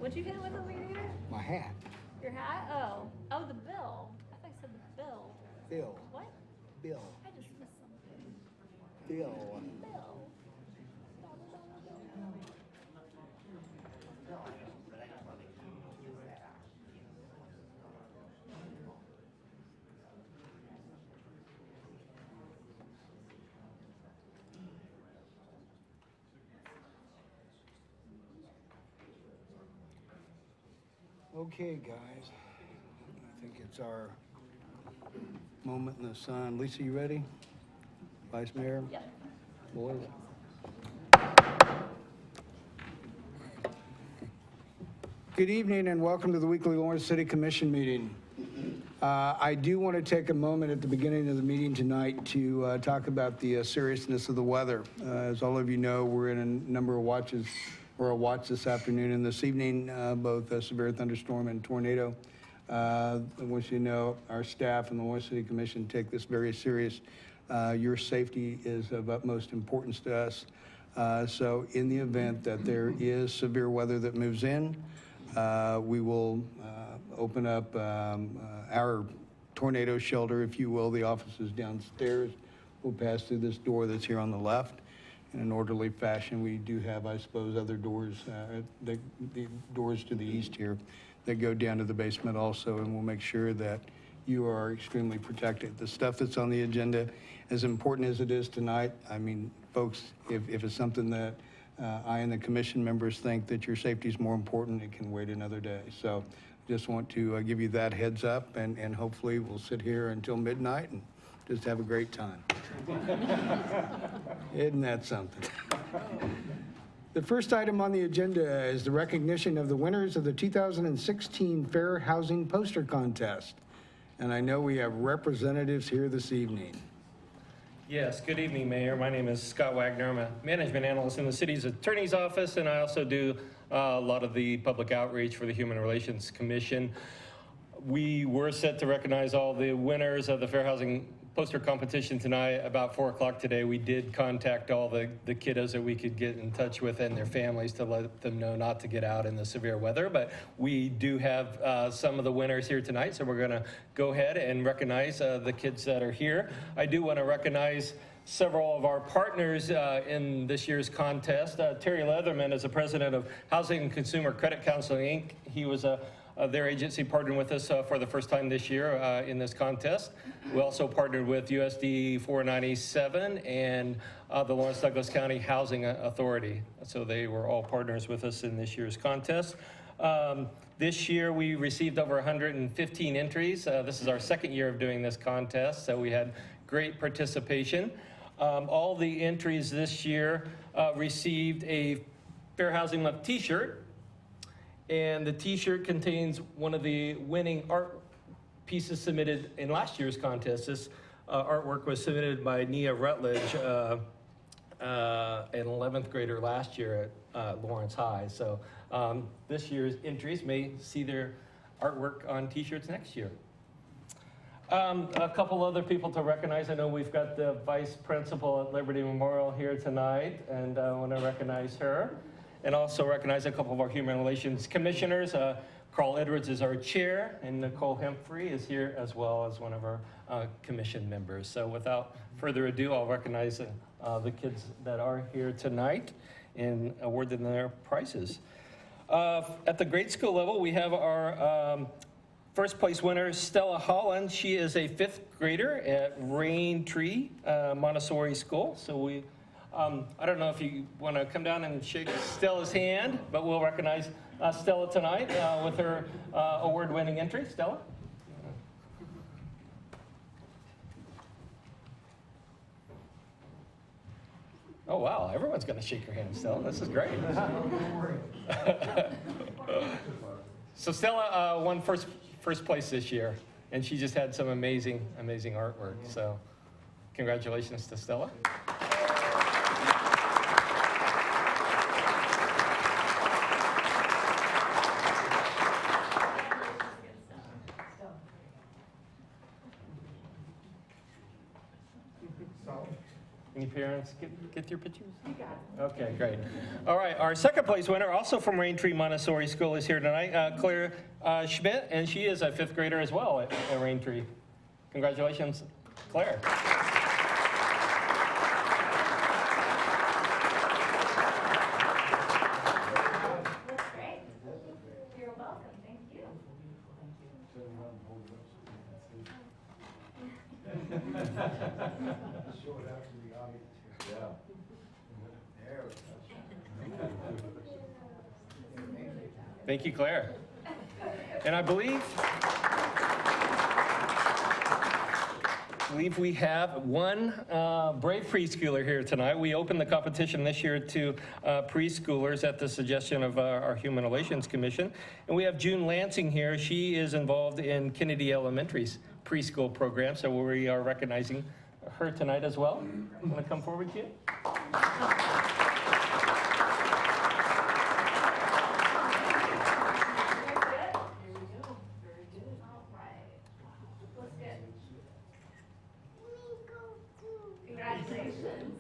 What'd you hit with over here? My hat. Your hat? Oh. Oh, the bill. I thought you said the bill. Bill. What? Bill. I just missed something. Bill. Bill. Okay, guys. I think it's our moment in the sun. Lisa, you ready? Vice Mayor? Yep. Boys? Good evening and welcome to the weekly Lawrence City Commission meeting. I do want to take a moment at the beginning of the meeting tonight to talk about the seriousness of the weather. As all of you know, we're in a number of watches, or a watch this afternoon and this evening, both a severe thunderstorm and tornado. I want you to know our staff and the Lawrence City Commission take this very serious. Your safety is of utmost importance to us. So in the event that there is severe weather that moves in, we will open up our tornado shelter, if you will. The office is downstairs. We'll pass through this door that's here on the left in an orderly fashion. We do have, I suppose, other doors, the doors to the east here that go down to the basement also, and we'll make sure that you are extremely protected. The stuff that's on the agenda, as important as it is tonight, I mean, folks, if it's something that I and the commission members think that your safety is more important, it can wait another day. So just want to give you that heads up, and hopefully we'll sit here until midnight and just have a great time. Isn't that something? The first item on the agenda is the recognition of the winners of the 2016 Fair Housing Poster Contest. And I know we have representatives here this evening. Yes, good evening, Mayor. My name is Scott Wagner. I'm a management analyst in the city's attorney's office, and I also do a lot of the public outreach for the Human Relations Commission. We were set to recognize all the winners of the Fair Housing Poster Competition tonight. About 4 o'clock today, we did contact all the kiddos that we could get in touch with and their families to let them know not to get out in the severe weather. But we do have some of the winners here tonight, so we're going to go ahead and recognize the kids that are here. I do want to recognize several of our partners in this year's contest. Terry Leatherman is the president of Housing and Consumer Credit Counseling, Inc. He was their agency partnered with us for the first time this year in this contest. We also partnered with USD 497 and the Lawrence Douglas County Housing Authority. So they were all partners with us in this year's contest. This year we received over 115 entries. This is our second year of doing this contest, so we had great participation. All the entries this year received a Fair Housing Month t-shirt, and the t-shirt contains one of the winning art pieces submitted in last year's contest. This artwork was submitted by Nia Rutledge, an 11th grader last year at Lawrence High. So this year's entries may see their artwork on t-shirts next year. A couple other people to recognize. I know we've got the vice principal at Liberty Memorial here tonight, and I want to recognize her. And also recognize a couple of our Human Relations Commissioners. Carl Edwards is our chair, and Nicole Humphrey is here as well as one of our commission members. So without further ado, I'll recognize the kids that are here tonight and award them their prizes. At the grade school level, we have our first place winner, Stella Holland. She is a 5th grader at Rain Tree Montessori School. So I don't know if you want to come down and shake Stella's hand, but we'll recognize Stella tonight with her award-winning entry. Stella? Oh, wow. Everyone's going to shake your hand, Stella. This is great. So Stella won first place this year, and she just had some amazing artwork. So congratulations to Stella. Any parents get your pictures? You got it. Okay, great. All right, our second place winner, also from Raintree Montessori School, is here tonight, Claire Schmidt, and she is a fifth grader as well at Raintree. Congratulations, Claire. That's great. You're welcome, thank you. Thank you, Claire. And I believe we have one brave preschooler here tonight. We opened the competition this year to preschoolers at the suggestion of our Human Relations Commission. And we have June Lansing here. She is involved in Kennedy Elementary's preschool program, so we are recognizing her tonight as well. Want to come forward, June? Congratulations.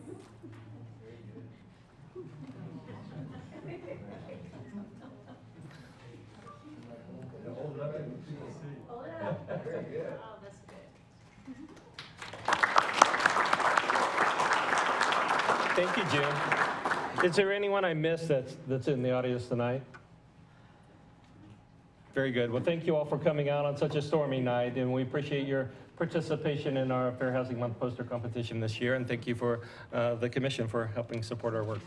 Hold it up. Very good. Oh, that's good. Thank you, June. Is there anyone I missed that's in the audience tonight? Very good. Well, thank you all for coming out on such a stormy night, and we appreciate your participation in our Fair Housing Month poster competition this year, and thank you for the commission for helping support our work.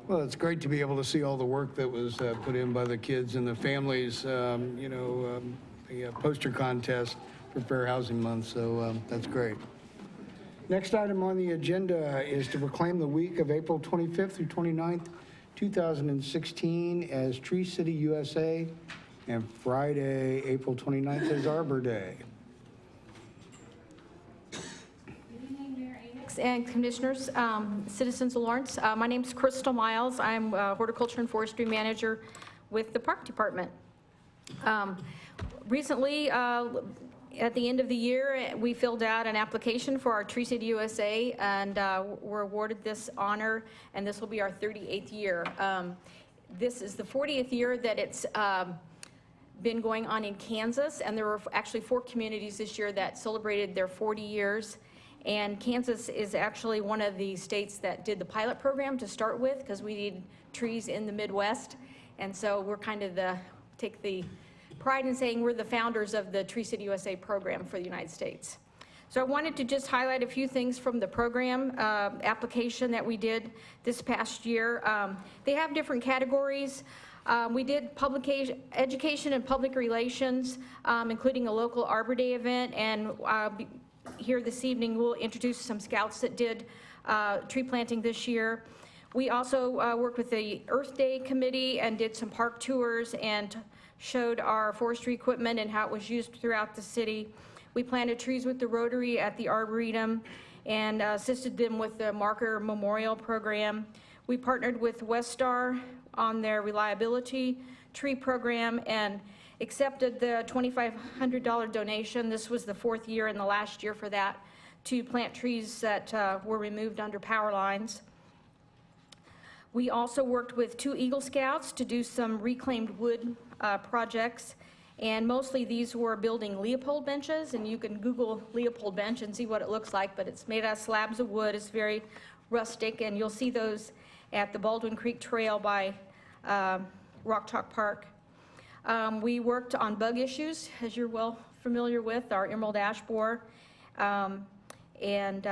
Well, it's great to be able to see all the work that was put in by the kids and the families, the poster contest for Fair Housing Month, so that's great. Next item on the agenda is to proclaim the week of April 25th through 29th, 2016 as Tree City USA, and Friday, April 29th as Arbor Day. And commissioners, citizens of Lawrence. My name is Crystal Miles. I'm horticulture and forestry manager with the park department. Recently, at the end of the year, we filled out an application for our Tree City USA, and were awarded this honor, and this will be our 38th year. This is the 40th year that it's been going on in Kansas, and there were actually 4 communities this year that celebrated their 40 years. And Kansas is actually one of the states that did the pilot program to start with, because we need trees in the Midwest. And so we're kind of take the pride in saying we're the founders of the Tree City USA program for the United States. So I wanted to just highlight a few things from the program application that we did this past year. They have different categories. We did education and public relations, including a local Arbor Day event, and here this evening we'll introduce some scouts that did tree planting this year. We also worked with the Earth Day committee and did some park tours and showed our forestry equipment and how it was used throughout the city. We planted trees with the Rotary at the Arboretum and assisted them with the Marker Memorial Program. We partnered with Westar on their reliability tree program and accepted the $2,500 donation. This was the 4th year and the last year for that, to plant trees that were removed under power lines. We also worked with 2 Eagle Scouts to do some reclaimed wood projects, and mostly these were building Leopold benches, and you can Google Leopold bench and see what it looks like, but it's made out of slabs of wood. It's very rustic, and you'll see those at the Baldwin Creek Trail by Rock Chalk Park. We worked on bug issues, as you're well familiar with, our emerald ash borer, and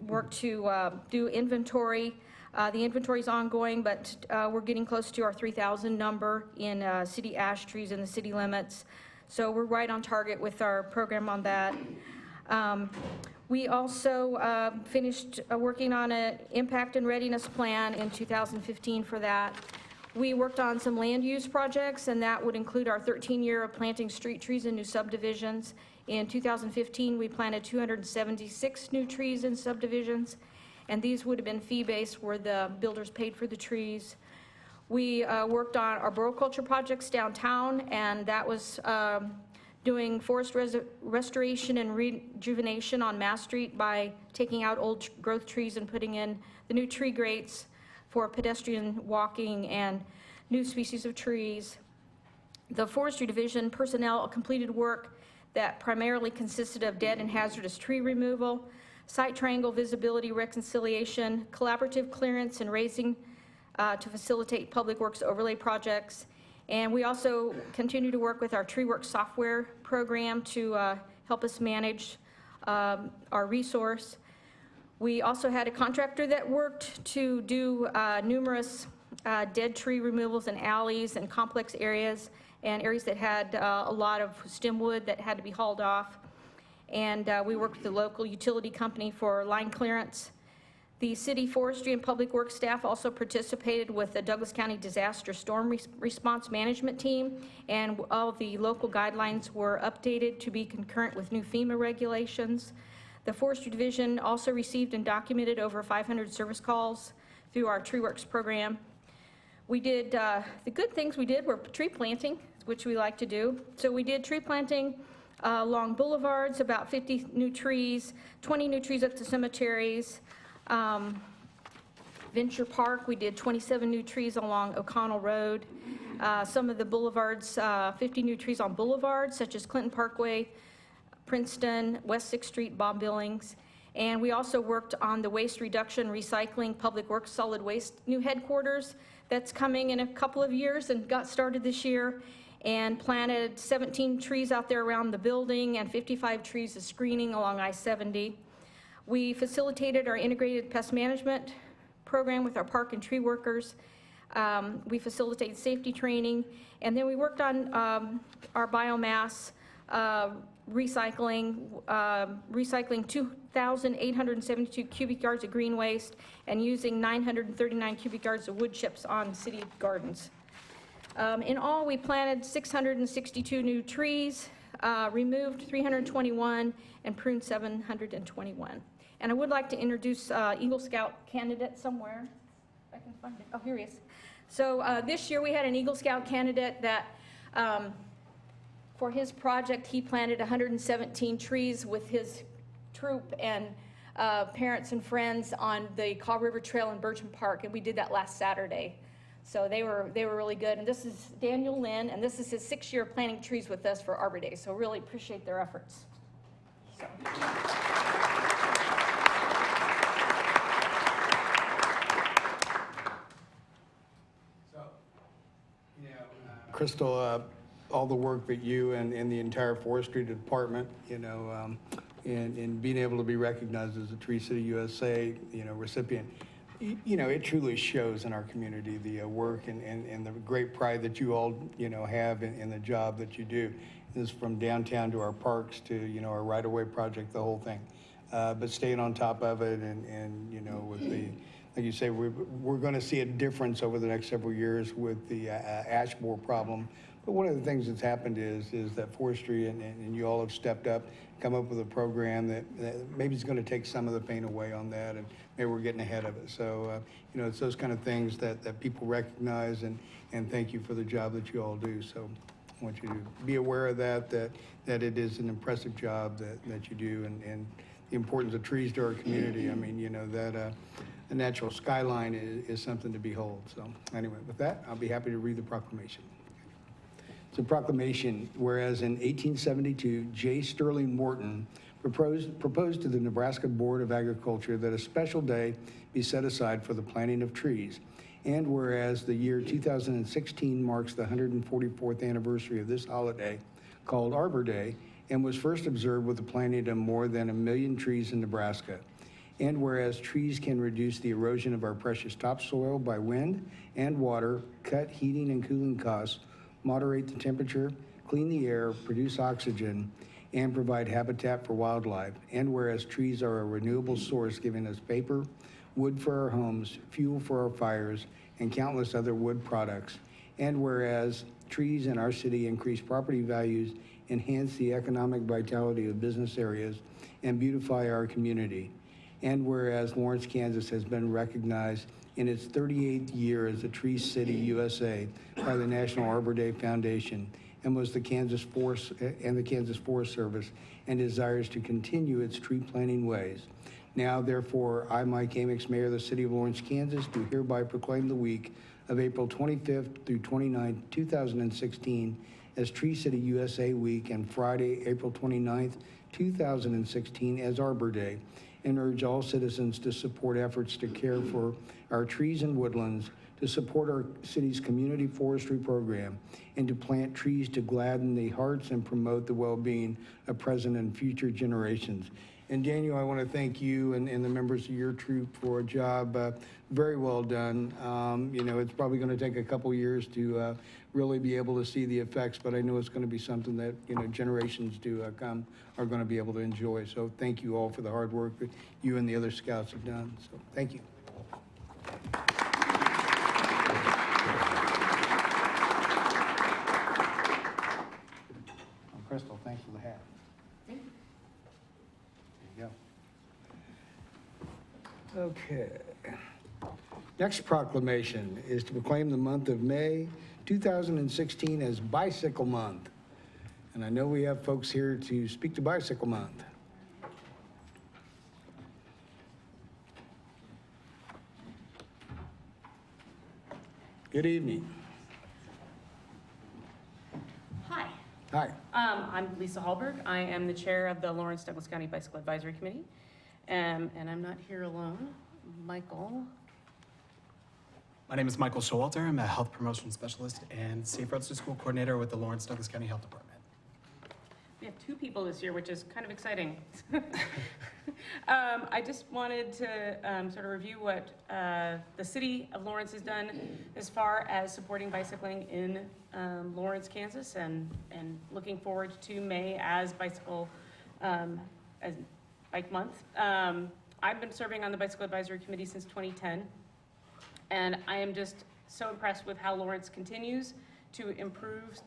worked to do inventory. The inventory is ongoing, but we're getting close to our 3,000 number in city ash trees in the city limits. So we're right on target with our program on that. We also finished working on an impact and readiness plan in 2015 for that. We worked on some land use projects, and that would include our 13-year of planting street trees in new subdivisions. In 2015, we planted 276 new trees in subdivisions, and these would have been fee-based where the builders paid for the trees. We worked on our arboriculture projects downtown, and that was doing forest restoration and rejuvenation on Mass Street by taking out old growth trees and putting in the new tree grates for pedestrian walking and new species of trees. The Forestry Division personnel completed work that primarily consisted of dead and hazardous tree removal, site triangle visibility reconciliation, collaborative clearance and raising to facilitate public works overlay projects. And we also continue to work with our TreeWorks software program to help us manage our resource. We also had a contractor that worked to do numerous dead tree removals in alleys and complex areas and areas that had a lot of stem wood that had to be hauled off. And we worked with the local utility company for line clearance. The city forestry and public works staff also participated with the Douglas County Disaster Storm Response Management Team, and all the local guidelines were updated to be concurrent with new FEMA regulations. The Forestry Division also received and documented over 500 service calls through our TreeWorks program. We did, the good things we did were tree planting, which we like to do. So we did tree planting along boulevards, about 50 new trees, 20 new trees up to cemeteries. Venture Park, we did 27 new trees along O'Connell Road. Some of the boulevards, 50 new trees on boulevards, such as Clinton Parkway, Princeton, West 6th Street, Bob Billings. And we also worked on the waste reduction, recycling, public works, solid waste new headquarters that's coming in a couple of years and got started this year, and planted 17 trees out there around the building and 55 trees of screening along I-70. We facilitated our integrated pest management program with our park and tree workers. We facilitated safety training, and then we worked on our biomass recycling, recycling 2,872 cubic yards of green waste and using 939 cubic yards of wood chips on city gardens. In all, we planted 662 new trees, removed 321, and pruned 721. And I would like to introduce Eagle Scout candidate somewhere. If I can find it. Oh, here he is. So this year we had an Eagle Scout candidate that, for his project, he planted 117 trees with his troop and parents and friends on the Kaw River Trail in Burgeon Park, and we did that last Saturday. So they were really good. And this is Daniel Lynn, and this is his 6th year planting trees with us for Arbor Day. So really appreciate their efforts. So. Crystal, all the work that you and the entire forestry department, in being able to be recognized as a Tree City USA, recipient, it truly shows in our community the work and the great pride that you all, have in the job that you do. This is from downtown to our parks to, our right-of-way project, the whole thing. But staying on top of it and with the, like you say, we're going to see a difference over the next several years with the ash borer problem. But one of the things that's happened is that forestry and you all have stepped up, come up with a program that maybe is going to take some of the pain away on that, and maybe we're getting ahead of it. So, it's those kind of things that people recognize, and thank you for the job that you all do. So I want you to be aware of that it is an impressive job that you do, and the importance of trees to our community. I mean, that the natural skyline is something to behold. So anyway, with that, I'll be happy to read the proclamation. It's a proclamation, whereas in 1872, J. Sterling Morton proposed to the Nebraska Board of Agriculture that a special day be set aside for the planting of trees. And whereas the year 2016 marks the 144th anniversary of this holiday, called Arbor Day, and was first observed with the planting of more than 1 million trees in Nebraska. And whereas trees can reduce the erosion of our precious topsoil by wind and water, cut heating and cooling costs, moderate the temperature, clean the air, produce oxygen, and provide habitat for wildlife. And whereas trees are a renewable source giving us paper, wood for our homes, fuel for our fires, and countless other wood products. And whereas trees in our city increase property values, enhance the economic vitality of business areas, and beautify our community. And whereas Lawrence, Kansas has been recognized in its 38th year as a Tree City, USA by the National Arbor Day Foundation and was the Kansas Forest Service, and desires to continue its tree planting ways. Now, therefore, I, Mike Amix, Mayor of the City of Lawrence, Kansas, do hereby proclaim the week of April 25th through 29th, 2016 as Tree City USA Week, and Friday, April 29th, 2016 as Arbor Day, and urge all citizens to support efforts to care for our trees and woodlands, to support our city's community forestry program, and to plant trees to gladden the hearts and promote the well-being of present and future generations. And Daniel, I want to thank you and the members of your troop for a job very well done. You know, it's probably going to take a couple years to really be able to see the effects, but I know it's going to be something that, you know, generations to come are going to be able to enjoy. So thank you all for the hard work that you and the other scouts have done. So thank you. Crystal, thanks for the hat. Thank you. There you go. Okay. Next proclamation is to proclaim the month of May 2016 as Bicycle Month. And I know we have folks here to speak to Bicycle Month. Good evening. Hi, Hi. I'm Lisa Hallberg. I am the chair of the Lawrence Douglas County Bicycle Advisory Committee. And I'm not here alone. Michael. My name is Michael Showalter. I'm a health promotion specialist and Safe Roads to School coordinator with the Lawrence Douglas County Health Department. We have two people this year, which is kind of exciting. I just wanted to sort of review what the city of Lawrence has done as far as supporting bicycling in Lawrence, Kansas, and looking forward to May as Bike Month. I've been serving on the Bicycle Advisory Committee since 2010, and I am just so impressed with how Lawrence continues to improve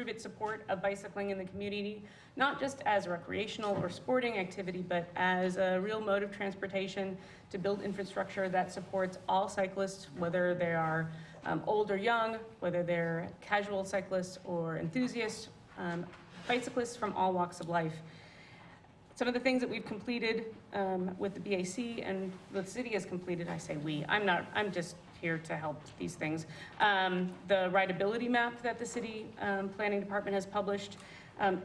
its support of bicycling in the community, not just as a recreational or sporting activity, but as a real mode of transportation to build infrastructure that supports all cyclists, whether they are old or young, whether they're casual cyclists or enthusiasts, bicyclists from all walks of life. Some of the things that we've completed with the BAC and the city has completed, I say we, I'm just here to help these things. The rideability map that the city planning department has published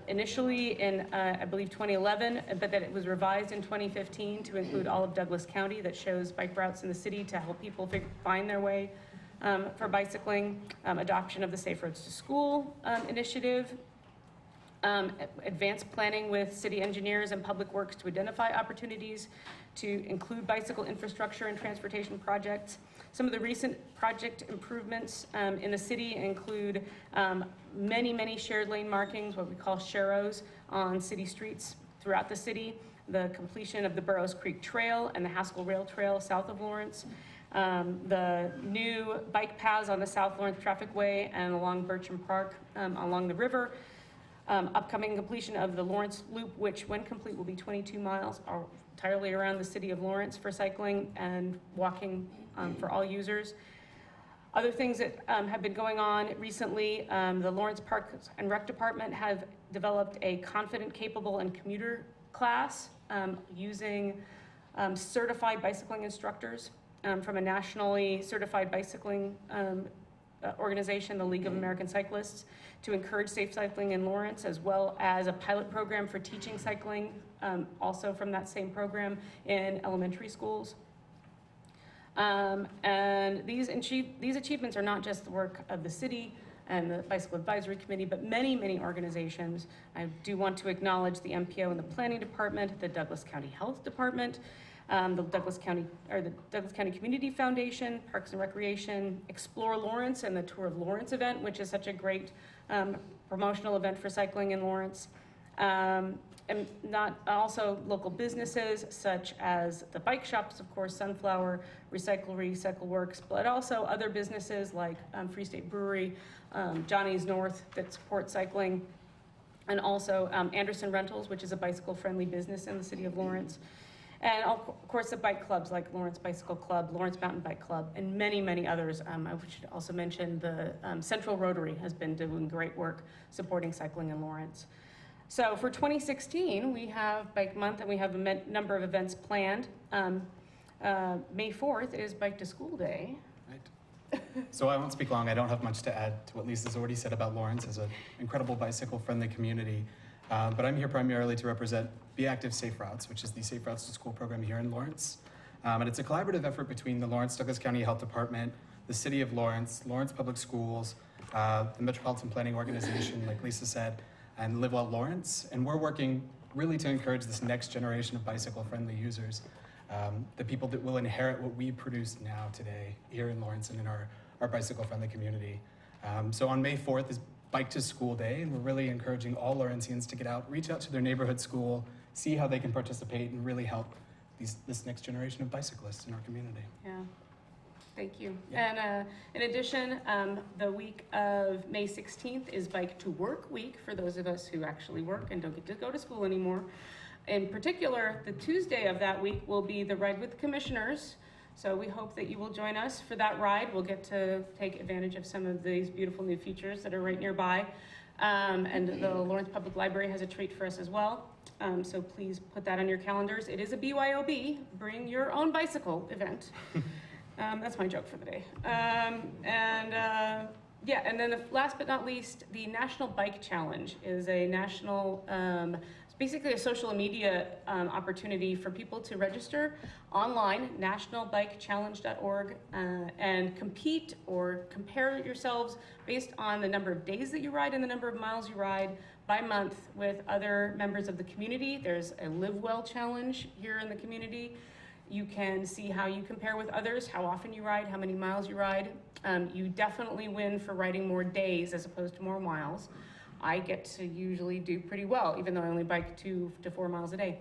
initially in, I believe, 2011, but that it was revised in 2015 to include all of Douglas County, that shows bike routes in the city to help people find their way for bicycling. Adoption of the Safe Roads to School initiative. Advanced planning with city engineers and public works to identify opportunities to include bicycle infrastructure and transportation projects. Some of the recent project improvements in the city include many shared lane markings, what we call sharrows, on city streets throughout the city, the completion of the Burrows Creek Trail and the Haskell Rail Trail south of Lawrence, the new bike paths on the South Lawrence Traffic Way and along Bircham Park along the river. Upcoming completion of the Lawrence Loop, which when complete will be 22 miles entirely around the city of Lawrence for cycling and walking for all users. Other things that have been going on recently, the Lawrence Park and Rec Department have developed a confident, capable, and commuter class using certified bicycling instructors from a nationally certified bicycling organization, the League of American Cyclists, to encourage safe cycling in Lawrence, as well as a pilot program for teaching cycling, also from that same program in elementary schools. And these achievements are not just the work of the city and the Bicycle Advisory Committee, but many organizations. I do want to acknowledge the MPO and the Planning Department, the Douglas County Health Department, the Douglas County Community Foundation, Parks and Recreation, Explore Lawrence, and the Tour of Lawrence event, which is such a great promotional event for cycling in Lawrence. And not also local businesses such as the bike shops, of course, Sunflower, Recycle Works, but also other businesses like Free State Brewery, Johnny's North that support cycling, and also Anderson Rentals, which is a bicycle-friendly business in the city of Lawrence. And of course, the bike clubs like Lawrence Bicycle Club, Lawrence Mountain Bike Club, and many, many others. I should also mention the Central Rotary has been doing great work supporting cycling in Lawrence. So for 2016, we have Bike Month and we have a number of events planned. May 4th is Bike to School Day. Right. So I won't speak long. I don't have much to add to what Lisa's already said about Lawrence as an incredible bicycle-friendly community. But I'm here primarily to represent Be Active Safe Routes, which is the Safe Routes to School program here in Lawrence. And it's a collaborative effort between the Lawrence Douglas County Health Department, the City of Lawrence, Lawrence Public Schools, the Metropolitan Planning Organization, like Lisa said, and Live Well Lawrence. And we're working really to encourage this next generation of bicycle-friendly users, the people that will inherit what we produce now today here in Lawrence and in our bicycle-friendly community. So on May 4th is Bike to School Day, and we're really encouraging all Lawrencians to get out, reach out to their neighborhood school, see how they can participate and really help this next generation of bicyclists in our community. Yeah, thank you. And in addition, the week of May 16th is Bike to Work Week for those of us who actually work and don't get to go to school anymore. In particular, the Tuesday of that week will be the Ride with the Commissioners. So we hope that you will join us for that ride. We'll get to take advantage of some of these beautiful new features that are right nearby. And the Lawrence Public Library has a treat for us as well. So please put that on your calendars. It is a BYOB, bring your own bicycle event. That's my joke for the day. Yeah, and then last but not least, the National Bike Challenge is a national, it's basically a social media opportunity for people to register online, nationalbikechallenge.org, and compete or compare yourselves based on the number of days that you ride and the number of miles you ride by month with other members of the community. There's a Live Well challenge here in the community. You can see how you compare with others, how often you ride, how many miles you ride. You definitely win for riding more days as opposed to more miles. I get to usually do pretty well, even though I only bike 2 to 4 miles a day.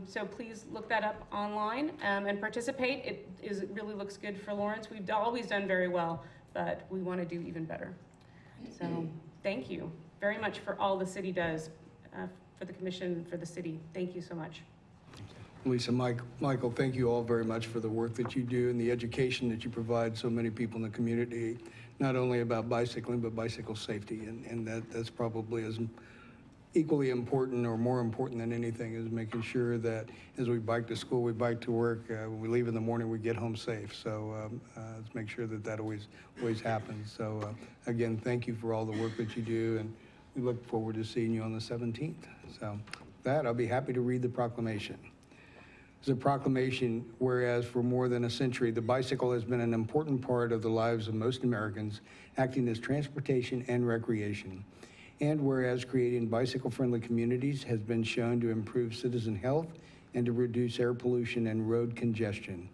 So please look that up online and participate. It really looks good for Lawrence. We've always done very well, but we want to do even better. So thank you very much for all the city does for the commission, for the city. Thank you so much. Lisa, Michael, thank you all very much for the work that you do and the education that you provide so many people in the community, not only about bicycling, but bicycle safety. And that's probably as equally important or more important than anything is making sure that as we bike to school, we bike to work, when we leave in the morning, we get home safe. So let's make sure that always happens. So again, thank you for all the work that you do, and we look forward to seeing you on the 17th. So with that, I'll be happy to read the proclamation. It's a proclamation, whereas for more than a century, the bicycle has been an important part of the lives of most Americans, acting as transportation and recreation. And whereas creating bicycle-friendly communities has been shown to improve citizen health and to reduce air pollution and road congestion.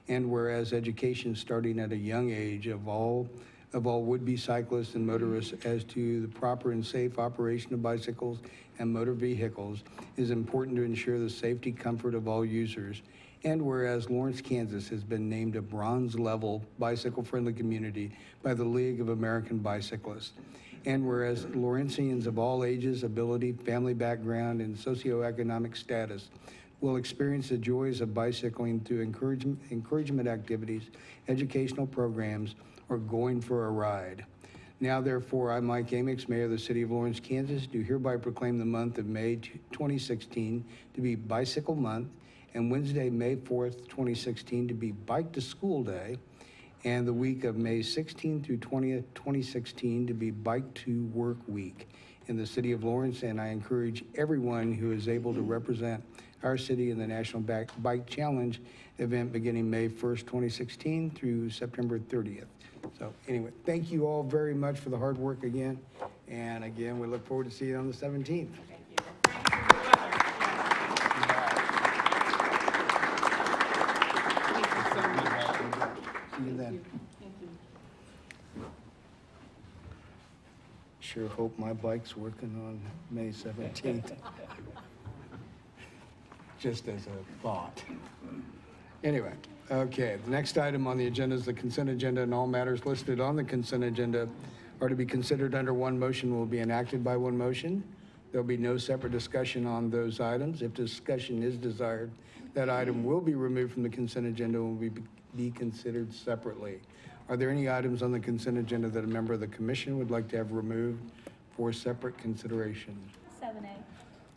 And whereas education starting at a young age of all would-be cyclists and motorists as to the proper and safe operation of bicycles and motor vehicles is important to ensure the safety, comfort of all users. And whereas Lawrence, Kansas has been named a bronze-level bicycle-friendly community by the League of American Bicyclists. And whereas Lawrencians of all ages, ability, family background, and socioeconomic status will experience the joys of bicycling through encouragement activities, educational programs, or going for a ride. Now, therefore, I, Mike Amix, Mayor of the City of Lawrence, Kansas, do hereby proclaim the month of May 2016 to be Bicycle Month, and Wednesday, May 4th, 2016 to be Bike to School Day, and the week of May 16th through 20th, 2016 to be Bike to Work Week in the City of Lawrence. And I encourage everyone who is able to represent our city in the National Bike Challenge event beginning May 1st, 2016 through September 30th. So anyway, thank you all very much for the hard work again. And again, we look forward to seeing you on the 17th. See you then. sure hope my bike's working on May 17th. Just as a thought. Anyway, okay, the next item on the agenda is the consent agenda, and all matters listed on the consent agenda are to be considered under one motion, will be enacted by one motion. There'll be no separate discussion on those items. If discussion is desired, that item will be removed from the consent agenda and will be considered separately. Are there any items on the consent agenda that a member of the commission would like to have removed for separate consideration? 7A.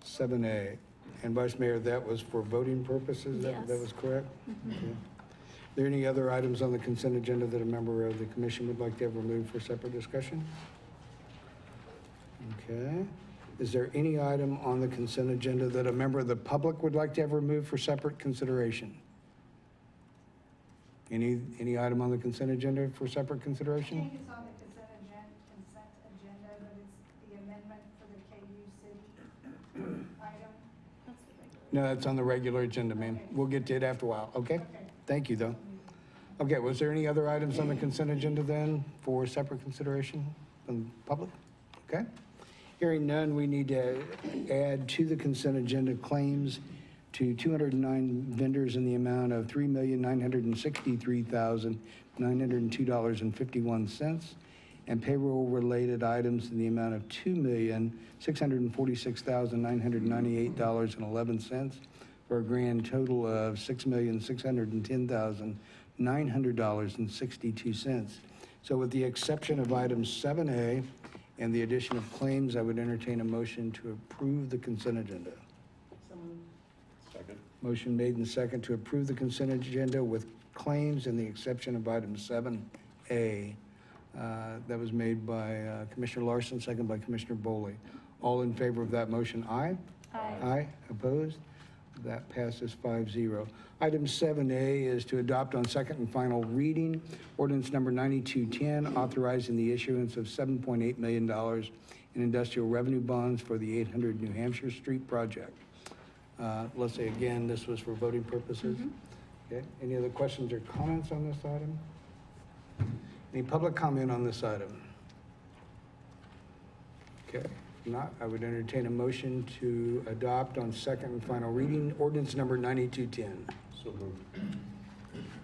7A. And Vice Mayor, that was for voting purposes? That Yes. was correct? Okay. Are there any other items on the consent agenda that a member of the commission would like to have removed for separate discussion? Okay. Is there any item on the consent agenda that a member of the public would like to have removed for separate consideration? Any item on the consent agenda for separate I consideration? think it's on the consent agenda, but it's the amendment for the KU City item. No, that's on the regular agenda, ma'am. We'll get to it after a while, okay? Thank you, though. Okay, was there any other items on the consent agenda then for separate consideration from the public? Okay. Hearing none, we need to add to the consent agenda claims to 209 vendors in the amount of $3,963,902.51 and payroll-related items in the amount of $2,646,998.11 for a grand total of $6,610,900.62. So with the exception of item 7A and the addition of claims, I would entertain a motion to approve the consent agenda. Second. Motion made and second to approve the consent agenda with claims and the exception of item 7A. That was made by Commissioner Larson, second by Commissioner Boley. All in favor of that motion, aye? Aye. Aye, opposed? That passes 5-0. Item 7A is to adopt on second and final reading ordinance number 9210, authorizing the issuance of $7.8 million in industrial revenue bonds for the 800 New Hampshire Street project. Let's say again, this was for voting purposes. Okay, any other questions or comments on this item? Any public comment on this item? Okay, if not, I would entertain a motion to adopt on second and final reading ordinance number 9210. So moved.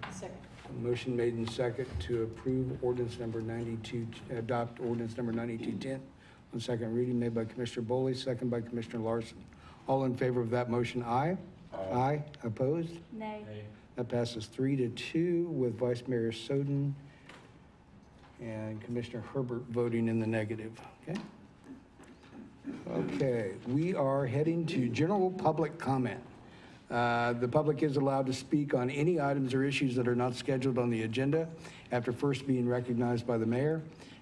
Second. Motion made and second to approve ordinance number adopt ordinance number 9210 on second reading, made by Commissioner Boley, second by Commissioner Larson. All in favor of that motion, aye? Aye. Opposed? Nay. That passes 3-2 with Vice Mayor Soden and Commissioner Herbert voting in the negative, okay? Okay, we are heading to general public comment. The public is allowed to speak on any items or issues that are not scheduled on the agenda after first being recognized by the mayor.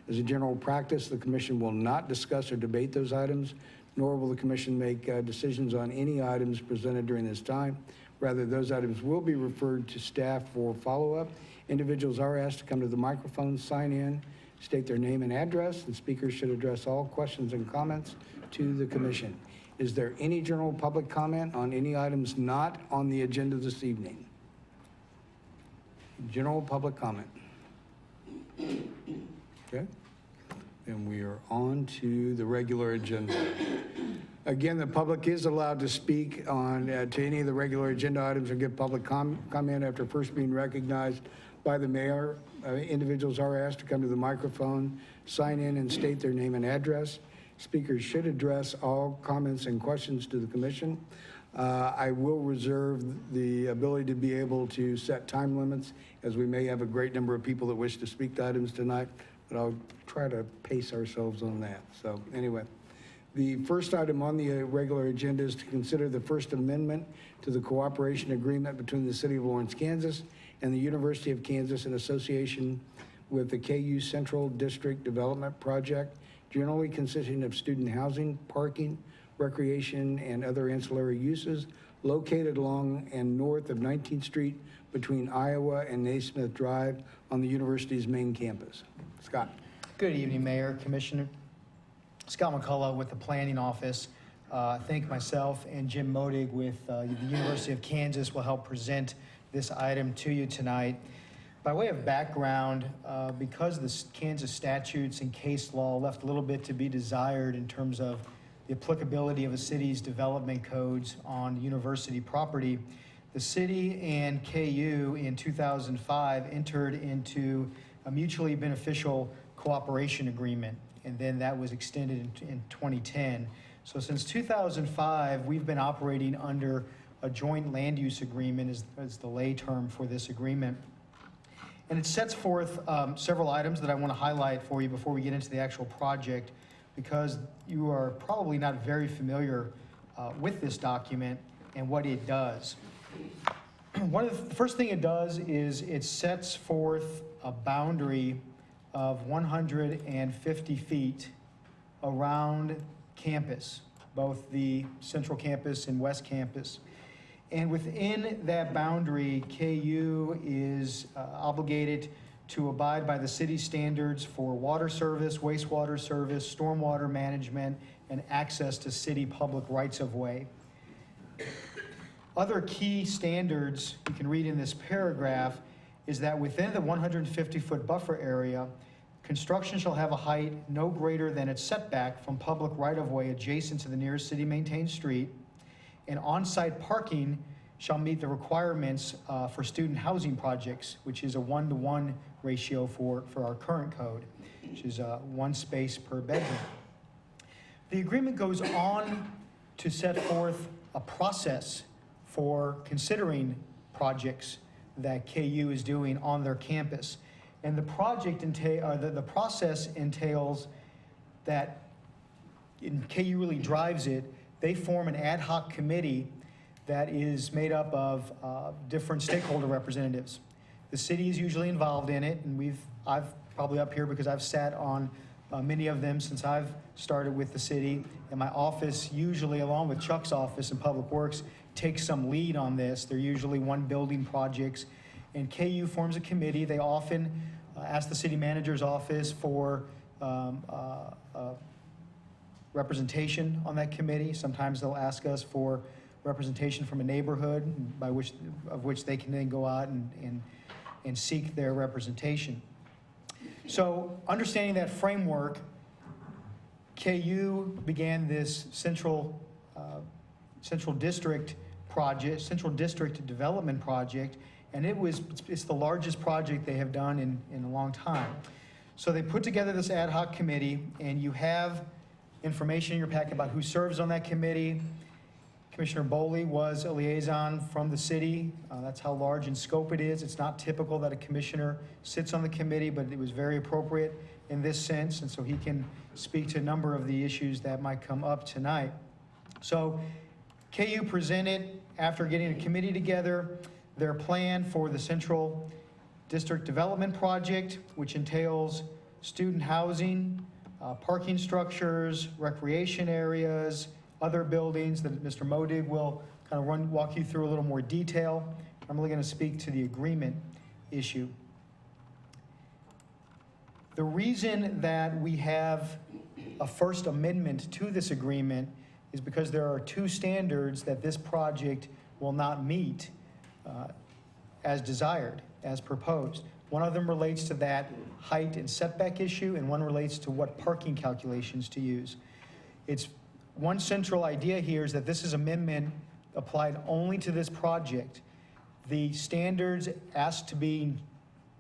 As a general practice, the commission will not discuss or debate those items, nor will the commission make decisions on any items presented during this time. Rather, those items will be referred to staff for follow-up. Individuals are asked to come to the microphone, sign in, state their name and address, and speakers should address all questions and comments to the commission. Is there any general public comment on any items not on the agenda this evening? General public comment. Okay. And we are on to the regular agenda. Again, the public is allowed to speak on to any of the regular agenda items or give public comment after first being recognized by the mayor. Individuals are asked to come to the microphone, sign in, and state their name and address. Speakers should address all comments and questions to the commission. I will reserve the ability to be able to set time limits, as we may have a great number of people that wish to speak to items tonight, but I'll try to pace ourselves on that. So anyway, the first item on the regular agenda is to consider the First Amendment to the cooperation agreement between the City of Lawrence, Kansas and the University of Kansas in association with the KU Central District Development Project, generally consisting of student housing, parking, recreation, and other ancillary uses located along and north of 19th Street between Iowa and Naismith Drive on the university's main campus. Scott. Good evening, Mayor, Commissioner. Scott McCullough with the Planning Office. I think myself and Jim Modig with the University of Kansas will help present this item to you tonight. By way of background, because the Kansas statutes and case law left a little bit to be desired in terms of the applicability of a city's development codes on university property, the city and KU in 2005 entered into a mutually beneficial cooperation agreement, and then that was extended in 2010. So since 2005, we've been operating under a joint land use agreement, is the lay term for this agreement. And it sets forth several items that I want to highlight for you before we get into the actual project, because you are probably not very familiar with this document and what it does. The first thing it does is it sets forth a boundary of 150 feet around campus, both the central campus and west campus. And within that boundary, KU is obligated to abide by the city's standards for water service, wastewater service, stormwater management, and access to city public rights-of-way. Other key standards you can read in this paragraph is that within the 150-foot buffer area, construction shall have a height no greater than its setback from public right-of-way adjacent to the nearest city-maintained street, and on-site parking shall meet the requirements for student housing projects, which is a 1-to-1 ratio for our current code, which is 1 space per bedroom. The agreement goes on to set forth a process for considering projects that KU is doing on their campus. And the process entails that, and KU really drives it, they form an ad hoc committee that is made up of different stakeholder representatives. The city is usually involved in it, and I've probably up here because I've sat on many of them since I've started with the city. And my office usually, along with Chuck's office in Public Works, takes some lead on this. They're usually one building projects. And KU forms a committee. They often ask the city manager's office for representation on that committee. Sometimes they'll ask us for representation from a neighborhood of which they can then go out and seek their representation. So understanding that framework, KU began this central district project, central district development project, and it's the largest project they have done in a long time. So they put together this ad hoc committee, and you have information in your packet about who serves on that committee. Commissioner Boley was a liaison from the city. That's how large in scope it is. It's not typical that a commissioner sits on the committee, but it was very appropriate in this sense, and so he can speak to a number of the issues that might come up tonight. So KU presented, after getting a committee together, their plan for the Central District Development Project, which entails student housing, parking structures, recreation areas, other buildings that Mr. Modig will kind of walk you through a little more detail. I'm really going to speak to the agreement issue. The reason that we have a first amendment to this agreement is because there are two standards that this project will not meet as desired, as proposed. One of them relates to that height and setback issue, and one relates to what parking calculations to use. It's one central idea here is that this is amendment applied only to this project. The standards asked to be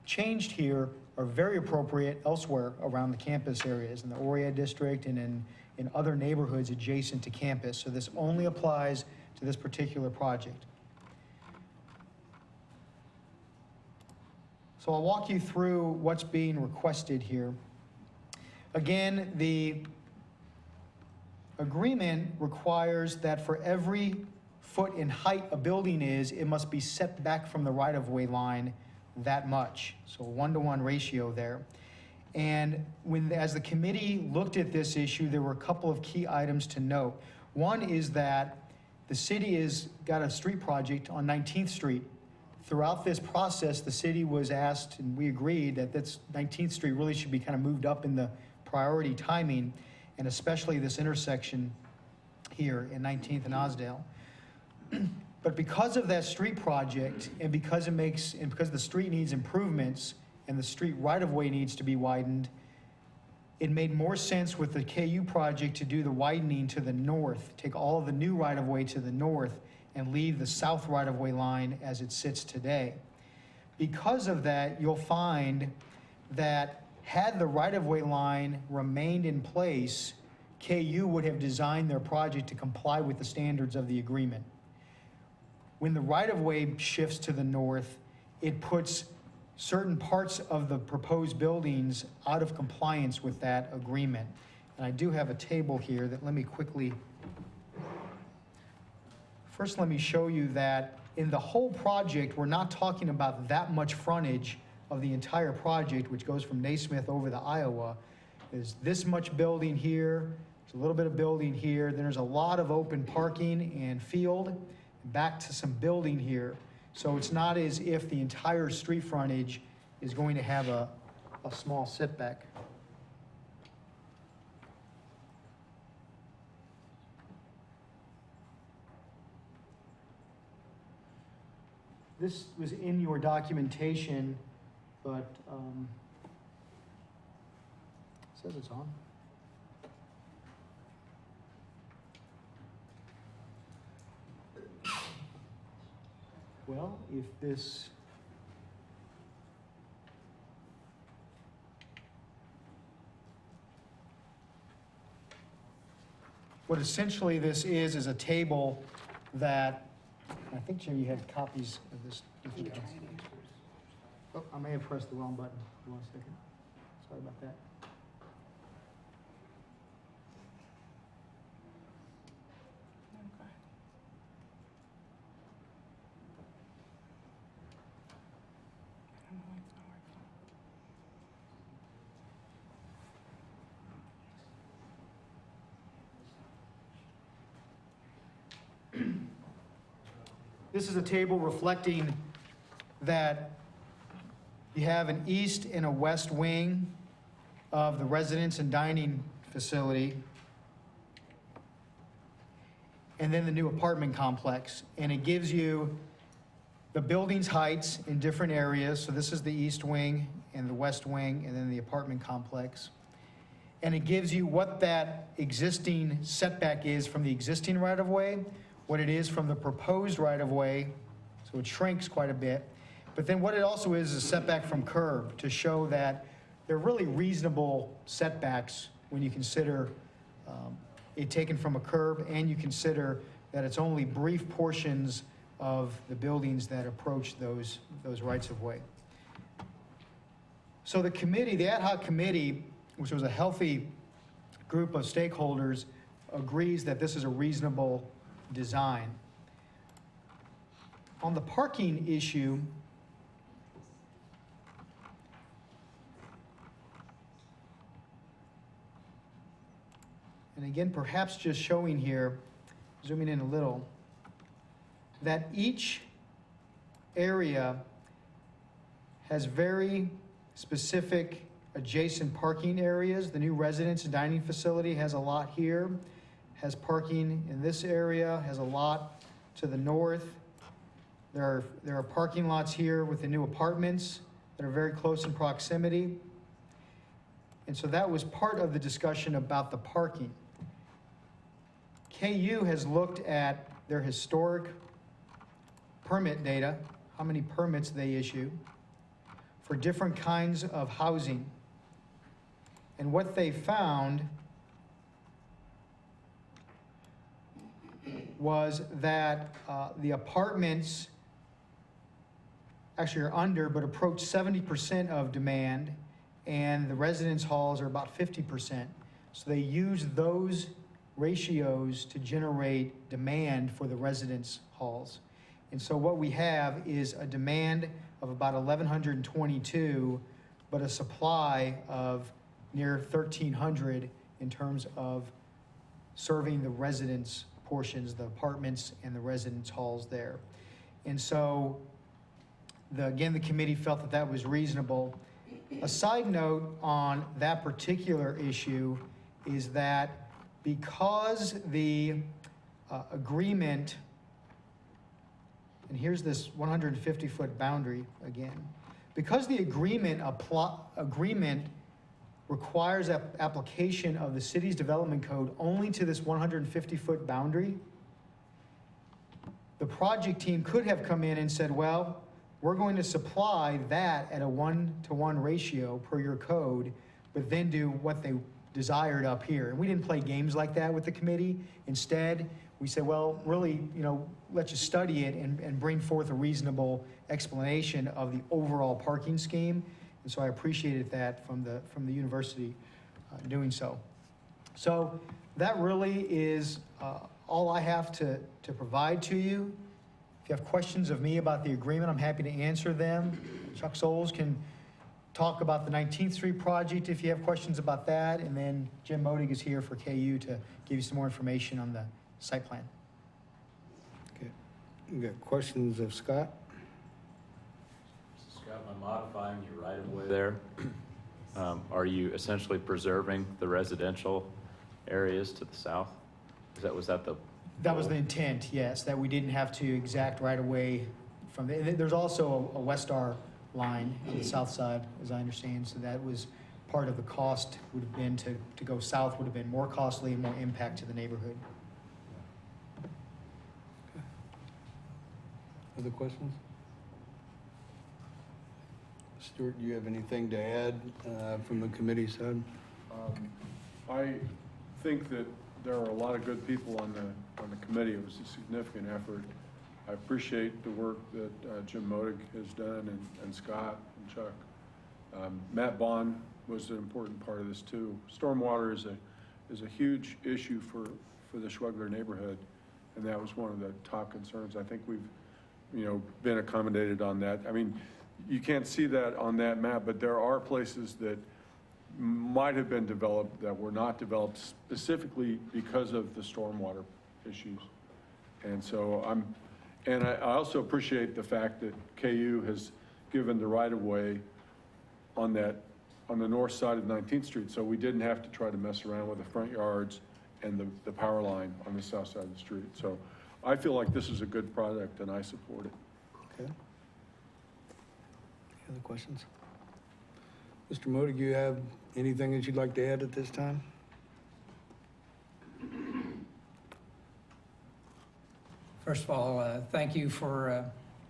changed here are very appropriate elsewhere around the campus areas, in the Oria district and in other neighborhoods adjacent to campus. So this only applies to this particular project. So I'll walk you through what's being requested here. Again, the agreement requires that for every foot in height a building is, it must be set back from the right-of-way line that much. So a 1-to-1 ratio there. And as the committee looked at this issue, there were a couple of key items to note. One is that the city has got a street project on 19th Street. Throughout this process, the city was asked, and we agreed, that this 19th Street really should be kind of moved up in the priority timing, and especially this intersection here in 19th and Osdale. But because of that street project, and because the street needs improvements, and the street right-of-way needs to be widened, it made more sense with the KU project to do the widening to the north, take all of the new right-of-way to the north, and leave the south right-of-way line as it sits today. Because of that, you'll find that had the right-of-way line remained in place, KU would have designed their project to comply with the standards of the agreement. When the right-of-way shifts to the north, it puts certain parts of the proposed buildings out of compliance with that agreement. And I do have a table here that let me quickly, first let me show you that in the whole project, we're not talking about that much frontage of the entire project, which goes from Naismith over to Iowa. There's this much building here, there's a little bit of building here, then there's a lot of open parking and field, back to some building here. So it's not as if the entire street frontage is going to have a small setback. This was in your documentation, but it says it's on. Well, if this, what essentially this is a table that, I think, Jim, you had copies of this. Oh, I may have pressed the wrong button. Hold on a second. Sorry about that. This is a table reflecting that you have an east and a west wing of the residence and dining facility, and then the new apartment complex. And it gives you the building's heights in different areas. So this is the east wing and the west wing, and then the apartment complex. And it gives you what that existing setback is from the existing right-of-way, what it is from the proposed right-of-way, so it shrinks quite a bit. But then what it also is a setback from curb to show that they're really reasonable setbacks when you consider it taken from a curb, and you consider that it's only brief portions of the buildings that approach those rights-of-way. So the committee, the ad hoc committee, which was a healthy group of stakeholders, agrees that this is a reasonable design. On the parking issue, and again, perhaps just showing here, zooming in a little, that each area has very specific adjacent parking areas. The new residence and dining facility has a lot here, has parking in this area, has a lot to the north. There are parking lots here with the new apartments that are very close in proximity. And so that was part of the discussion about the parking. KU has looked at their historic permit data, how many permits they issue for different kinds of housing. And what they found was that the apartments actually are under, but approach 70% of demand, and the residence halls are about 50%. So they use those ratios to generate demand for the residence halls. And so what we have is a demand of about 1,122, but a supply of near 1,300 in terms of serving the residence portions, the apartments and the residence halls there. And so, again, the committee felt that that was reasonable. A side note on that particular issue is that because the agreement and here's this 150-foot boundary again. Because the agreement requires application of the city's development code only to this 150-foot boundary, the project team could have come in and said, well, we're going to supply that at a 1-to-1 ratio per your code, but then do what they desired up here. And we didn't play games like that with the committee. Instead, we said, well, really, let's just study it and bring forth a reasonable explanation of the overall parking scheme. And so I appreciated that from the university doing so. So that really is all I have to provide to you. If you have questions of me about the agreement, I'm happy to answer them. Chuck Souls can talk about the 19th Street project if you have questions about that. And then Jim Modig is here for KU to give you some more information on the site plan. Okay. You got questions of Scott? So Scott, by modifying your right-of-way there, are you essentially preserving the residential areas to the south? Was that the? That was the intent, yes, that we didn't have to exact right away from there's also a Westar line on the south side, as I understand, so that was part of the cost would have been to go south would have been more costly and more impact to the neighborhood. Other questions? Stuart, do you have anything to add from the committee side? I think that there are a lot of good people on the committee. It was a significant effort. I appreciate the work that Jim Modig has done and Scott and Chuck. Matt Bond was an important part of this too. Stormwater is a huge issue for the Schwegler neighborhood, and that was one of the top concerns. I think we've been accommodated on that. I mean, you can't see that on that map, but there are places that might have been developed that were not developed specifically because of the stormwater issues. And so I also appreciate the fact that KU has given the right-of-way on the north side of 19th Street, so we didn't have to try to mess around with the front yards and the power line on the south side of the street. So I feel like this is a good product and I support it. Okay. Any other questions? Mr. Modig, you have anything that you'd like to add at this time? First of all, thank you for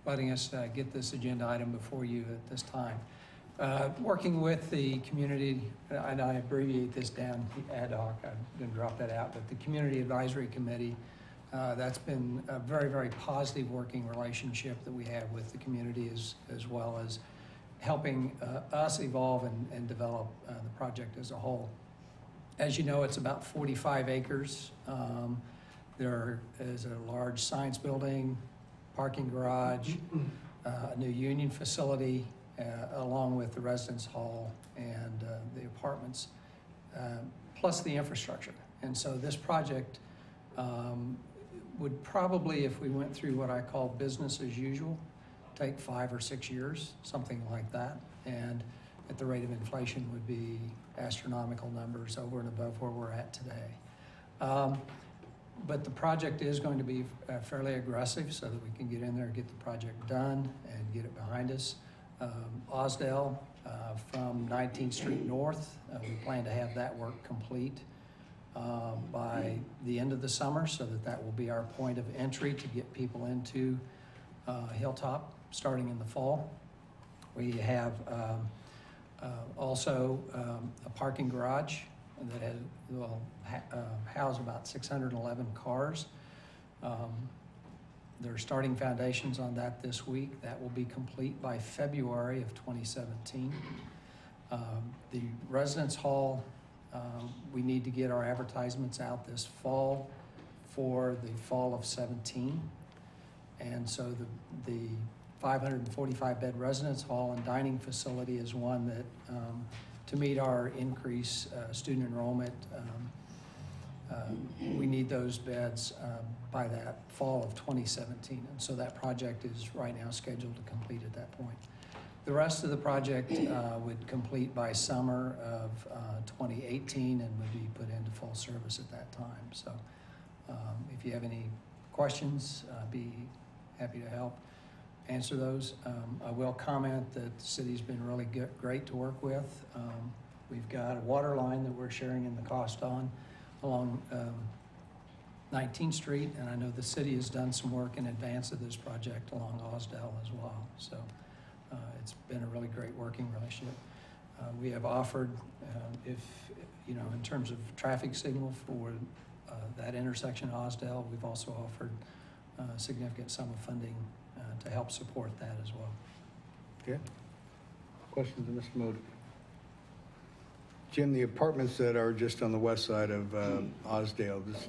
letting us get this agenda item before you at this time. Working with the community, and I abbreviate this down, ad hoc, I didn't drop that out, but the Community Advisory Committee, that's been a very, very positive working relationship that we have with the community as well as helping us evolve and develop the project as a whole. As you know, it's about 45 acres. There is a large science building, parking garage, a new union facility, along with the residence hall and the apartments, plus the infrastructure. And so this project would probably, if we went through what I call business as usual, take 5 or 6 years, something like that. And at the rate of inflation would be astronomical numbers over and above where we're at today. But the project is going to be fairly aggressive so that we can get in there and get the project done and get it behind us. Osdale from 19th Street North, we plan to have that work complete by the end of the summer so that will be our point of entry to get people into Hilltop starting in the fall. We have also a parking garage that will house about 611 cars. They're starting foundations on that this week. That will be complete by February of 2017. The residence hall, we need to get our advertisements out this fall for the fall of 17. And so the 545-bed residence hall and dining facility is one that, to meet our increased student enrollment, we need those beds by that fall of 2017. And so that project is right now scheduled to complete at that point. The rest of the project would complete by summer of 2018 and would be put into full service at that time. So if you have any questions, I'd be happy to help. answer those. I will comment that the city's been really great to work with. We've got a water line that we're sharing in the cost on along 19th Street, and I know the city has done some work in advance of this project along Osdale as well. So it's been a really great working relationship. We have offered, if, you know, in terms of traffic signal for that intersection of Osdale, we've also offered a significant sum of funding to help support that as well. Okay. Questions of Mr. Modig? Jim, the apartments that are just on the west side of Osdale, this is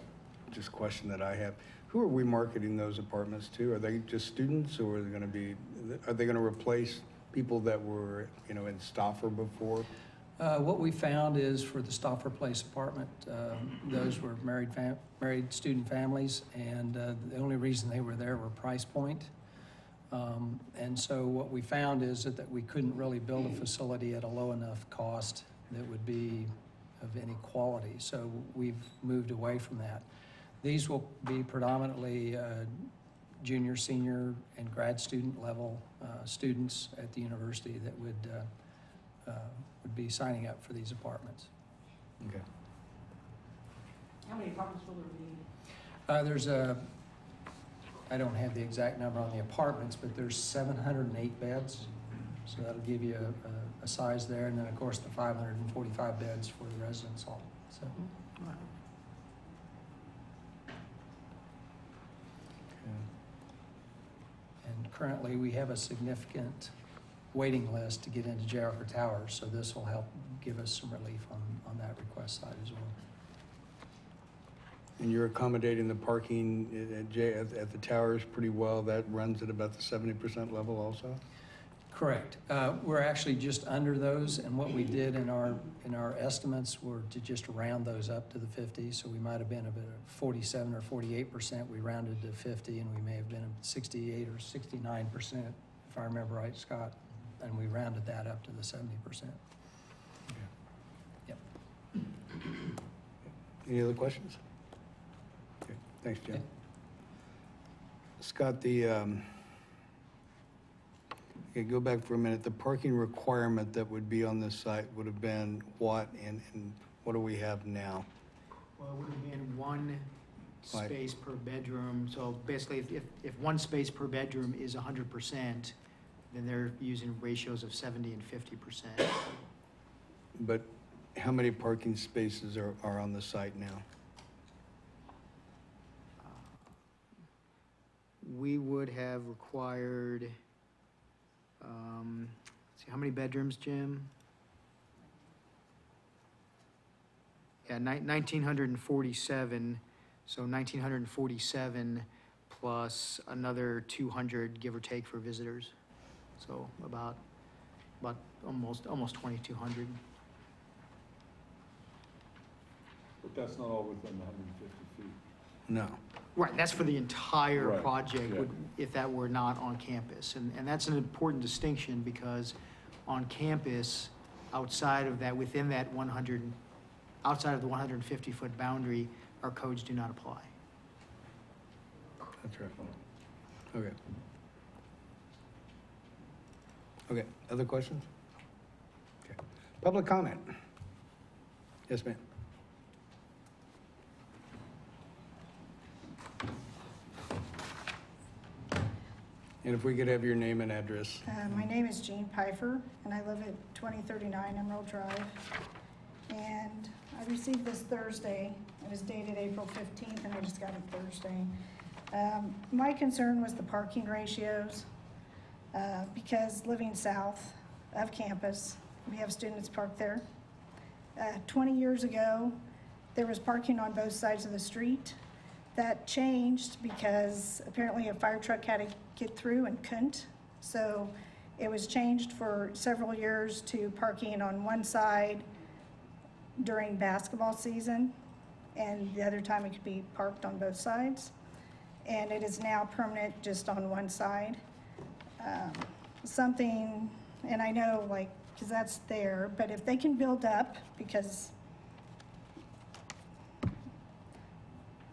just a question that I have. Who are we marketing those apartments to? Are they just students, or are they going to replace people that were, you know, in Stauffer before? What we found is for the Stauffer Place apartment, those were married student families, and the only reason they were there were price point. And so what we found is that we couldn't really build a facility at a low enough cost that would be of any quality. So we've moved away from that. These will be predominantly junior, senior, and grad student level students at the university that would be signing up for these apartments. Okay. How many apartments will there be? There's I don't have the exact number on the apartments, but there's 708 beds. So that'll give you a size there. And then, of course, the 545 beds for the residence hall. So. And currently, we have a significant waiting list to get into Jericho Towers, so this will help give us some relief on that request side as well. And you're accommodating the parking at the towers pretty well. That runs at about the 70% level also? Correct. We're actually just under those, and what we did in our estimates were to just round those up to the 50. So we might have been about 47 or 48%. We rounded to 50, and we may have been 68 or 69%, if I remember right, Scott. And we rounded that up to the 70%. Yep. Any other questions? Okay, thanks, Jim. Okay. Scott, okay, go back for a minute. The parking requirement that would be on this site would have been what, and what do we have now? Well, it would have been one Right. space per bedroom. So basically, if one space per bedroom is 100%, then they're using ratios of 70 and 50%. But how many parking spaces are on the site now? We would have required, let's see, how many bedrooms, Jim? Yeah, 1,947, so 1,947 plus another 200, give or take, for visitors. So about almost 2,200. But that's not all within the 150 feet. No. Right, that's for the entire Right, project, yeah. if that were not on campus. And that's an important distinction, because on campus, outside of that, within that outside of the 150-foot boundary, our codes do not apply. That's right. Okay. Okay, other questions? Okay. Public comment? Yes, ma'am. And if we could have your name and address. My name is Jean Pfeiffer, and I live at 2039 Emerald Drive. And I received this Thursday. It was dated April 15th, and I just got it Thursday. My concern was the parking ratios, because living south of campus, we have students parked there. 20 years ago, there was parking on both sides of the street. That changed because apparently a fire truck had to get through and couldn't. So it was changed for several years to parking on one side during basketball season, and the other time it could be parked on both sides. And it is now permanent just on one side. Something, and I know, like, because that's there, but if they can build up, because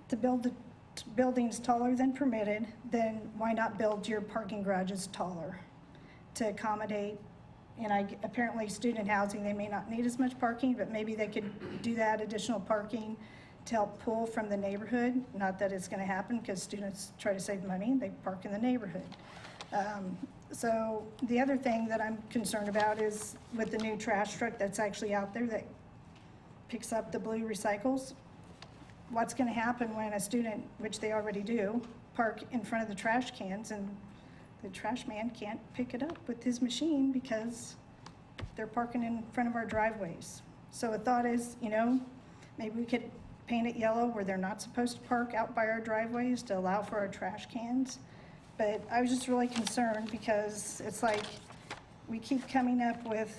to build buildings taller than permitted, then why not build your parking garages taller to accommodate? And apparently student housing, they may not need as much parking, but maybe they could do that additional parking to help pull from the neighborhood. Not that it's gonna happen, because students try to save money, they park in the neighborhood. So the other thing that I'm concerned about is with the new trash truck that's actually out there that picks up the blue recycles. What's gonna happen when a student, which they already do, park in front of the trash cans and the trash man can't pick it up with his machine because they're parking in front of our driveways? So a thought is, maybe we could paint it yellow where they're not supposed to park out by our driveways to allow for our trash cans. But I was just really concerned because it's like we keep coming up with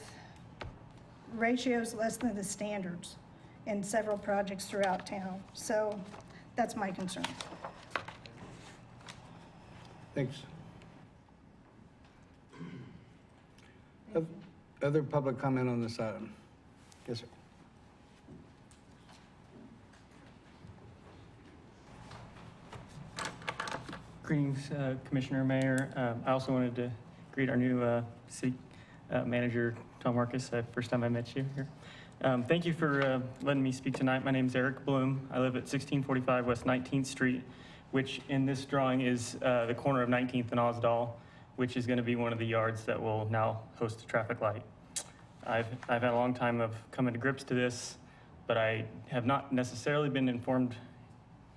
ratios less than the standards in several projects throughout town. So that's my concern. Thanks. Other public comment on this item? Yes, sir. Greetings, Commissioner, Mayor. I also wanted to greet our new city manager, Tom Marcus. First time I met you here. Thank you for letting me speak tonight. My name is Eric Bloom. I live at 1645 West 19th Street, which in this drawing is the corner of 19th and Osdall, which is going to be one of the yards that will now host a traffic light. I've had a long time of coming to grips to this, but I have not necessarily been informed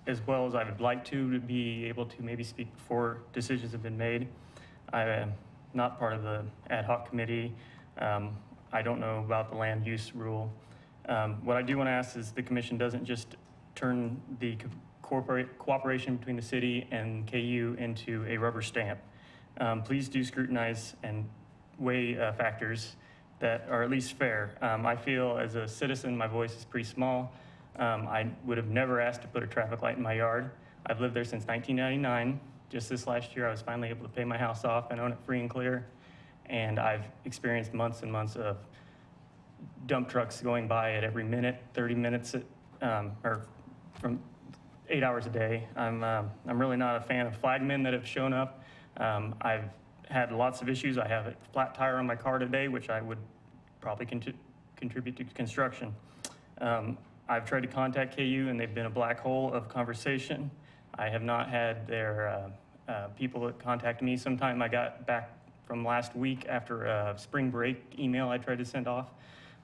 as well as I would like to be able to maybe speak before decisions have been made. I am not part of the ad hoc committee. I don't know about the land use rule. What I do want to ask is the commission doesn't just turn the cooperation between the city and KU into a rubber stamp. Please do scrutinize and weigh factors that are at least fair. I feel as a citizen, my voice is pretty small. I would have never asked to put a traffic light in my yard. I've lived there since 1999. Just this last year, I was finally able to pay my house off and own it free and clear. And I've experienced months and months of dump trucks going by at every minute, 30 minutes, or from 8 hours a day. I'm really not a fan of flagmen that have shown up. I've had lots of issues. I have a flat tire on my car today, which I would probably contribute to construction. I've tried to contact KU and they've been a black hole of conversation. I have not had their people that contact me. Sometime I got back from last week after a spring break email I tried to send off.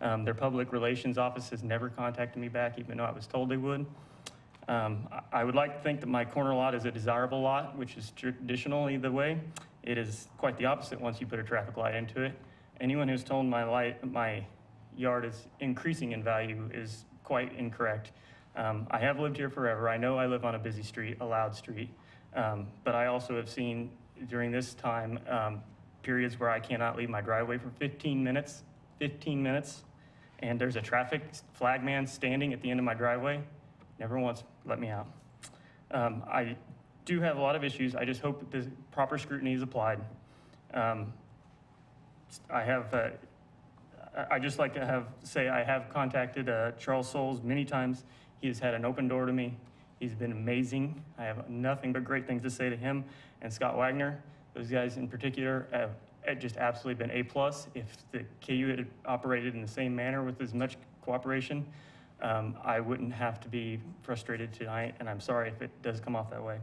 Their public relations office has never contacted me back, even though I was told they would. I would like to think that my corner lot is a desirable lot, which is traditionally the way. It is quite the opposite once you put a traffic light into it. Anyone who's told my yard is increasing in value is quite incorrect. I have lived here forever. I know I live on a busy street, a loud street, but I also have seen during this time periods where I cannot leave my driveway for 15 minutes, and there's a traffic flag man standing at the end of my driveway. Never once let me out. I do have a lot of issues. I just hope that the proper scrutiny is applied. I just like to say I have contacted Charles Soules many times. He has had an open door to me. He's been amazing. I have nothing but great things to say to him and Scott Wagner. Those guys in particular have just absolutely been A+. If the KU had operated in the same manner with as much cooperation, I wouldn't have to be frustrated tonight, and I'm sorry if it does come off that way.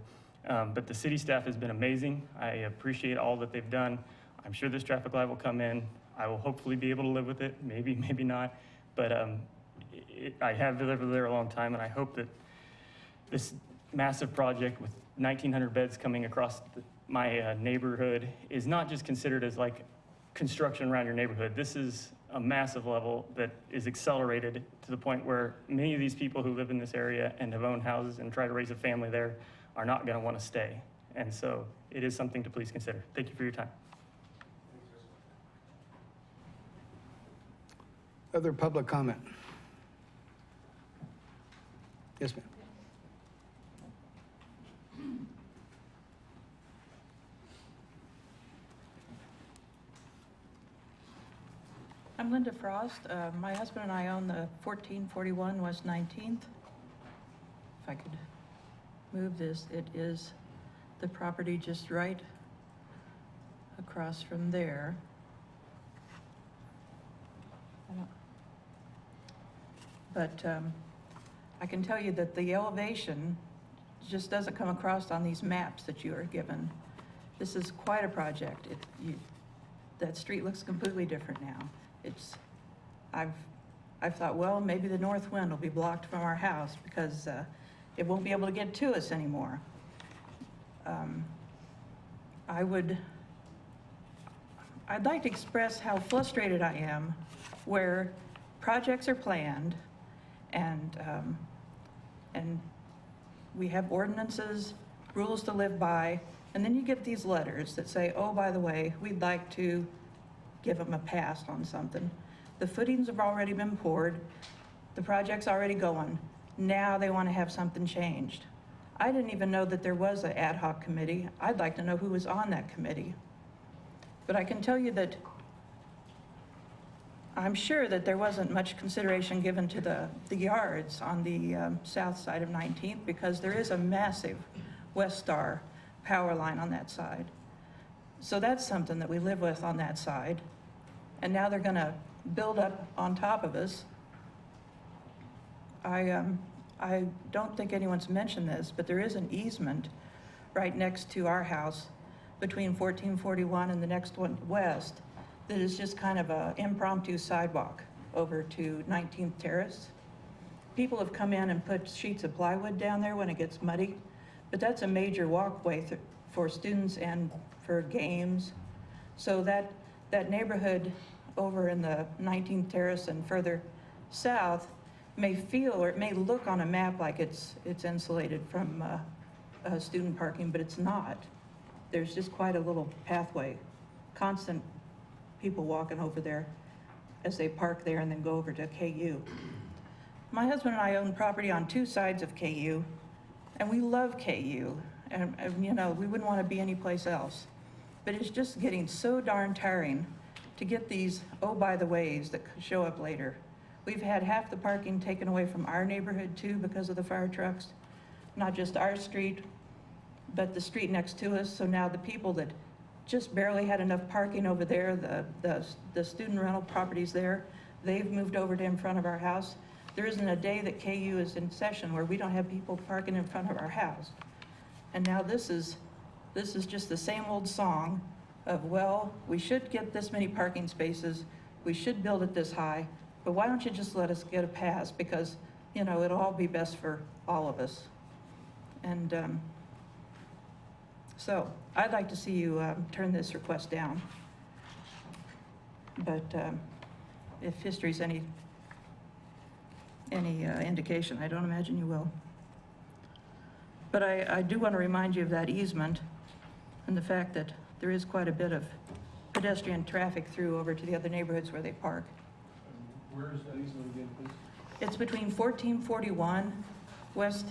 But the city staff has been amazing. I appreciate all that they've done. I'm sure this traffic light will come in. I will hopefully be able to live with it, maybe, maybe not. But I have lived there a long time, and I hope that this massive project with 1,900 beds coming across my neighborhood is not just considered as like construction around your neighborhood. This is a massive level that is accelerated to the point where many of these people who live in this area and have owned houses and try to raise a family there are not going to want to stay. And so it is something to please consider. Thank you for your time. Other public comment? Yes, ma'am. I'm Linda Frost. My husband and I own the 1441 West 19th. If I could move this. It is the property just right across from there. But I can tell you that the elevation just doesn't come across on these maps that you are given. This is quite a project. That street looks completely different now. I've thought, well, maybe the north wind will be blocked from our house because it won't be able to get to us anymore. I'd like to express how frustrated I am where projects are planned and we have ordinances, rules to live by, and then you get these letters that say, oh, by the way, we'd like to give them a pass on something. The footings have already been poured, the project's already going, now they want to have something changed. I didn't even know that there was an ad hoc committee. I'd like to know who was on that committee. But I can tell you that I'm sure that there wasn't much consideration given to the yards on the south side of 19th because there is a massive West Star power line on that side. So that's something that we live with on that side. And now they're gonna build up on top of us. I don't think anyone's mentioned this, but there is an easement right next to our house between 1441 and the next one west that is just kind of an impromptu sidewalk over to 19th Terrace. People have come in and put sheets of plywood down there when it gets muddy, but that's a major walkway for students and for games. So that neighborhood over in the 19th Terrace and further south may feel, or it may look on a map like it's insulated from student parking, but it's not. There's just quite a little pathway, constant people walking over there as they park there and then go over to KU. My husband and I own property on two sides of KU, and we love KU, and you know, we wouldn't want to be anyplace else. But it's just getting so darn tiring to get these oh by the ways that show up later. We've had half the parking taken away from our neighborhood too because of the fire trucks, not just our street, but the street next to us. So now the people that just barely had enough parking over there, the student rental properties there, they've moved over to in front of our house. There isn't a day that KU is in session where we don't have people parking in front of our house. And now this is just the same old song of, well, we should get this many parking spaces, we should build it this high, but why don't you just let us get a pass? Because, you know, it'll all be best for all of us. And so I'd like to see you turn this request down. But if history's any indication, I don't imagine you will. But I do want to remind you of that easement and the fact that there is quite a bit of pedestrian traffic through over to the other neighborhoods where they park. Where is that easement again, please? It's between 1441 West.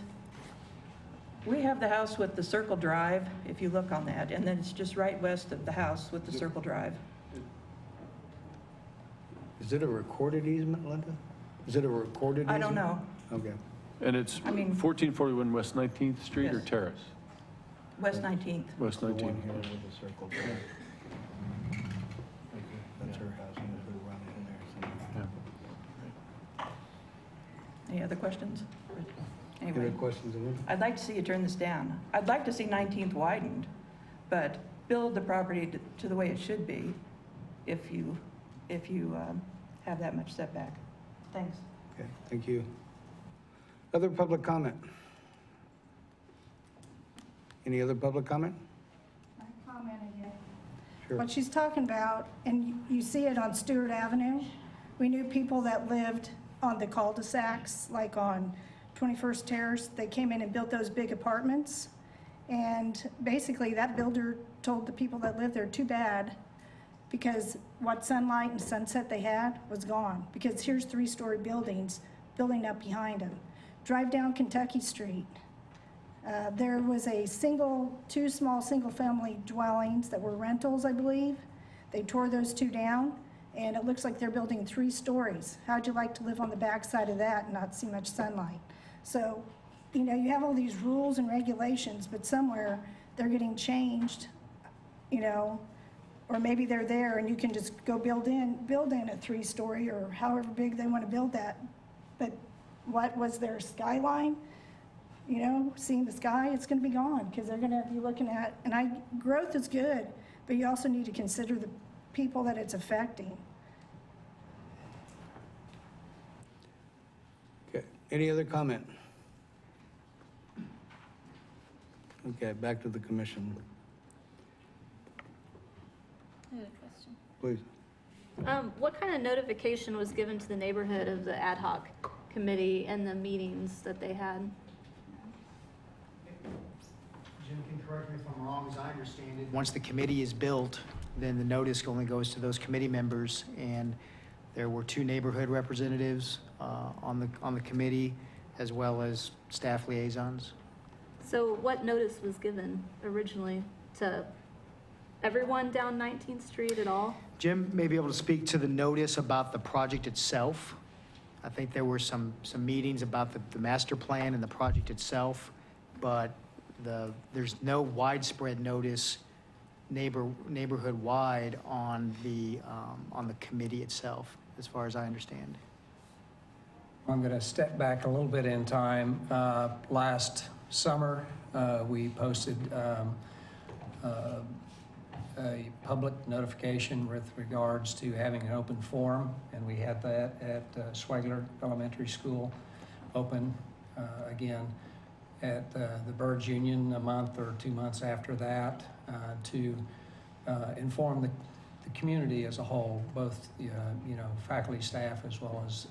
We have the house with the circle drive, if you look on that, and then it's just right west of the house with the circle drive. Is it a recorded easement, Linda? Is it a recorded easement? I don't know. Okay. And it's I mean- 1441 West 19th Street or Yes. Terrace? West 19th. West The one 19th. here with the circle. That's her house, and there's a run in there somewhere. Any other questions? Any Anyway, other questions, Linda? I'd like to see you turn this down. I'd like to see 19th widened, but build the property to the way it should be if you have that much setback. Thanks. Okay, thank you. Other public comment? Any other public comment? I commented yet. Sure. What she's talking about, and you see it on Stewart Avenue, we knew people that lived on the cul-de-sacs, like on 21st Terrace. They came in and built those big apartments. And basically, that builder told the people that lived there, too bad, because what sunlight and sunset they had was gone. Because here's 3-story buildings building up behind them. Drive down Kentucky Street. There was two small single-family dwellings that were rentals, I believe. They tore those 2 down, and it looks like they're building 3 stories. How'd you like to live on the backside of that and not see much sunlight? So you know, you have all these rules and regulations, but somewhere they're getting changed, you know, or maybe they're there and you can just go build in a 3-story or however big they want to build that. But what was their skyline? You know, seeing the sky, it's going to be gone because they're going to be looking at, and growth is good, but you also need to consider the people that it's affecting. Okay, any other comment? Okay, back to the commission, I have a question. please. What kind of notification was given to the neighborhood of the ad hoc committee and the meetings that they had? Jim can correct me if I'm wrong, as I understand it. Once the committee is built, then the notice only goes to those committee members, and there were 2 neighborhood representatives on the committee, as well as staff liaisons. So what notice was given originally to everyone down 19th Street at all? Jim may be able to speak to the notice about the project itself. I think there were some meetings about the master plan and the project itself, but there's no widespread notice neighborhood-wide on the committee itself, as far as I understand. I'm going to step back a little bit in time. Last summer, we posted a public notification with regards to having an open forum, and we had that at Swagler Elementary School open again at the Birds Union a month or 2 months after that to inform the community as a whole, both faculty, staff, as well as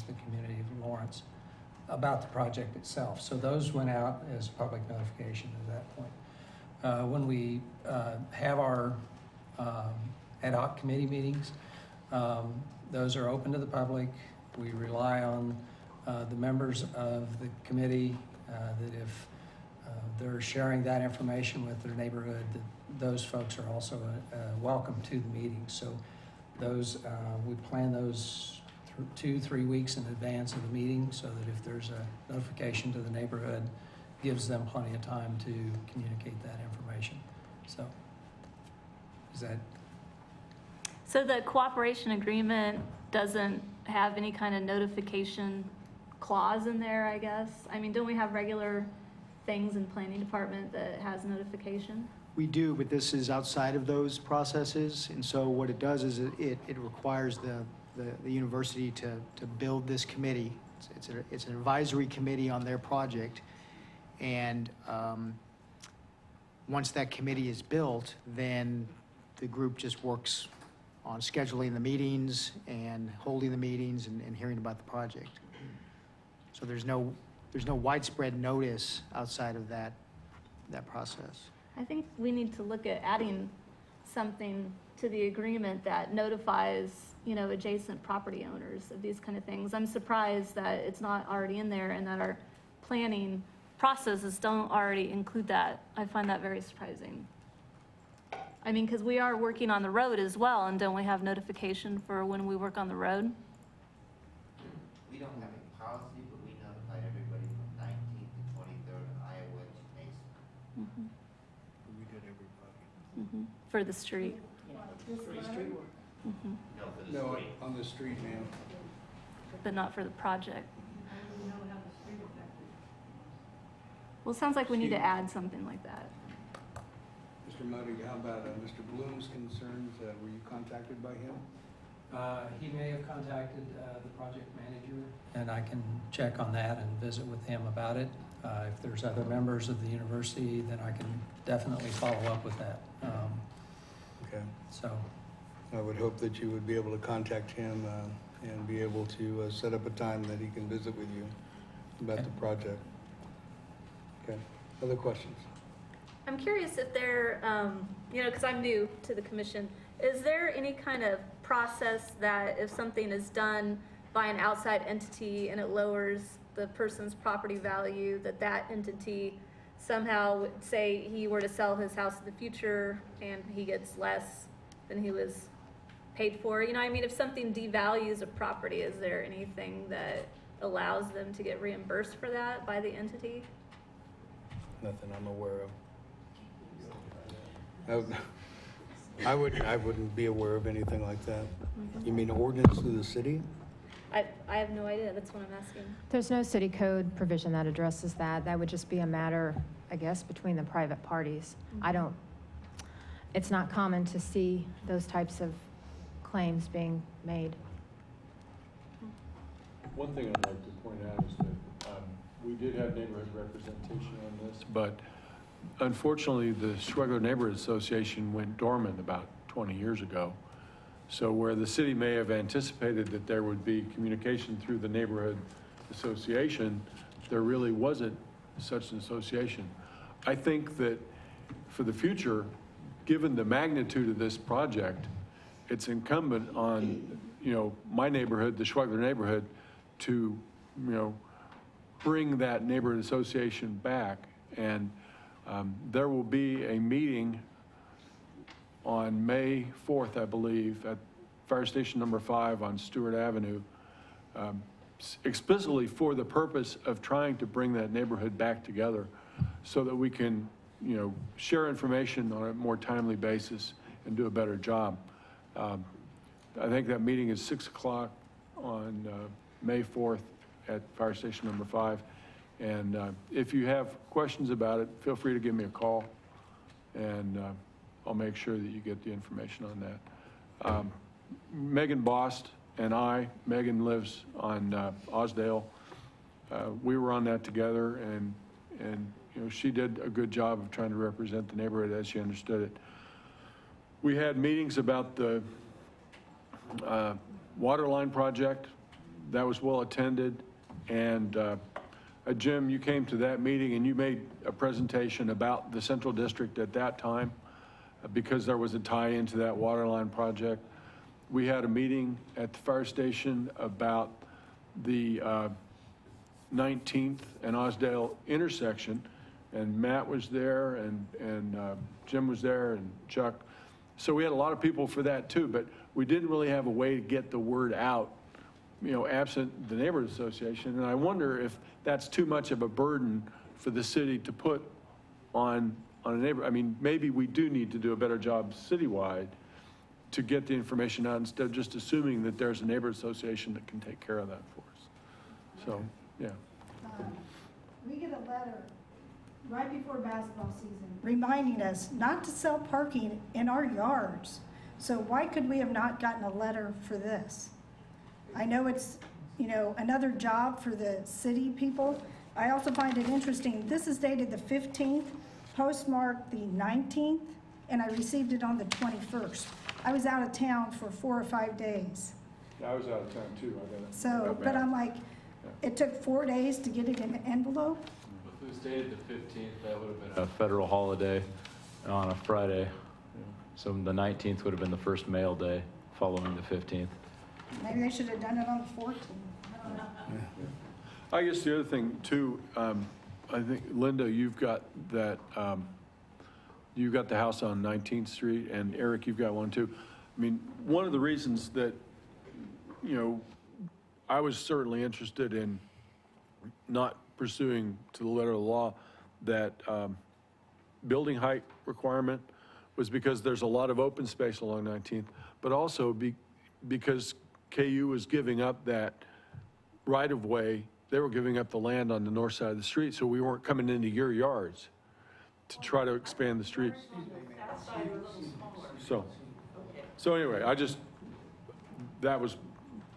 the community of Lawrence, about the project itself. So those went out as public notification at that point. When we have our ad hoc committee meetings, those are open to the public. We rely on the members of the committee that if they're sharing that information with their neighborhood, that those folks are also welcome to the meeting. So those, we plan those 2-3 weeks in advance of the meeting so that if there's a notification to the neighborhood, gives them plenty of time to communicate that information. So is that? So the cooperation agreement doesn't have any kind of notification clause in there, I guess? I mean, don't we have regular things in planning department that has notification? We do, but this is outside of those processes, and so what it does is it requires the university to build this committee. It's an advisory committee on their project, and once that committee is built, then the group just works on scheduling the meetings and holding the meetings and hearing about the project. So there's no widespread notice outside of that process. I think we need to look at adding something to the agreement that notifies, adjacent property owners of these kind of things. I'm surprised that it's not already in there and that our planning processes don't already include that. I find that very surprising. I mean, because we are working on the road as well, and don't we have notification for when we work on the road? We don't have a policy, but we notified everybody from 19th to 23rd on Iowa to Mason. Mhm. We did everybody. Mhm. For the street. Mhm. No, for the No, street. on the street, ma'am. But not for the project. Well, it sounds like we need to add something like that. Mr. Modig, how about Mr. Bloom's concerns? Were you contacted by him? He may have contacted the project manager, and I can check on that and visit with him about it. If there's other members of the university, then I can definitely follow up with that. Okay. So, I would hope that you would be able to contact him and be able to set up a time that he can visit with you about Okay. the project. Okay. Other questions? I'm curious if there, because I'm new to the commission, is there any kind of process that if something is done by an outside entity and it lowers the person's property value, that entity somehow, say he were to sell his house in the future and he gets less than he was paid for? If something devalues a property, is there anything that allows them to get reimbursed for that by the entity? Nothing I'm aware of. I wouldn't be aware of anything like that. You mean ordinance to the city? I have no idea, that's what I'm asking. There's no city code provision that addresses that. That would just be a matter, I guess, between the private parties. It's not common to see those types of claims being made. One thing I'd like to point out is that we did have neighborhood representation on this, but unfortunately, the Schwegler Neighborhood Association went dormant about 20 years ago. So where the city may have anticipated that there would be communication through the neighborhood association, there really wasn't such an association. I think that for the future, given the magnitude of this project, it's incumbent on, my neighborhood, the Schwegler neighborhood, to, bring that neighborhood association back. And there will be a meeting on May 4th, I believe, at Fire Station number 5 on Stewart Avenue, explicitly for the purpose of trying to bring that neighborhood back together so that we can, share information on a more timely basis and do a better job. I think that meeting is 6 o'clock on May 4th at Fire Station number 5. And if you have questions about it, feel free to give me a call, and I'll make sure that you get the information on that. Megan Bost and Megan lives on Osdale. We were on that together, and she did a good job of trying to represent the neighborhood as she understood it. We had meetings about the water line project. That was well attended, and Jim, you came to that meeting and you made a presentation about the Central District at that time because there was a tie into that water line project. We had a meeting at the fire station about the 19th and Osdale intersection, and Matt was there, and Jim was there, and Chuck. So we had a lot of people for that too, but we didn't really have a way to get the word out, absent the neighborhood association. And I wonder if that's too much of a burden for the city to put on a neighbor. I mean, maybe we do need to do a better job citywide to get the information out instead of just assuming that there's a neighborhood association that can take care of that for us. So, yeah. We get a letter right before basketball season reminding us not to sell parking in our yards. So why could we have not gotten a letter for this? I know it's, another job for the city people. I also find it interesting, this is dated the 15th, postmarked the 19th, and I received it on the 21st. I was out of town for 4 or 5 days. I was out of town too. So, but I'm like, it took 4 days to get it in an envelope. If it was dated the 15th, that would have been a federal holiday on a Friday. So the 19th would have been the first mail day following the 15th. Maybe they should have done it on the 14th. I don't know. I guess the other thing too, I think, Linda, you've got that, you've got the house on 19th Street, and Eric, you've got one too. I mean, one of the reasons that, I was certainly interested in not pursuing to the letter of the law that building height requirement was because there's a lot of open space along 19th, but also because KU was giving up that right-of-way. They were giving up the land on the north side of the street, so we weren't coming into your yards to try to expand the street. So anyway, that was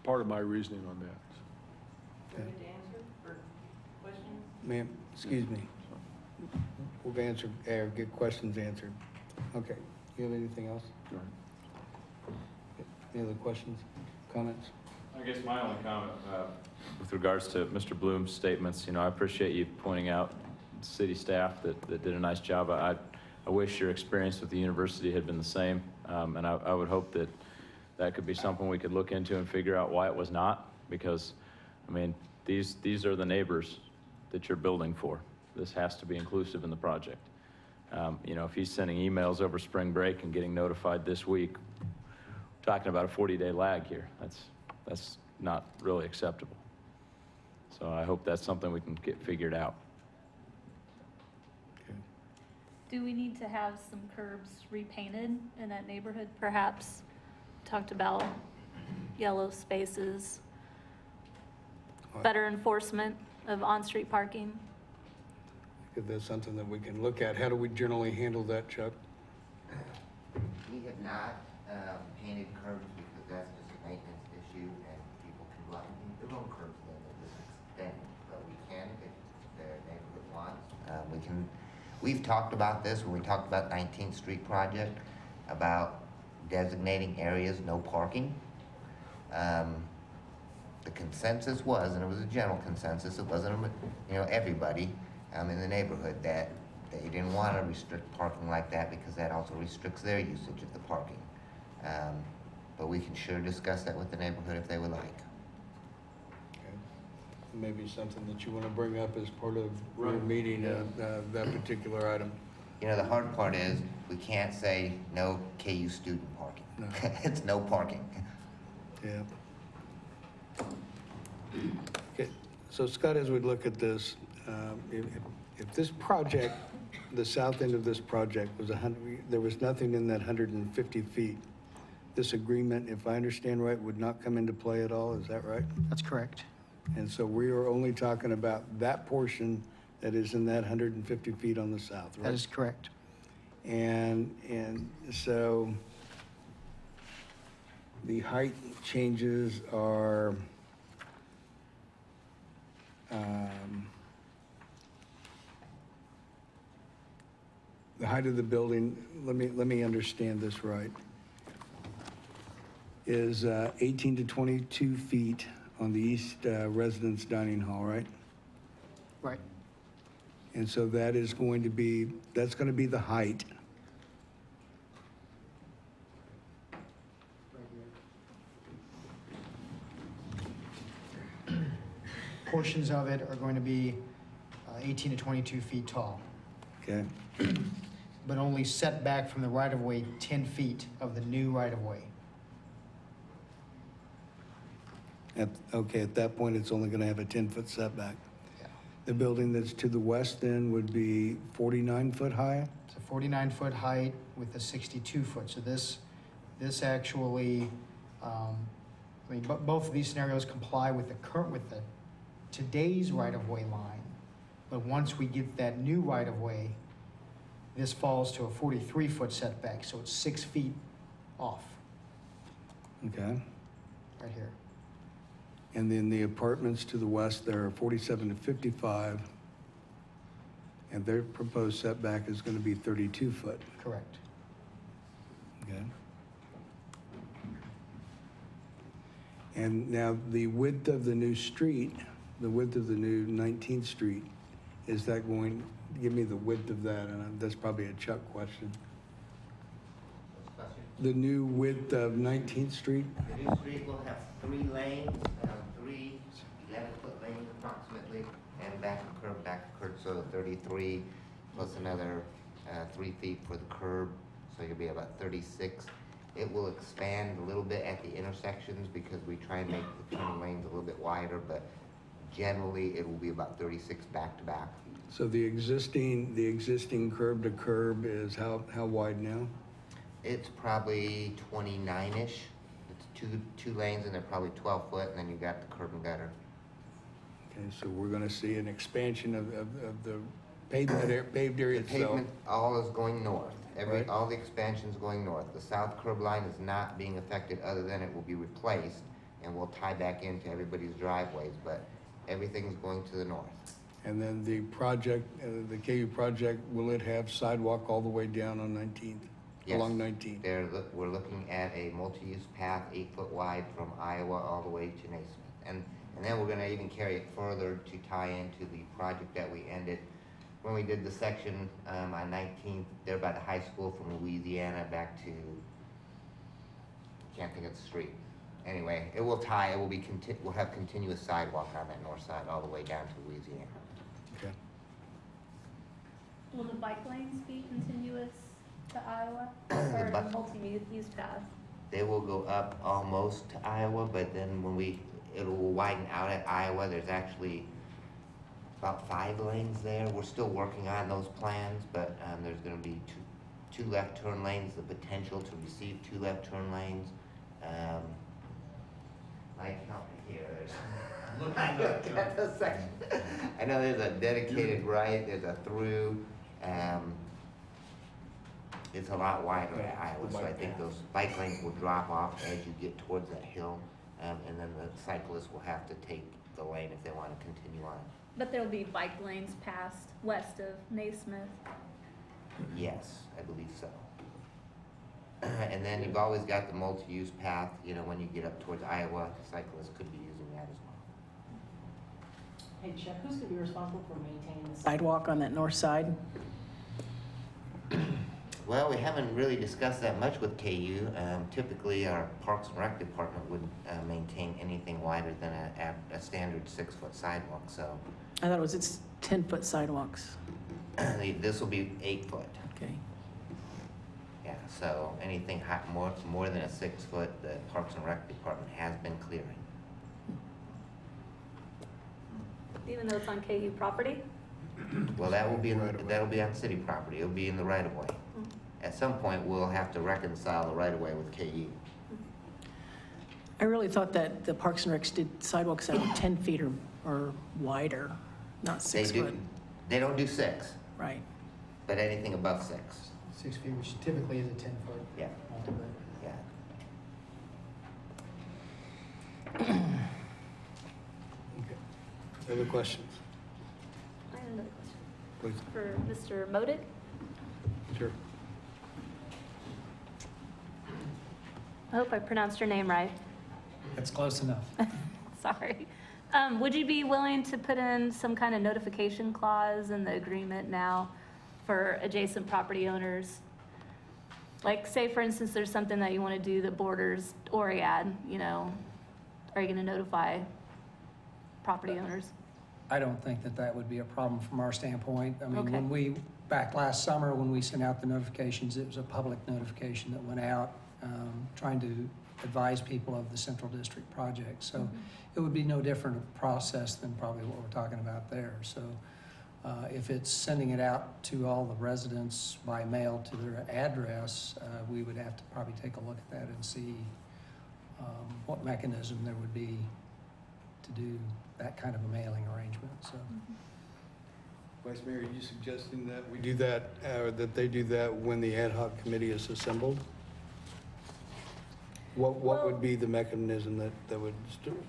part of my reasoning on that. Ma'am, excuse me. We'll get questions answered. Okay, you have anything else? Any other questions, comments? I guess my only comment with regards to Mr. Bloom's statements, I appreciate you pointing out city staff that did a nice job. I wish your experience with the university had been the same, and I would hope that could be something we could look into and figure out why it was not, because, these are the neighbors that you're building for. This has to be inclusive in the project. If he's sending emails over spring break and getting notified this week, we're talking about a 40-day lag here. That's not really acceptable. So I hope that's something we can get figured out. Do we need to have some curbs repainted in that neighborhood, perhaps? Talked about yellow spaces, better enforcement of on-street parking. If that's something that we can look at, how do we generally handle that, Chuck? We have not painted curbs because that's just a maintenance issue and people can block their own curbs then to this extent. But we can if the neighborhood wants. We can. We've talked about this when we talked about 19th Street project, about designating areas, no parking. The consensus was, and it was a general consensus, it wasn't, everybody in the neighborhood, that they didn't want to restrict parking like that because that also restricts their usage of the parking. But we can sure discuss that with the neighborhood if they would like. Maybe something that you want to bring up as part of your meeting, that particular item. The hard part is we can't say no KU student parking. No. It's no parking. Yeah. Okay, so Scott, as we look at this, if this project, the south end of this project was there was nothing in that 150 feet, this agreement, if I understand right, would not come into play at all, is that right? That's correct. And so we are only talking about that portion that is in that 150 feet on the south, right? That is correct. And so the height changes are, the height of the building, let me understand this right, is 18 to 22 feet on the east residence dining hall, right? Right. And so that is going to be, that's going to be the height. Portions of it are going to be 18 to 22 feet tall, Okay, but only set back from the right-of-way 10 feet of the new right-of-way. okay, at that point, it's only going to have a 10-foot setback. Yeah. The building that's to the west then would be 49 foot high? It's a 49-foot height with a 62-foot. So this actually, both of these scenarios comply with the today's right-of-way line. But once we get that new right-of-way, this falls to a 43-foot setback, so it's 6 feet off, Okay. right here. And then the apartments to the west, there are 47 to 55, and their proposed setback is going to be 32 foot. Correct. Okay. And now the width of the new street, the width of the new 19th Street, is that going, give me the width of that, and that's probably a Chuck question. The new width of 19th Street? The new street will have 3 lanes, 3 11-foot lanes approximately, and back to curb, so 33 plus another 3 feet for the curb, so you'll be about 36. It will expand a little bit at the intersections because we try and make the turn lanes a little bit wider, but generally it will be about 36 back to back. So the existing curb to curb is how wide now? It's probably 29-ish. It's two lanes and they're probably 12 foot, and then you've got the curb and gutter. Okay, so we're going to see an expansion of the paved area The itself. pavement all is going north. Right. All the expansion's going north. The south curb line is not being affected other than it will be replaced and will tie back into everybody's driveways, but everything's going to the north. And then the project, the KU project, will it have sidewalk all the way down on 19th? Yes. Along 19th? We're looking at a multi-use path, 8 foot wide from Iowa all the way to Naismith. And then we're gonna even carry it further to tie into the project that we ended when we did the section on 19th, there by the high school from Louisiana back to, can't think of the street. Anyway, we'll have continuous sidewalk on that north side all the way down to Louisiana. Okay. Will the bike lanes be continuous to Iowa The or bike- multi-use path? They will go up almost to Iowa, but then when it will widen out at Iowa. There's actually about 5 lanes there. We're still working on those plans, but there's going to be two left turn lanes, the potential to receive 2 left turn lanes. I count here. Got the section. I know there's a dedicated right, there's a through. It's a lot wider at Iowa, so I think those bike lanes will drop off as you get towards that hill, and then the cyclists will have to take the lane if they want to continue on. But there'll be bike lanes past west of Naismith. Yes, I believe so. And then you've always got the multi-use path, you know, when you get up towards Iowa, cyclists could be using that as well. Hey, Chuck, who's going to be responsible for maintaining the sidewalk on that north side? Well, we haven't really discussed that much with KU. Typically, our Parks and Rec department would maintain anything wider than a standard 6-foot sidewalk, so. I thought it's 10-foot sidewalks. This will be 8 foot. Okay. Yeah, so anything more than a 6-foot, the Parks and Rec department has been clearing. Even though it's on KU property? Well, that'll be on city property. It'll be in the right of way. At some point, we'll have to reconcile the right of way with KU. I really thought that the Parks and Recs did sidewalks that were 10 feet or wider, not 6 foot. They don't do 6, Right. but anything above 6. 6 feet, which typically is a 10-foot. Yeah, yeah. Okay. Other questions? I have another question Please. for Mr. Modig. Sure. I hope I pronounced your name right. That's close enough. Sorry. Would you be willing to put in some kind of notification clause in the agreement now for adjacent property owners? Like, say, for instance, there's something that you want to do that borders Oriad, you know, are you going to notify property owners? I don't think that that would be a problem from our standpoint. I mean, Okay. back last summer, when we sent out the notifications, it was a public notification that went out trying to advise people of the Central District project. So it would be no different a process than probably what we're talking about there. So if it's sending it out to all the residents by mail to their address, we would have to probably take a look at that and see what mechanism there would be to do that kind of a mailing arrangement, so. Vice Mayor, are you suggesting that we do that, or that they do that when the ad hoc committee is assembled? What would be the mechanism that would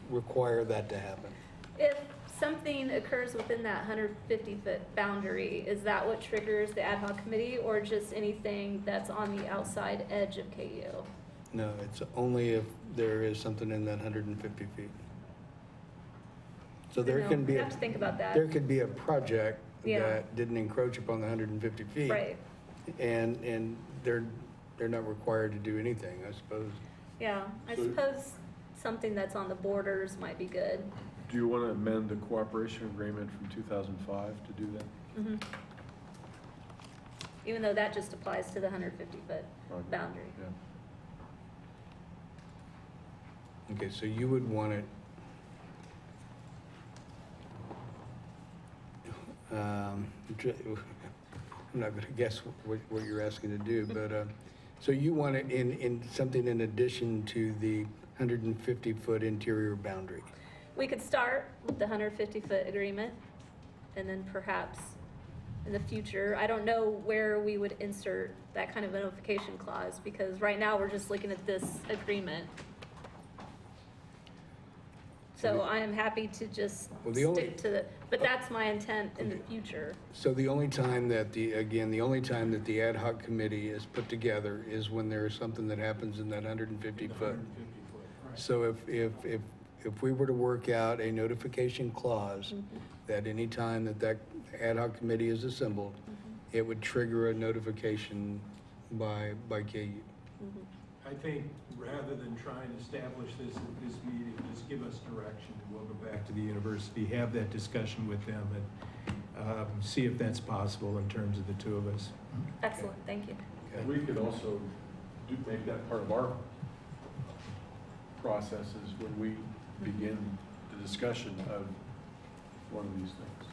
require that to happen? If something occurs within that 150-foot boundary, is that what triggers the ad hoc committee, or just anything that's on the outside edge of KU? No, it's only if there is something in that 150 feet. So there can be, I have to think about that. there could be a project Yeah. that didn't encroach upon the 150 feet. Right, And they're not required to do anything, I suppose. yeah. I suppose something that's on the borders might be good. Do you want to amend the cooperation agreement from 2005 to do that? Even though that just applies to the 150-foot Okay. boundary. Yeah. Okay, so you would want it, I'm not going to guess what you're asking to do, but, so you want it in something in addition to the 150-foot interior boundary? We could start with the 150-foot agreement, and then perhaps in the future, I don't know where we would insert that kind of a notification clause, because right now we're just looking at this agreement. So I am happy to just Well, the only- stick to the, but that's my intent in the future. So the only time that the only time that the ad hoc committee is put together is when there is something that happens in that 150 foot. So if we were to work out a notification clause that any time that ad hoc committee is assembled, it would trigger a notification by KU. I think rather than trying to establish this at this meeting, just give us direction, and we'll go back to the university, have that discussion with them, and see if that's possible in terms of the two of us. Excellent, thank you. And we could also make that part of our processes when we begin the discussion of one of these things.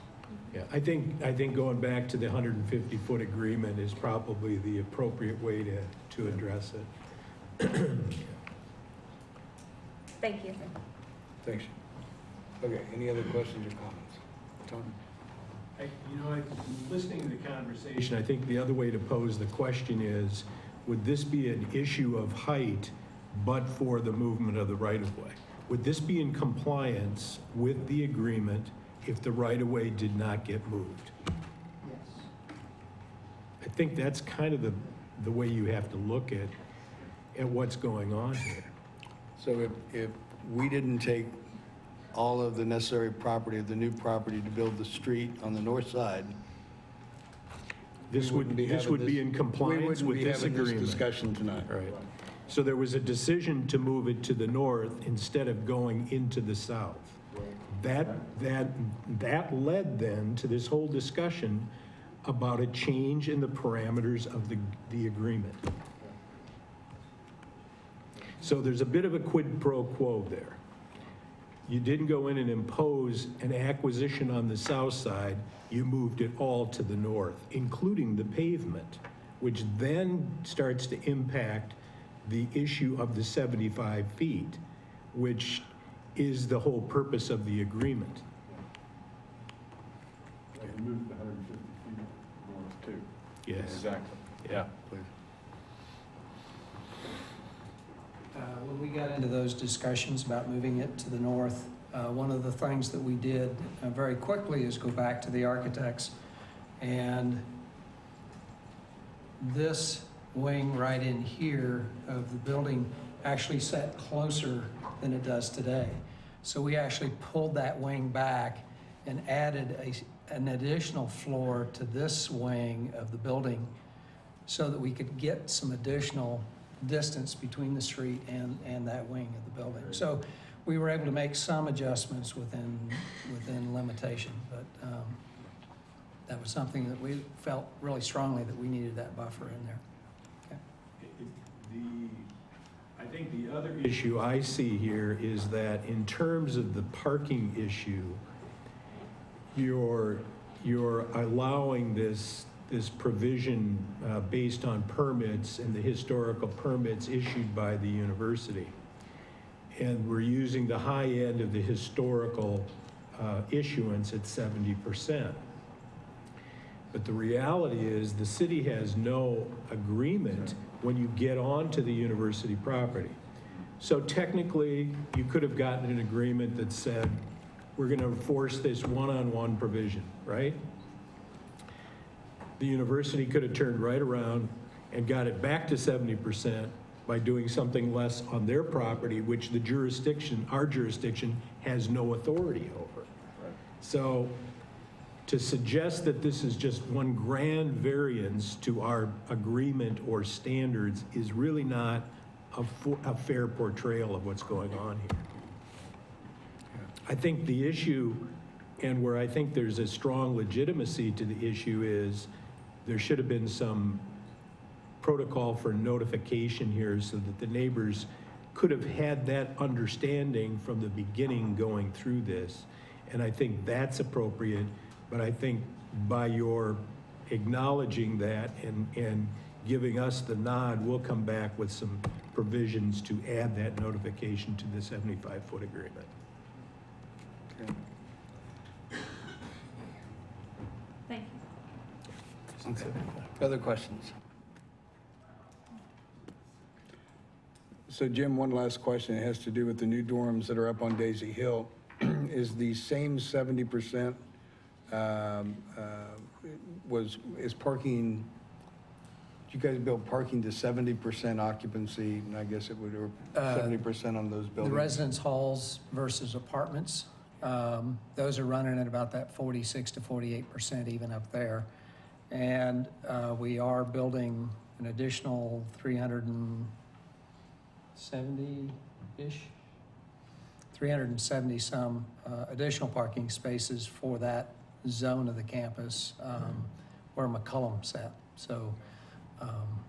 Yeah, I think going back to the 150-foot agreement is probably the appropriate way to address it. Thank you. Thanks. Okay, any other questions or comments? Tom? Listening to the conversation, I think the other way to pose the question is, would this be an issue of height but for the movement of the right-of-way? Would this be in compliance with the agreement if the right-of-way did not get moved? Yes. I think that's kind of the way you have to look at what's going on here. So if we didn't take all of the necessary property of the new property to build the street on the north side, This would be in compliance with this agreement. We wouldn't be having this discussion tonight. Right. So there was a decision to move it to the north instead of going into the south. That led then to this whole discussion about a change in the parameters of the agreement. So there's a bit of a quid pro quo there. You didn't go in and impose an acquisition on the south side, you moved it all to the north, including the pavement, which then starts to impact the issue of the 75 feet, which is the whole purpose of the agreement. I can move the 150 feet north too. Yes. Exactly. Yeah. When we got into those discussions about moving it to the north, one of the things that we did very quickly is go back to the architects, and this wing right in here of the building actually sat closer than it does today. So we actually pulled that wing back and added an additional floor to this wing of the building so that we could get some additional distance between the street and that wing of the building. So we were able to make some adjustments within limitation, but that was something that we felt really strongly that we needed that buffer in there. I think the other issue I see here is that in terms of the parking issue, you're allowing this provision based on permits and the historical permits issued by the university. And we're using the high end of the historical issuance at 70%. But the reality is the city has no agreement when you get onto the university property. So technically, you could have gotten an agreement that said, we're going to enforce this one-on-one provision, right? The university could have turned right around and got it back to 70% by doing something less on their property, which the jurisdiction, our jurisdiction, has no authority over. So to suggest that this is just one grand variance to our agreement or standards is really not a fair portrayal of what's going on here. I think the issue, and where I think there's a strong legitimacy to the issue, is there should have been some protocol for notification here so that the neighbors could have had that understanding from the beginning going through this. And I think that's appropriate, but I think by your acknowledging that and giving us the nod, we'll come back with some provisions to add that notification to the 75-foot agreement. Okay. Thank you. Okay. Other questions? So Jim, one last question. It has to do with the new dorms that are up on Daisy Hill. Is the same 70% is parking, did you guys build parking to 70% occupancy? And I guess it would, or 70% on those The buildings? residence halls versus apartments, those are running at about that 46 to 48% even up there. And we are building an additional 370-ish, 370 some additional parking spaces for that zone of the campus where McCullum's at. So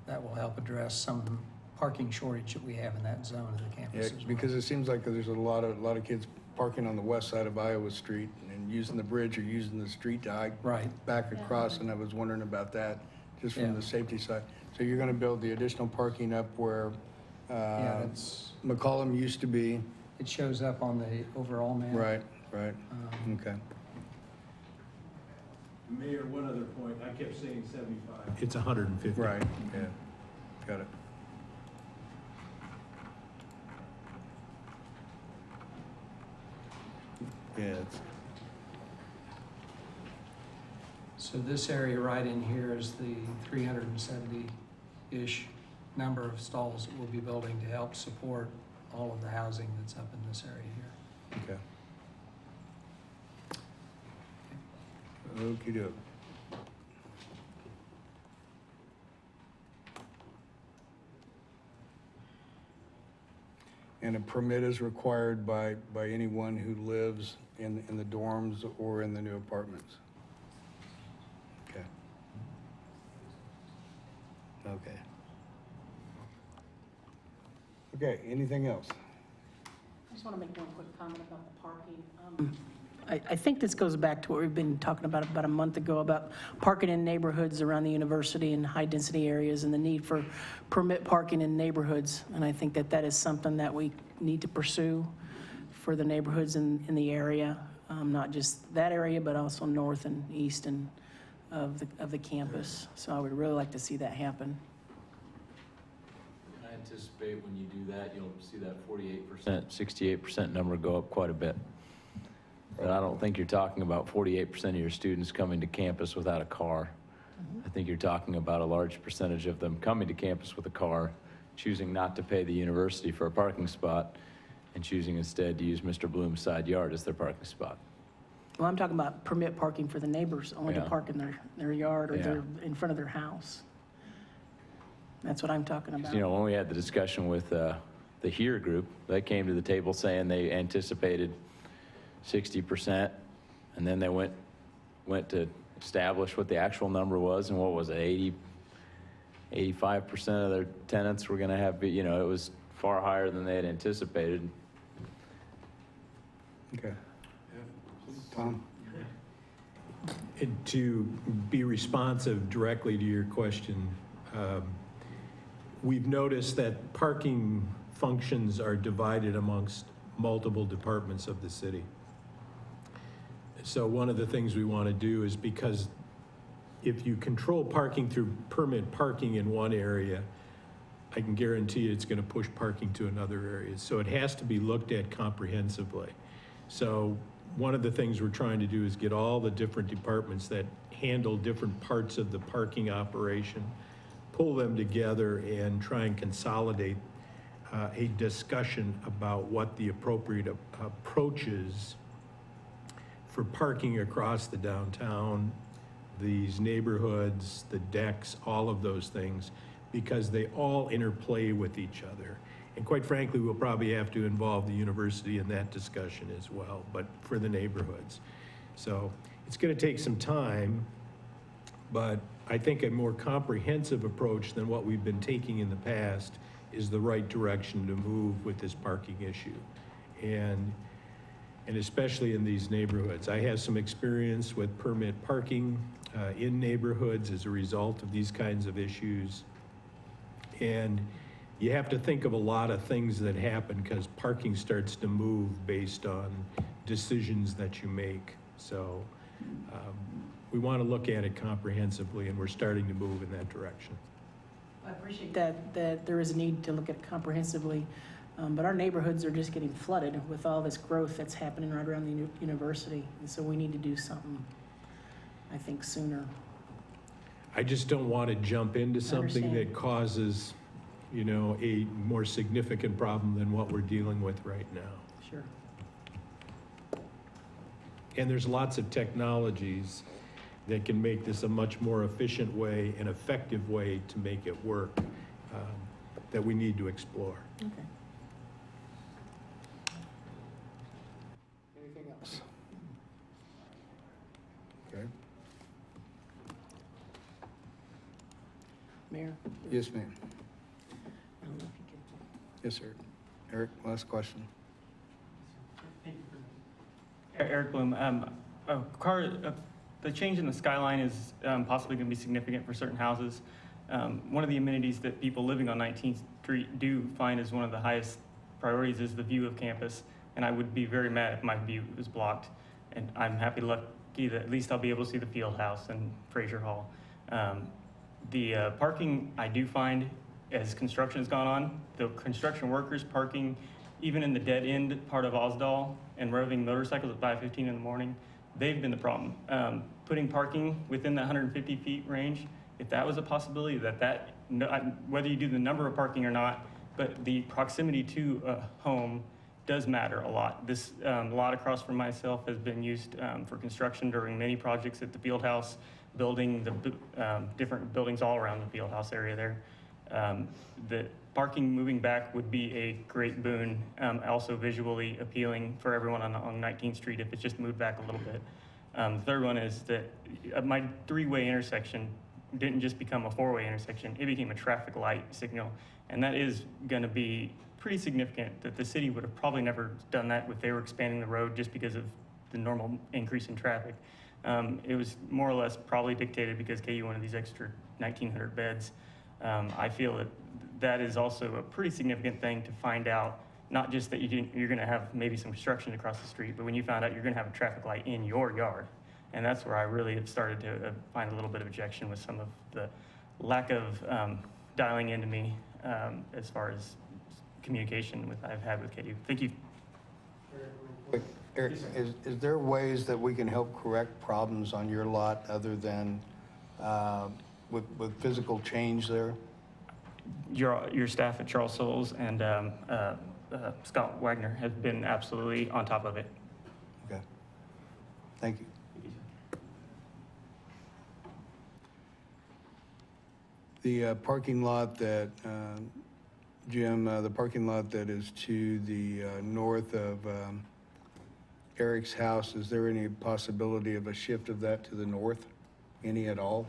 that will help address some parking shortage that we have in that zone of the Yeah, campus as well. because it seems like there's a lot of kids parking on the west side of Iowa Street and using the bridge or using the street to hike back across, and I was wondering about that, just from Yeah. the safety side. So you're gonna build the additional parking up where Yeah, that's, McCollum used to be? it shows up on the overall map. Right, right, okay. Mayor, one other point, I kept saying 75. It's 150. Right, yeah, got it. Yeah, it's, So this area right in here is the 370-ish number of stalls that we'll be building to help support all of the housing that's up in this area here. okay. Okey-doke. And a permit is required by anyone who lives in the dorms or in the new apartments? Okay. Okay. Okay, anything else? I just want to make one quick comment about the parking. I think this goes back to what we've been talking about a month ago, about parking in neighborhoods around the university and high-density areas and the need for permit parking in neighborhoods. And I think that that is something that we need to pursue for the neighborhoods in the area, not just that area, but also north and east and of the campus. So I would really like to see that happen. I anticipate when you do that, you'll see that 48%, 68% number go up quite a bit. But I don't think you're talking about 48% of your students coming to campus without a car. I think you're talking about a large percentage of them coming to campus with a car, choosing not to pay the university for a parking spot, and choosing instead to use Mr. Bloom's side yard as their parking spot. Well, I'm talking about permit parking for the neighbors, only to Yeah. park in their yard or Yeah. in front of their house. That's what I'm talking about. You know, when we had the discussion with the HERE group, they came to the table saying they anticipated 60%, and then they went to establish what the actual number was, and what was it, 85% of their tenants were gonna have, you know, it was far higher than they had anticipated. Okay. Tom? And to be responsive directly to your question, we've noticed that parking functions are divided amongst multiple departments of the city. So one of the things we want to do is, because if you control parking through permit parking in one area, I can guarantee you it's going to push parking to another area. So it has to be looked at comprehensively. So one of the things we're trying to do is get all the different departments that handle different parts of the parking operation, pull them together and try and consolidate a discussion about what the appropriate approach is for parking across the downtown, these neighborhoods, the decks, all of those things, because they all interplay with each other. And quite frankly, we'll probably have to involve the university in that discussion as well, but for the neighborhoods. So it's going to take some time, but I think a more comprehensive approach than what we've been taking in the past is the right direction to move with this parking issue. And especially in these neighborhoods. I have some experience with permit parking in neighborhoods as a result of these kinds of issues. And you have to think of a lot of things that happen because parking starts to move based on decisions that you make. So we want to look at it comprehensively, and we're starting to move in that direction. I appreciate that there is a need to look at it comprehensively, but our neighborhoods are just getting flooded with all this growth that's happening right around the university, and so we need to do something, I think, sooner. I just don't want to jump into something Understand. that causes, you know, a more significant problem than what we're dealing with right now. Sure. And there's lots of technologies that can make this a much more efficient way and effective way to make it work that we need to explore. Okay. Anything else? Okay. Mayor? Yes, ma'am. Yes, sir. Eric, last question. Eric Bloom, the change in the skyline is possibly going to be significant for certain houses. One of the amenities that people living on 19th Street do find as one of the highest priorities is the view of campus, and I would be very mad if my view was blocked. And I'm lucky that at least I'll be able to see the field house and Fraser Hall. The parking, I do find, as construction has gone on, the construction workers parking even in the dead end part of Osdall and roving motorcycles at 5:15 in the morning, they've been the problem. Putting parking within the 150 feet range, if that was a possibility, whether you do the number of parking or not, but the proximity to a home does matter a lot. This lot across from myself has been used for construction during many projects at the field house, building the different buildings all around the field house area there. The parking moving back would be a great boon, also visually appealing for everyone on 19th Street if it's just moved back a little bit. The third one is that my three-way intersection didn't just become a four-way intersection, it became a traffic light signal. And that is gonna be pretty significant, that the city would have probably never done that if they were expanding the road just because of the normal increase in traffic. It was more or less probably dictated because KU wanted these extra 1,900 beds. I feel that that is also a pretty significant thing to find out, not just that you're gonna have maybe some construction across the street, but when you found out you're gonna have a traffic light in your yard. And that's where I really have started to find a little bit of objection with some of the lack of dialing into me as far as communication I've had with KU. Thank you. Eric, is there ways that we can help correct problems on your lot other than with physical change there? Your staff at Charles Souls and Scott Wagner have been absolutely on top of it. Okay. Thank you. The parking lot that, Jim, the parking lot that is to the north of Eric's house, is there any possibility of a shift of that to the north? Any at all?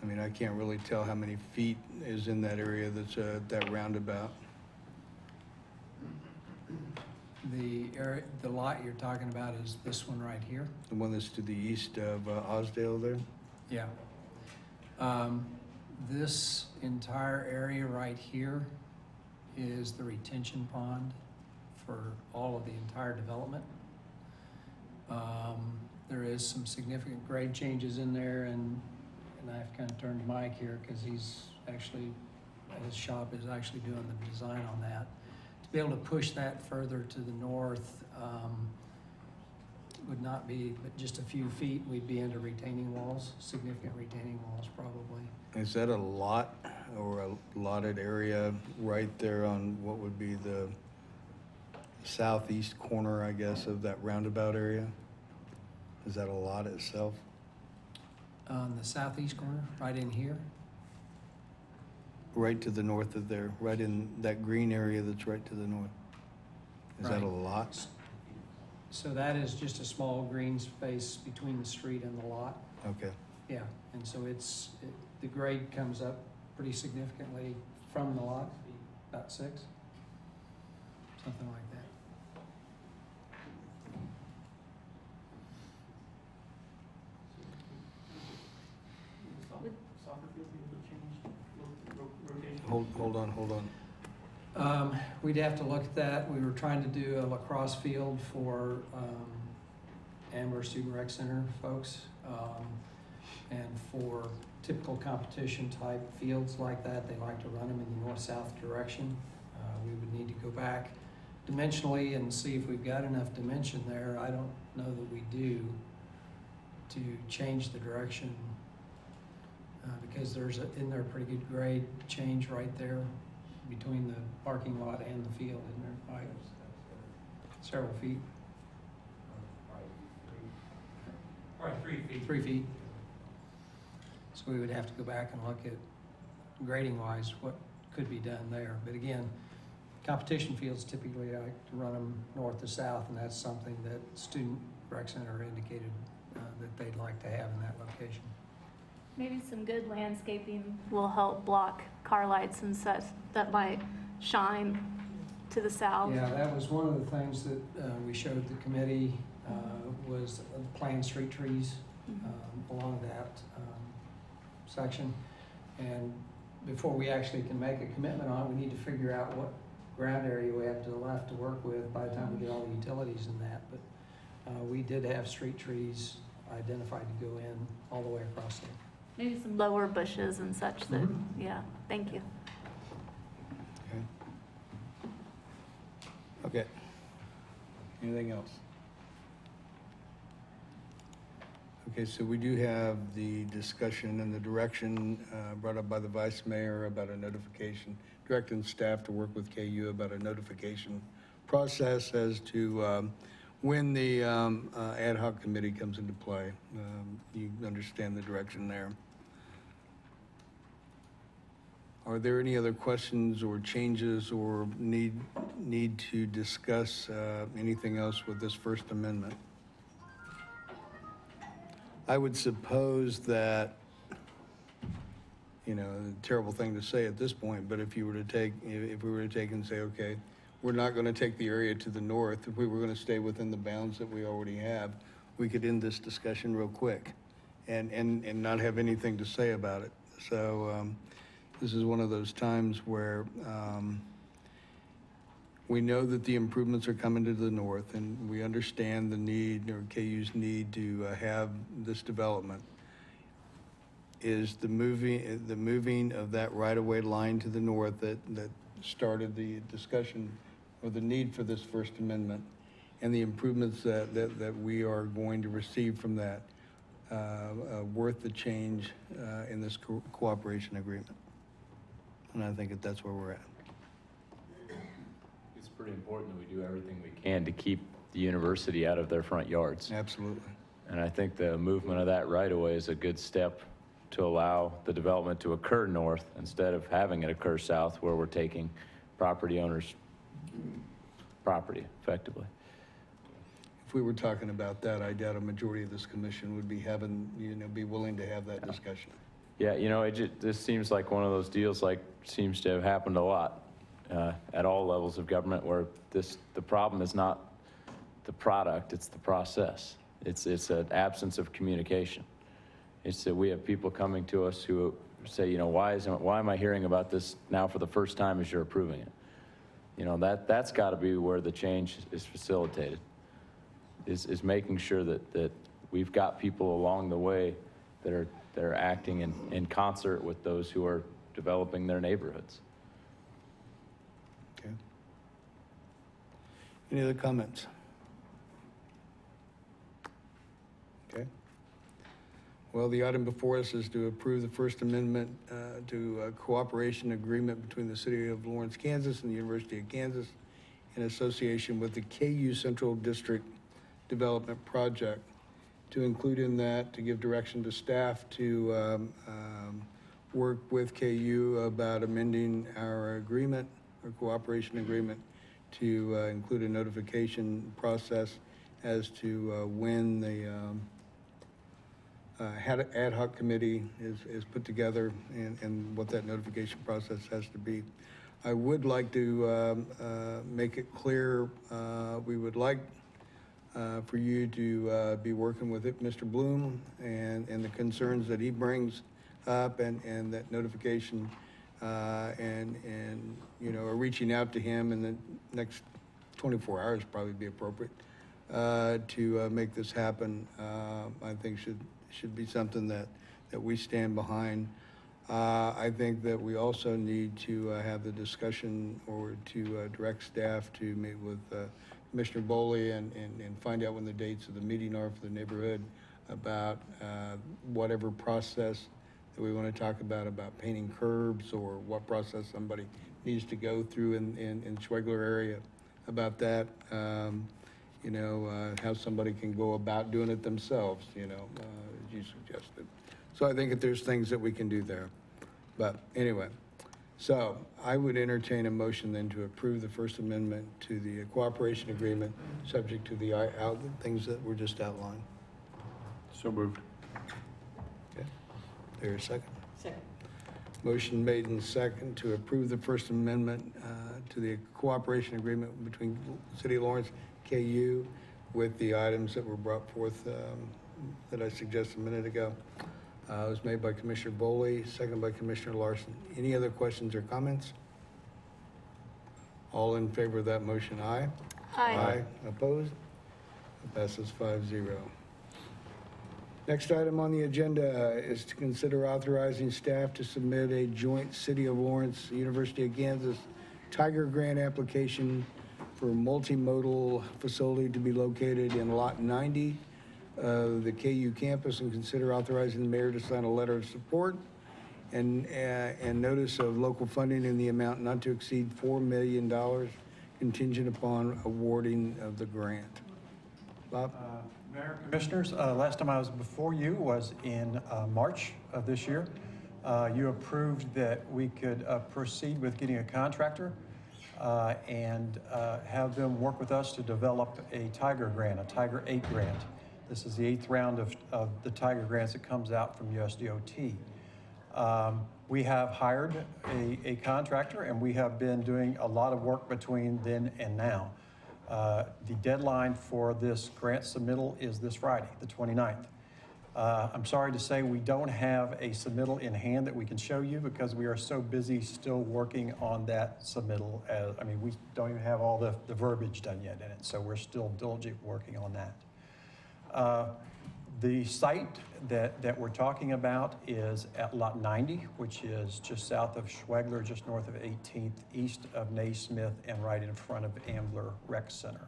I mean, I can't really tell how many feet is in that area that's that roundabout. The lot you're talking about is this one right here? The one that's to the east of Osdale there? Yeah. This entire area right here is the retention pond for all of the entire development. There is some significant grade changes in there, and I have to kind of turn to Mike here because he's actually, his shop is actually doing the design on that. To be able to push that further to the north would not be but just a few feet. We'd be into retaining walls, significant retaining walls probably. Is that a lot or a lotted area right there on what would be the southeast corner, I guess, of that roundabout area? Is that a lot itself? On the southeast corner, right in here? Right to the north of there, right in that green area that's right to the north. Is that a lot? So that is just a small green space between the street and the lot. Okay. Yeah, and so the grade comes up pretty significantly from the lot, about 6, something like that. Hold on. We'd have to look at that. We were trying to do a lacrosse field for Amherst Student Rec Center folks. And for typical competition type fields like that, they like to run them in the north-south direction. We would need to go back dimensionally and see if we've got enough dimension there. I don't know that we do to change the direction because there's in there a pretty good grade change right there between the parking lot and the field, isn't there? By several feet. Probably 3 feet. 3 feet. So we would have to go back and look at grading wise what could be done there. But again, competition fields typically like to run them north to south, and that's something that Student Rec Center indicated that they'd like to have in that location. Maybe some good landscaping will help block car lights and such that might shine to the south. Yeah, that was one of the things that we showed the committee, was planned street trees along that section. And before we actually can make a commitment on it, we need to figure out what ground area we have to the left to work with by the time we get all the utilities in that. But we did have street trees identified to go in all the way across there. Maybe some lower bushes and such that, yeah, thank you. Okay. Anything else? Okay, so we do have the discussion and the direction brought up by the vice mayor about a notification, directing staff to work with KU about a notification process as to when the ad hoc committee comes into play. You understand the direction there. Are there any other questions or changes or need to discuss anything else with this First Amendment? I would suppose that, you know, a terrible thing to say at this point, but if we were to take and say, okay, we're not going to take the area to the north, if we were going to stay within the bounds that we already have, we could end this discussion real quick and not have anything to say about it. So this is one of those times where we know that the improvements are coming to the north, and we understand the need, or KU's need, to have this development. Is the moving of that right-of-way line to the north that started the discussion or the need for this First Amendment, and the improvements that we are going to receive from that worth the change in this cooperation agreement? And I think that's where we're at. It's pretty important that we do everything we can to keep the university out of their front yards. Absolutely. And I think the movement of that right away is a good step to allow the development to occur north instead of having it occur south, where we're taking property owners' property effectively. If we were talking about that, I doubt a majority of this commission would be be willing to have that discussion. Yeah, you know, this seems like one of those deals seems to have happened a lot at all levels of government, where the problem is not the product, it's the process. It's an absence of communication. It's that we have people coming to us who say, you know, why am I hearing about this now for the first time as you're approving it? You know, that's got to be where the change is facilitated, is making sure that we've got people along the way that are acting in concert with those who are developing their neighborhoods. Okay. Any other comments? Okay. Well, the item before us is to approve the First Amendment to a cooperation agreement between the City of Lawrence, Kansas and the University of Kansas in association with the KU Central District Development Project, to include in that, to give direction to staff to work with KU about amending our agreement, our cooperation agreement, to include a notification process as to when the ad hoc committee is put together and what that notification process has to be. I would like to make it clear, we would like for you to be working with Mr. Bloom and the concerns that he brings up and that notification and you know, reaching out to him in the next 24 hours probably be appropriate to make this happen. I think should be something that we stand behind. I think that we also need to have the discussion or to direct staff to meet with Commissioner Boley and find out when the dates of the meeting are for the neighborhood about whatever process that we want to talk about painting curbs, or what process somebody needs to go through in Schwegler area about that. You know, how somebody can go about doing it themselves, you know, as you suggested. So I think that there's things that we can do there. But anyway, so I would entertain a motion then to approve the First Amendment to the cooperation agreement, subject to the things that were just outlined. So moved. Okay. there a second? Second. Motion made and second to approve the First Amendment to the cooperation agreement between City of Lawrence, KU, with the items that were brought forth that I suggested a minute ago. It was made by Commissioner Boley, seconded by Commissioner Larson. Any other questions or comments? All in favor of that motion, aye? Aye. Opposed? It passes 5-0. Next item on the agenda is to consider authorizing staff to submit a joint City of Lawrence, University of Kansas Tiger Grant application for a multimodal facility to be located in Lot 90 of the KU campus, and consider authorizing the mayor to sign a letter of support and notice of local funding in the amount not to exceed $4 million contingent upon awarding of the grant. Bob? Mayor, Commissioners, last time I was before you was in March of this year. You approved that we could proceed with getting a contractor and have them work with us to develop a Tiger grant, a Tiger 8 grant. This is the 8th round of the Tiger grants that comes out from USDOT. We have hired a contractor, and we have been doing a lot of work between then and now. The deadline for this grant submittal is this Friday, the 29th. I'm sorry to say we don't have a submittal in hand that we can show you because we are so busy still working on that submittal. We don't even have all the verbiage done yet in it, so we're still diligent working on that. The site that we're talking about is at Lot 90, which is just south of Schwegler, just north of 18th, east of Naismith, and right in front of Ambler Rec Center.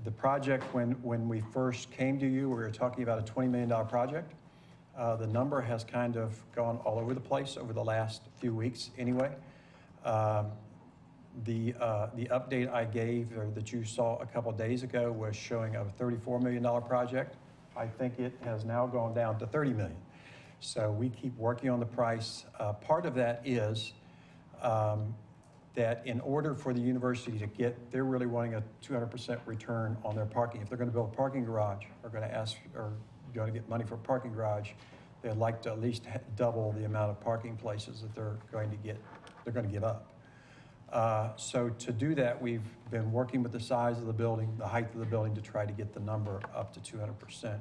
The project, when we first came to you, we were talking about a $20 million project. The number has kind of gone all over the place over the last few weeks anyway. The update I gave, or that you saw a couple days ago, was showing a $34 million project. I think it has now gone down to $30 million. So we keep working on the price. Part of that is that in order for the university to get, they're really wanting a 200% return on their parking. If they're going to build a parking garage, or going to ask, or going to get money for a parking garage, they'd like to at least double the amount of parking places that they're going to give up. So to do that, we've been working with the size of the building, the height of the building, to try to get the number up to 200%.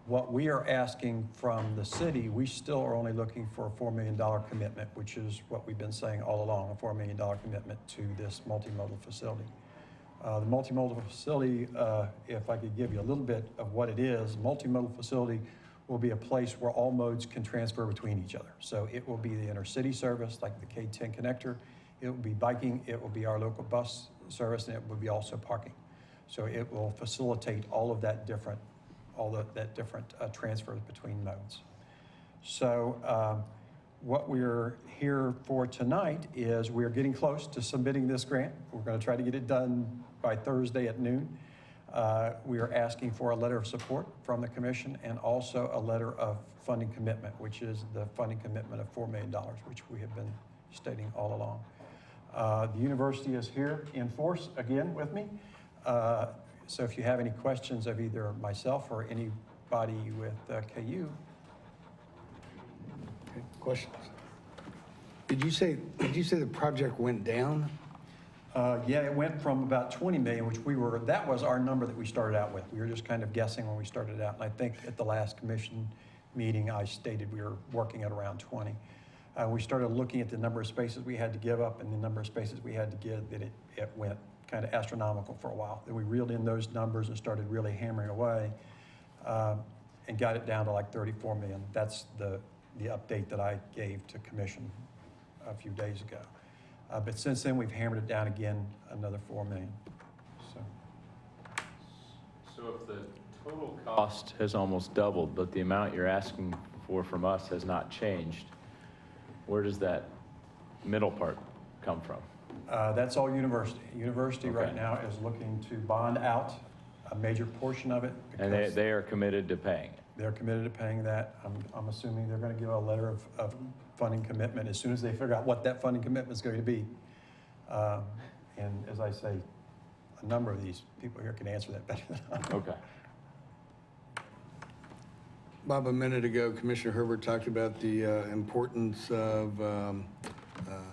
What we are asking from the city, we still are only looking for a $4 million commitment, which is what we've been saying all along, a $4 million commitment to this multimodal facility. The multimodal facility, if I could give you a little bit of what it is, multimodal facility will be a place where all modes can transfer between each other. So it will be the intercity service, like the K10 connector. It will be biking, it will be our local bus service, and it will be also parking. So it will facilitate all of that different, transfers between modes. So what we're here for tonight is we're getting close to submitting this grant. We're going to try to get it done by Thursday at noon. We are asking for a letter of support from the commission, and also a letter of funding commitment, which is the funding commitment of $4 million, which we have been stating all along. The university is here in force again with me. So if you have any questions of either myself or anybody with KU. Okay, questions? Did you say the project went down? Yeah, it went from about 20 million, which that was our number that we started out with. We were just kind of guessing when we started out. And I think at the last commission meeting, I stated we were working at around 20. We started looking at the number of spaces we had to give up and the number of spaces we had to give, that it went kind of astronomical for a while. Then we reeled in those numbers and started really hammering away and got it down to like 34 million. That's the update that I gave to commission a few days ago. But since then, we've hammered it down again, another 4 million. So if the total cost has almost doubled, but the amount you're asking for from us has not changed, where does that middle part come from? That's all university. University right now is looking to bond out a major portion of it. And they are committed to paying it? They're committed to paying that. I'm assuming they're going to give a letter of funding commitment as soon as they figure out what that funding commitment is going to be. And as I say, a number of these people here can answer that better than I. Okay. Bob, a minute ago, Commissioner Herbert talked about the importance of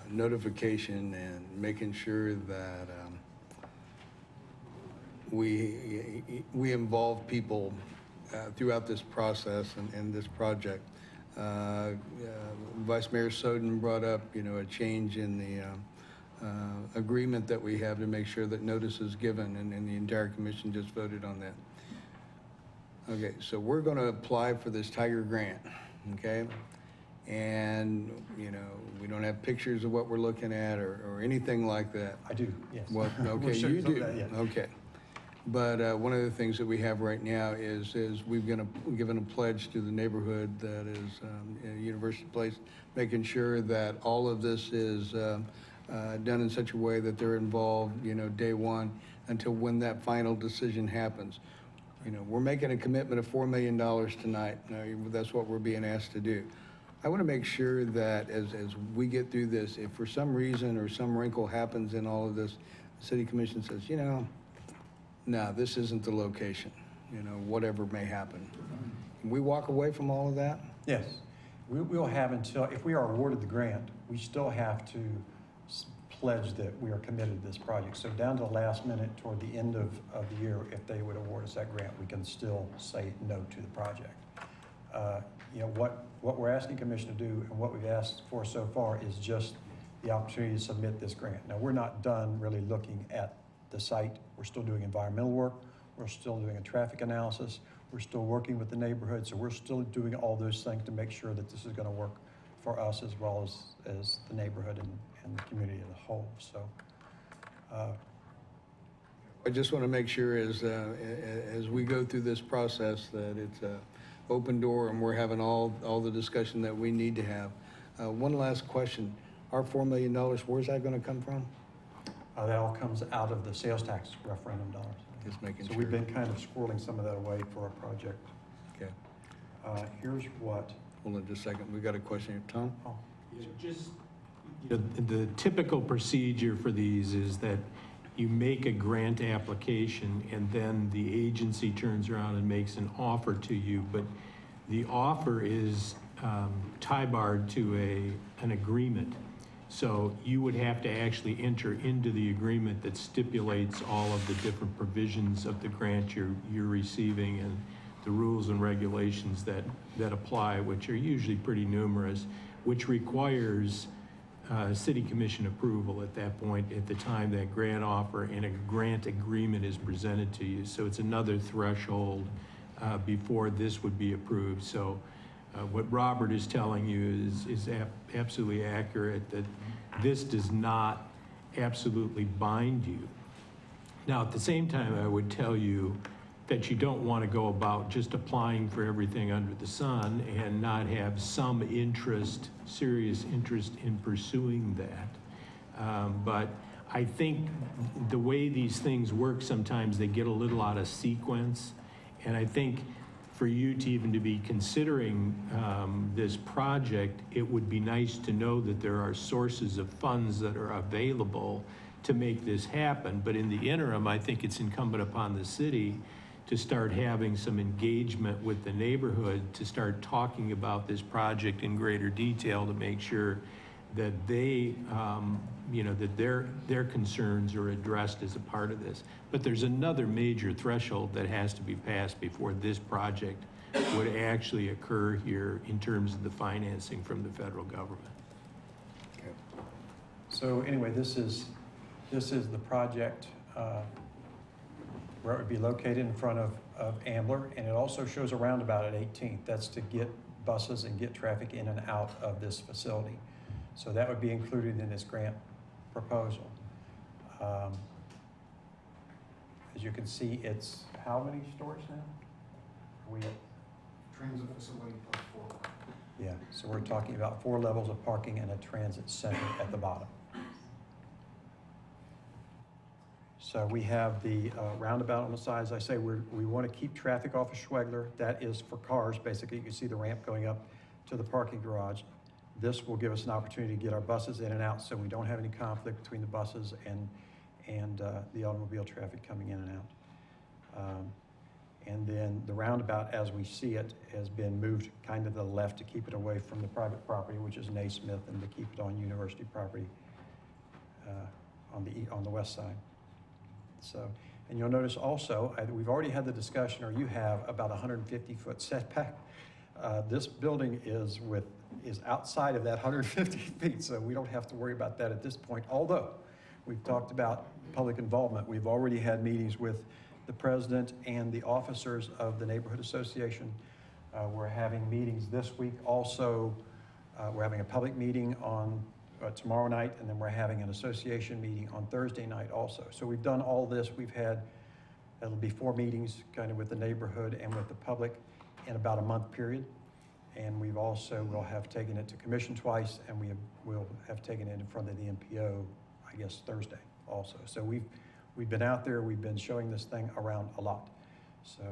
notification and making sure that we involve people throughout this process and this project. Vice Mayor Soden brought up, a change in the agreement that we have to make sure that notice is given, and the entire commission just voted on that. Okay, so we're going to apply for this Tiger grant, okay? And, we don't have pictures of what we're looking at or anything like that. I do, yes. Well, We'll okay, show you some of do, that, yes. okay. But one of the things that we have right now is we've given a pledge to the neighborhood that is University Place, making sure that all of this is done in such a way that they're involved, day one until when that final decision happens. We're making a commitment of $4 million tonight. That's what we're being asked to do. I want to make sure that as we get through this, if for some reason or some wrinkle happens in all of this, the city commission says, no, this isn't the location, whatever may happen. Can we walk away from all of that? Yes. We'll have until, if we are awarded the grant, we still have to pledge that we are committed to this project. So down to the last minute, toward the end of the year, if they would award us that grant, we can still say no to the project. What we're asking Commission to do and what we've asked for so far is just the opportunity to submit this grant. Now, we're not done really looking at the site. We're still doing environmental work. We're still doing a traffic analysis. We're still working with the neighborhood. So we're still doing all those things to make sure that this is going to work for us as well as the neighborhood and the community as a whole. So I just want to make sure as we go through this process that it's an open door and we're having all the discussion that we need to have. One last question. Our $4 million, where's that going to come from? that all comes out of the sales tax referendum dollars. Just making So sure. we've been kind of squirreling some of that away for a project. Okay. Here's what. Hold on just a second. We got a question here. Tom? Oh, Just, the typical procedure for these is that you make a grant application and then the agency turns around and makes an offer to you, but the offer is tie-barred to an agreement. So you would have to actually enter into the agreement that stipulates all of the different provisions of the grant you're receiving and the rules and regulations that apply, which are usually pretty numerous, which requires city commission approval at that point, at the time that grant offer and a grant agreement is presented to you. So it's another threshold before this would be approved. So what Robert is telling you is absolutely accurate, that this does not absolutely bind you. Now, at the same time, I would tell you that you don't want to go about just applying for everything under the sun and not have some interest, serious interest in pursuing that. But I think the way these things work, sometimes they get a little out of sequence. And I think for you to even to be considering this project, it would be nice to know that there are sources of funds that are available to make this happen. But in the interim, I think it's incumbent upon the city to start having some engagement with the neighborhood, to start talking about this project in greater detail, to make sure that they, that their concerns are addressed as a part of this. But there's another major threshold that has to be passed before this project would actually occur here in terms of the financing from the federal government. Okay. So anyway, this is the project where it would be located in front of Ambler, and it also shows a roundabout at 18th. That's to get buses and get traffic in and out of this facility. So that would be included in this grant proposal. As you can see, it's how many stories now? Are we at? Transit facility plus 4. Yeah, so we're talking about 4 levels of parking and a transit center at the bottom. So we have the roundabout on the side. As I say, we want to keep traffic off of Schwegler. That is for cars, basically. You can see the ramp going up to the parking garage. This will give us an opportunity to get our buses in and out so we don't have any conflict between the buses and the automobile traffic coming in and out. And then the roundabout, as we see it, has been moved kind of to the left to keep it away from the private property, which is Naismith, and to keep it on university property on the west side. So, and you'll notice also, we've already had the discussion, or you have, about 150-foot setback. This building is outside of that 150 feet, so we don't have to worry about that at this point. Although, we've talked about public involvement. We've already had meetings with the president and the officers of the neighborhood association. We're having meetings this week. Also, we're having a public meeting on tomorrow night, and then we're having an association meeting on Thursday night also. So we've done all this. It'll be 4 meetings kind of with the neighborhood and with the public in about a month period. And we'll have taken it to commission twice, and we'll have taken it in front of the MPO, I guess, Thursday also. So we've been out there, we've been showing this thing around a lot. So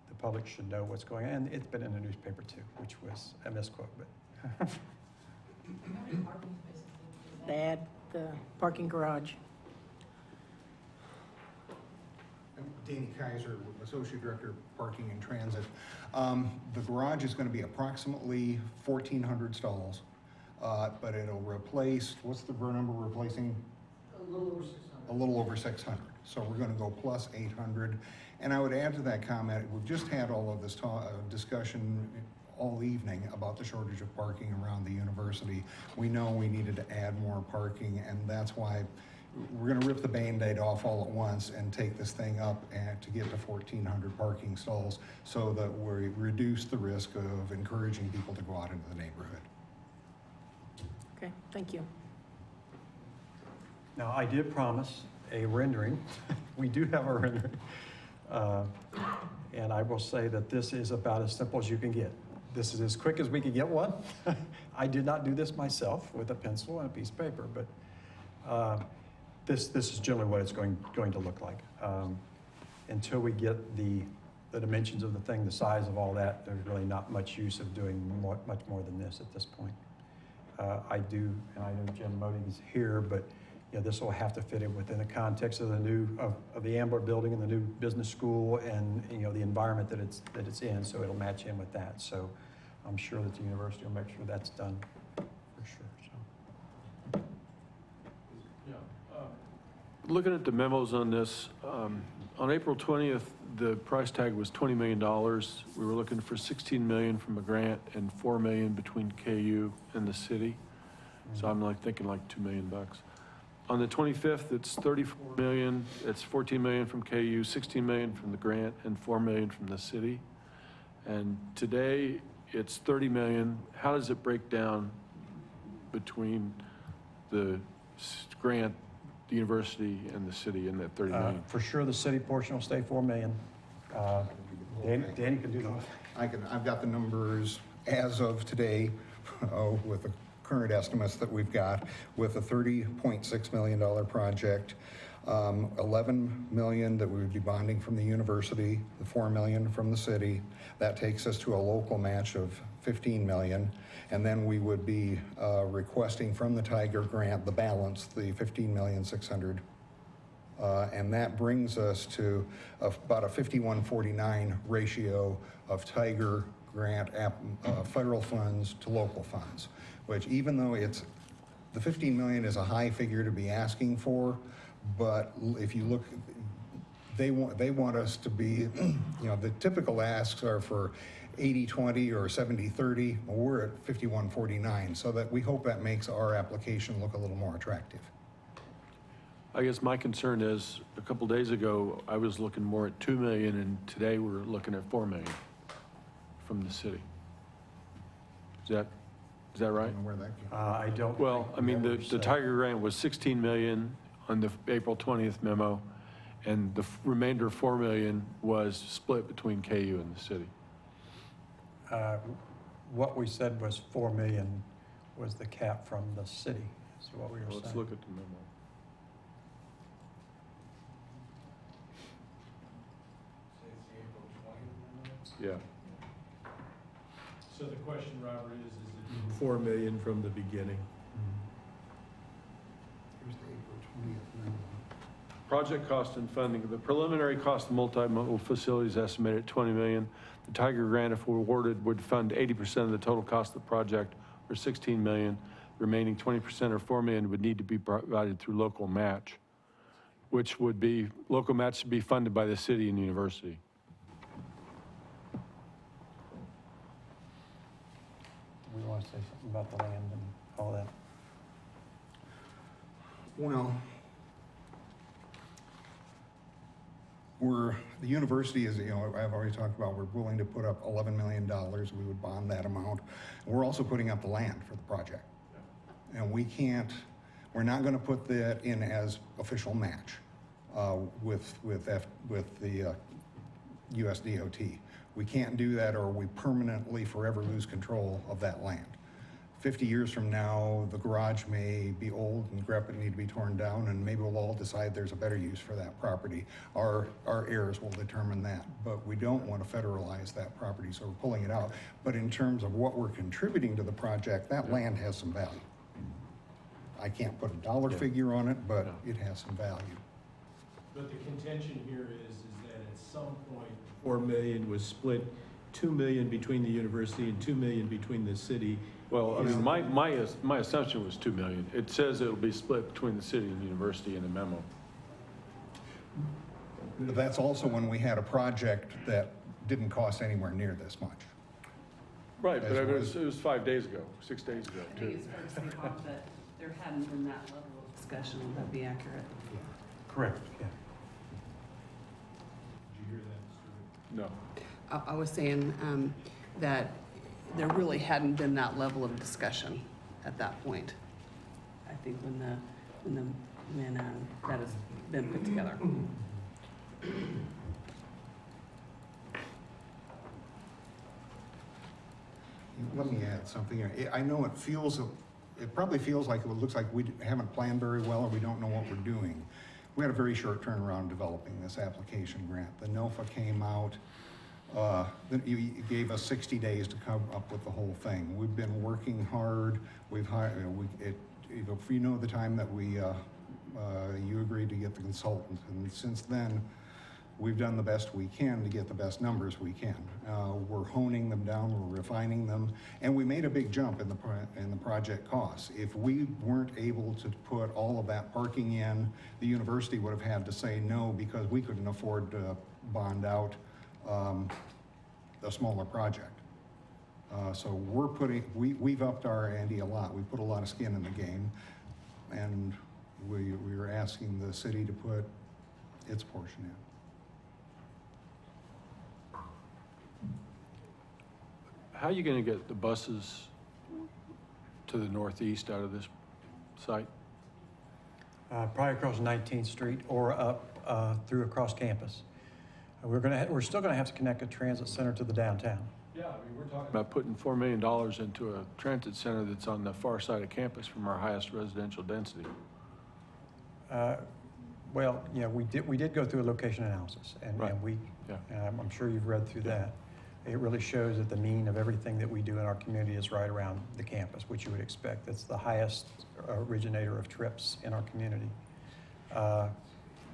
the public should know what's going on. And it's been in the newspaper too, which was a misquote, but. They add the parking garage. I'm Danny Kaiser, Associate Director of Parking and Transit. The garage is going to be approximately 1,400 stalls, but it'll replace, what's the number we're replacing? A little over 600. A little over 600. So we're going to go plus 800. And I would add to that comment, we've just had all of this discussion all evening about the shortage of parking around the university. We know we needed to add more parking, and that's why we're going to rip the Band-Aid off all at once and take this thing up and to get to 1,400 parking stalls so that we reduce the risk of encouraging people to go out into the neighborhood. Okay, thank you. Now, I did promise a rendering. We do have a rendering. And I will say that this is about as simple as you can get. This is as quick as we could get one. I did not do this myself with a pencil and a piece of paper, but this is generally what it's going to look like. Until we get the dimensions of the thing, the size of all that, there's really not much use of doing much more than this at this point. I do, and I know Jim Modig is here, but this will have to fit in within the context of the Ambler building and the new business school, and the environment that it's in, so it'll match in with that. So I'm sure that the university will make sure that's done for sure. So. Looking at the memos on this, on April 20th, the price tag was $20 million. We were looking for $16 million from a grant and $4 million between KU and the city. So I'm thinking like $2 million. On the 25th, it's $34 million. It's $14 million from KU, $16 million from the grant, and $4 million from the city. And today, it's $30 million. How does it break down between the grant, the university, and the city in that $30 million? For sure, the city portion will stay $4 million. Danny can do that. I've got the numbers as of today with the current estimates that we've got, with a $30.6 million project, 11 million that we would be bonding from the university, the 4 million from the city. That takes us to a local match of 15 million. And then we would be requesting from the Tiger grant the balance, the 15,600,000. And that brings us to about a 51-49 ratio of Tiger grant federal funds to local funds, which, even though the 15 million is a high figure to be asking for, but if you look, they want us to be, the typical asks are for 80-20 or 70-30. We're at 51-49, so that we hope that makes our application look a little more attractive. I guess my concern is, a couple days ago, I was looking more at 2 million, and today we're looking at 4 million from the city. Is that right? I don't know where that came from. I don't. Well, I mean, the Tiger grant was 16 million on the April 20th memo, and the remainder 4 million was split between KU and the city. What we said was 4 million was the cap from the city, is what we were saying. Let's look at the memo. Yeah. So the question, Robert, is it 4 million from the beginning? Here's the April 20th memo. project cost and funding. The preliminary cost of multimodal facilities estimated at $20 million. The Tiger grant, if awarded, would fund 80% of the total cost of the project, or $16 million. The remaining 20%, or $4 million, would need to be provided through local match, which would be, local match should be funded by the city and university. We want to say something about the land and all that. Well, the university is, I've already talked about, we're willing to put up $11 million. We would bond that amount. We're also putting up the land for the project. And we're not going to put that in as official match with the USDOT. We can't do that, or we permanently forever lose control of that land. 50 years from now, the garage may be old and decrepit, need to be torn down, and maybe we'll all decide there's a better use for that property. Our heirs will determine that, but we don't want to federalize that property, so we're pulling it out. But in terms of what we're contributing to the project, that land has some value. I can't put a dollar figure on it, but it has some value. But the contention here is that at some point, $4 million was split, $2 million between the university and $2 million between the city. Well, I mean, my assumption was $2 million. It says it'll be split between the city and the university in the memo. But that's also when we had a project that didn't cost anywhere near this much. Right, but it was 5 days ago, 6 days ago, I too. think it's fair to say, Bob, that there hadn't been that level of discussion. Would that be accurate? Correct, yeah. Did you hear that, Mr. No. I was saying that there really hadn't been that level of discussion at that point. I think when that has been put together. Let me add something here. I know it probably feels like, it looks like we haven't planned very well, or we don't know what we're doing. We had a very short turnaround developing this application grant. The NOFA came out, you gave us 60 days to come up with the whole thing. We've been working hard. We've hired, if you know the time that you agreed to get the consultant, and since then, we've done the best we can to get the best numbers we can. We're honing them down, we're refining them, and we made a big jump in the project costs. If we weren't able to put all of that parking in, the university would have had to say no, because we couldn't afford to bond out a smaller project. So we've upped our ante a lot. We put a lot of skin in the game, and we were asking the city to put its portion in. How are you going to get the buses to the northeast out of this site? Probably across 19th Street or up through across campus. We're still going to have to connect a transit center to the downtown. Yeah, I mean, we're talking about putting $4 million into a transit center that's on the far side of campus from our highest residential density. Well, yeah, we did go through a location analysis, and I'm sure you've read through that. It really shows that the mean of everything that we do in our community is right around the campus, which you would expect. That's the highest originator of trips in our community.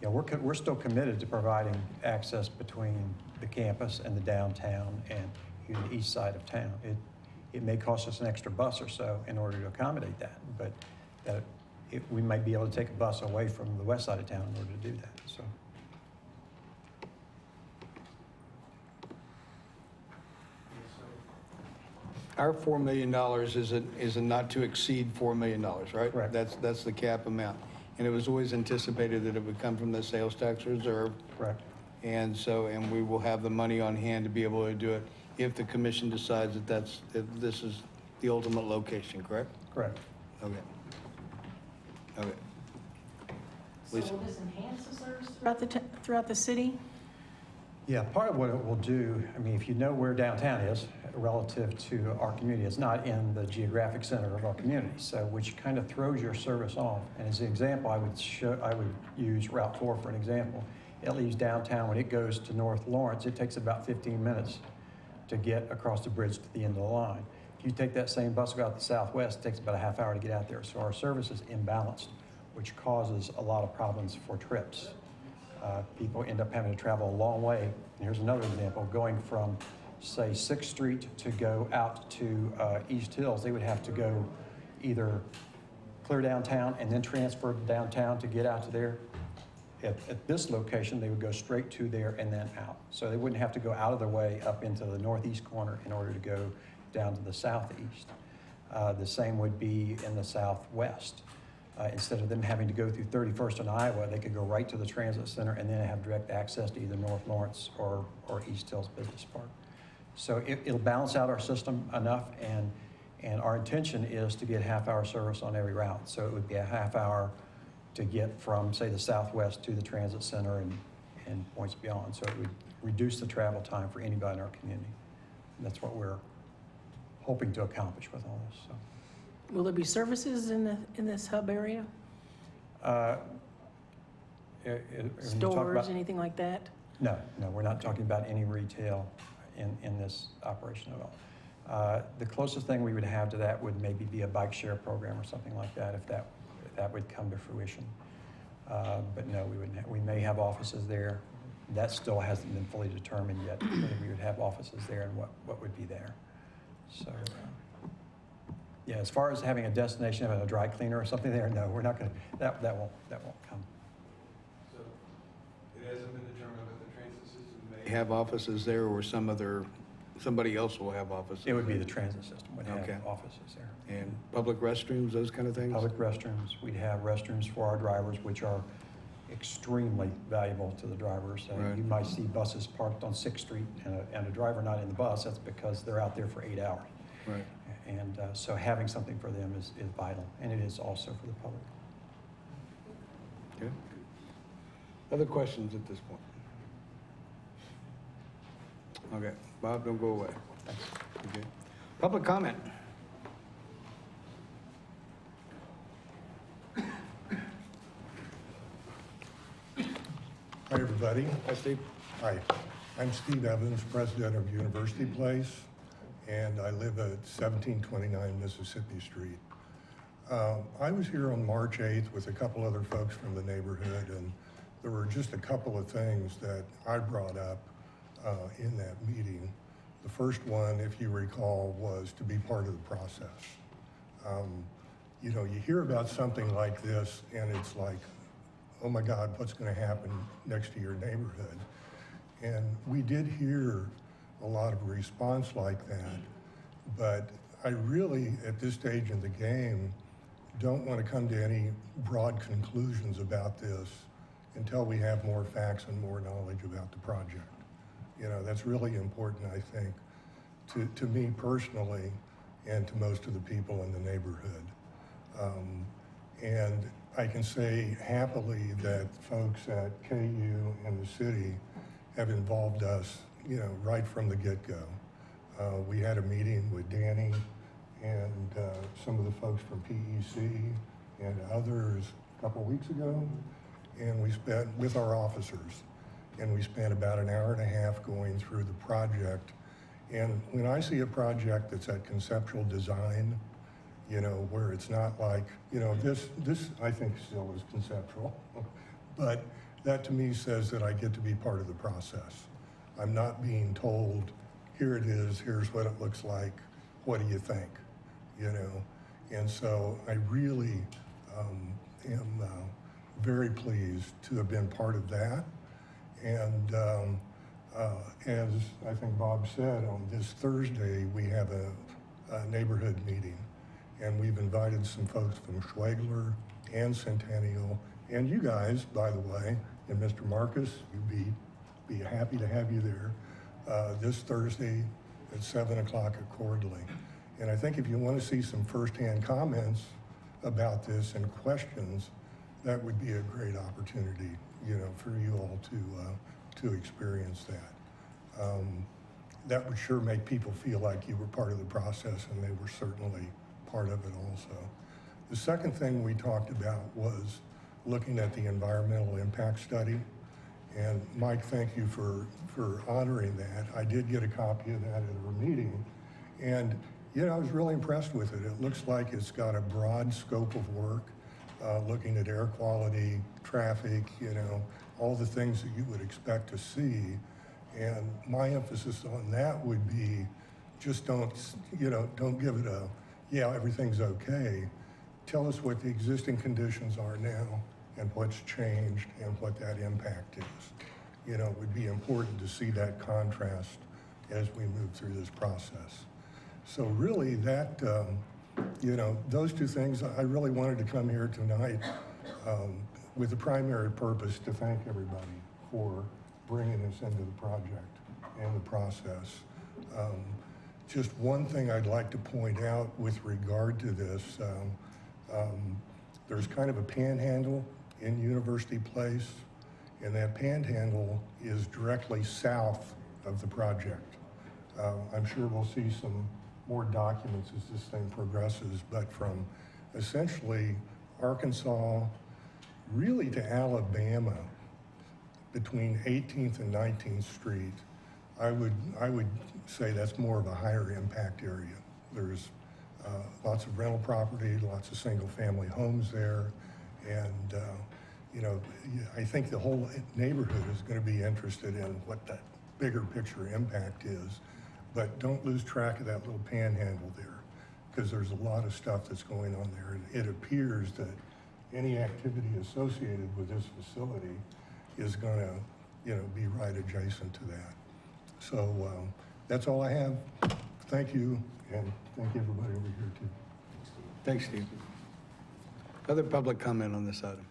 We're still committed to providing access between the campus and the downtown and the east side of town. It may cost us an extra bus or so in order to accommodate that, but we might be able to take a bus away from the west side of town in order to do that. So. Our $4 million is a not to exceed $4 million, right? Correct. That's the cap amount. And it was always anticipated that it would come from the sales tax reserve. Correct. And we will have the money on hand to be able to do it if the commission decides that this is the ultimate location, correct? Correct. Okay. Okay. So will this enhance the service throughout the city? Yeah, part of what it will do, I mean, if you know where downtown is relative to our community, it's not in the geographic center of our community, so which kind of throws your service off. And as an example, I would use Route 4 for an example. It leaves downtown. When it goes to North Lawrence, it takes about 15 minutes to get across the bridge to the end of the line. If you take that same bus go out the southwest, it takes about a half hour to get out there. So our service is imbalanced, which causes a lot of problems for trips. People end up having to travel a long way. And here's another example, going from, say, 6th Street to go out to East Hills, they would have to go either clear downtown and then transfer downtown to get out to there. At this location, they would go straight to there and then out. So they wouldn't have to go out of their way up into the northeast corner in order to go down to the southeast. The same would be in the southwest. Instead of them having to go through 31st and Iowa, they could go right to the transit center and then have direct access to either North Lawrence or East Hills Business Park. So it'll balance out our system enough, and our intention is to get half-hour service on every route. So it would be a half hour to get from, say, the southwest to the transit center and points beyond. So it would reduce the travel time for anybody in our community. And that's what we're hoping to accomplish with all this. So. Will there be services in this hub area? Stores, anything like that? No, we're not talking about any retail in this operation at all. The closest thing we would have to that would maybe be a bike share program or something like that, if that would come to fruition. But no, we wouldn't. We may have offices there. That still hasn't been fully determined yet, whether we would have offices there and what would be there. So, yeah, as far as having a destination, having a dry cleaner or something there, no, we're not going to. That won't come. So it hasn't been determined that the transit system may have offices there, or somebody else will have offices. It would be the transit system would have Okay. offices there. And public restrooms, those kind of things? Public restrooms. We'd have restrooms for our drivers, which are extremely valuable to the drivers. Right. You might see buses parked on 6th Street and a driver not in the bus. That's because they're out there for 8 hours. Right. And so having something for them is vital, and it is also for the public. Okay. Other questions at this point? Okay, Bob, don't go away. Thanks. Okay. Public comment? Hi, everybody. Hi, Steve. Hi, I'm Steve Evans, president of University Place, and I live at 1729 Mississippi Street. I was here on March 8th with a couple other folks from the neighborhood, and there were just a couple of things that I brought up in that meeting. The first one, if you recall, was to be part of the process. You know, you hear about something like this, and it's like, oh my God, what's going to happen next to your neighborhood? And we did hear a lot of response like that, but I really, at this stage in the game, don't want to come to any broad conclusions about this until we have more facts and more knowledge about the project. You know, that's really important, I think, to me personally and to most of the people in the neighborhood. And I can say happily that folks at KU and the city have involved us, you know, right from the get-go. We had a meeting with Danny and some of the folks from PEC and others a couple weeks ago, and we spent with our officers, and we spent about an hour and a half going through the project. And when I see a project that's at conceptual design, you know, where it's not like, you know, this I think still is conceptual, but that to me says that I get to be part of the process. I'm not being told, here it is, here's what it looks like, what do you think, you know? And so I really am very pleased to have been part of that. And as I think Bob said, on this Thursday, we have a neighborhood meeting. And we've invited some folks from Schwegler and Centennial, and you guys, by the way, and Mr. Marcus, you'd be happy to have you there this Thursday at 7 o'clock at Cordley. And I think if you want to see some firsthand comments about this and questions, that would be a great opportunity, you know, for you all to experience that. That would sure make people feel like you were part of the process, and they were certainly part of it also. The second thing we talked about was looking at the environmental impact study. And Mike, thank you for honoring that. I did get a copy of that at our meeting. And, you know, I was really impressed with it. It looks like it's got a broad scope of work, looking at air quality, traffic, you know, all the things that you would expect to see. And my emphasis on that would be just don't give it a, yeah, everything's okay. Tell us what the existing conditions are now and what's changed and what that impact is. It would be important to see that contrast as we move through this process. So really that, those two things, I really wanted to come here tonight with the primary purpose to thank everybody for bringing this into the project and the process. Just one thing I'd like to point out with regard to this, there's kind of a panhandle in University Place, and that panhandle is directly south of the project. I'm sure we'll see some more documents as this thing progresses, but from essentially Arkansas really to Alabama, between 18th and 19th Street, I would say that's more of a higher impact area. There's lots of rental property, lots of single family homes there, and I think the whole neighborhood is going to be interested in what that bigger picture impact is. But don't lose track of that little panhandle there, because there's a lot of stuff that's going on there. And it appears that any activity associated with this facility is going to, be right adjacent to that. So that's all I have. Thank you, and thank everybody over here too. Thanks, Steve. Other public comment on this item?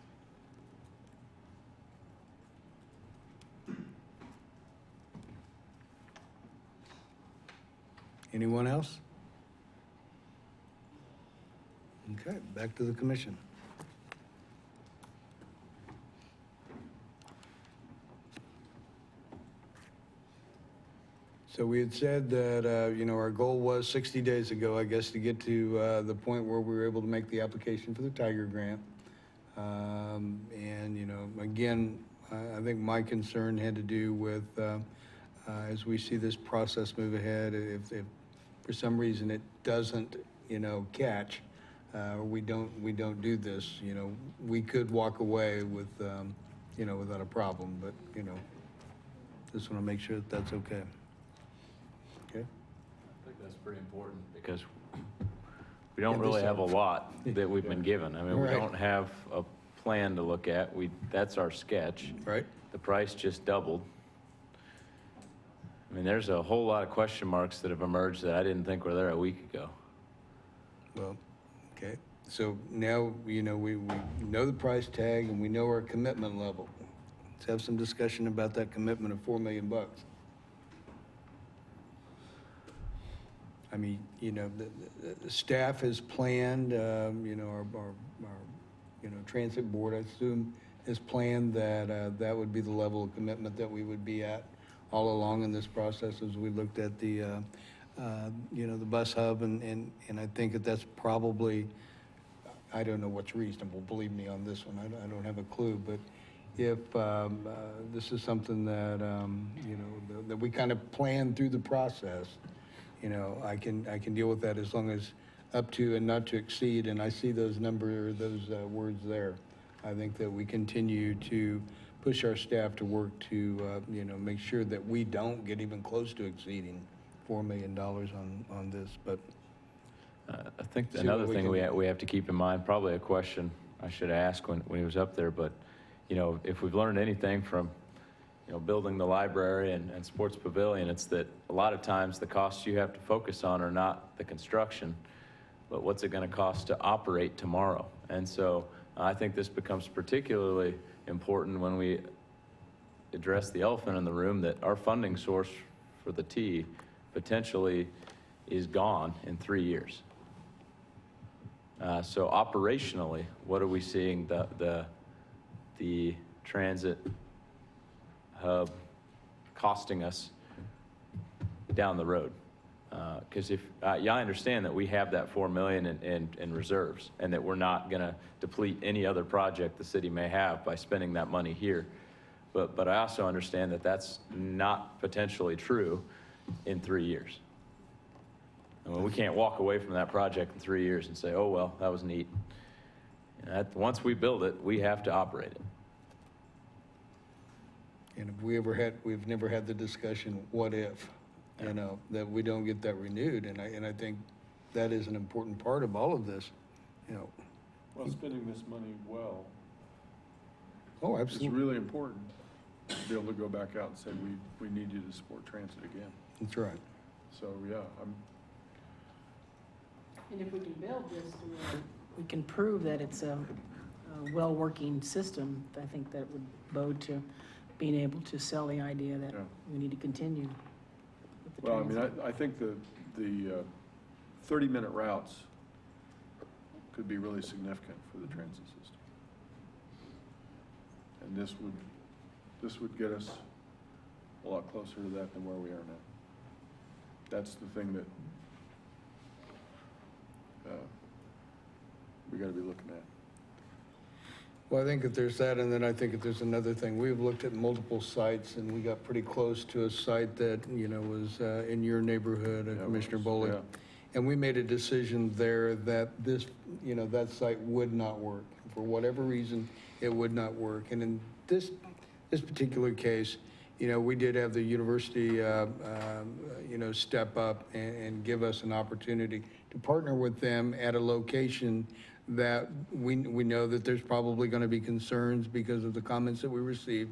Anyone else? Okay, back to the commission. So we had said that, our goal was 60 days ago, I guess, to get to the point where we were able to make the application for the Tiger Grant. Again, I think my concern had to do with, as we see this process move ahead, if for some reason it doesn't, catch, or we don't do this, we could walk away with, without a problem, but, just want to make sure that that's okay. Okay. I think that's pretty important because we don't really have a lot that we've been given. I mean, we don't have a plan to look at. That's our sketch. Right. The price just doubled. I mean, there's a whole lot of question marks that have emerged that I didn't think were there a week ago. Well, okay. So now, we know the price tag and we know our commitment level. Let's have some discussion about that commitment of $4 million. I mean, the staff has planned, our transit board, I assume, has planned that that would be the level of commitment that we would be at all along in this process as we looked at the, the bus hub. And I think that's probably, I don't know what's reasonable, believe me on this one, I don't have a clue, but if this is something that, that we kind of plan through the process, I can deal with that as long as up to and not to exceed, and I see those words there. I think that we continue to push our staff to work to, make sure that we don't get even close to exceeding $4 million on this, but. I think another thing we have to keep in mind, probably a question I should ask when he was up there, but, if we've learned anything from, building the library and sports pavilion, it's that a lot of times the costs you have to focus on are not the construction, but what's it going to cost to operate tomorrow. And so I think this becomes particularly important when we address the elephant in the room, that our funding source for the T potentially is gone in 3 years. So operationally, what are we seeing the transit hub costing us down the road? Because I understand that we have that $4 million in reserves, and that we're not going to deplete any other project the city may have by spending that money here. But I also understand that that's not potentially true in 3 years. I mean, we can't walk away from that project in 3 years and say, oh, well, that was neat. Once we build it, we have to operate it. And if we've never had the discussion, what if, you know, that we don't get that renewed, and I think that is an important part of all of this, you know. Well, spending this money well. Oh, It's absolutely. really important to be able to go back out and say, we need you to support transit again. That's right. So, yeah, And if we can build this to where we can prove that it's a well-working system, I think that would bode to being able to sell the idea that Yeah. we need to continue with the well, I mean, transit. I think the 30-minute routes could be really significant for the transit system. And this would get us a lot closer to that than where we are now. That's the thing that we gotta be looking at. Well, I think that there's that, and then I think that there's another thing. We've looked at multiple sites, and we got pretty close to a site that, you know, was in your neighborhood, Yeah, it Commissioner was, Bowling. yeah. And we made a decision there that this, you know, that site would not work. For whatever reason, it would not work. And in this particular case, you know, we did have the university, you know, step up and give us an opportunity to partner with them at a location that we know that there's probably going to be concerns because of the comments that we received.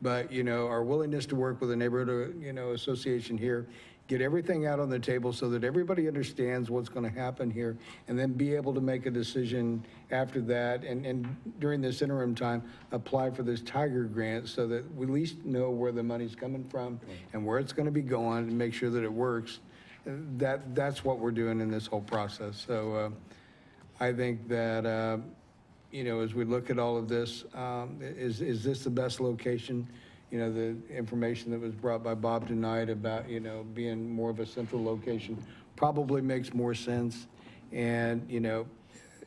But, you know, our willingness to work with the neighborhood, you know, association here, get everything out on the table so that everybody understands what's going to happen here, and then be able to make a decision after that, and during this interim time, apply for this Tiger grant so that we at least know where the money's coming from and where it's going to be going, and make sure that it works. That's what we're doing in this whole process. So I think that, you know, as we look at all of this, is this the best location? You know, the information that was brought by Bob tonight about, you know, being more of a central location probably makes more sense. And, you know,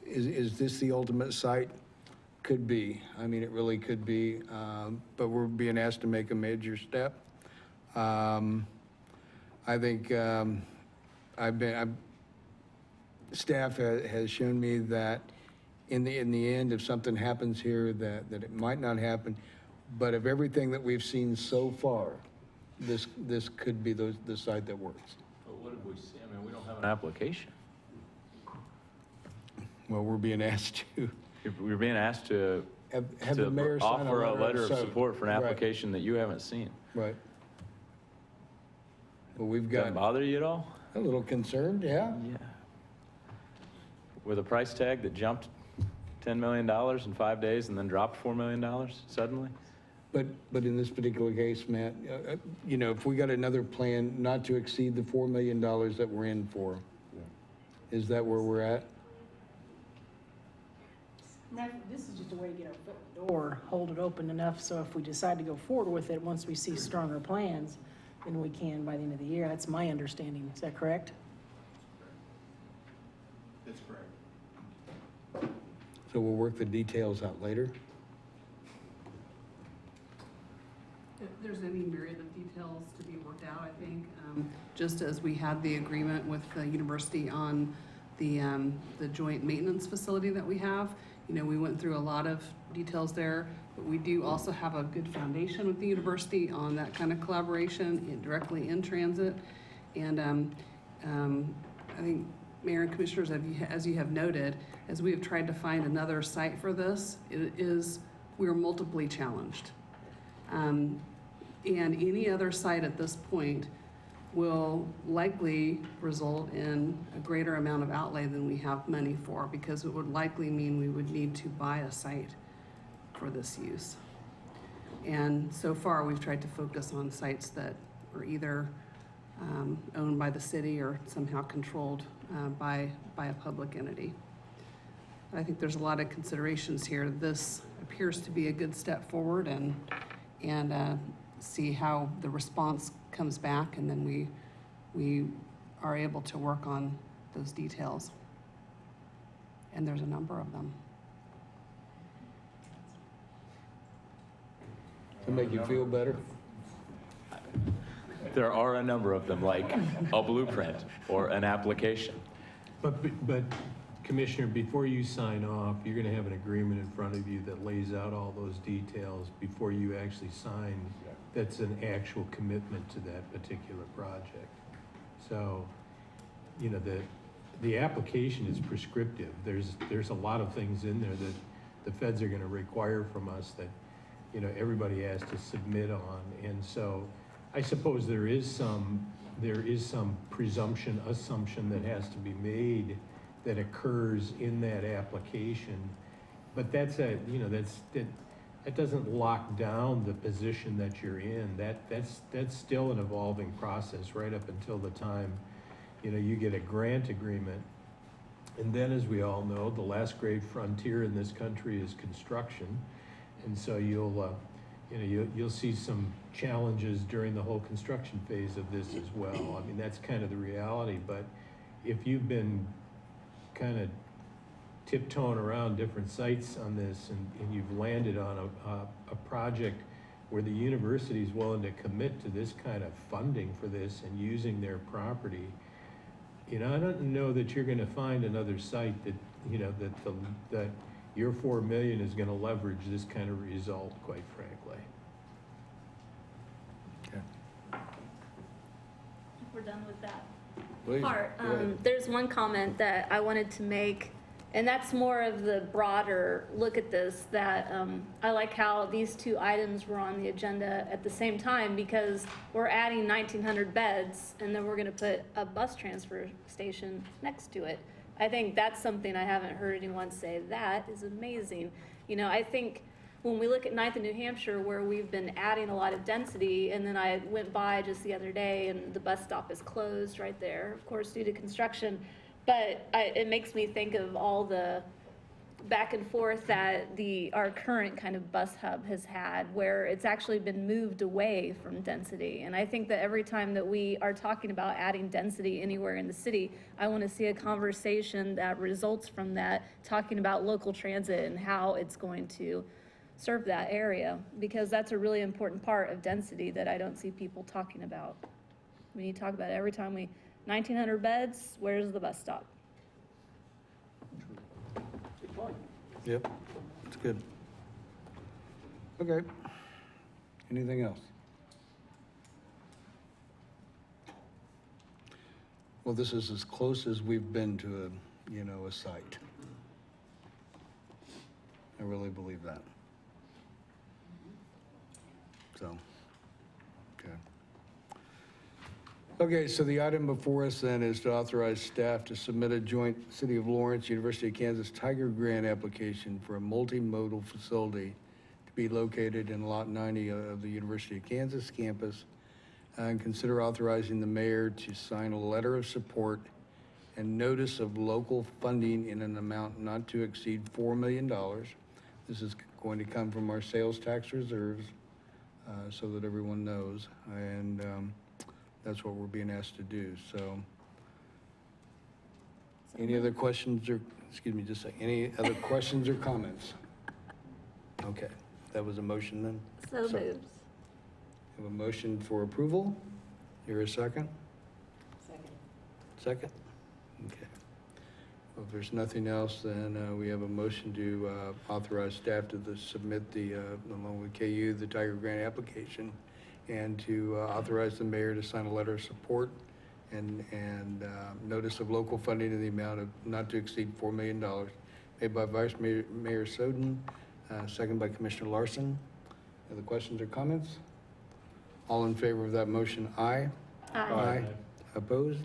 is this the ultimate site? Could be. I mean, it really could be. But we're being asked to make a major step. I think staff has shown me that in the end, if something happens here, that it might not happen. But of everything that we've seen so far, this could be the site that works. But what have we seen? I mean, we don't have an application. Well, we're being asked to We're being asked to have the mayor sign offer a letter of so- support for an right, application that you haven't seen. Right. Well, we've Does that got bother you at all? a little concerned, yeah. Yeah. With a price tag that jumped $10 million in 5 days and then dropped $4 million suddenly? But in this particular case, Matt, you know, if we got another plan not to exceed the $4 million that we're in for, is that where we're at? This is just a way to get our foot in the door, hold it open enough, so if we decide to go forward with it, once we see stronger plans, then we can by the end of the year. That's my understanding. Is that correct? That's correct. So we'll work the details out later? If there's any myriad of details to be worked out, I think. Just as we had the agreement with the university on the joint maintenance facility that we have, you know, we went through a lot of details there, but we do also have a good foundation with the university on that kind of collaboration directly in transit. And I think, Mayor and Commissioners, as you have noted, as we have tried to find another site for this, we are multiply challenged. And any other site at this point will likely result in a greater amount of outlay than we have money for, because it would likely mean we would need to buy a site for this use. And so far, we've tried to focus on sites that are either owned by the city or somehow controlled by a public entity. I think there's a lot of considerations here. This appears to be a good step forward, and see how the response comes back, and then we are able to work on those details. And there's a number of them. To make you feel better? There are a number of them, like a blueprint or an application. But Commissioner, before you sign off, you're going to have an agreement in front of you that lays out all those details before you actually sign that's an actual commitment to that particular project. So, you know, the application is prescriptive. There's a lot of things in there that the feds are gonna require from us that, you know, everybody has to submit on. And so I suppose there is some assumption that has to be made that occurs in that application. But that doesn't lock down the position that you're in. That's still an evolving process right up until the time, you know, you get a grant agreement. And then, as we all know, the last great frontier in this country is construction. And so you'll see some challenges during the whole construction phase of this as well. I mean, that's kind of the reality. But if you've been kind of tiptoeing around different sites on this and you've landed on a project where the university is willing to commit to this kind of funding for this and using their property, you know, I don't know that you're going to find another site that, you know, that your $4 million is going to leverage this kind of result, quite frankly. We're done with that Please, part. go ahead. There's one comment that I wanted to make, and that's more of the broader look at this, that I like how these two items were on the agenda at the same time, because we're adding 1,900 beds, and then we're gonna put a bus transfer station next to it. I think that's something I haven't heard anyone say. That is amazing. You know, I think when we look at 9th and New Hampshire, where we've been adding a lot of density, and then I went by just the other day and the bus stop is closed right there, of course, due to construction. But it makes me think of all the back and forth that our current kind of bus hub has had, where it's actually been moved away from density. And I think that every time that we are talking about adding density anywhere in the city, I want to see a conversation that results from that, talking about local transit and how it's going to serve that area, because that's a really important part of density that I don't see people talking about. We need to talk about it every time 1,900 beds, where's the bus stop? Yep, that's good. Okay. Anything else? Well, this is as close as we've been to a site. I really believe that. So, okay. Okay, so the item before us then is to authorize staff to submit a joint City of Lawrence, University of Kansas Tiger Grant application for a multimodal facility to be located in Lot 90 of the University of Kansas campus, and consider authorizing the mayor to sign a letter of support and notice of local funding in an amount not to exceed $4 million. This is going to come from our sales tax reserves, so that everyone knows. And that's what we're being asked to do. So, any other questions or, excuse me, just a second, any other questions or comments? Okay, that was a motion then? So moved. Have a motion for approval. Here a second? Second? Okay. Well, if there's nothing else, then we have a motion to authorize staff to submit along with KU, the Tiger Grant application, and to authorize the mayor to sign a letter of support and notice of local funding in the amount of not to exceed $4 million, made by Vice Mayor Soden, second by Commissioner Larson. Other questions or comments? All in favor of that motion, aye? Aye. Opposed?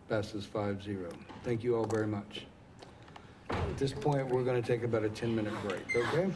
Passes 5-0. Thank you all very much. At this point, we're going to take about a 10-minute break, okay?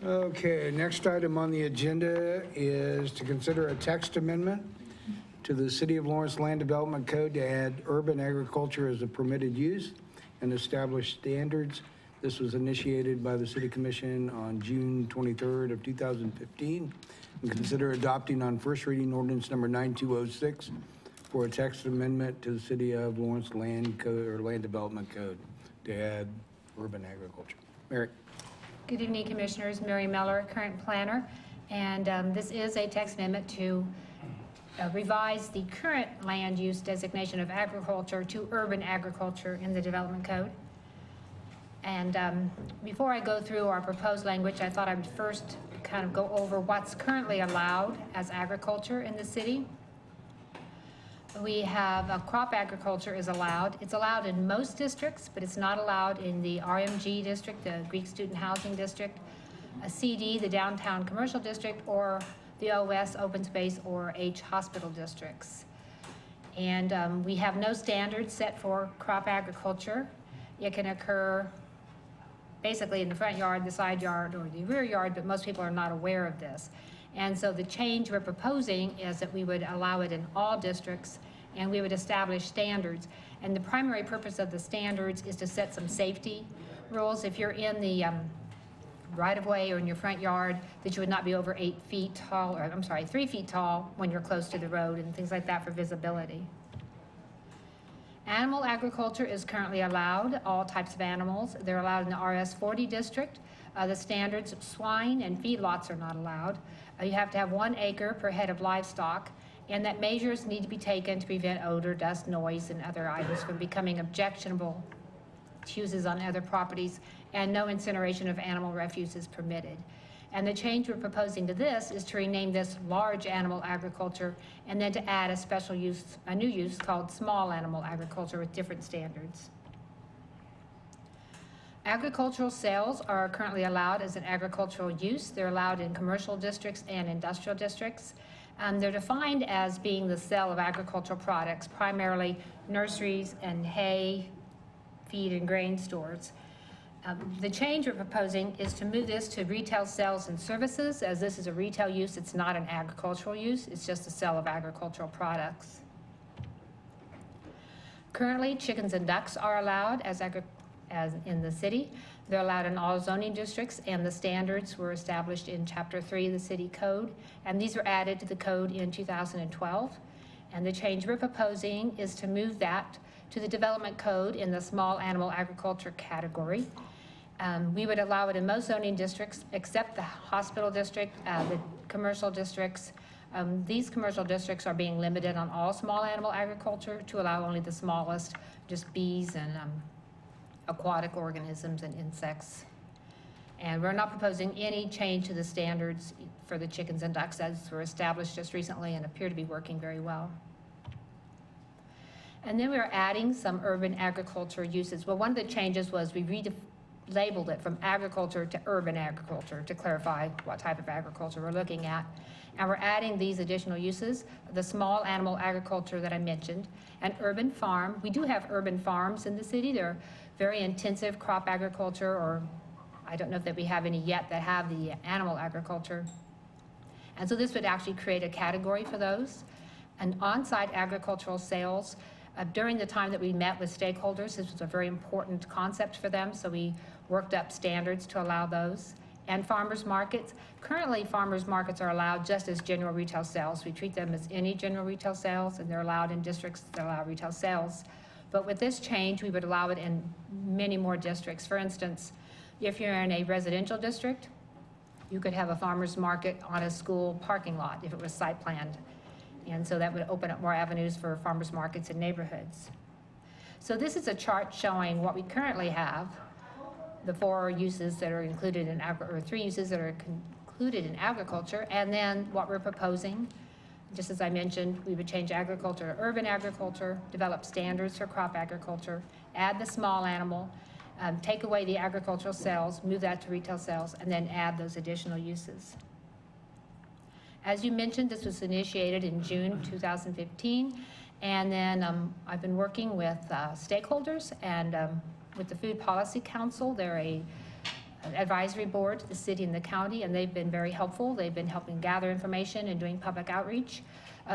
Okay, next item on the agenda is to consider a text amendment to the City of Lawrence Land Development Code to add urban agriculture as a permitted use and establish standards. This was initiated by the City Commission on June 23rd of 2015. And consider adopting on first reading ordinance number 9206 for a text amendment to the City of Lawrence Land Code or Land Development Code to add urban agriculture. Mary. Good evening, Commissioners. Mary Miller, current planner, and this is a text amendment to revise the current land use designation of agriculture to urban agriculture in the Development Code. And before I go through our proposed language, I thought I would first kind of go over what's currently allowed as agriculture in the city. We have crop agriculture is allowed. It's allowed in most districts, but it's not allowed in the RMG district, the Greek Student Housing District, a CD, the Downtown Commercial District, or the OS Open Space or H Hospital districts. And we have no standards set for crop agriculture. It can occur basically in the front yard, the side yard, or the rear yard, but most people are not aware of this. And so the change we're proposing is that we would allow it in all districts and we would establish standards. And the primary purpose of the standards is to set some safety rules. If you're in the right-of-way or in your front yard, that you would not be over 8 feet tall, or I'm sorry, 3 feet tall when you're close to the road and things like that for visibility. Animal agriculture is currently allowed, all types of animals. They're allowed in the RS40 district. The standards, swine and feedlots are not allowed. You have to have 1 acre per head of livestock, and that measures need to be taken to prevent odor, dust, noise, and other items from becoming objectionable to uses on other properties, and no incineration of animal refuse is permitted. And the change we're proposing to this is to rename this large animal agriculture and then to add a special use, a new use called small animal agriculture with different standards. Agricultural sales are currently allowed as an agricultural use. They're allowed in commercial districts and industrial districts. They're defined as being the sale of agricultural products, primarily nurseries and hay, feed and grain stores. The change we're proposing is to move this to retail sales and services, as this is a retail use. It's not an agricultural use. It's just the sale of agricultural products. Currently, chickens and ducks are allowed as in the city. They're allowed in all zoning districts, and the standards were established in Chapter 3 of the City Code, and these were added to the code in 2012. And the change we're proposing is to move that to the Development Code in the small animal agriculture category. We would allow it in most zoning districts except the hospital district, the commercial districts. These commercial districts are being limited on all small animal agriculture to allow only the smallest, just bees and aquatic organisms and insects. And we're not proposing any change to the standards for the chickens and ducks as were established just recently and appear to be working very well. And then we are adding some urban agriculture uses. Well, one of the changes was we labeled it from agriculture to urban agriculture to clarify what type of agriculture we're looking at. And we're adding these additional uses, the small animal agriculture that I mentioned, an urban farm. We do have urban farms in the city. They're very intensive crop agriculture, or I don't know if that we have any yet that have the animal agriculture. And so this would actually create a category for those. And on-site agricultural sales, during the time that we met with stakeholders, this was a very important concept for them, so we worked up standards to allow those. And farmers markets, currently farmers markets are allowed just as general retail sales. We treat them as any general retail sales, and they're allowed in districts that allow retail sales. But with this change, we would allow it in many more districts. For instance, if you're in a residential district, you could have a farmer's market on a school parking lot if it was site planned. And so that would open up more avenues for farmers markets in neighborhoods. So this is a chart showing what we currently have, the 4 uses that are included in or 3 uses that are included in agriculture, and then what we're proposing. Just as I mentioned, we would change agriculture to urban agriculture, develop standards for crop agriculture, add the small animal, take away the agricultural sales, move that to retail sales, and then add those additional uses. As you mentioned, this was initiated in June 2015, and then I've been working with stakeholders and with the Food Policy Council. They're a advisory board to the city and the county, and they've been very helpful. They've been helping gather information and doing public outreach.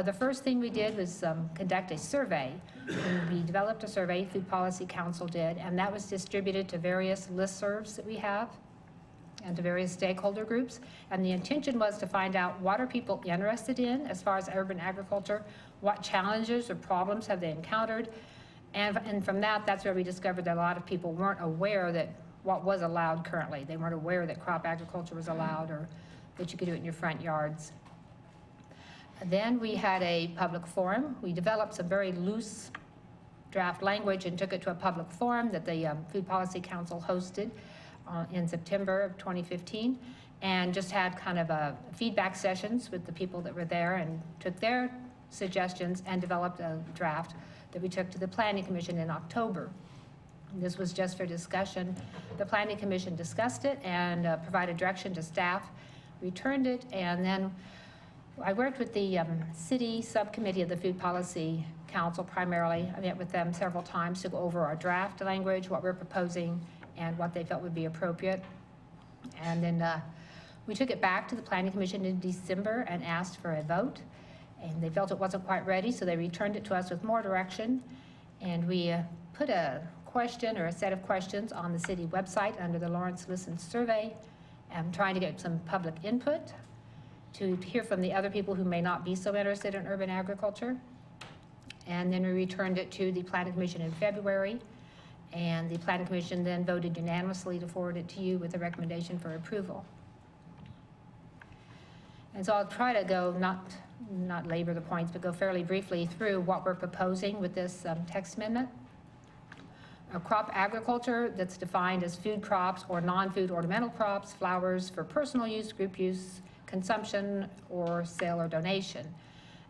The first thing we did was conduct a survey. And we developed a survey, Food Policy Council did, and that was distributed to various listservs that we have and to various stakeholder groups. And the intention was to find out what are people interested in as far as urban agriculture, what challenges or problems have they encountered, and from that, that's where we discovered that a lot of people weren't aware that what was allowed currently. They weren't aware that crop agriculture was allowed or that you could do it in your front yards. Then we had a public forum. We developed some very loose draft language and took it to a public forum that the Food Policy Council hosted in September of 2015, and just had kind of a feedback sessions with the people that were there and took their suggestions and developed a draft that we took to the Planning Commission in October. This was just for discussion. The Planning Commission discussed it and provided direction to staff, returned it, and then I worked with the city subcommittee of the Food Policy Council primarily. I met with them several times to go over our draft language, what we're proposing, and what they felt would be appropriate. And then we took it back to the Planning Commission in December and asked for a vote. And they felt it wasn't quite ready, so they returned it to us with more direction. And we put a question or a set of questions on the city website under the Lawrence Listens survey. I'm trying to get some public input to hear from the other people who may not be so interested in urban agriculture. And then we returned it to the Planning Commission in February. And the Planning Commission then voted unanimously to forward it to you with a recommendation for approval. And so I'll try to go, not labor the points, but go fairly briefly through what we're proposing with this text amendment. A crop agriculture that's defined as food crops or non-food ornamental crops, flowers for personal use, group use, consumption, or sale or donation.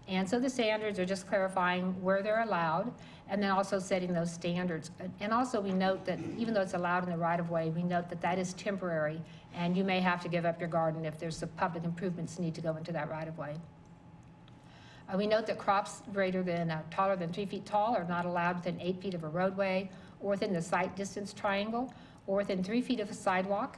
And so the standards are just clarifying where they're allowed and then also setting those standards. And also we note that even though it's allowed in the right-of-way, we note that that is temporary and you may have to give up your garden if there's some public improvements need to go into that right-of-way. We note that crops taller than 3 feet tall are not allowed within 8 feet of a roadway or within the sight distance triangle or within 3 feet of a sidewalk.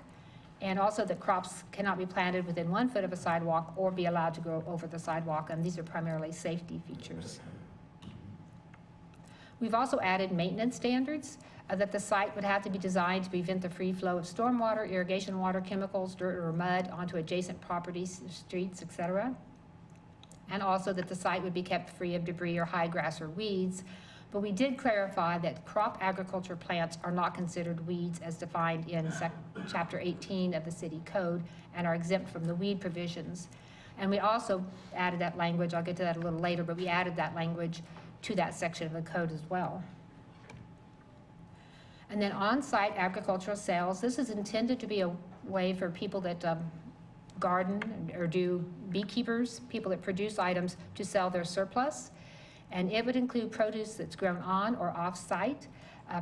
And also that crops cannot be planted within 1 foot of a sidewalk or be allowed to grow over the sidewalk, and these are primarily safety features. We've also added maintenance standards that the site would have to be designed to prevent the free flow of stormwater, irrigation water, chemicals, dirt, or mud onto adjacent properties, streets, etc. And also that the site would be kept free of debris or high grass or weeds. But we did clarify that crop agriculture plants are not considered weeds as defined in Chapter 18 of the City Code and are exempt from the weed provisions. And we also added that language, I'll get to that a little later, but we added that language to that section of the code as well. And then on-site agricultural sales, this is intended to be a way for people that garden or do beekeepers, people that produce items to sell their surplus. And it would include produce that's grown on or off-site.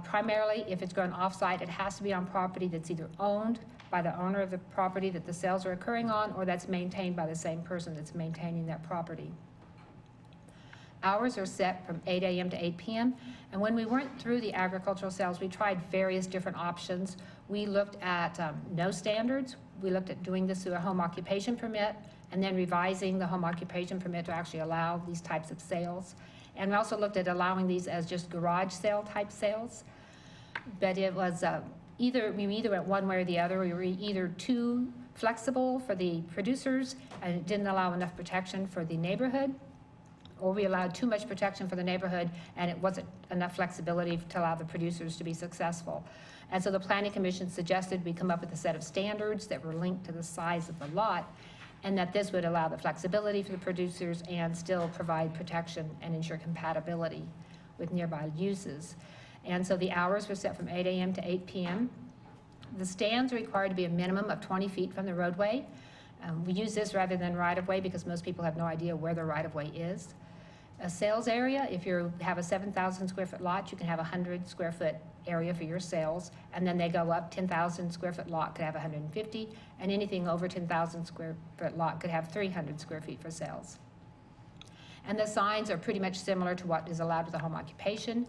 Primarily, if it's grown off-site, it has to be on property that's either owned by the owner of the property that the sales are occurring on, or that's maintained by the same person that's maintaining that property. Hours are set from 8 a.m. to 8 p.m. And when we went through the agricultural sales, we tried various different options. We looked at no standards. We looked at doing this through a home occupation permit and then revising the home occupation permit to actually allow these types of sales. And we also looked at allowing these as just garage sale type sales. But it was we either went one way or the other. We were either too flexible for the producers and it didn't allow enough protection for the neighborhood, or we allowed too much protection for the neighborhood and it wasn't enough flexibility to allow the producers to be successful. And so the Planning Commission suggested we come up with a set of standards that were linked to the size of the lot, and that this would allow the flexibility for the producers and still provide protection and ensure compatibility with nearby uses. And so the hours were set from 8 a.m. to 8 p.m. The stands are required to be a minimum of 20 feet from the roadway. We use this rather than right-of-way because most people have no idea where the right-of-way is. A sales area, if you have a 7,000 square foot lot, you can have a 100 square foot area for your sales, and then they go up. 10,000 square foot lot could have 150, and anything over 10,000 square foot lot could have 300 square feet for sales. And the signs are pretty much similar to what is allowed with a home occupation.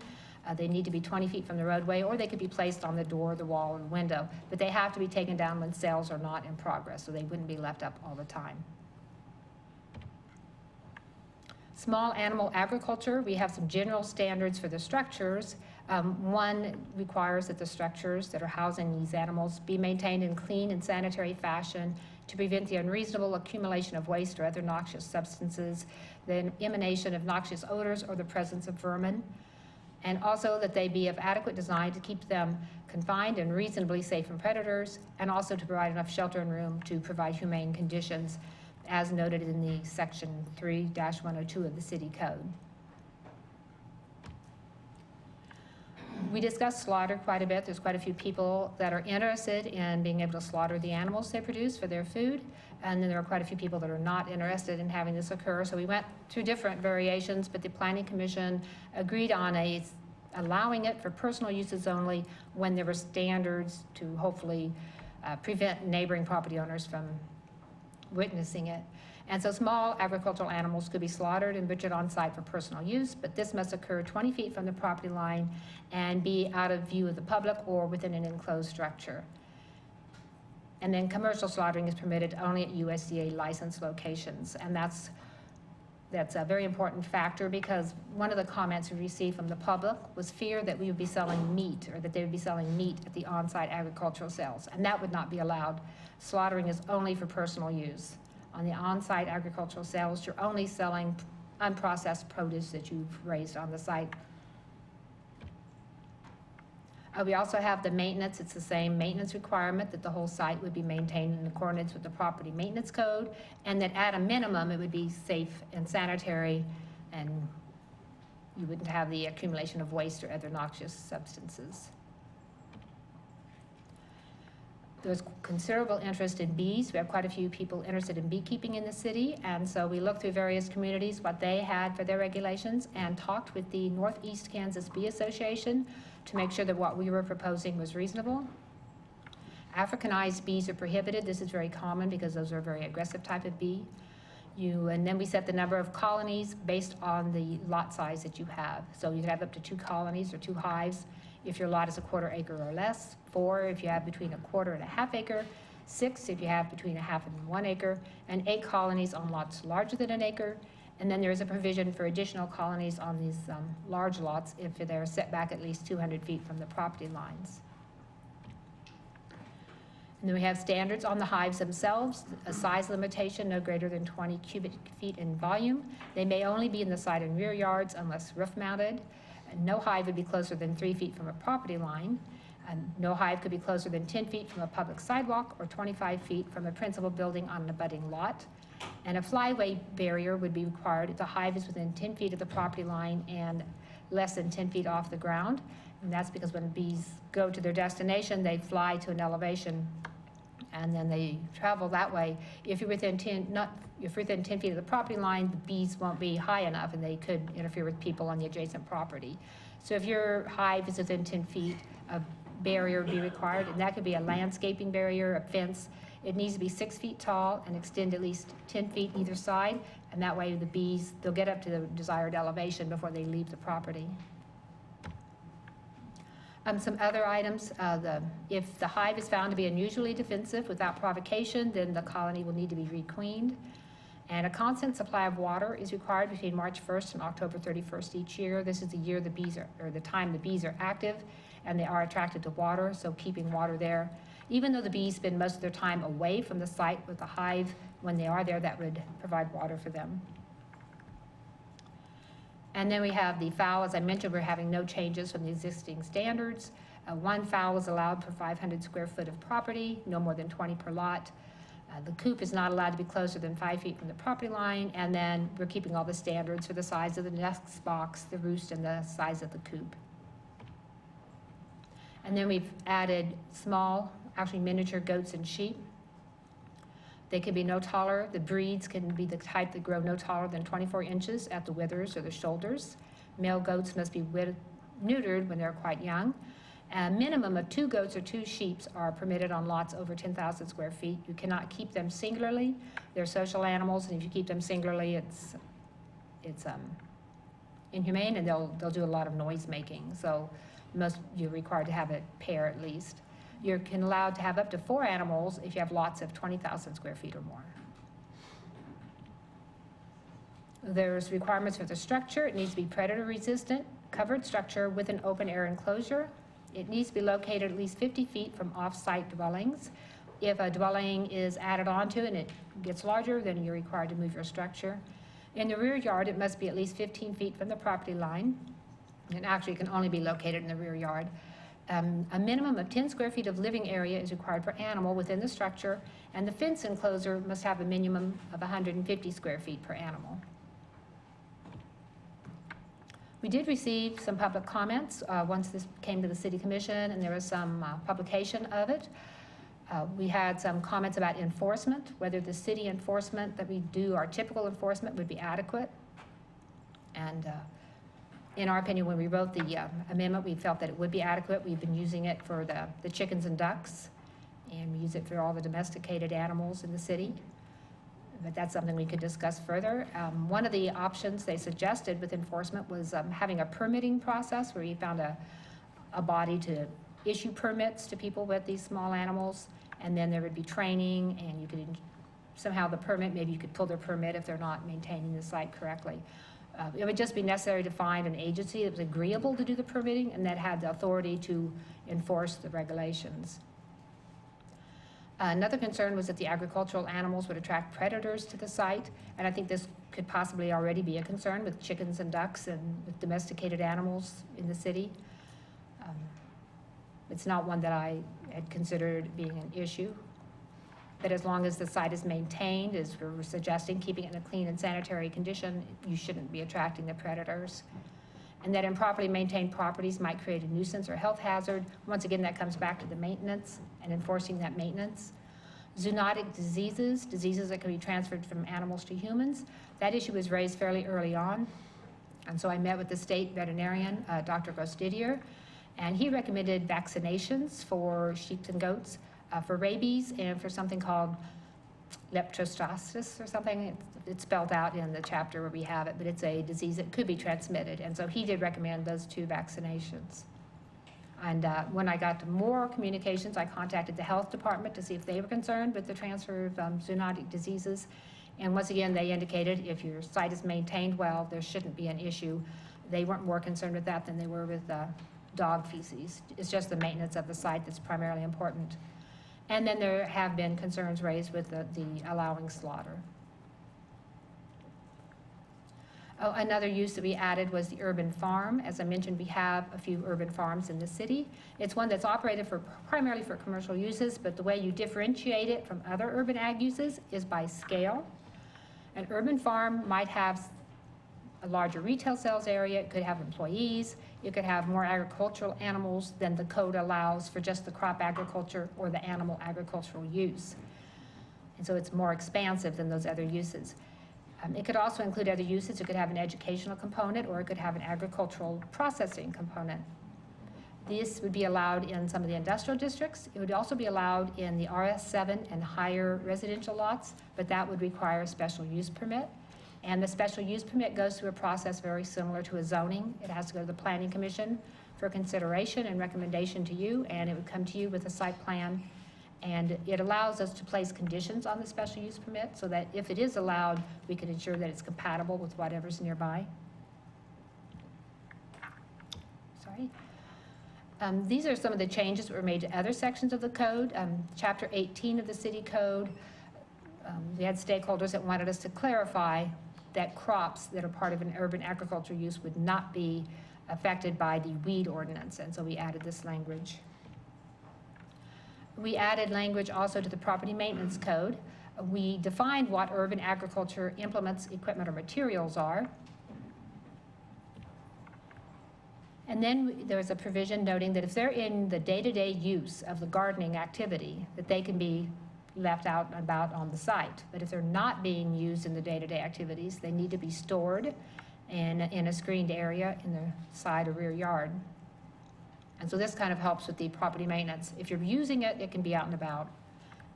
They need to be 20 feet from the roadway, or they could be placed on the door, the wall, or the window. But they have to be taken down when sales are not in progress, so they wouldn't be left up all the time. Small animal agriculture, we have some general standards for the structures. One requires that the structures that are housing these animals be maintained in clean and sanitary fashion to prevent the unreasonable accumulation of waste or other noxious substances, the emanation of noxious odors, or the presence of vermin. And also that they be of adequate design to keep them confined and reasonably safe from predators, and also to provide enough shelter and room to provide humane conditions, as noted in the section 3-102 of the city code. We discussed slaughter quite a bit. There's quite a few people that are interested in being able to slaughter the animals they produce for their food, and then there are quite a few people that are not interested in having this occur. So we went through different variations, but the Planning Commission agreed on allowing it for personal uses only when there were standards to hopefully prevent neighboring property owners from witnessing it. And so small agricultural animals could be slaughtered and butchered on site for personal use, but this must occur 20 feet from the property line and be out of view of the public or within an enclosed structure. And then commercial slaughtering is permitted only at USDA licensed locations. And that's a very important factor, because one of the comments we received from the public was fear that we would be selling meat, or that they would be selling meat at the on-site agricultural sales, and that would not be allowed. Slaughtering is only for personal use. On the on-site agricultural sales, you're only selling unprocessed produce that you've raised on the site. We also have the maintenance. It's the same maintenance requirement, that the whole site would be maintained in accordance with the property maintenance code, and that at a minimum it would be safe and sanitary, and you wouldn't have the accumulation of waste or other noxious substances. There's considerable interest in bees. We have quite a few people interested in beekeeping in the city, and so we looked through various communities, what they had for their regulations, and talked with the Northeast Kansas Bee Association to make sure that what we were proposing was reasonable. Africanized bees are prohibited. This is very common because those are a very aggressive type of bee. And then we set the number of colonies based on the lot size that you have. So you could have up to 2 colonies or 2 hives if your lot is a 1/4 acre or less, 4 if you have between a 1/4 and a 1/2 acre, 6 if you have between a 1/2 and 1 acre, and 8 colonies on lots larger than an acre. And then there is a provision for additional colonies on these large lots if they're set back at least 200 feet from the property lines. And then we have standards on the hives themselves, a size limitation no greater than 20 cubic feet in volume. They may only be in the side and rear yards unless roof mounted. And no hive would be closer than 3 feet from a property line. And no hive could be closer than 10 feet from a public sidewalk or 25 feet from a principal building on an abutting lot. And a flyway barrier would be required if the hive is within 10 feet of the property line and less than 10 feet off the ground. And that's because when bees go to their destination, they fly to an elevation and then they travel that way. If you're within 10 feet of the property line, the bees won't be high enough and they could interfere with people on the adjacent property. So if your hive is within 10 feet, a barrier would be required, and that could be a landscaping barrier, a fence. It needs to be 6 feet tall and extend at least 10 feet either side, and that way the bees, they'll get up to the desired elevation before they leave the property. Some other items, if the hive is found to be unusually defensive without provocation, then the colony will need to be requeened. And a constant supply of water is required between March 1st and October 31st each year. This is the year the bees are, or the time the bees are active and they are attracted to water, so keeping water there. Even though the bees spend most of their time away from the site with the hive, when they are there, that would provide water for them. And then we have the fowl. As I mentioned, we're having no changes from the existing standards. 1 fowl is allowed per 500 square foot of property, no more than 20 per lot. The coop is not allowed to be closer than 5 feet from the property line, and then we're keeping all the standards for the size of the nest box, the roost, and the size of the coop. And then we've added small, actually miniature goats and sheep. They can be no taller, the breeds can be the type that grow no taller than 24 inches at the withers or the shoulders. Male goats must be neutered when they're quite young. A minimum of 2 goats or 2 sheep are permitted on lots over 10,000 square feet. You cannot keep them singularly. They're social animals, and if you keep them singularly, inhumane, and they'll do a lot of noise making. So you're required to have a pair at least. You can allowed to have up to 4 animals if you have lots of 20,000 square feet or more. There's requirements for the structure. It needs to be predator resistant, covered structure with an open air enclosure. It needs to be located at least 50 feet from off-site dwellings. If a dwelling is added onto and it gets larger, then you're required to move your structure. In the rear yard, it must be at least 15 feet from the property line. And actually, it can only be located in the rear yard. A minimum of 10 square feet of living area is required per animal within the structure, and the fence enclosure must have a minimum of 150 square feet per animal. We did receive some public comments once this came to the City Commission, and there was some publication of it. We had some comments about enforcement, whether the city enforcement that we do, our typical enforcement, would be adequate. And in our opinion, when we wrote the amendment, we felt that it would be adequate. We've been using it for the chickens and ducks, and we use it for all the domesticated animals in the city. But that's something we could discuss further. One of the options they suggested with enforcement was having a permitting process where you found a body to issue permits to people with these small animals, and then there would be training, and you could somehow the permit, maybe you could pull their permit if they're not maintaining the site correctly. It would just be necessary to find an agency that was agreeable to do the permitting and that had the authority to enforce the regulations. Another concern was that the agricultural animals would attract predators to the site, and I think this could possibly already be a concern with chickens and ducks and with domesticated animals in the city. It's not one that I had considered being an issue, but as long as the site is maintained, as we're suggesting, keeping it in a clean and sanitary condition, you shouldn't be attracting the predators. And that improperly maintained properties might create a nuisance or health hazard. Once again, that comes back to the maintenance and enforcing that maintenance. Zoonotic diseases that can be transferred from animals to humans. That issue was raised fairly early on. And so I met with the state veterinarian, Dr. Grostidier, and he recommended vaccinations for sheep and goats, for rabies and for something called leptospirosis or something. It's spelled out in the chapter where we have it, but it's a disease that could be transmitted. And so he did recommend those 2 vaccinations. And when I got more communications, I contacted the health department to see if they were concerned with the transfer of zoonotic diseases. And once again, they indicated if your site is maintained well, there shouldn't be an issue. They weren't more concerned with that than they were with dog feces. It's just the maintenance of the site that's primarily important. And then there have been concerns raised with the allowing slaughter. Oh, another use that we added was the urban farm. As I mentioned, we have a few urban farms in the city. It's one that's operated primarily for commercial uses, but the way you differentiate it from other urban ag uses is by scale. An urban farm might have a larger retail sales area, it could have employees, it could have more agricultural animals than the code allows for just the crop agriculture or the animal agricultural use. And so it's more expansive than those other uses. It could also include other uses. It could have an educational component, or it could have an agricultural processing component. This would be allowed in some of the industrial districts. It would also be allowed in the RS7 and higher residential lots, but that would require a special use permit. And the special use permit goes through a process very similar to a zoning. It has to go to the Planning Commission for consideration and recommendation to you, and it would come to you with a site plan. And it allows us to place conditions on the special use permit so that if it is allowed, we can ensure that it's compatible with whatever's nearby. Sorry. These are some of the changes that were made to other sections of the code. Chapter 18 of the city code, we had stakeholders that wanted us to clarify that crops that are part of an urban agriculture use would not be affected by the weed ordinance, and so we added this language. We added language also to the property maintenance code. We defined what urban agriculture implements, equipment, or materials are. And then there was a provision noting that if they're in the day-to-day use of the gardening activity, that they can be left out and about on the site. But if they're not being used in the day-to-day activities, they need to be stored in a screened area in the side or rear yard. And so this kind of helps with the property maintenance. If you're using it, it can be out and about.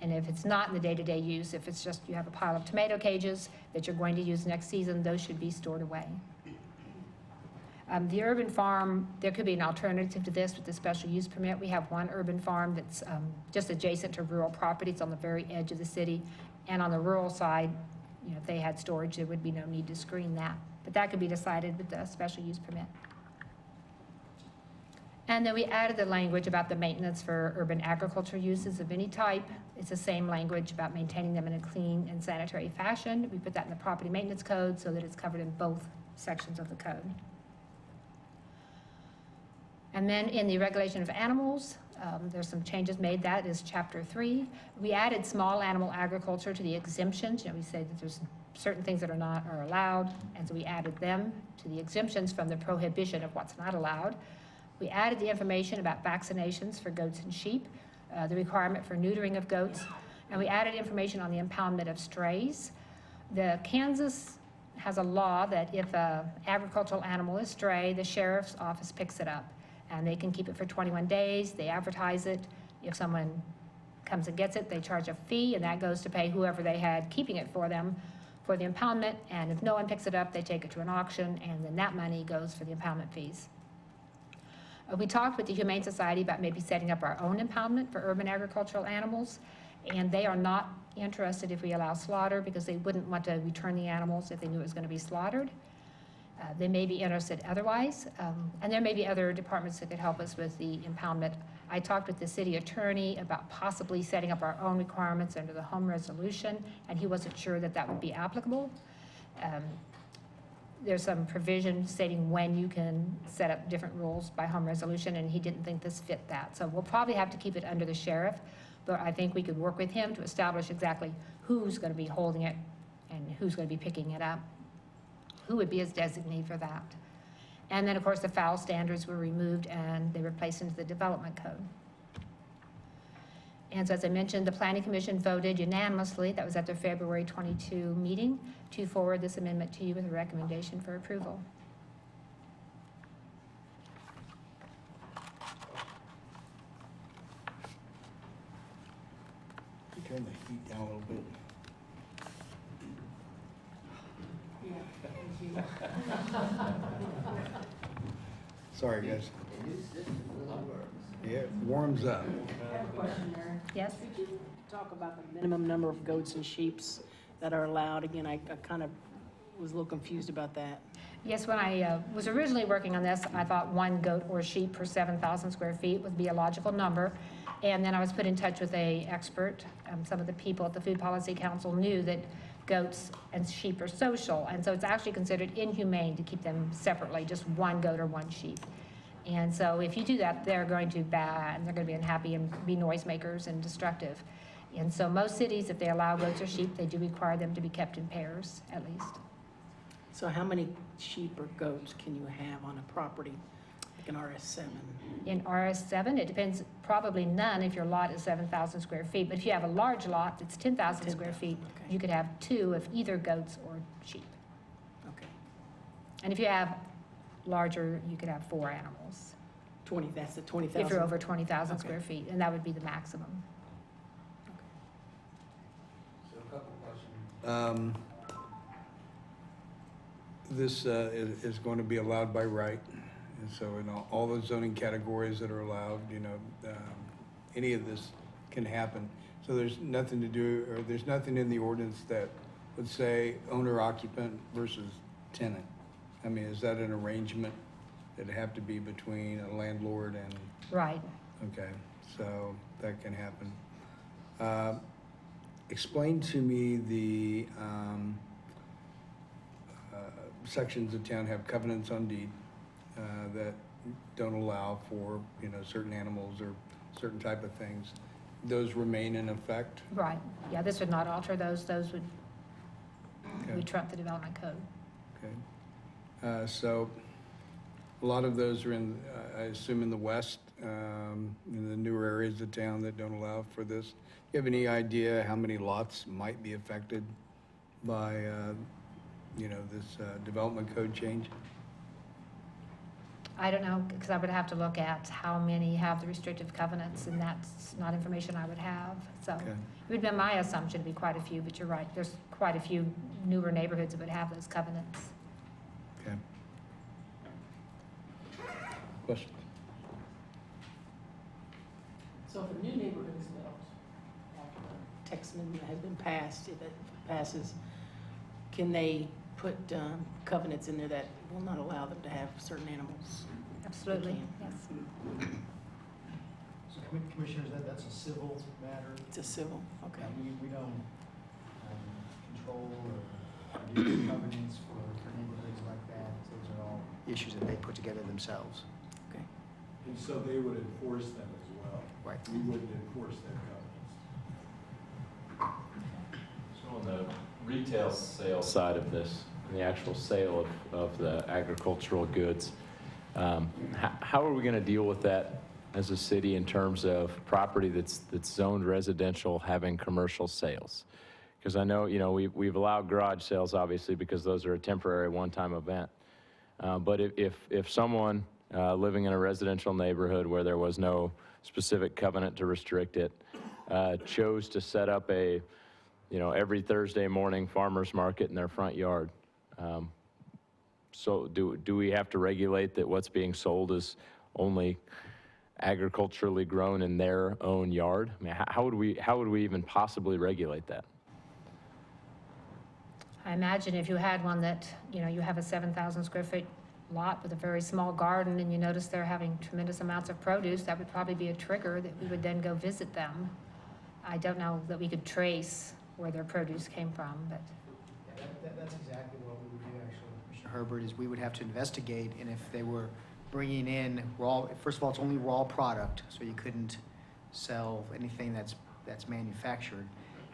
And if it's not in the day-to-day use, if it's just you have a pile of tomato cages that you're going to use next season, those should be stored away. The urban farm, there could be an alternative to this with the special use permit. We have one urban farm that's just adjacent to rural property. It's on the very edge of the city. And on the rural side, you know, if they had storage, there would be no need to screen that. But that could be decided with the special use permit. And then we added the language about the maintenance for urban agriculture uses of any type. It's the same language about maintaining them in a clean and sanitary fashion. We put that in the property maintenance code so that it's covered in both sections of the code. And then in the regulation of animals, there's some changes made. That is chapter 3. We added small animal agriculture to the exemptions. You know, we say that there's certain things that are allowed, and so we added them to the exemptions from the prohibition of what's not allowed. We added the information about vaccinations for goats and sheep, the requirement for neutering of goats, and we added information on the impoundment of strays. Kansas has a law that if an agricultural animal is stray, the sheriff's office picks it up, and they can keep it for 21 days. They advertise it. If someone comes and gets it, they charge a fee, and that goes to pay whoever they had keeping it for them for the impoundment, and if no one picks it up, they take it to an auction, and then that money goes for the impoundment fees. We talked with the Humane Society about maybe setting up our own impoundment for urban agricultural animals, and they are not interested if we allow slaughter because they wouldn't want to return the animals if they knew it was going to be slaughtered. They may be interested otherwise, and there may be other departments that could help us with the impoundment. I talked with the city attorney about possibly setting up our own requirements under the home resolution, and he wasn't sure that that would be applicable. There's some provision stating when you can set up different rules by home resolution, and he didn't think this fit that. So we'll probably have to keep it under the sheriff, but I think we could work with him to establish exactly who's going to be holding it and who's going to be picking it up, who would be his designee for that. And then, of course, the foul standards were removed and they were placed into the development code. And so, as I mentioned, the Planning Commission voted unanimously, that was at their February 22 meeting, to forward this amendment to you with a recommendation for approval. Turn the heat down a little bit. Sorry, guys. Yeah, it warms up. I have a question there. Yes? Could you talk about the minimum number of goats and sheeps that are allowed? Again, I kind of was a little confused about that. Yes, when I was originally working on this, I thought one goat or sheep per 7,000 square feet would be a logical number. And then I was put in touch with an expert. Some of the people at the Food Policy Council knew that goats and sheep are social, and so it's actually considered inhumane to keep them separately, just one goat or one sheep. And so if you do that, they're going to baa, and they're going to be unhappy and be noisemakers and destructive. And so most cities, if they allow goats or sheep, they do require them to be kept in pairs, at least. So how many sheep or goats can you have on a property, like an RS7? In RS7, it depends, probably none if your lot is 7,000 square feet. But if you have a large lot that's 10,000 square feet, okay. you could have 2 of either goats or sheep. Okay. And if you have larger, you could have 4 animals. 20, that's the 20,000? If you're over 20,000 Okay. square feet, and that would be the maximum. So a couple questions. This is going to be allowed by right, and so in all the zoning categories that are allowed, you know, any of this can happen. So there's nothing to do, or there's nothing in the ordinance that would say owner occupant versus tenant. I mean, is that an arrangement that'd have to be between a landlord and? Right. Okay, so that can happen. Explain to me the sections of town have covenants on deed that don't allow for, you know, certain animals or certain type of things. Those remain in effect? Right. Yeah, this would not alter those. Those would Okay. trump the development code. Okay. So a lot of those are in, I assume, in the west, in the newer areas of town that don't allow for this. Do you have any idea how many lots might be affected by, you know, this development code change? I don't know, because I would have to look at how many have the restrictive covenants, and that's not information I would have. So Okay. it would be my assumption to be quite a few, but you're right. There's quite a few newer neighborhoods that would have those covenants. Okay. Question? So if a new neighborhood is built, after the text amendment has been passed, if it passes, can they put covenants in there that will not allow them to have certain animals? Absolutely, They can. yes. So Commissioners, that's a civil matter. It's a civil, okay. We don't control or do covenants for neighborhoods like that. Those are all issues that they put together themselves. Okay. And so they would enforce them as well. Right. We wouldn't enforce their covenants. So on the retail sales side of this, the actual sale of the agricultural goods, how are we going to deal with that as a city in terms of property that's zoned residential having commercial sales? Because I know, we've allowed garage sales, obviously, because those are a temporary one-time event. But if someone living in a residential neighborhood where there was no specific covenant to restrict it, chose to set up a, every Thursday morning farmer's market in their front yard, so do we have to regulate that what's being sold is only agriculturally grown in their own yard? I mean, how would we even possibly regulate that? I imagine if you had one that, you have a 7,000 square foot lot with a very small garden and you notice they're having tremendous amounts of produce, that would probably be a trigger that we would then go visit them. I don't know that we could trace where their produce came from, but. That's exactly what we would do, actually, Commissioner Herbert, is we would have to investigate, and if they were bringing in raw, first of all, it's only raw product, so you couldn't sell anything that's manufactured.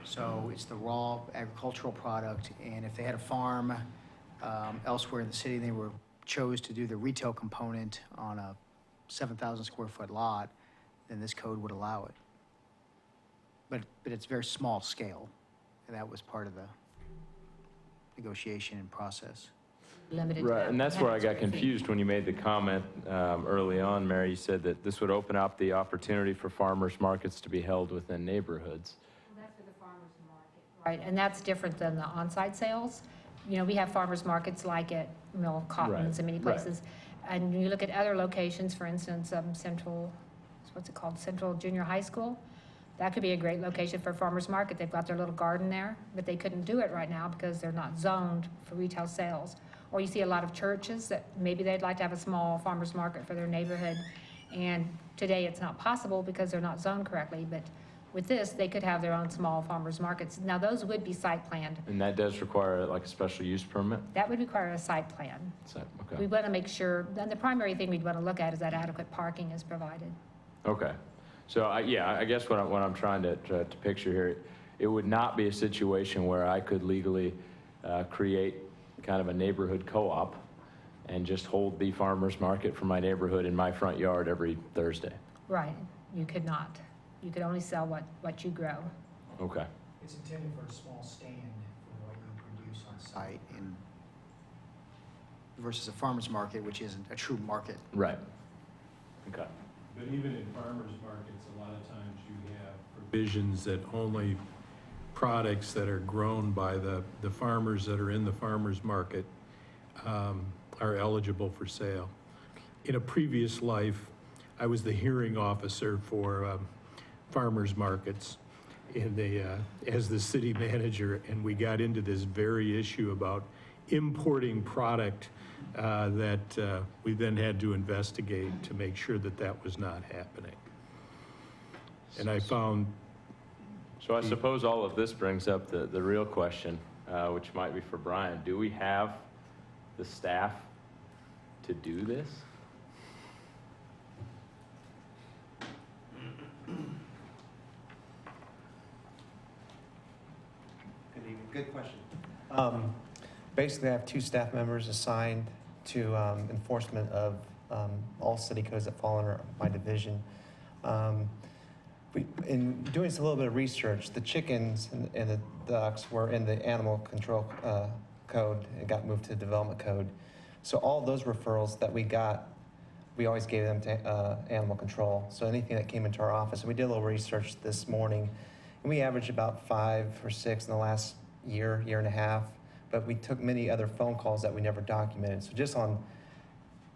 So it's the raw agricultural product, and if they had a farm elsewhere in the city, and they chose to do the retail component on a 7,000 square foot lot, then this code would allow it. But it's very small scale, and that was part of the negotiation and process. Limited to Right, that and that's where I 100 got square feet. confused when you made the comment early on, Mary. You said that this would open up the opportunity for farmers markets to be held within neighborhoods. Well, that's for the farmer's market. Right, and that's different than the on-site sales. We have farmers markets like at Mill Cottons and many Right, right. places. And you look at other locations, for instance, Central Junior High School. That could be a great location for a farmer's market. They've got their little garden there, but they couldn't do it right now because they're not zoned for retail sales. Or you see a lot of churches that maybe they'd like to have a small farmer's market for their neighborhood. And today it's not possible because they're not zoned correctly, but with this, they could have their own small farmer's markets. Now, those would be site planned. And that does require like a special use permit? That would require a site plan. Okay. We want to make sure, and the primary thing we'd want to look at is that adequate parking is provided. Okay. So, I guess what I'm trying to picture here, it would not be a situation where I could legally create kind of a neighborhood co-op and just hold the farmer's market for my neighborhood in my front yard every Thursday. Right, you could not. You could only sell what you grow. Okay. It's intended for a small stand for what you produce on site versus a farmer's market, which isn't a true market. Right. Okay. But even in farmers markets, a lot of times you have provisions that only products that are grown by the farmers that are in the farmers market are eligible for sale. In a previous life, I was the hearing officer for farmers markets as the city manager, and we got into this very issue about importing product that we then had to investigate to make sure that that was not happening. And I found... So I suppose all of this brings up the real question, which might be for Brian. Do we have the staff to do this? Good evening. Good question. Basically, I have 2 staff members assigned to enforcement of all city codes that fall under my division. In doing a little bit of research, the chickens and the ducks were in the animal control code and got moved to the development code. So all those referrals that we got, we always gave them to animal control. So anything that came into our office, and we did a little research this morning, and we averaged about 5 or 6 in the last year and a half, but we took many other phone calls that we never documented. So just on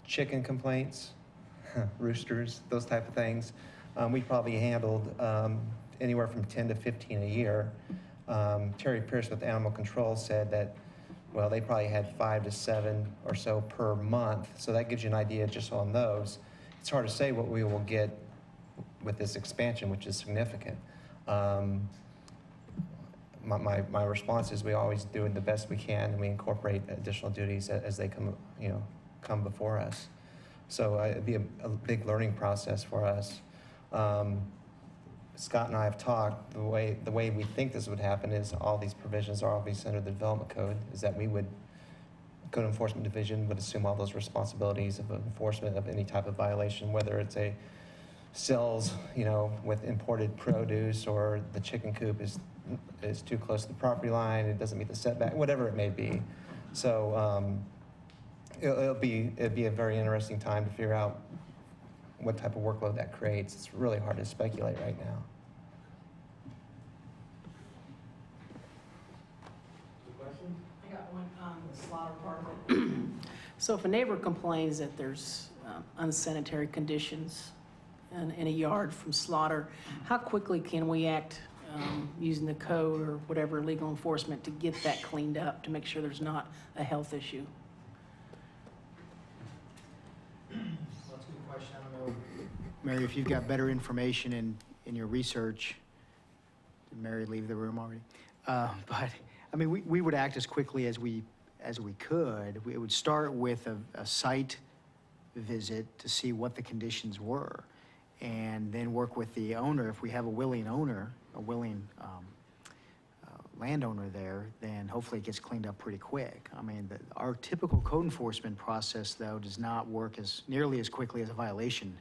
chicken complaints, roosters, those type of things. We probably handled anywhere from 10 to 15 a year. Terry Pierce with Animal Control said that, well, they probably had 5 to 7 or so per month. So that gives you an idea just on those. It's hard to say what we will get with this expansion, which is significant. My response is we always do the best we can, and we incorporate additional duties as they come before us. So it'd be a big learning process for us. Scott and I have talked, the way we think this would happen is all these provisions are obviously under the development code, is that Code Enforcement Division would assume all those responsibilities of enforcement of any type of violation, whether it's a cells, with imported produce, or the chicken coop is too close to the property line, it doesn't meet the setback, whatever it may be. So it'd be a very interesting time to figure out what type of workload that creates. It's really hard to speculate right now. I got one on the slaughter part of it. So if a neighbor complains that there's unsanitary conditions in a yard from slaughter, how quickly can we act using the code or whatever legal enforcement to get that cleaned up, to make sure there's not a health issue? Well, that's a good question. I don't know, Mary, if you've got better information in your research. Did Mary leave the room already? But, I mean, we would act as quickly as we could. It would start with a site visit to see what the conditions were, and then work with the owner. If we have a willing owner, a willing landowner there, then hopefully it gets cleaned up pretty quick. I mean, our typical code enforcement process, though, does not work nearly as quickly as a violation.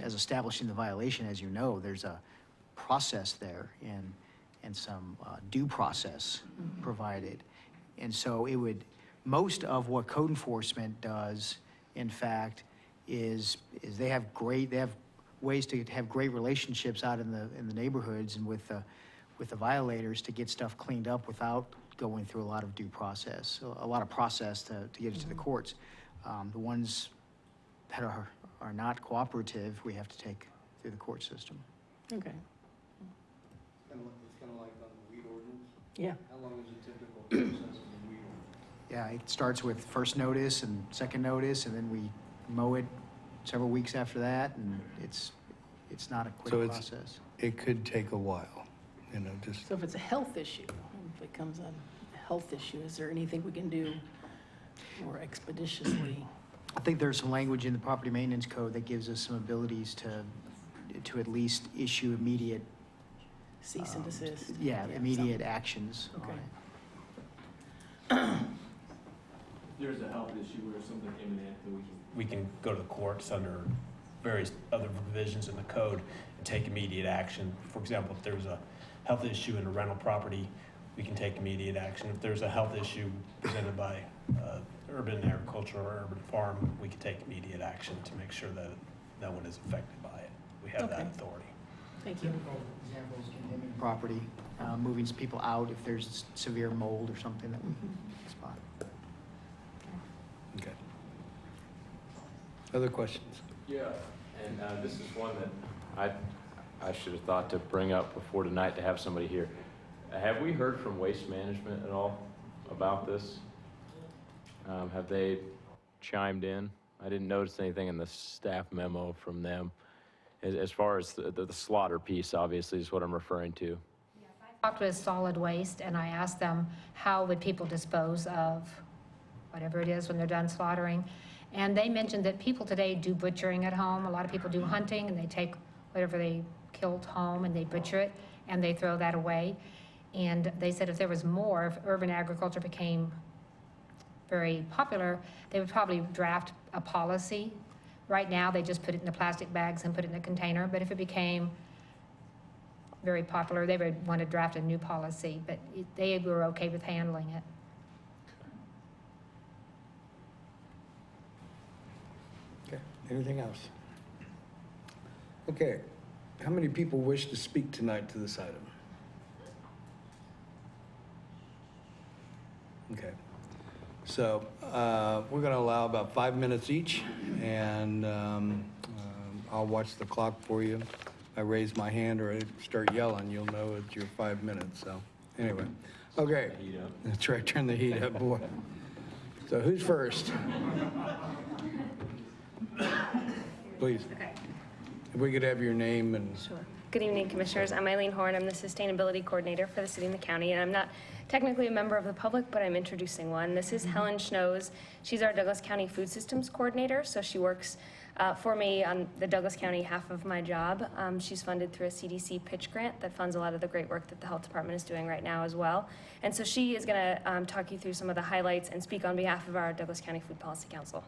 As establishing the violation, as you know, there's a process there and some due process provided. And so most of what code enforcement does, in fact, is they have ways to have great relationships out in the neighborhoods and with the violators to get stuff cleaned up without going through a lot of due process, a lot of process to get it to the courts. The ones that are not cooperative, we have to take through the court system. Okay. It's kind of like on the weed ordinance. Yeah. How long is a typical process of the weed ordinance? Yeah, it starts with first notice and second notice, and then we mow it several weeks after that, and it's not a quick process. It could take a while, So if it's a health issue, if it comes on a health issue, is there anything we can do more expeditiously? I think there's some language in the property maintenance code that gives us some abilities to at least issue immediate. Cease and desist. Yeah, immediate actions on Okay. it. There's a health issue where something imminent that we can go to the courts under various other provisions in the code and take immediate action. For example, if there's a health issue in a rental property, we can take immediate action. If there's a health issue presented by urban agriculture or urban farm, we can take immediate action to make sure that no one is affected by it. We have that Okay. authority. Thank you. Examples, condemning property, moving people out if there's severe mold or something that we can spot. Okay. Other questions? Yeah, and this is one that I should have thought to bring up before tonight to have somebody here. Have we heard from Waste Management at all about this? Have they chimed in? I didn't notice anything in the staff memo from them. As far as the slaughter piece, obviously, is what I'm referring to. I talked with Solid Waste, and I asked them, how would people dispose of whatever it is when they're done slaughtering? And they mentioned that people today do butchering at home. A lot of people do hunting, and they take whatever they killed home and they butcher it, and they throw that away. And they said if there was more, if urban agriculture became very popular, they would probably draft a policy. Right now, they just put it in the plastic bags and put it in a container, but if it became very popular, they would want to draft a new policy, but they were okay with handling it. Okay, anything else? Okay, how many people wish to speak tonight to this item? Okay, so we're going to allow about 5 minutes each and I'll watch the clock for you. I raise my hand or I start yelling, you'll know it's your 5 minutes, so, anyway. Okay. That's right, turn the heat up, boy. So who's first? Please. Okay. If we could have your name and... Sure. Good evening, Commissioners. I'm Eileen Horn. I'm the Sustainability Coordinator for the City and the County, and I'm not technically a member of the public, but I'm introducing one. This is Helen Schnoes. She's our Douglas County Food Systems Coordinator, so she works for me on the Douglas County half of my job. She's funded through a CDC pitch grant that funds a lot of the great work that the Health Department is doing right now as well. And so she is going to talk you through some of the highlights and speak on behalf of our Douglas County Food Policy Council.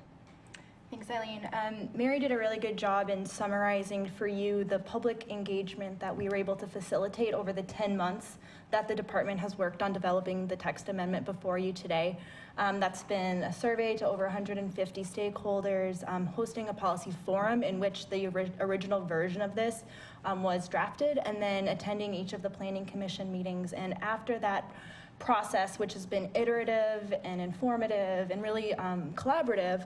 Thanks, Eileen. Mary did a really good job in summarizing for you the public engagement that we were able to facilitate over the 10 months that the department has worked on developing the text amendment before you today. That's been a survey to over 150 stakeholders, hosting a policy forum in which the original version of this was drafted, and then attending each of the Planning Commission meetings. And after that process, which has been iterative and informative and really collaborative,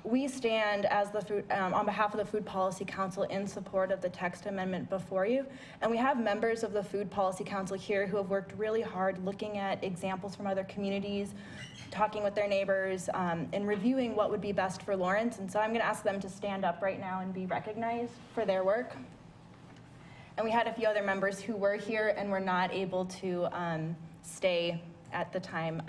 we stand as the food, on behalf of the Food Policy Council in support of the text amendment before you. And we have members of the Food Policy Council here who have worked really hard looking at examples from other communities, talking with their neighbors, and reviewing what would be best for Lawrence. And so I'm going to ask them to stand up right now and be recognized for their work. And we had a few other members who were here and were not able to stay at the time.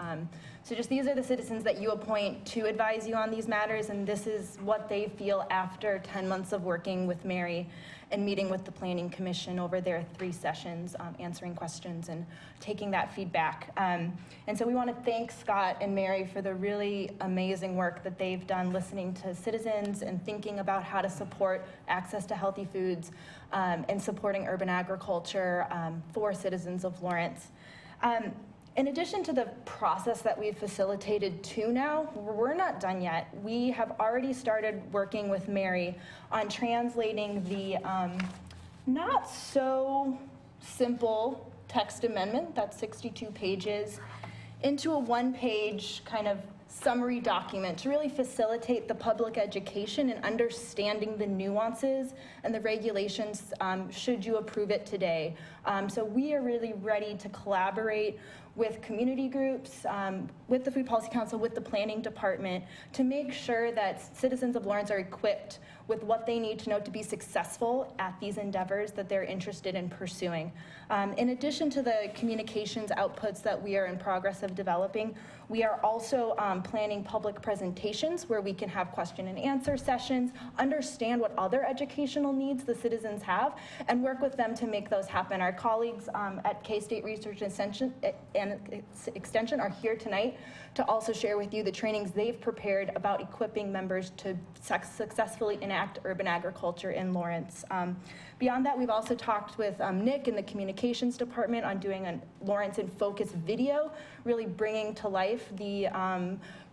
So just these are the citizens that you appoint to advise you on these matters, and this is what they feel after 10 months of working with Mary and meeting with the Planning Commission over their 3 sessions, answering questions and taking that feedback. And so we want to thank Scott and Mary for the really amazing work that they've done listening to citizens and thinking about how to support access to healthy foods and supporting urban agriculture for citizens of Lawrence. In addition to the process that we've facilitated to now, we're not done yet. We have already started working with Mary on translating the not so simple text amendment, that's 62 pages, into a 1-page kind of summary document to really facilitate the public education and understanding the nuances and the regulations should you approve it today. So we are really ready to collaborate with community groups, with the Food Policy Council, with the Planning Department, to make sure that citizens of Lawrence are equipped with what they need to know to be successful at these endeavors that they're interested in pursuing. In addition to the communications outputs that we are in progress of developing, we are also planning public presentations where we can have question and answer sessions, understand what other educational needs the citizens have, and work with them to make those happen. Our colleagues at K-State Research and Extension are here tonight to also share with you the trainings they've prepared about equipping members to successfully enact urban agriculture in Lawrence. Beyond that, we've also talked with Nick in the Communications Department on doing a Lawrence in Focus video, really bringing to life the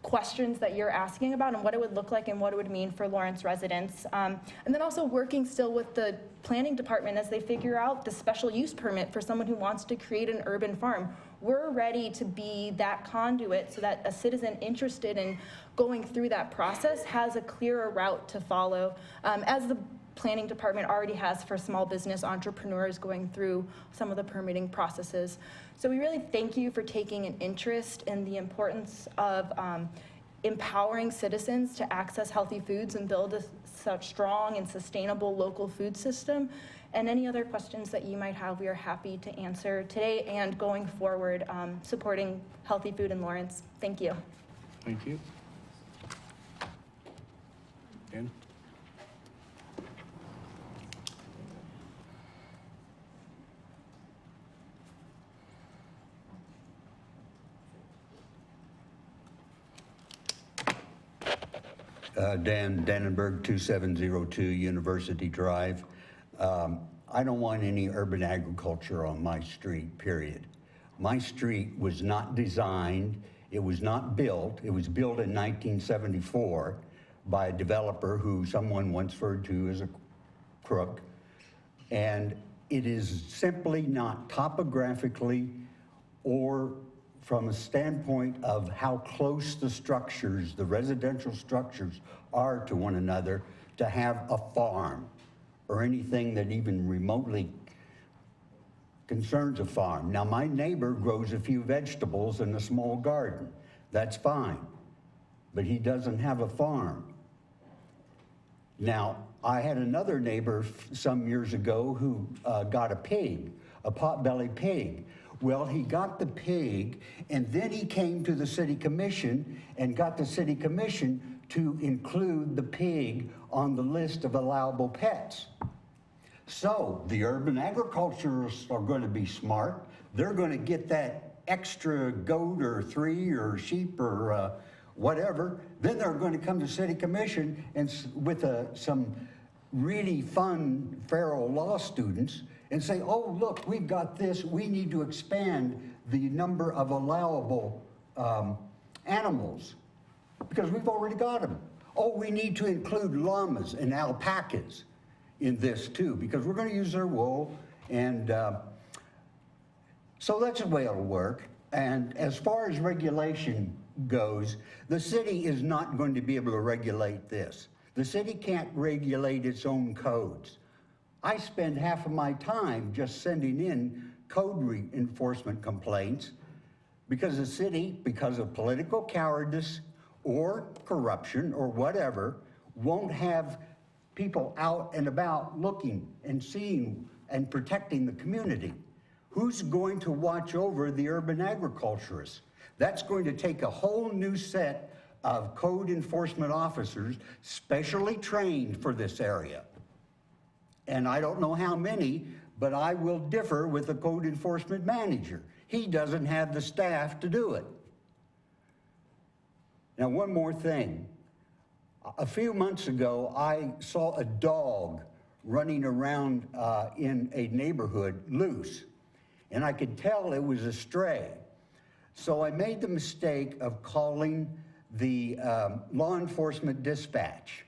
questions that you're asking about and what it would look like and what it would mean for Lawrence residents. And then also working still with the Planning Department as they figure out the special use permit for someone who wants to create an urban farm. We're ready to be that conduit so that a citizen interested in going through that process has a clearer route to follow, as the Planning Department already has for small business entrepreneurs going through some of the permitting processes. So we really thank you for taking an interest in the importance of empowering citizens to access healthy foods and build a strong and sustainable local food system. And any other questions that you might have, we are happy to answer today and going forward, supporting healthy food in Lawrence. Thank you. Thank you. Dan? Dan Dannenberg, 2702 University Drive. I don't want any urban agriculture on my street, period. My street was not designed, it was not built. It was built in 1974 by a developer who someone once referred to as a crook. And it is simply not topographically or from a standpoint of how close the structures, the residential structures are to one another, to have a farm or anything that even remotely concerns a farm. Now, my neighbor grows a few vegetables in a small garden. That's fine, but he doesn't have a farm. Now, I had another neighbor some years ago who got a pig, a potbelly pig. Well, he got the pig, and then he came to the city commission and got the city commission to include the pig on the list of allowable pets. So the urban agriculturists are going to be smart. They're going to get that extra goat or 3 or sheep or whatever. Then they're going to come to city commission and with some really fun feral law students and say, oh, look, we've got this. We need to expand the number of allowable animals because we've already got them. Oh, we need to include llamas and alpacas in this too, because we're going to use their wool. And so that's the way it'll work. And as far as regulation goes, the city is not going to be able to regulate this. The city can't regulate its own codes. I spend half of my time just sending in code enforcement complaints because the city, because of political cowardice or corruption or whatever, won't have people out and about looking and seeing and protecting the community. Who's going to watch over the urban agriculturists? That's going to take a whole new set of code enforcement officers specially trained for this area. And I don't know how many, but I will differ with the code enforcement manager. He doesn't have the staff to do it. Now, one more thing. A few months ago, I saw a dog running around in a neighborhood loose, and I could tell it was a stray. So I made the mistake of calling the law enforcement dispatch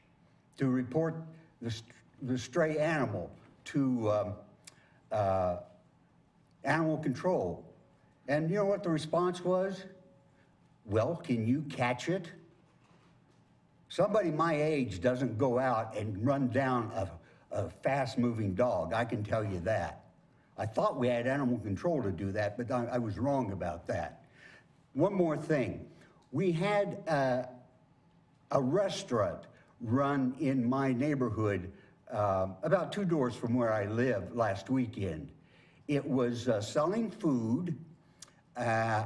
to report the stray animal to animal control. And you know what the response was? Well, can you catch it? Somebody my age doesn't go out and run down a fast-moving dog, I can tell you that. I thought we had animal control to do that, but I was wrong about that. One more thing. We had a restaurant run in my neighborhood about 2 doors from where I live last weekend. It was selling food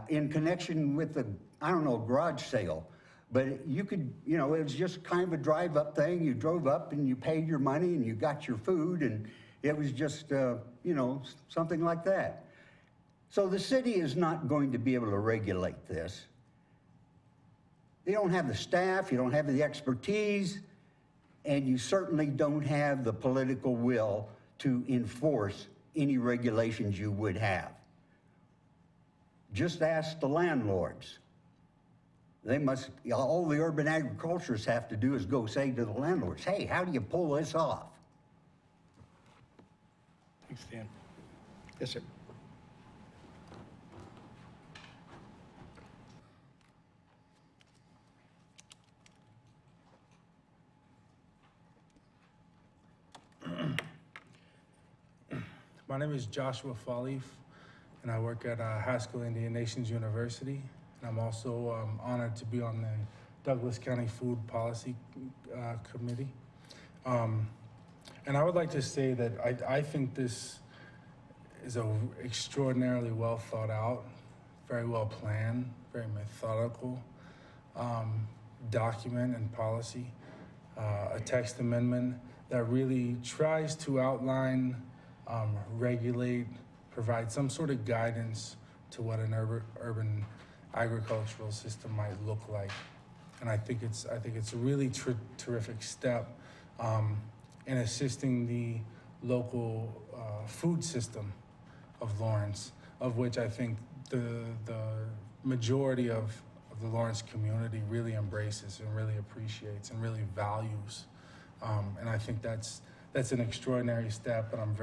in connection with the, I don't know, garage sale. But you could, you know, it was just kind of a drive-up thing. You drove up and you paid your money and you got your food, and it was just, you know, something like that. So the city is not going to be able to regulate this. You don't have the staff, you don't have the expertise, and you certainly don't have the political will to enforce any regulations you would have. Just ask the landlords. They must, all the urban agriculturists have to do is go say to the landlords, hey, how do you pull this off? Thanks, Dan. Yes, sir. My name is Joshua Fallif, and I work at Haskell Indian Nations University. And I'm also honored to be on the Douglas County Food Policy Committee. And I would like to say that I think this is an extraordinarily well thought out, very well planned, very methodical document and policy, a text amendment that really tries to outline, regulate, provide some sort of guidance to what an urban agricultural system might look like. And I think it's a really terrific step in assisting the local food system of Lawrence, of which I think the majority of the Lawrence community really embraces and really appreciates and really values. And I think that's an extraordinary step, and I'm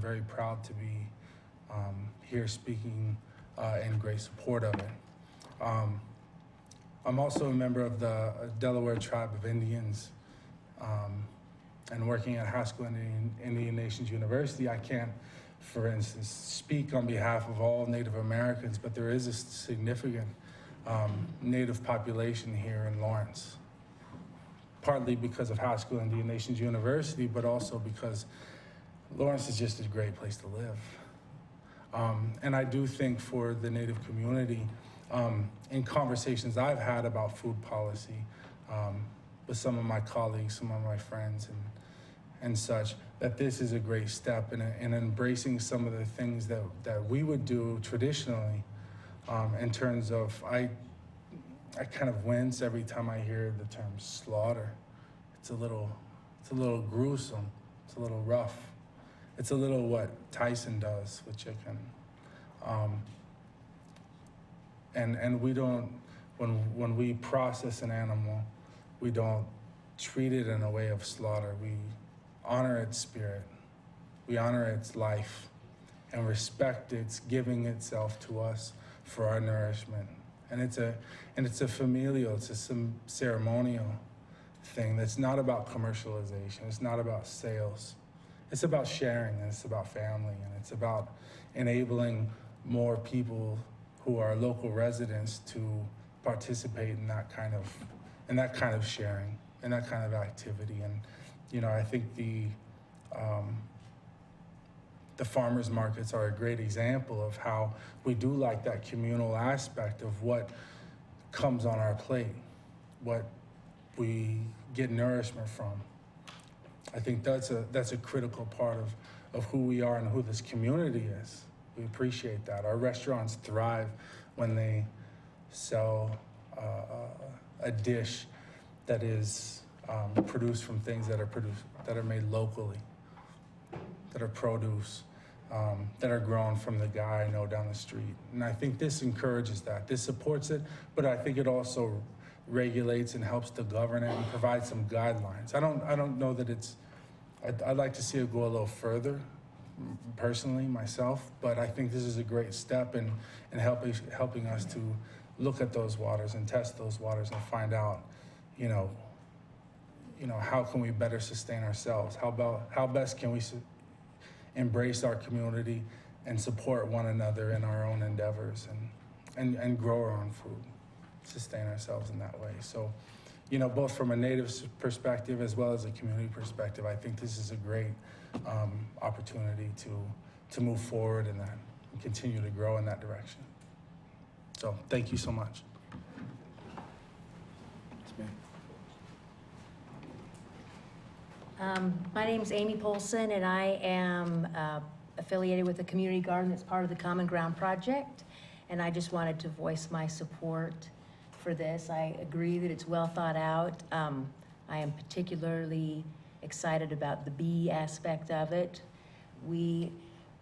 very proud to be here speaking in great support of it. I'm also a member of the Delaware Tribe of Indians, and working at High School Indian Nations University, I can't, for instance, speak on behalf of all Native Americans, but there is a significant Native population here in Lawrence, partly because of High School Indian Nations University, but also because Lawrence is just a great place to live. And I do think for the Native community, in conversations I've had about food policy with some of my colleagues, some of my friends and such, that this is a great step in embracing some of the things that we would do traditionally in terms of, I kind of wince every time I hear the term slaughter. It's a little gruesome, it's a little rough. It's a little what Tyson does with chicken. And we don't, when we process an animal, we don't treat it in a way of slaughter. We honor its spirit, we honor its life, and respect its giving itself to us for our nourishment. And it's a familial, it's a ceremonial thing that's not about commercialization, it's not about sales. It's about sharing, and it's about family, and it's about enabling more people who are local residents to participate in that kind of sharing, and that kind of activity. And you know, I think the farmers markets are a great example of how we do like that communal aspect of what comes on our plate, what we get nourishment from. I think that's a critical part of who we are and who this community is. We appreciate that. Our restaurants thrive when they sell a dish that is produced from things that are made locally, that are produce, that are grown from the guy I know down the street. And I think this encourages that. This supports it, but I think it also regulates and helps to govern it and provide some guidelines. I don't know that I'd like to see it go a little further, personally, myself, but I think this is a great step in helping us to look at those waters and test those waters and find out, you know, how can we better sustain ourselves? How best can we embrace our community and support one another in our own endeavors and grow our own food, sustain ourselves in that way. So, you know, both from a Native perspective as well as a community perspective, I think this is a great opportunity to move forward in that and continue to grow in that direction. So thank you so much. My name's Amy Polson, and I am affiliated with the community garden that's part of the Common Ground Project, and I just wanted to voice my support for this. I agree that it's well thought out. I am particularly excited about the bee aspect of it. We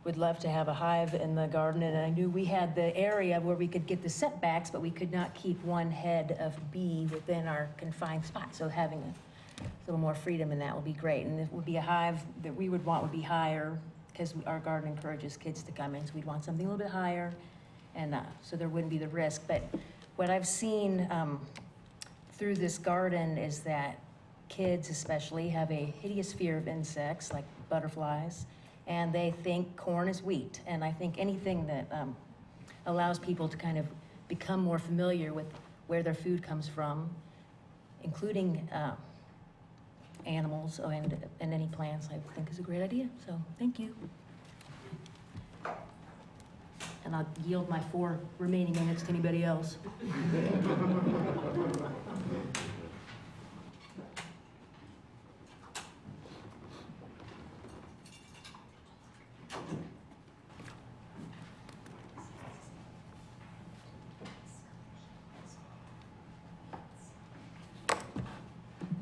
would love to have a hive in the garden, and I knew we had the area where we could get the setbacks, but we could not keep one head of bee within our confined spot. So having a little more freedom in that would be great. And it would be a hive that we would want would be higher, because our garden encourages kids to come in, so we'd want something a little bit higher, and so there wouldn't be the risk. But what I've seen through this garden is that kids especially have a hideous fear of insects like butterflies, and they think corn is wheat. And I think anything that allows people to kind of become more familiar with where their food comes from, including animals and any plants, I think is a great idea. So thank you. And I'll yield my 4 remaining minutes to anybody else.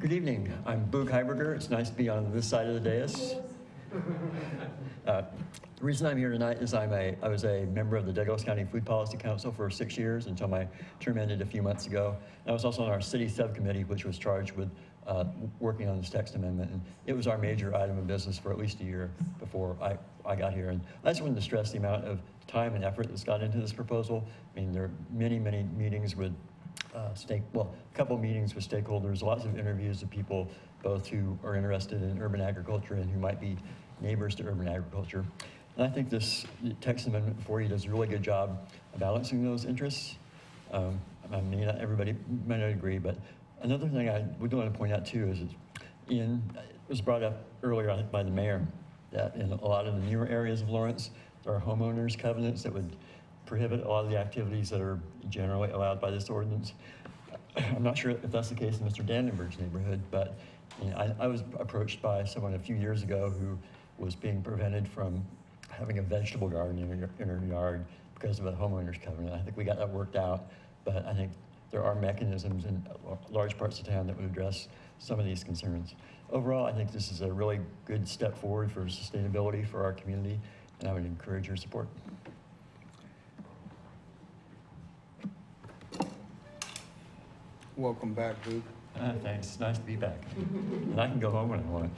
Good evening. I'm Boog Heiberger. It's nice to be on this side of the dais. The reason I'm here tonight is I was a member of the Douglas County Food Policy Council for 6 years until my term ended a few months ago. I was also on our city subcommittee, which was charged with working on this text amendment. And it was our major item of business for at least a year before I got here. And I just wanted to stress the amount of time and effort that's gone into this proposal. I mean, there are many, many meetings with a couple meetings with stakeholders, lots of interviews of people, both who are interested in urban agriculture and who might be neighbors to urban agriculture. And I think this text amendment before you does a really good job of balancing those interests. I mean, not everybody might not agree, but another thing I would want to point out too is it was brought up earlier, I think, by the mayor, that in a lot of the newer areas of Lawrence, there are homeowners covenants that would prohibit a lot of the activities that are generally allowed by this ordinance. I'm not sure if that's the case in Mr. Dannenberg's neighborhood, but you know, I was approached by someone a few years ago who was being prevented from having a vegetable garden in her yard because of a homeowner's covenant. I think we got that worked out, but I think there are mechanisms in large parts of town that would address some of these concerns. Overall, I think this is a really good step forward for sustainability for our community, and I would encourage your support. Welcome back, Luke. Thanks, it's nice to be back. And I can go home when I want.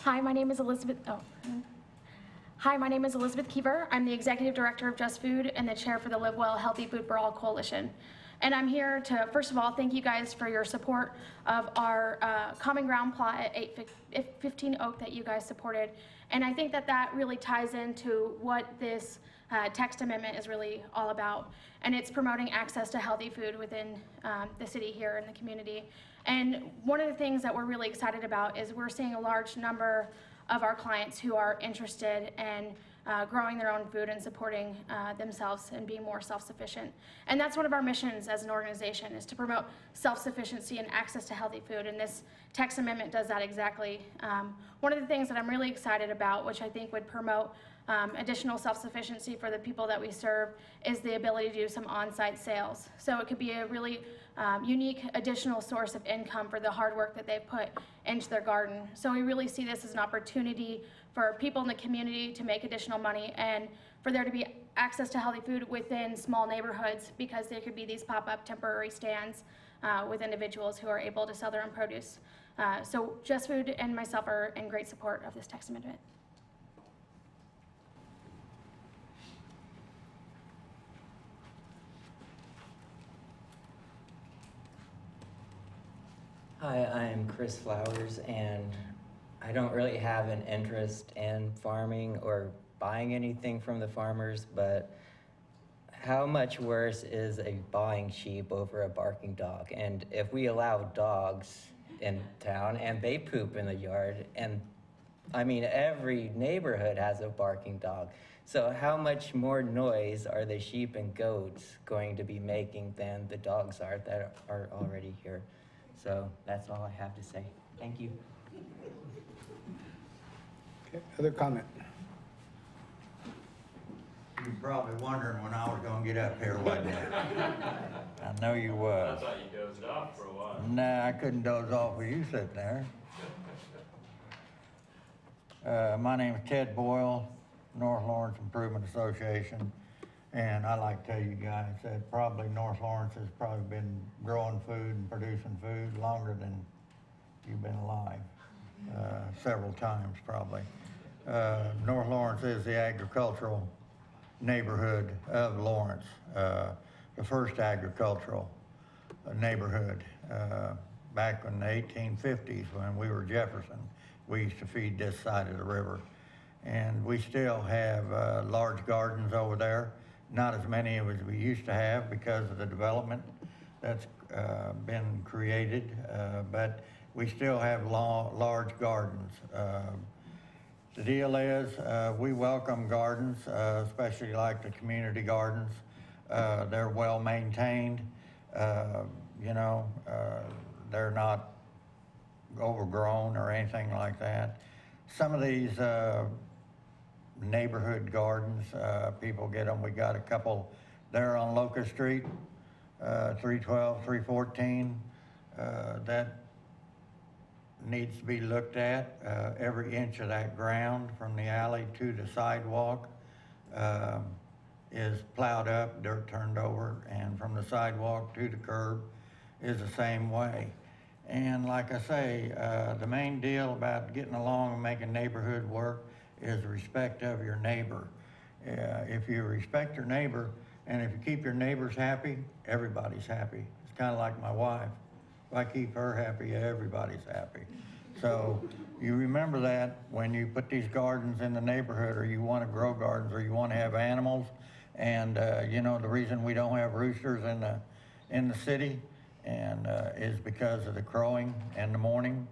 Hi, my name is Elizabeth. Hi, my name is Elizabeth Keever. I'm the Executive Director of Just Food and the Chair for the Live Well Healthy Food for All Coalition. And I'm here to, first of all, thank you guys for your support of our Common Ground plot at 815 Oak that you guys supported. And I think that that really ties into what this text amendment is really all about. And it's promoting access to healthy food within the city here in the community. And one of the things that we're really excited about is we're seeing a large number of our clients who are interested in growing their own food and supporting themselves and being more self-sufficient. And that's one of our missions as an organization, is to promote self-sufficiency and access to healthy food. And this text amendment does that exactly. One of the things that I'm really excited about, which I think would promote additional self-sufficiency for the people that we serve, is the ability to do some on-site sales. So it could be a really unique additional source of income for the hard work that they've put into their garden. So we really see this as an opportunity for people in the community to make additional money and for there to be access to healthy food within small neighborhoods, because there could be these pop-up temporary stands with individuals who are able to sell their own produce. So Just Food and myself are in great support of this text amendment. Hi, I'm Chris Flowers, and I don't really have an interest in farming or buying anything from the farmers, but how much worse is a buying sheep over a barking dog? And if we allow dogs in town and they poop in the yard, and I mean, every neighborhood has a barking dog. So how much more noise are the sheep and goats going to be making than the dogs are that are already here? So that's all I have to say. Thank you. Okay, other comment? You're probably wondering when I was gonna get up here, wasn't you? I know you was. I thought you dozed off for a while. Nah, I couldn't doze off with you sitting there. My name is Ted Boyle, North Lawrence Improvement Association. And I'd like to tell you guys that probably North Lawrence has probably been growing food and producing food longer than you've been alive, several times probably. North Lawrence is the agricultural neighborhood of Lawrence, the first agricultural neighborhood. Back in the 1850s when we were Jefferson, we used to feed this side of the river. And we still have large gardens over there. Not as many as we used to have because of the development that's been created, but we still have large gardens. The deal is we welcome gardens, especially like the community gardens. They're well maintained. You know, they're not overgrown or anything like that. Some of these neighborhood gardens, people get them. We got a couple there on Locust Street, 312, 314, that needs to be looked at. Every inch of that ground from the alley to the sidewalk is plowed up, dirt turned over, and from the sidewalk to the curb is the same way. And like I say, the main deal about getting along and making neighborhood work is respect of your neighbor. If you respect your neighbor, and if you keep your neighbors happy, everybody's happy. It's kind of like my wife. If I keep her happy, everybody's happy. So you remember that when you put these gardens in the neighborhood, or you want to grow gardens, or you want to have animals. And you know, the reason we don't have roosters in the city and is because of the crowing in the morning.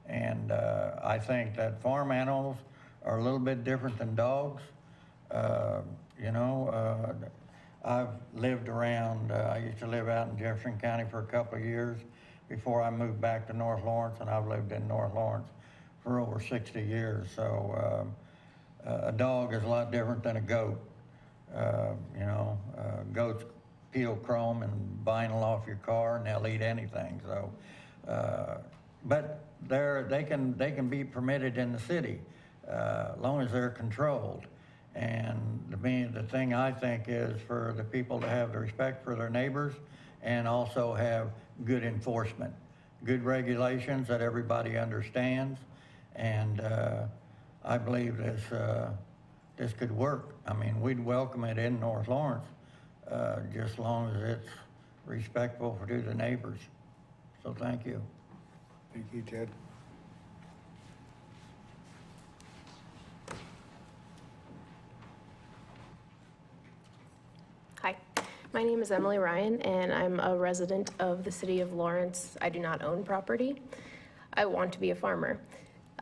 And I think that farm animals are a little bit different than dogs. You know, I've lived around, I used to live out in Jefferson County for a couple of years before I moved back to North Lawrence, and I've lived in North Lawrence for over 60 years. So a dog is a lot different than a goat. You know, goats peel chrome and vinyl off your car, and they'll eat anything. So, but they can be permitted in the city as long as they're controlled. And the thing I think is for the people to have the respect for their neighbors and also have good enforcement, good regulations that everybody understands. And I believe this could work. I mean, we'd welcome it in North Lawrence, just as long as it's respectful to the neighbors. So thank you. Thank you, Ted. Hi, my name is Emily Ryan, and I'm a resident of the city of Lawrence. I do not own property. I want to be a farmer.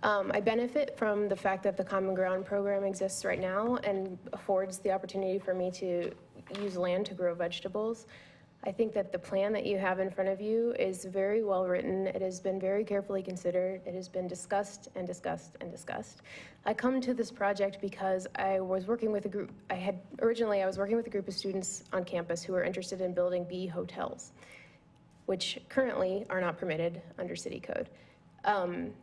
I benefit from the fact that the Common Ground program exists right now and affords the opportunity for me to use land to grow vegetables. I think that the plan that you have in front of you is very well written. It has been very carefully considered. It has been discussed and discussed and discussed. I come to this project because I was working with a group. I was working with a group of students on campus who were interested in building bee hotels, which currently are not permitted under city code.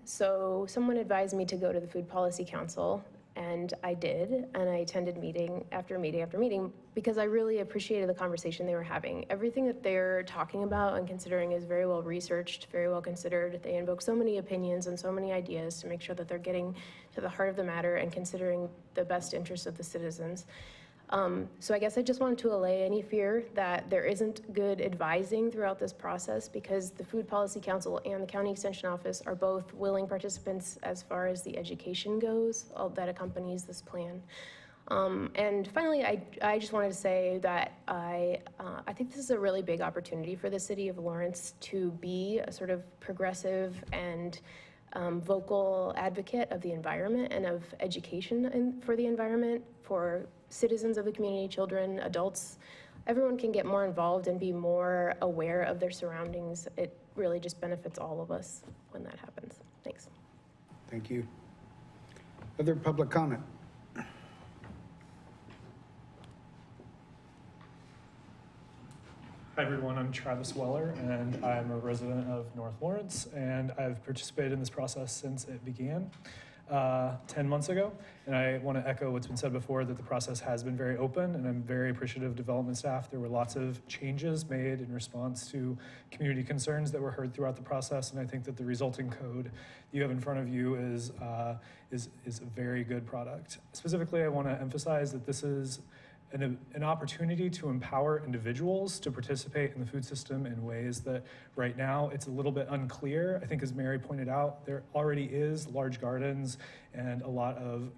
So someone advised me to go to the Food Policy Council, and I did, and I attended meeting after meeting after meeting because I really appreciated the conversation they were having. Everything that they're talking about and considering is very well researched, very well considered. They invoke so many opinions and so many ideas to make sure that they're getting to the heart of the matter and considering the best interests of the citizens. So I guess I just wanted to allay any fear that there isn't good advising throughout this process, because the Food Policy Council and the County Extension Office are both willing participants as far as the education goes that accompanies this plan. And finally, I just wanted to say that I think this is a really big opportunity for the city of Lawrence to be a sort of progressive and vocal advocate of the environment and of education for the environment for citizens of the community, children, adults. Everyone can get more involved and be more aware of their surroundings. It really just benefits all of us when that happens. Thanks. Thank you. Other public comment? Hi everyone, I'm Travis Weller, and I'm a resident of North Lawrence, and I've participated in this process since it began 10 months ago. And I want to echo what's been said before, that the process has been very open, and I'm very appreciative of development staff. There were lots of changes made in response to community concerns that were heard throughout the process, and I think that the resulting code you have in front of you is a very good product. Specifically, I want to emphasize that this is an opportunity to empower individuals to participate in the food system in ways that right now it's a little bit unclear. I think, as Mary pointed out, there already is large gardens and a lot of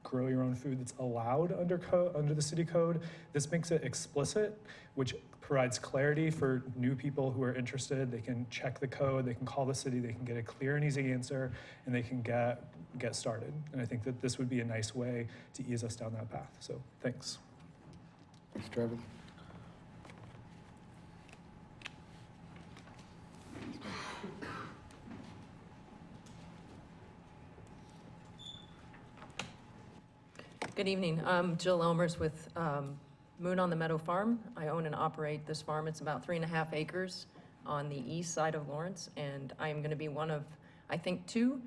grow your own food that's allowed under the city code. This makes it explicit, which provides clarity for new people who are interested. They can check the code, they can call the city, they can get a clear and easy answer, and they can get started. And I think that this would be a nice way to ease us down that path. So thanks. Thanks, Trevor. Good evening. I'm Jill Elmers with Moon on the Meadow Farm. I own and operate this farm. It's about 3.5 acres on the east side of Lawrence, and I am going to be one of, I think, 2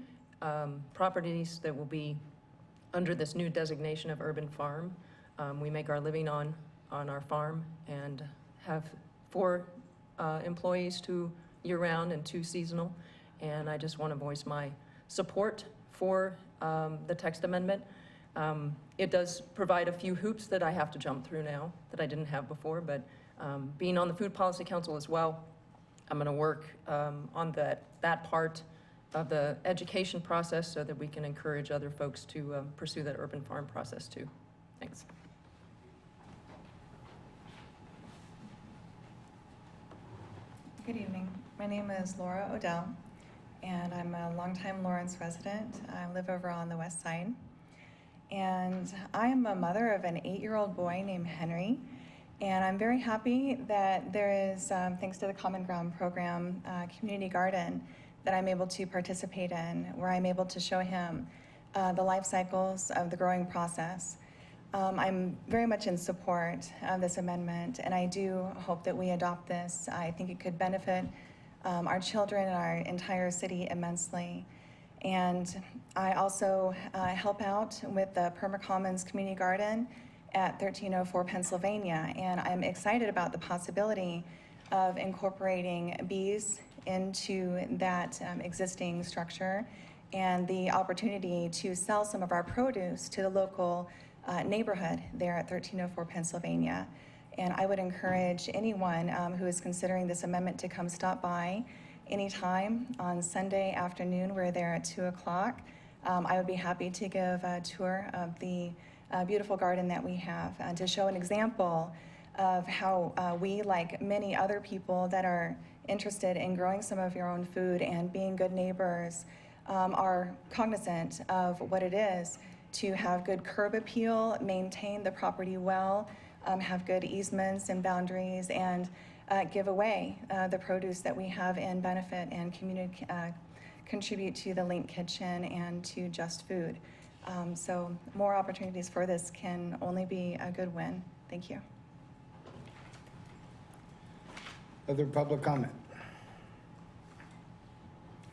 properties that will be under this new designation of urban farm. We make our living on our farm and have 4 employees, 2 year-round and 2 seasonal. And I just want to voice my support for the text amendment. It does provide a few hoops that I have to jump through now that I didn't have before, but being on the Food Policy Council as well, I'm going to work on that part of the education process so that we can encourage other folks to pursue that urban farm process too. Thanks. Good evening. My name is Laura Odell, and I'm a longtime Lawrence resident. I live over on the west side. And I am a mother of an 8-year-old boy named Henry. And I'm very happy that there is, thanks to the Common Ground program, community garden that I'm able to participate in, where I'm able to show him the life cycles of the growing process. I'm very much in support of this amendment, and I do hope that we adopt this. I think it could benefit our children and our entire city immensely. And I also help out with the Permacommons Community Garden at 1304 Pennsylvania, and I'm excited about the possibility of incorporating bees into that existing structure and the opportunity to sell some of our produce to the local neighborhood there at 1304 Pennsylvania. And I would encourage anyone who is considering this amendment to come stop by anytime on Sunday afternoon. We're there at 2 o'clock. I would be happy to give a tour of the beautiful garden that we have to show an example of how we, like many other people that are interested in growing some of your own food and being good neighbors, are cognizant of what it is to have good curb appeal, maintain the property well, have good easements and boundaries, and give away the produce that we have and benefit and contribute to the Link Kitchen and to Just Food. So more opportunities for this can only be a good win. Thank you. Other public comment?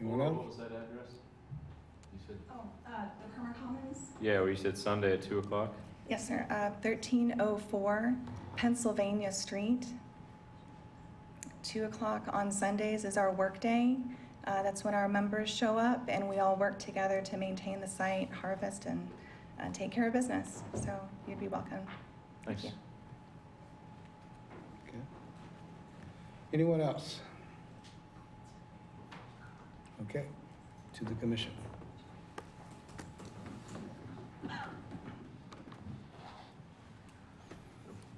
Anyone else? What was that address? You said? Oh, the Permacommons? Yeah, well, you said Sunday at 2 o'clock? Yes, sir. 1304 Pennsylvania Street. 2 o'clock on Sundays is our work day. That's when our members show up and we all work together to maintain the site, harvest, and take care of business. So you'd be welcome. Thanks. Thank you. Okay. Anyone else? Okay, to the commission.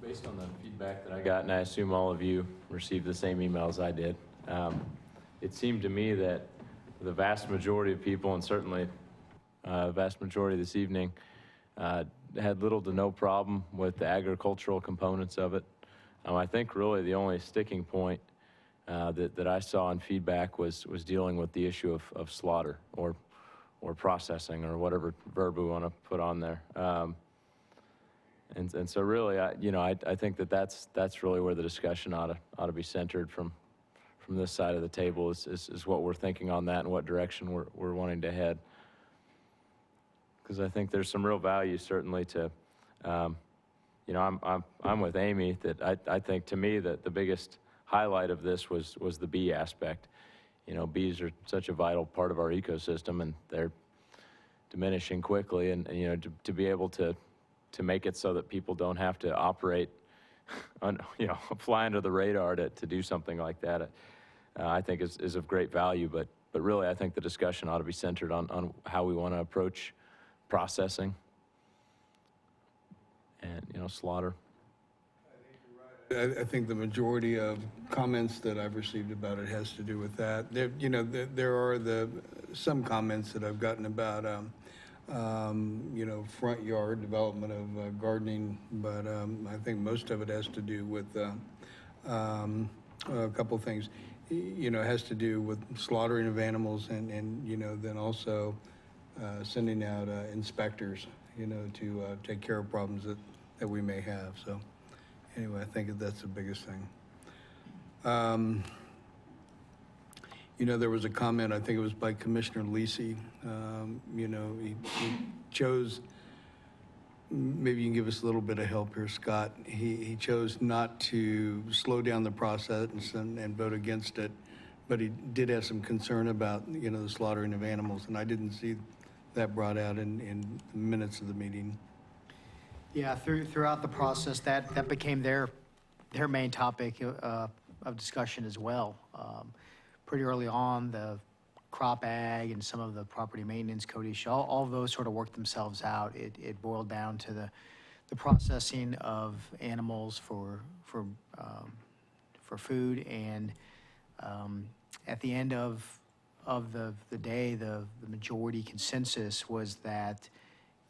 Based on the feedback that I got, and I assume all of you received the same emails I did, it seemed to me that the vast majority of people, and certainly the vast majority this evening, had little to no problem with the agricultural components of it. I think really the only sticking point that I saw in feedback was dealing with the issue of slaughter or processing, or whatever verb we want to put on there. And so really, I think that's really where the discussion ought to be centered from this side of the table is what we're thinking on that and what direction we're wanting to head. Because I think there's some real value certainly to, I'm with Amy that I think to me that the biggest highlight of this was the bee aspect. Bees are such a vital part of our ecosystem, and they're diminishing quickly, and to be able to make it so that people don't have to operate fly under the radar to do something like that, I think is of great value. But really, I think the discussion ought to be centered on how we want to approach processing and slaughter. I think the majority of comments that I've received about it has to do with that. There are some comments that I've gotten about front yard development of gardening, but I think most of it has to do with a couple things. It has to do with slaughtering of animals and then also sending out inspectors, you know, to take care of problems that we may have. So anyway, I think that's the biggest thing. You know, there was a comment, I think it was by Commissioner Lisi. You know, he chose, maybe you can give us a little bit of help here, Scott. He chose not to slow down the process and vote against it, but he did have some concern about, you know, the slaughtering of animals, and I didn't see that brought out in the minutes of the meeting. Yeah, throughout the process, that became their main topic of discussion as well. Pretty early on, the crop ag and some of the property maintenance code issue, all of those sort of worked themselves out. It boiled down to the processing of animals for food, and at the end of the day, the majority consensus was that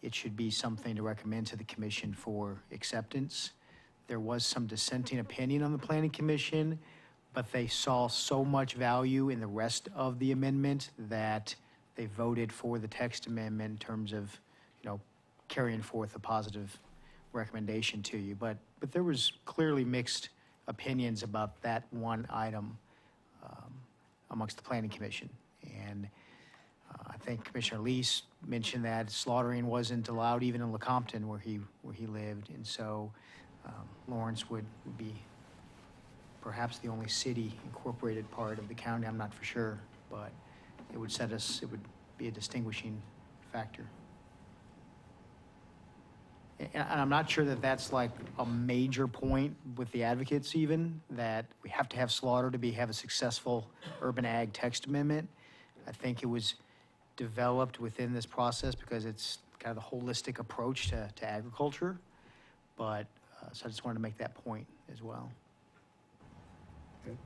it should be something to recommend to the commission for acceptance. There was some dissenting opinion on the planning commission, but they saw so much value in the rest of the amendment that they voted for the text amendment in terms of, you know, carrying forth a positive recommendation to you. But there was clearly mixed opinions about that one item amongst the planning commission. And I think Commissioner Lease mentioned that slaughtering wasn't allowed even in Lecompton where he lived. And so Lawrence would be perhaps the only city incorporated part of the county, I'm not for sure, but it would be a distinguishing factor. And I'm not sure that that's like a major point with the advocates even, that we have to have slaughter to have a successful urban ag text amendment. I think it was developed within this process because it's kind of the holistic approach to agriculture. But, so I just wanted to make that point as well. Okay.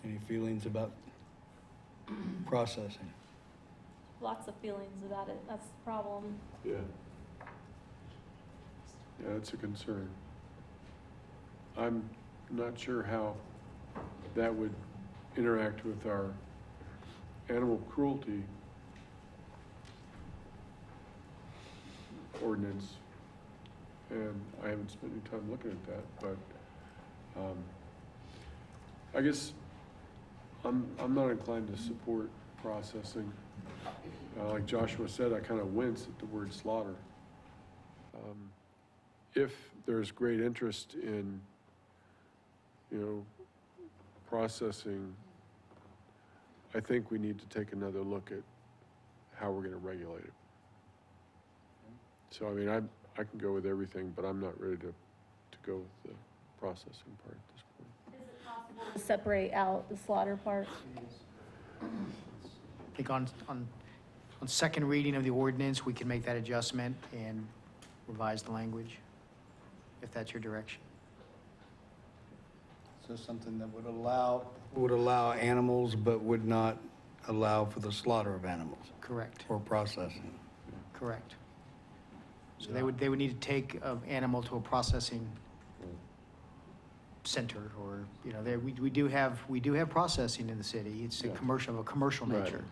Any feelings about processing? Lots of feelings about it. That's the problem. Yeah. Yeah, it's a concern. I'm not sure how that would interact with our animal cruelty ordinance, and I haven't spent any time looking at that, but I guess I'm not inclined to support processing. Like Joshua said, I kind of wince at the word slaughter. If there's great interest in, you know, processing, I think we need to take another look at how we're going to regulate it. So, I mean, I can go with everything, but I'm not ready to go with the processing part at this point. Is it possible to separate out the slaughter part? I think on second reading of the ordinance, we can make that adjustment and revise the language, if that's your direction. So something that would allow animals, but would not allow for the slaughter of animals? Correct. Or processing? Correct. So they would need to take an animal to a processing center, or, you know, we do have processing in the city. It's of a commercial nature. Right.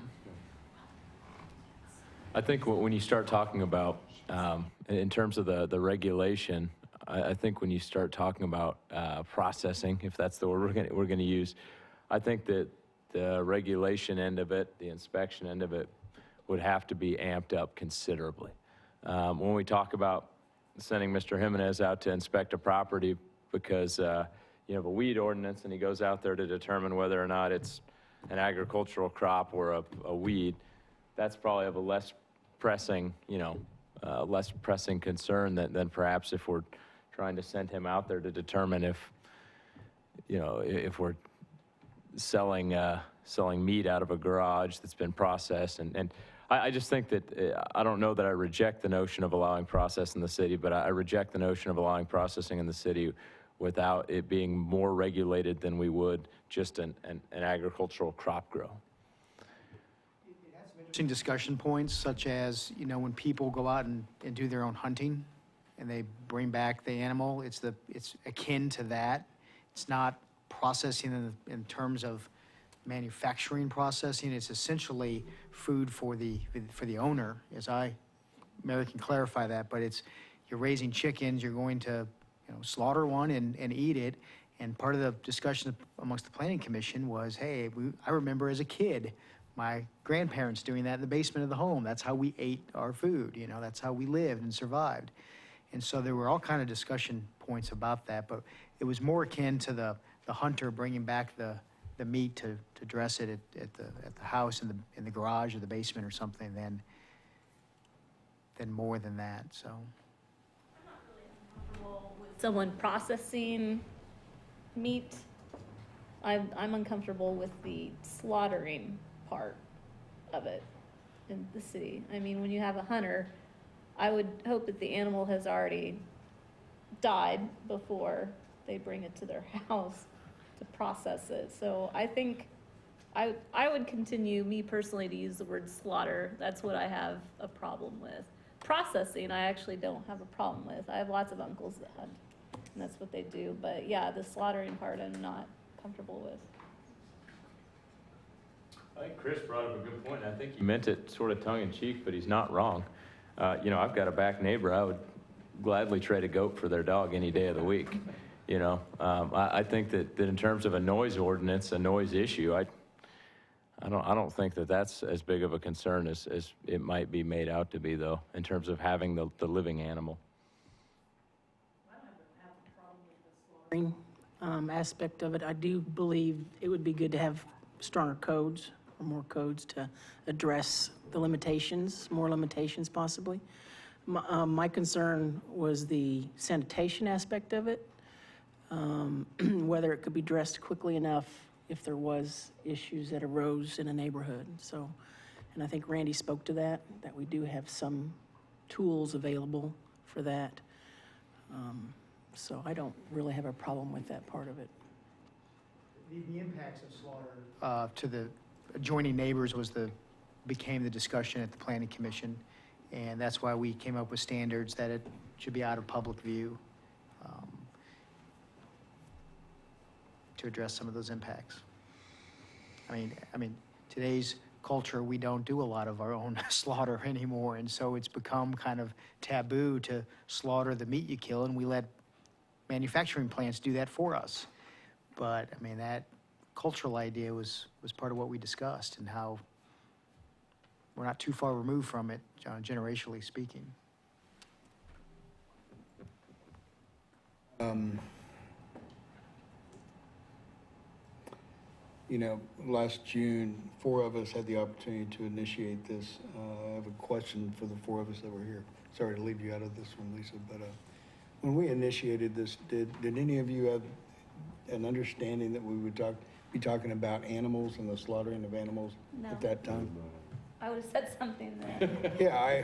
I think when you start talking about, in terms of the regulation, I think when you start talking about processing, if that's the word we're going to use, I think that the regulation end of it, the inspection end of it, would have to be amped up considerably. When we talk about sending Mr. Jimenez out to inspect a property because you have a weed ordinance and he goes out there to determine whether or not it's an agricultural crop or a weed, that's probably of a less pressing, less pressing concern than perhaps if we're trying to send him out there to determine if we're selling meat out of a garage that's been processed. And I just think that, I don't know that I reject the notion of allowing process in the city, but I reject the notion of allowing processing in the city without it being more regulated than we would just an agricultural crop grow. Interesting discussion points, such as, when people go out and do their own hunting and they bring back the animal, it's akin to that. It's not processing in terms of manufacturing processing. It's essentially food for the owner, Mary can clarify that, but you're raising chickens, you're going to, slaughter one and eat it. And part of the discussion amongst the planning commission was, hey, I remember as a kid, my grandparents doing that in the basement of the home. That's how we ate our food, that's how we lived and survived. And so there were all kind of discussion points about that, but it was more akin to the hunter bringing back the meat to dress it at the house in the garage or the basement or something than more than that, so. Someone processing meat. I'm uncomfortable with the slaughtering part of it in the city. I mean, when you have a hunter, I would hope that the animal has already died before they bring it to their house to process it. So I think I would continue, me personally, to use the word slaughter. That's what I have a problem with. Processing, I actually don't have a problem with. I have lots of uncles that hunt, and that's what they do. But yeah, the slaughtering part I'm not comfortable with. I think Chris brought up a good point. I think he meant it sort of tongue-in-cheek, but he's not wrong. I've got a back neighbor. I would gladly trade a goat for their dog any day of the week. I think that in terms of a noise ordinance, a noise issue, I don't think that that's as big of a concern as it might be made out to be, though, in terms of having the living animal. Aspect of it, I do believe it would be good to have stronger codes or more codes to address the limitations, more limitations possibly. My concern was the sanitation aspect of it, whether it could be addressed quickly enough if there was issues that arose in a neighborhood. So, and I think Randy spoke to that we do have some tools available for that. So I don't really have a problem with that part of it. The impacts of slaughter to the adjoining neighbors became the discussion at the planning commission, and that's why we came up with standards that it should be out of public view to address some of those impacts. I mean, today's culture, we don't do a lot of our own slaughter anymore, and so it's become kind of taboo to slaughter the meat you kill, and we let manufacturing plants do that for us. But, I mean, that cultural idea was part of what we discussed and how we're not too far removed from it, generationally speaking. Last June, 4 of us had the opportunity to initiate this. I have a question for the 4 of us that were here. Sorry to leave you out of this one, Lisa, but when we initiated this, did any of you have an understanding that we would be talking about animals and the slaughtering of animals at that time? I would have said something then. Yeah,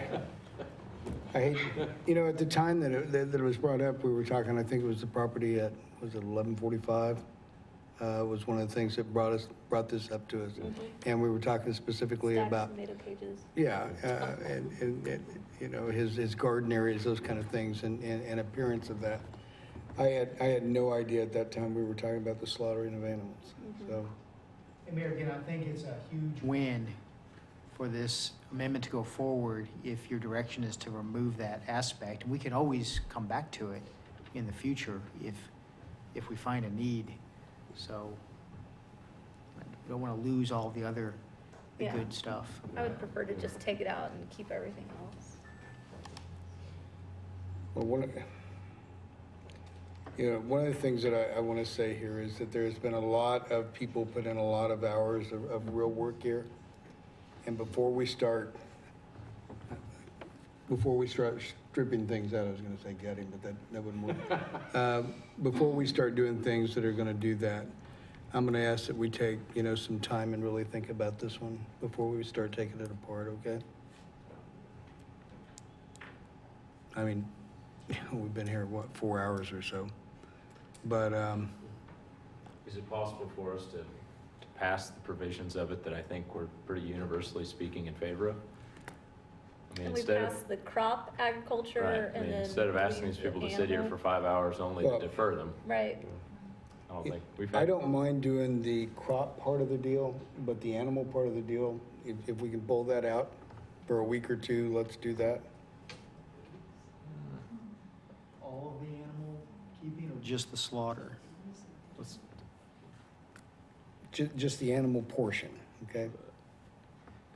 I hate, at the time that it was brought up, we were talking, I think it was the property at, was it 1145? Was one of the things that brought this up to us. And we were talking specifically about. Tomato cages. Yeah, and his garden areas, those kind of things, and appearance of that. I had no idea at that time we were talking about the slaughtering of animals, so. And Mayor, again, I think it's a huge win for this amendment to go forward if your direction is to remove that aspect. We can always come back to it in the future if we find a need. So we don't want to lose all the other good stuff. I would prefer to just take it out and keep everything else. Well, one of the things that I want to say here is that there's been a lot of people put in a lot of hours of real work here. And before we start stripping things out, I was going to say getting, but that wouldn't work. Before we start doing things that are going to do that, I'm going to ask that we take, some time and really think about this one before we start taking it apart, okay? I mean, we've been here, 4 hours or so. But Is it possible for us to pass the provisions of it that I think we're pretty universally speaking in favor of? I mean, And we passed the crop agriculture right, and then. instead of asking these people to sit here for 5 hours only to defer them. Right. I don't think we've I had. don't mind doing the crop part of the deal, but the animal part of the deal, if we can pull that out for a week or two, let's do that. All of the animal keeping or just the slaughter? Let's- Just the animal portion, okay?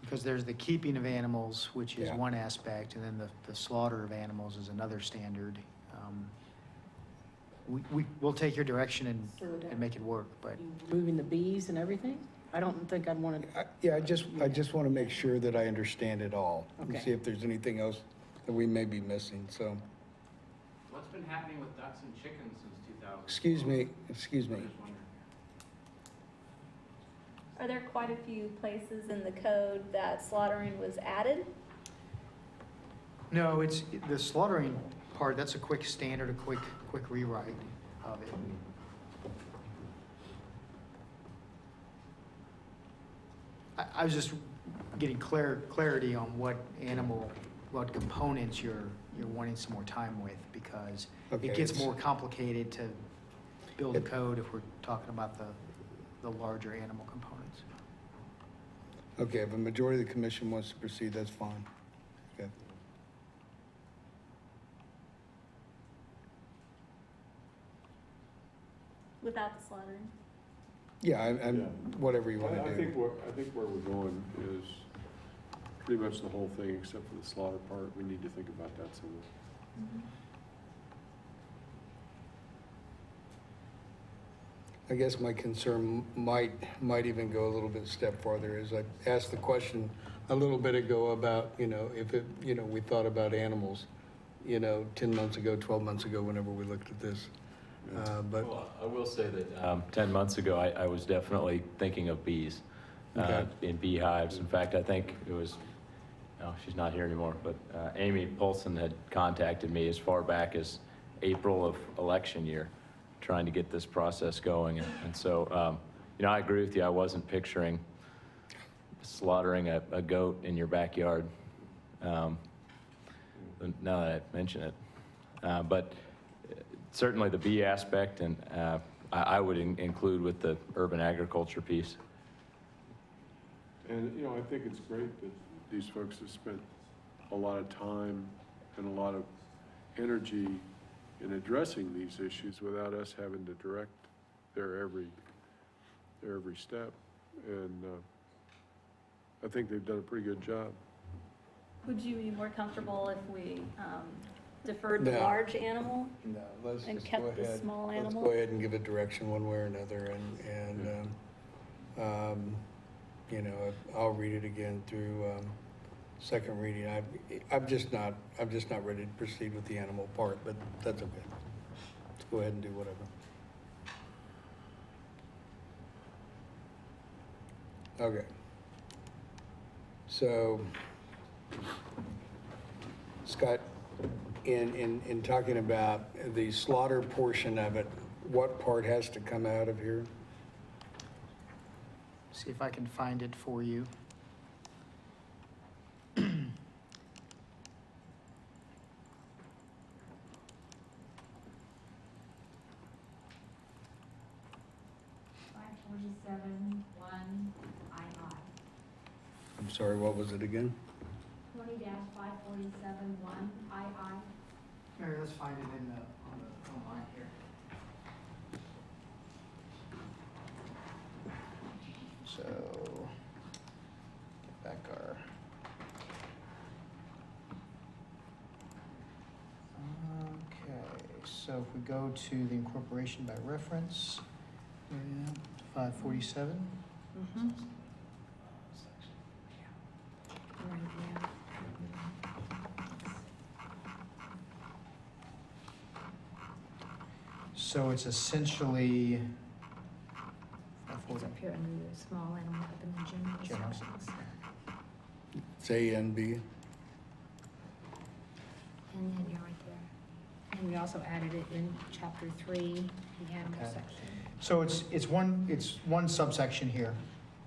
Because there's the keeping of animals, which is Yeah. one aspect, and then the slaughter of animals is another standard. We'll take your direction and make it work, but Moving the bees and everything? I don't think I'd want to, Yeah, I just want to make sure that I understand it all and Okay. see if there's anything else that we may be missing, so. What's been happening with ducks and chickens since 2000? Excuse me. Are there quite a few places in the code that slaughtering was added? no, it's the slaughtering part, that's a quick standard, a quick rewrite of it. I was just getting clarity on what components you're wanting some more time with, because Okay, it gets it's- more complicated to build a code if we're talking about the larger animal components. Okay, if a majority of the commission wants to proceed, that's fine. Okay. Without the slaughtering? Yeah, I'm, Yeah. whatever you want I to think do. where we're going is pretty much the whole thing, except for the slaughter part. We need to think about that some more. I guess my concern might even go a little bit step farther, is I asked the question a little bit ago about, if it, we thought about animals, 10 months ago, 12 months ago, whenever we looked at this. But, Well, I will say that 10 months ago, I was definitely thinking of bees Okay. in beehives. In fact, I think it was, no, she's not here anymore, but Amy Polson had contacted me as far back as April of election year, trying to get this process going. And so, I agree with you. I wasn't picturing slaughtering a goat in your backyard, now that I mention it. But certainly the bee aspect, and I would include with the urban agriculture piece. And, I think it's great that these folks have spent a lot of time and a lot of energy in addressing these issues without us having to direct their every step. And I think they've done a pretty good job. Would you be more comfortable if we deferred the No. large animal? no, let's And just kept go the ahead. small Let's animal? go ahead and give it direction one way or another, I'll read it again through second reading. I'm just not ready to proceed with the animal part, but that's okay. Let's go ahead and do whatever. Okay. So, Scott, in talking about the slaughter portion of it, what part has to come out of here? See if I can find it for you. I'm sorry, what was it again? 20-547-1II. Mary, let's find it on the online here. So, get back our. Okay, so if we go to the incorporation by reference, 547. Mhm. Right, yeah. So it's essentially. It's up here under the small animal, up in the general General. sections. It's A and B. And then you're right there. And we also added it in chapter 3, the animal Okay. section. So it's one subsection here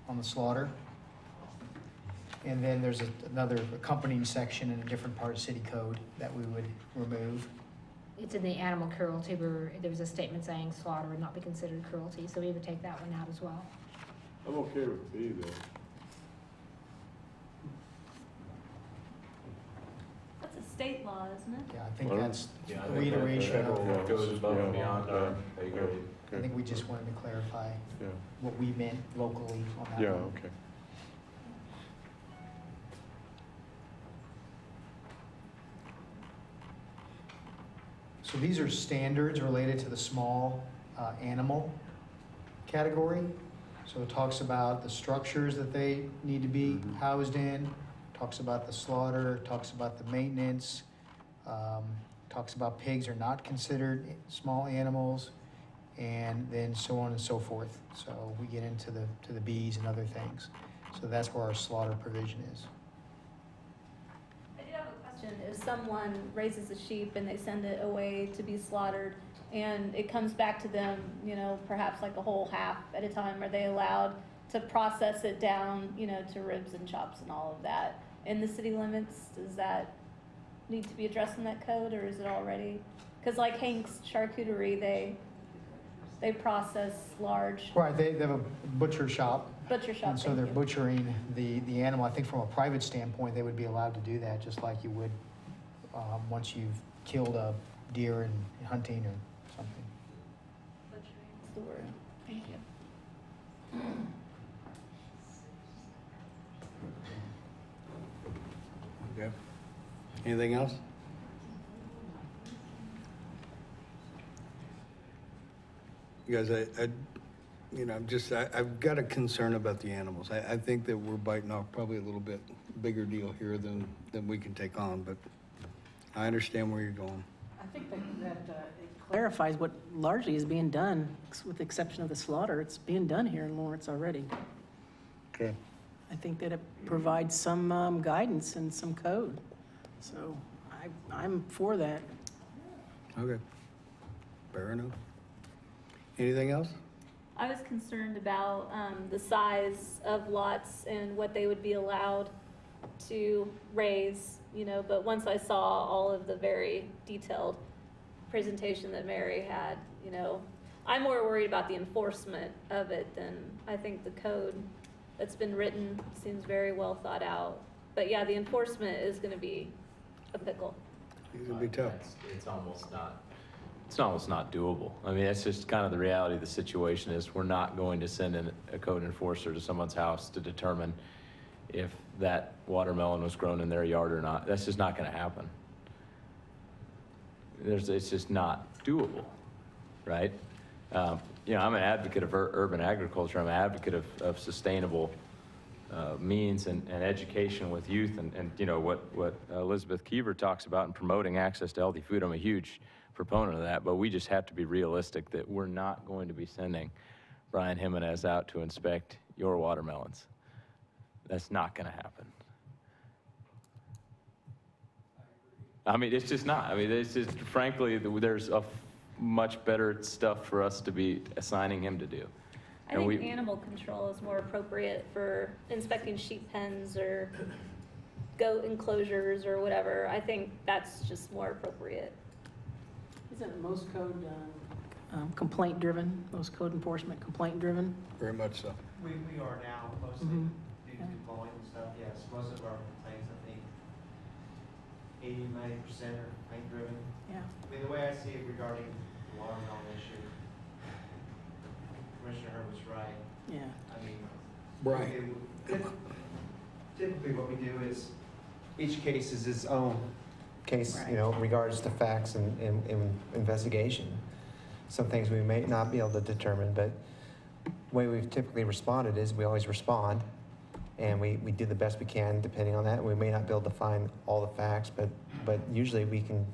on the slaughter. And then there's another accompanying section in a different part of city code that we would remove. it's in the animal cruelty where there was a statement saying slaughter would not be considered cruelty, so we would take that one out as well. I'm okay with B though. That's a state law, isn't it? Yeah, I think Well, that's Yeah, a reiteration of, It goes above and beyond our pay grade. I think we just wanted to clarify Yeah, what we meant locally on that yeah, one. okay. So these are standards related to the small animal category. So it talks about the structures that they need to be housed in, talks about the slaughter, talks about the maintenance, talks about pigs are not considered small animals, and then so on and so forth. So we get into the bees and other things. So that's where our slaughter provision is. I do have a question. If someone raises a sheep and they send it away to be slaughtered and it comes back to them, you know, perhaps like a whole half at a time, are they allowed to process it down, you know, to ribs and chops and all of that in the city limits? Does that need to be addressed in that code, or is it already? Because like Hank's Charcuterie, they process large Right, they have a butcher shop. butcher shop. And so thank they're you. butchering the animal. I think from a private standpoint, they would be allowed to do that, just like you would once you've killed a deer in hunting or something. Butchering is the word. Thank you. Okay. Anything else? You guys, I've got a concern about the animals. I think that we're biting off probably a little bit bigger deal here than we can take on, but I understand where you're going. I think that it clarifies what largely is being done, with the exception of the slaughter. It's being done here in Lawrence already. Okay. I think that it provides some guidance and some code. So I'm for that. Okay. Fair enough. Anything else? I was concerned about the size of lots and what they would be allowed to raise, you know, but once I saw all of the very detailed presentation that Mary had, you know, I'm more worried about the enforcement of it than I think the code that's been written seems very well thought out. But yeah, the enforcement is going to be a pickle. It's gonna be tough. It's almost not doable. I mean, that's just kind of the reality of the situation is we're not going to send in a code enforcer to someone's house to determine if that watermelon was grown in their yard or not. That's just not going to happen. It's just not doable, right? You know, I'm an advocate of urban agriculture. I'm an advocate of sustainable means and education with youth. And you know, what Elizabeth Kiever talks about in promoting access to healthy food, I'm a huge proponent of that, but we just have to be realistic that we're not going to be sending Brian Jimenez out to inspect your watermelons. That's not going to happen. I mean, it's just not. I mean, it's just, frankly, there's much better stuff for us to be assigning him to do. I think animal control is more appropriate for inspecting sheep pens or goat enclosures or whatever. I think that's just more appropriate. Isn't most code complaint-driven, most code enforcement complaint-driven? Very much so. We are now, mostly due to volume and stuff, yes. Most of our complaints, I think, 80–90% are complaint driven. Yeah. I mean, the way I see it regarding the watermelon issue, Commissioner Herb was right. Yeah. I mean, Brian. typically what we do is each case is its own case, you know, in regards to facts and investigation. Some things we may not be able to determine, but the way we've typically responded is we always respond and we do the best we can depending on that. We may not be able to find all the facts, but usually we can,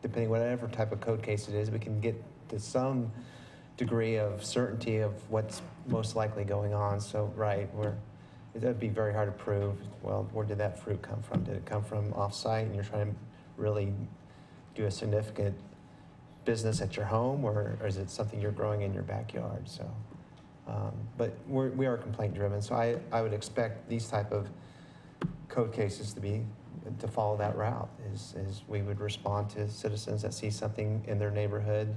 depending whatever type of code case it is, we can get to some degree of certainty of what's most likely going on. So, right, it'd be very hard to prove, well, where did that fruit come from? Did it come from off-site and you're trying to really do a significant business at your home, or is it something you're growing in your backyard? So, but we are complaint driven, so I would expect these type of code cases to be to follow that route, is we would respond to citizens that see something in their neighborhood,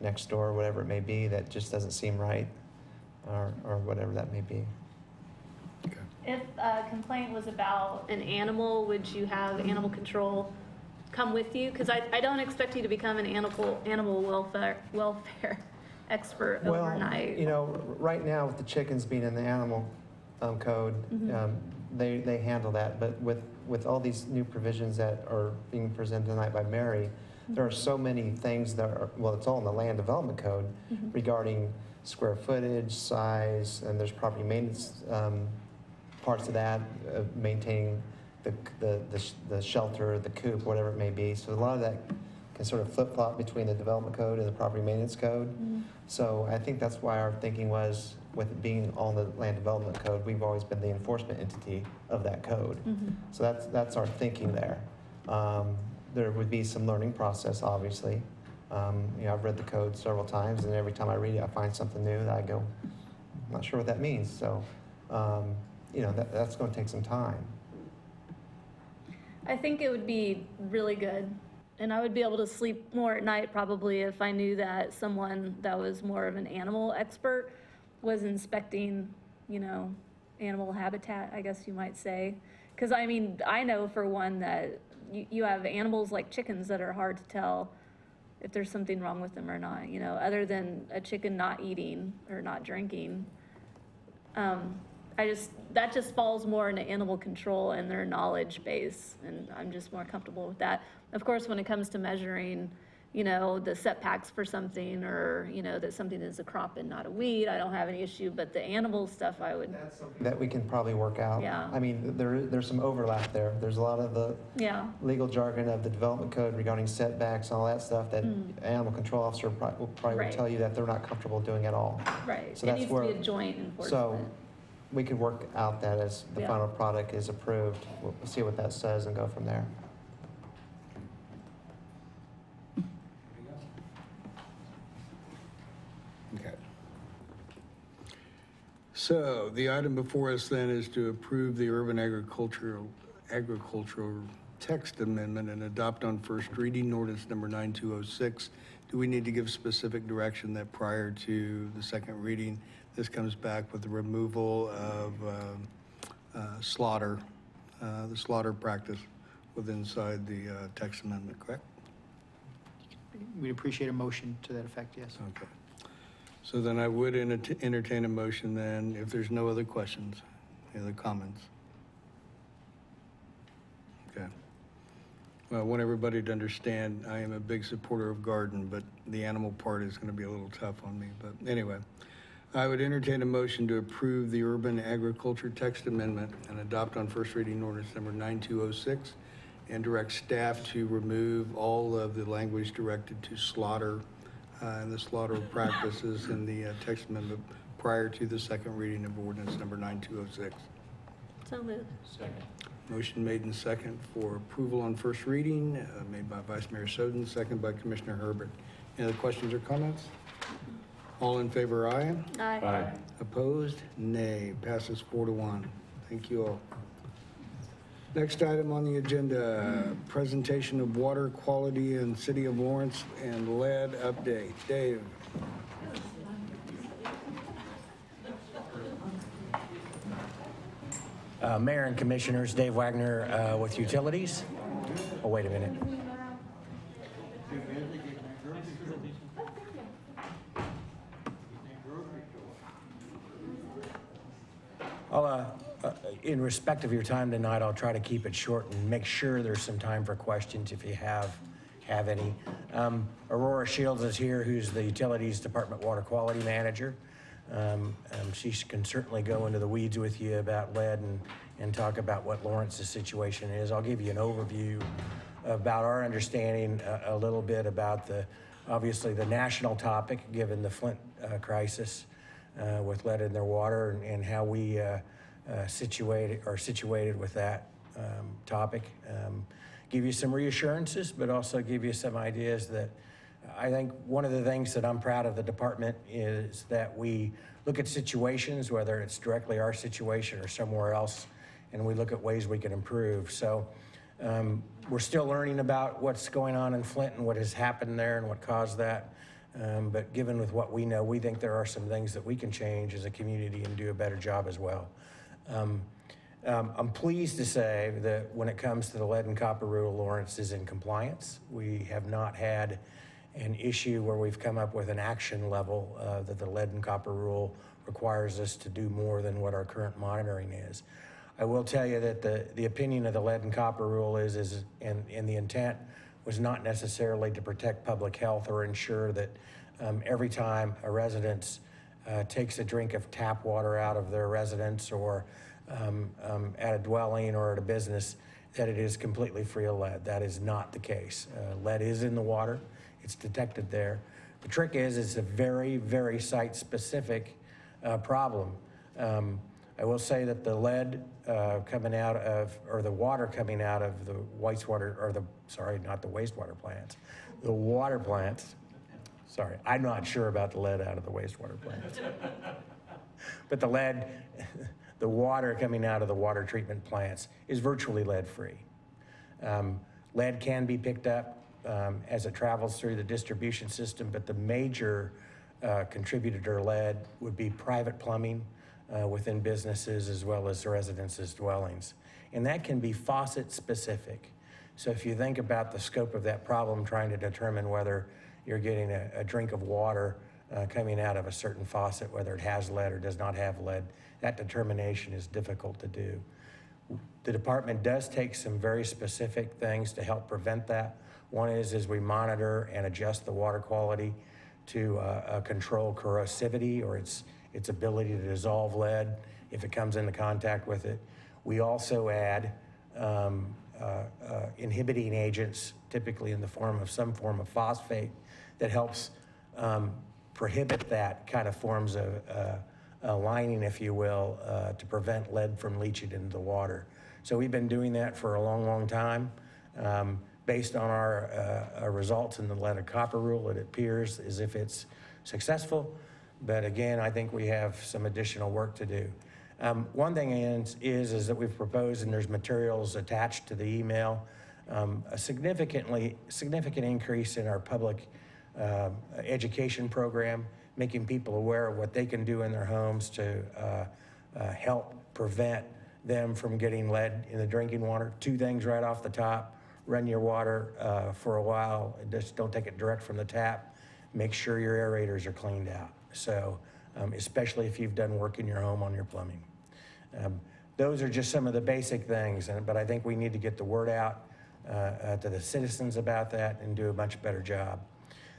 next door, whatever it may be, that just doesn't seem right, or whatever that may be. If a complaint was about an animal, would you have animal control come with you? Because I don't expect you to become an animal welfare expert overnight. You know, right now with the chickens being in the animal code, they handle that. But with all these new provisions that are being presented tonight by Mary, there are so many things that are, well, it's all in the land development code regarding square footage, size, and there's property maintenance parts of that, maintaining the shelter, the coop, whatever it may be. So a lot of that can sort of flip-flop between the development code and the property maintenance code. So I think that's why our thinking was, with it being on the land development code, we've always been the enforcement entity of that code. So that's our thinking there. There would be some learning process, obviously. You know, I've read the code several times, and every time I read it, I find something new that I go, I'm not sure what that means. So, you know, that's going to take some time. I think it would be really good, and I would be able to sleep more at night probably if I knew that someone that was more of an animal expert was inspecting, you know, animal habitat, I guess you might say. Because I mean, I know for one that you have animals like chickens that are hard to tell if there's something wrong with them or not, you know, other than a chicken not eating or not drinking. That just falls more into animal control and their knowledge base, and I'm just more comfortable with that. Of course, when it comes to measuring, you know, the setbacks for something, or, you know, that something is a crop and not a weed, I don't have any issue, but the animal stuff I would. That's something that we can probably work out. Yeah. I mean, there's some overlap there. There's a lot of the legal jargon of the development code regarding setbacks and all that stuff that animal control officer will probably tell you that they're not comfortable doing at all. Right. So It that's needs where, to be a joint enforcement. so we could work out that as the Yeah. final product is approved. We'll see what that says and go from there. Okay. So the item before us then is to approve the urban agricultural text amendment and adopt on first reading ordinance number 9206. Do we need to give specific direction that prior to the second reading, this comes back with the removal of slaughter, the slaughter practice within inside the text amendment, correct? We'd appreciate a motion to that effect, yes. Okay. So then I would entertain a motion then, if there's no other questions, any other comments? Okay. Well, I want everybody to understand, I am a big supporter of garden, but the animal part is going to be a little tough on me. But anyway, I would entertain a motion to approve the urban agriculture text amendment and adopt on first reading ordinance number 9206 and direct staff to remove all of the language directed to slaughter and the slaughter practices in the text amendment prior to the second reading of ordinance number 9206. So moved. Second. Motion made and second for approval on first reading, made by Vice Mayor Soden, second by Commissioner Herbert. Any other questions or comments? All in favor, aye. Aye. Aye. Opposed? Nay. Passes 4-1. Thank you all. Next item on the agenda, presentation of water quality in City of Lawrence and lead update. Dave. Mayor and Commissioners, Dave Wagner with Utilities. Oh, wait a minute. In respect of your time tonight, I'll try to keep it short and make sure there's some time for questions if you have any. Aurora Shields is here, who's the Utilities Department Water Quality Manager. She can certainly go into the weeds with you about lead and talk about what Lawrence's situation is. I'll give you an overview about our understanding, a little bit about obviously the national topic, given the Flint crisis with lead in their water, and how we situated with that topic. Give you some reassurances, but also give you some ideas that I think one of the things that I'm proud of the department is that we look at situations, whether it's directly our situation or somewhere else, and we look at ways we can improve. So We're still learning about what's going on in Flint and what has happened there and what caused that. But given with what we know, we think there are some things that we can change as a community and do a better job as well. I'm pleased to say that when it comes to the lead and copper rule, Lawrence is in compliance. We have not had an issue where we've come up with an action level that the lead and copper rule requires us to do more than what our current monitoring is. I will tell you that the opinion of the lead and copper rule is and the intent was not necessarily to protect public health or ensure that every time a resident takes a drink of tap water out of their residence or at a dwelling or at a business, that it is completely free of lead. That is not the case. Lead is in the water. It's detected there. The trick is it's a very, very site-specific problem. I will say that the lead coming out of, or the water coming out of the wastewater, or not the wastewater plants, the water plants. Sorry, I'm not sure about the lead out of the wastewater plants. But the lead, the water coming out of the water treatment plants is virtually lead-free. Lead can be picked up as it travels through the distribution system, but the major contributor to lead would be private plumbing within businesses as well as residences' dwellings. And that can be faucet specific. So if you think about the scope of that problem, trying to determine whether you're getting a drink of water coming out of a certain faucet, whether it has lead or does not have lead, that determination is difficult to do. The department does take some very specific things to help prevent that. One is we monitor and adjust the water quality to control corrosivity or its ability to dissolve lead if it comes into contact with it. We also add inhibiting agents, typically in the form of some form of phosphate, that helps prohibit that kind of forms of lining, if you will, to prevent lead from leaching into the water. So we've been doing that for a long, long time. Based on our results in the lead and copper rule, it appears as if it's successful. But again, I think we have some additional work to do. One thing is that we've proposed, and there's materials attached to the email, a significant increase in our public education program, making people aware of what they can do in their homes to help prevent them from getting lead in the drinking water. Two things right off the top: run your water for a while, just don't take it direct from the tap. Make sure your aerators are cleaned out. So, especially if you've done work in your home on your plumbing. Those are just some of the basic things, but I think we need to get the word out to the citizens about that and do a much better job.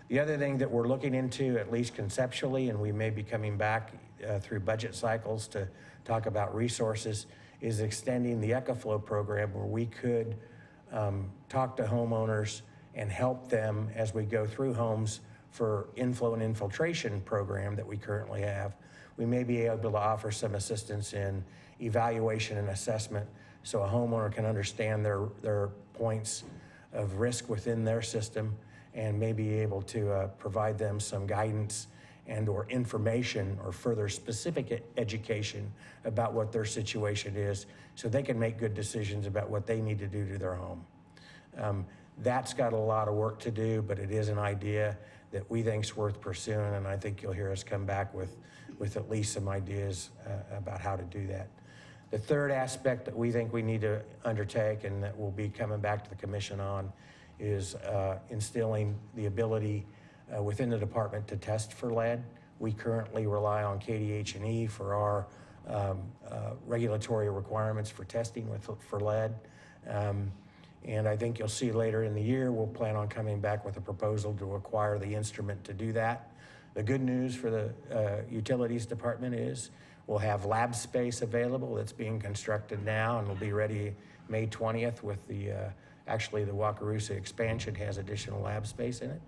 The other thing that we're looking into, at least conceptually, and we may be coming back through budget cycles to talk about resources, is extending the EcoFlow program, where we could talk to homeowners and help them as we go through homes for inflow and infiltration program that we currently have. We may be able to offer some assistance in evaluation and assessment so a homeowner can understand their points of risk within their system and may be able to provide them some guidance and or information or further specific education about what their situation is so they can make good decisions about what they need to do to their home. That's got a lot of work to do, but it is an idea that we think is worth pursuing, and I think you'll hear us come back with at least some ideas about how to do that. The third aspect that we think we need to undertake, and that we'll be coming back to the commission on, is instilling the ability within the department to test for lead. We currently rely on KDH&E for our regulatory requirements for testing for lead. And I think you'll see later in the year, we'll plan on coming back with a proposal to acquire the instrument to do that. The good news for the utilities department is we'll have lab space available that's being constructed now and will be ready May 20th with actually the Wakarusa expansion has additional lab space in it.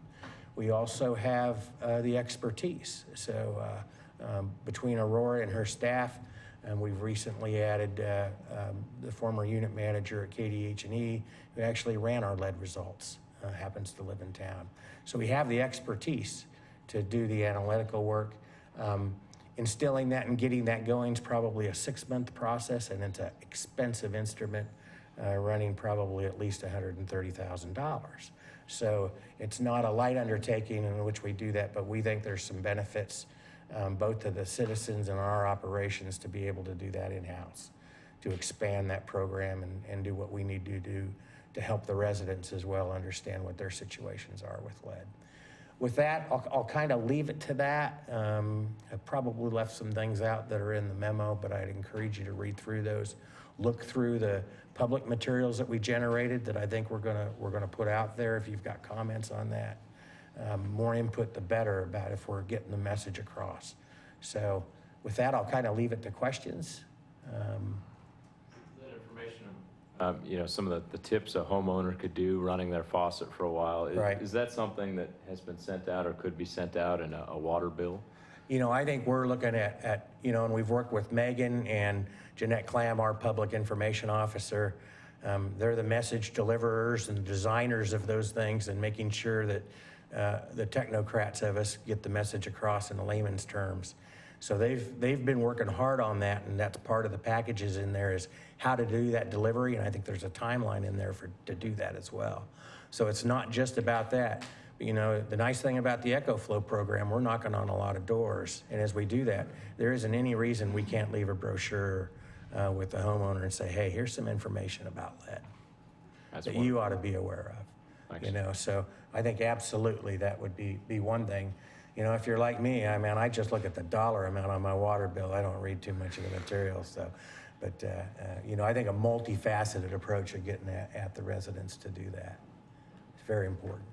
We also have the expertise. So between Aurora and her staff, we've recently added the former unit manager at KDH&E who actually ran our lead results, happens to live in town. So we have the expertise to do the analytical work. Instilling that and getting that going is probably a 6-month process, and it's an expensive instrument. running probably at least $130,000. So it's not a light undertaking in which we do that, but we think there's some benefits both to the citizens and our operations to be able to do that in-house, to expand that program and do what we need to do to help the residents as well understand what their situations are with lead. With that, I'll kind of leave it to that. I probably left some things out that are in the memo, but I'd encourage you to read through those. Look through the public materials that we generated that I think we're gonna put out there if you've got comments on that. More input, the better about if we're getting the message across. So with that, I'll kind of leave it to questions. That information, you know, some of the tips a homeowner could do running their faucet for a while. Right. Is that something that has been sent out or could be sent out in a water bill? You know, I think we're looking at, you know, and we've worked with Megan and Jeanette Clam, our public information officer. They're the message deliverers and designers of those things and making sure that the technocrats of us get the message across in the layman's terms. So they've been working hard on that, and that's part of the packages in there is how to do that delivery, and I think there's a timeline in there to do that as well. So it's not just about that. You know, the nice thing about the EcoFlow program, we're knocking on a lot of doors, and as we do that, there isn't any reason we can't leave a brochure with the homeowner and say, hey, here's some information about lead that you ought to be aware of. Thanks. You know, so I think absolutely that would be one thing. You know, if you're like me, I mean, I just look at the dollar amount on my water bill. I don't read too much of the material, so. But, you know, I think a multifaceted approach of getting at the residents to do that is very important.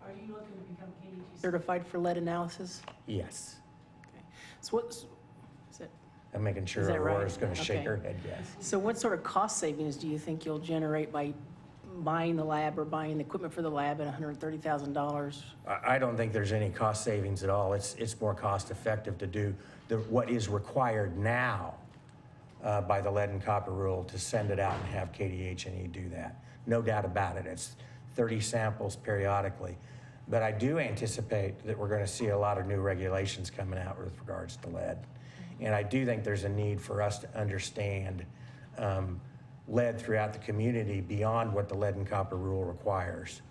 Are you looking to become KDG certified for lead analysis? Yes. Okay. So what's, is it? I'm making sure Is that right? Aurora's going to shake Okay. her head yes. So what sort of cost savings do you think you'll generate by buying the lab or buying the equipment for the lab at $130,000? I don't think there's any cost savings at all. It's more cost effective to do what is required now by the lead and copper rule to send it out and have KDH&E do that. No doubt about it. It's 30 samples periodically. But I do anticipate that we're going to see a lot of new regulations coming out with regards to lead. And I do think there's a need for us to understand lead throughout the community beyond what the lead and copper rule requires.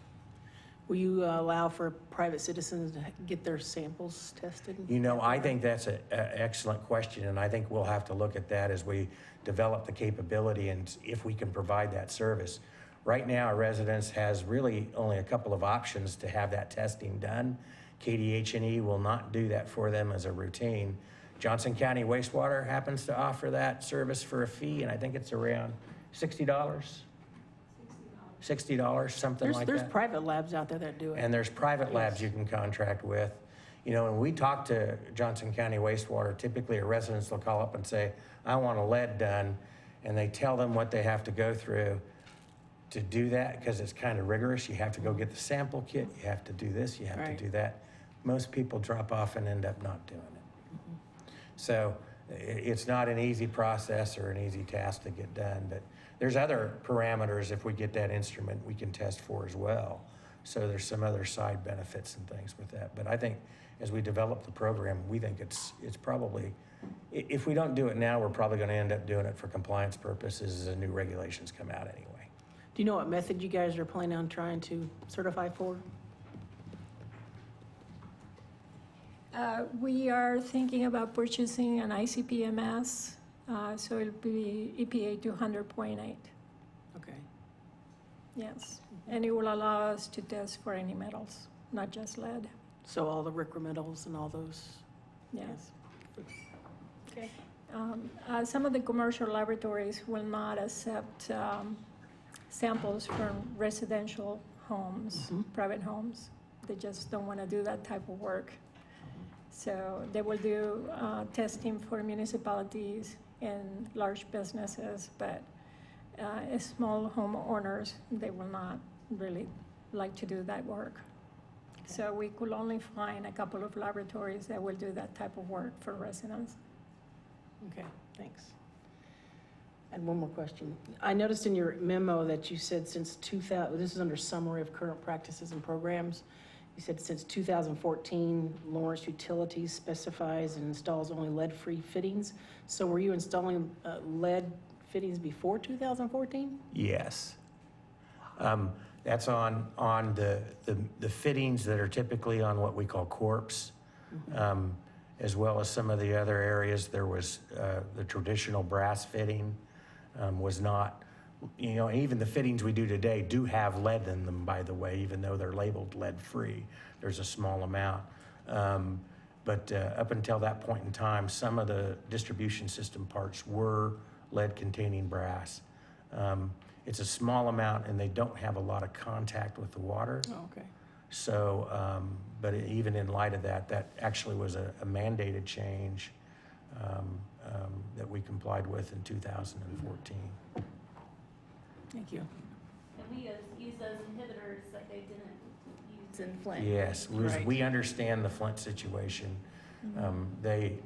Will you allow for private citizens to get their samples tested? You know, I think that's an excellent question, and I think we'll have to look at that as we develop the capability and if we can provide that service. Right now, our residence has really only a couple of options to have that testing done. KDH&E will not do that for them as a routine. Johnson County Wastewater happens to offer that service for a fee, and I think it's around $60, something like that. There's private labs out there that do it. And there's private labs you can contract with. You know, when we talk to Johnson County Wastewater, typically a resident will call up and say, I want a lead done, and they tell them what they have to go through to do that, because it's kind of rigorous. You have to go get the sample kit, you have to do this, you have to do that. Most people drop off and end up not doing it. So it's not an easy process or an easy task to get done, but there's other parameters if we get that instrument we can test for as well. So there's some other side benefits and things with that. But I think as we develop the program, we think it's probably, if we don't do it now, we're probably going to end up doing it for compliance purposes as new regulations come out anyway. Do you know what method you guys are planning on trying to certify for? We are thinking about purchasing an ICP-MS, so it'll be EPA 200.8. Okay. Yes, and it will allow us to test for any metals, not just lead. So all the RCRA metals and all those? Yes. Okay. Some of the commercial laboratories will not accept samples from residential homes, private homes. They just don't want to do that type of work. So they will do testing for municipalities and large businesses, but small homeowners, they will not really like to do that work. Okay. So we could only find a couple of laboratories that will do that type of work for residents. Okay, thanks. And one more question. I noticed in your memo that you said since 2000, this is under summary of current practices and programs. You said since 2014, Lawrence Utilities specifies and installs only lead-free fittings. So were you installing lead fittings before 2014? Yes. That's on the fittings that are typically on what we call corpse, as well as some of the other areas. There was the traditional brass fitting was not, even the fittings we do today do have lead in them, by the way, even though they're labeled lead-free. There's a small amount. But up until that point in time, some of the distribution system parts were lead-containing brass. It's a small amount, and they don't have a lot of contact with the water. Oh, okay. So, but even in light of that, that actually was a mandated change that we complied with in 2014. Thank you. And we use those inhibitors that they didn't use in Flint. Yes, we understand the Flint situation. They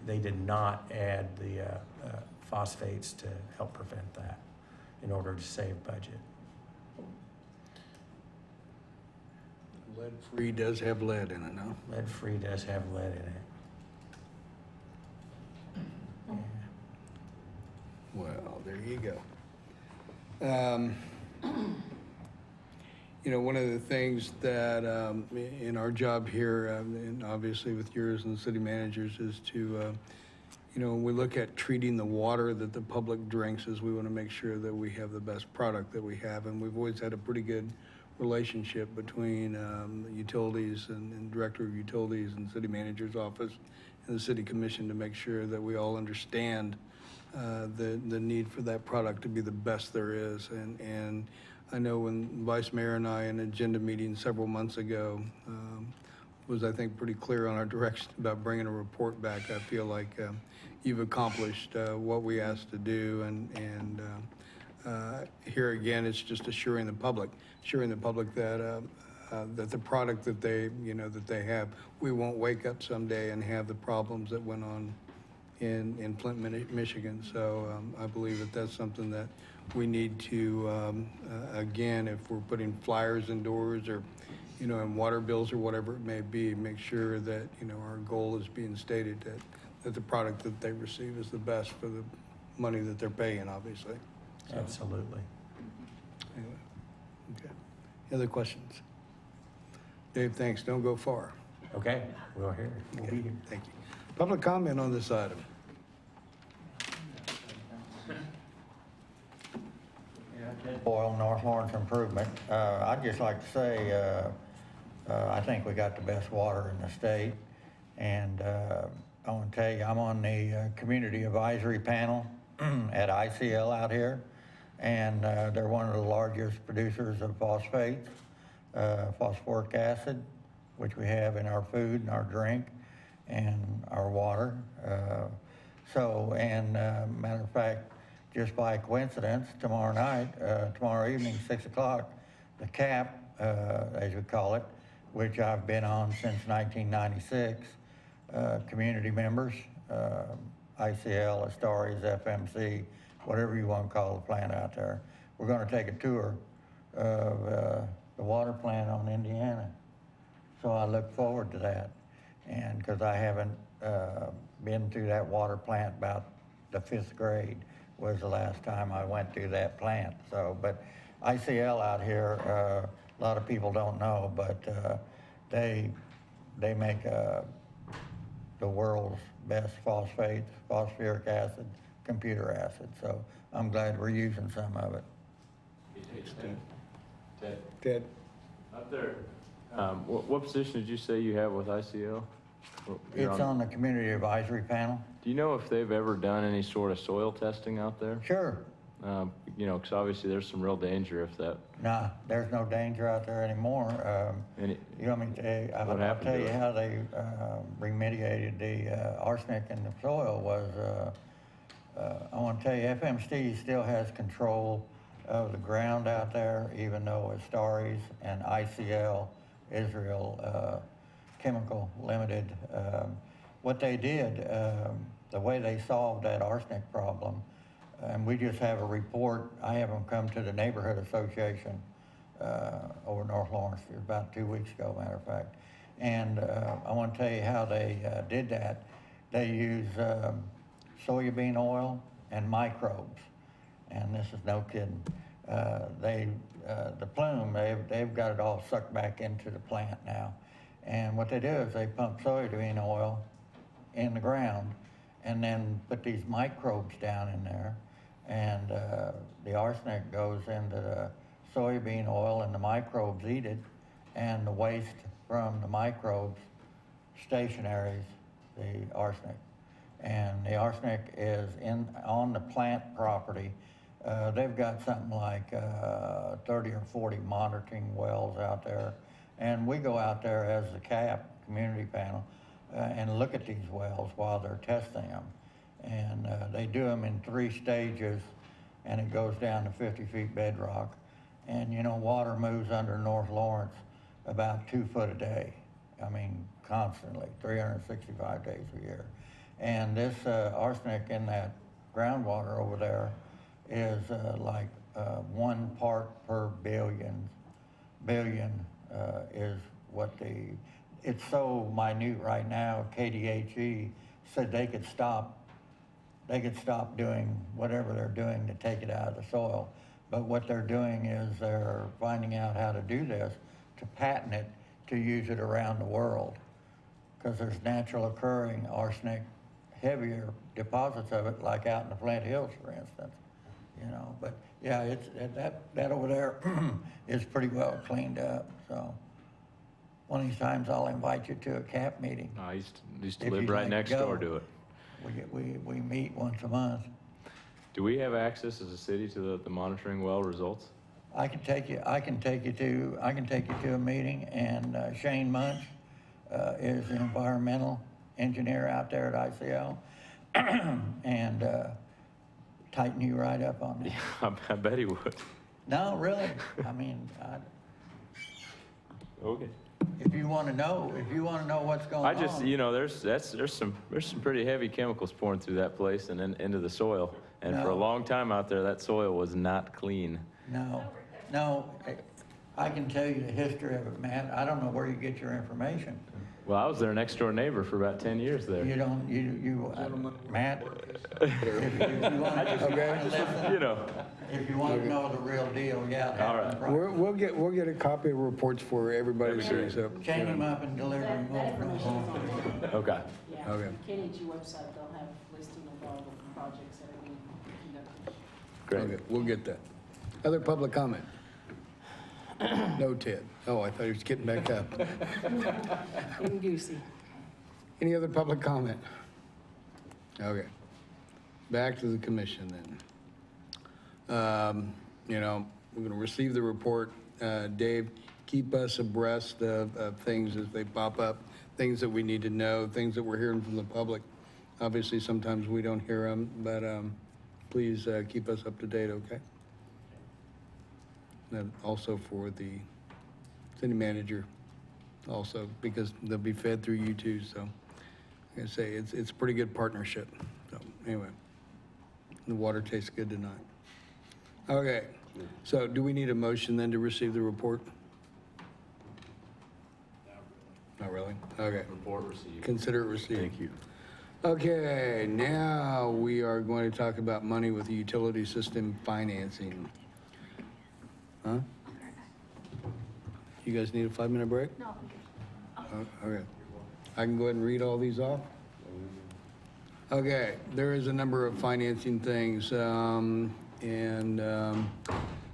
did not add the phosphates to help prevent that in order to save budget. Lead-free does have lead in it, no? Lead-free does have lead in it. Well, there you go. One of the things that in our job here, and obviously with yours and the city managers, is to, when we look at treating the water that the public drinks, is we want to make sure that we have the best product that we have. And we've always had a pretty good relationship between the utilities and director of utilities and city manager's office and the city commission to make sure that we all understand the need for that product to be the best there is. And I know when Vice Mayor and I in an agenda meeting several months ago was, I think, pretty clear on our direction about bringing a report back. I feel like you've accomplished what we asked to do, and here again, it's just assuring the public that that the product that they, that they have, we won't wake up someday and have the problems that went on in Flint, Michigan. So I believe that that's something that we need to, again, if we're putting flyers indoors or, and water bills or whatever it may be, make sure that, our goal is being stated that the product that they receive is the best for the money that they're paying, obviously. So, Absolutely. anyway, okay. Other questions? Dave, thanks. Don't go far. Okay, we'll hear it. We'll be here. Thank you. Public comment on this item. Boyle, North Lawrence Improvement. I'd just like to say, I think we got the best water in the state. And I want to tell you, I'm on the Community Advisory Panel at ICL out here. And they're one of the largest producers of phosphates, phosphoric acid, which we have in our food and our drink and our water. Matter of fact, just by coincidence, tomorrow evening, 6 o'clock, the CAP, as we call it, which I've been on since 1996, community members, ICL, Astaris, FMC, whatever you want to call the plant out there. We're going to take a tour of the water plant on Indiana. So I look forward to that. And because I haven't been through that water plant, about the 5th grade was the last time I went through that plant. So, but ICL out here, a lot of people don't know, but they make the world's best phosphates, phosphoric acid, computer acid. So I'm glad we're using some of it. Ted? Up there, what position did you say you have with ICL? It's on the Community Advisory Panel. Do you know if they've ever done any sort of soil testing out there? Sure. Because obviously there's some real danger if that. Nah, there's no danger out there anymore. You want me to I'll tell you how they remediated the arsenic in the soil was, I want to tell you, FMC still has control of the ground out there, even though Astaris and ICL, Israel Chemical Limited, what they did, the way they solved that arsenic problem, and we just have a report. I have them come to the neighborhood association over North Lawrence about 2 weeks ago, matter of fact. And I want to tell you how they did that. They use soybean oil and microbes. And this is no kidding. The plume, they've got it all sucked back into the plant now. And what they do is they pump soybean oil in the ground and then put these microbes down in there. And the arsenic goes into the soybean oil and the microbes eat it. And the waste from the microbes stationaries the arsenic. And the arsenic is on the plant property. They've got something like 30 or 40 monitoring wells out there. And we go out there as the CAP, community panel, and look at these wells while they're testing them. And they do them in 3 stages, and it goes down to 50 feet bedrock. And you know, water moves under North Lawrence about 2 foot a day. I mean, constantly, 365 days a year. And this arsenic in that groundwater over there is like 1 part per billion is what it's so minute right now. KDHE said they could stop doing whatever they're doing to take it out of the soil. But what they're doing is they're finding out how to do this, to patent it, to use it around the world. Because there's natural occurring arsenic, heavier deposits of it, like out in the Flint Hills, for instance. You know, but yeah, it's that over there is pretty well cleaned up. So one of these times I'll invite you to a CAP meeting. I used to live right next door to it. We meet once a month. Do we have access as a city to the monitoring well results? I can take you to a meeting, and Shane Munch is an environmental engineer out there at ICL, and tighten you right up on that. Yeah, I bet he would. No, really. I mean, Okay. if you want to know what's going on. I just, you know, there's some pretty heavy chemicals pouring through that place and then into the soil. And for a No. long time out there, that soil was not clean. No, I can tell you the history of it, Matt. I don't know where you get your information. Well, I was their next door neighbor for about 10 years there. You don't, Matt, if you want to You know. if you want to know the real deal, yeah. All right. We'll get a copy of reports for everybody. That'd be So, Chain him up and deliver him home. Okay. Yeah, Okay. KDHE website, they'll have listing of all the projects that are being conducted. Great. Okay, we'll get that. Other public comment? No, Ted. Oh, I thought he was getting back up. Getting goosey. Any other public comment? Okay. Back to the commission then. You know, we're going to receive the report. Dave, keep us abreast of things as they pop up, things that we need to know, things that we're hearing from the public. Obviously, sometimes we don't hear them, but please keep us up to date, okay? And also for the city manager, also, because they'll be fed through you too, so. Like I say, it's a pretty good partnership. So, anyway, the water tastes good tonight. Okay, so do we need a motion then to receive the report? Not really? Okay. Report received. Consider it received. Thank you. Okay, now we are going to talk about money with the utility system financing. Huh? You guys need a 5-minute break? No. Okay. I can go ahead and read all these off? Okay, there is a number of financing things,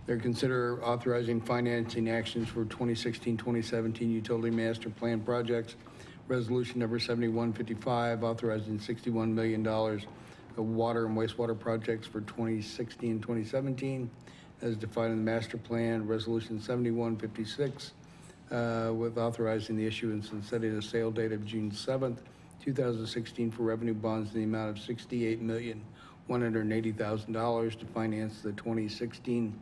they're consider authorizing financing actions for 2016-2017 utility master plan projects. Resolution number 7155, authorizing $61 million of water and wastewater projects for 2016-2017, as defined in the master plan. Resolution 7156, with authorizing the issuance and setting a sale date of June 7th, 2016 for revenue bonds in the amount of $68,180,000 to finance the 2016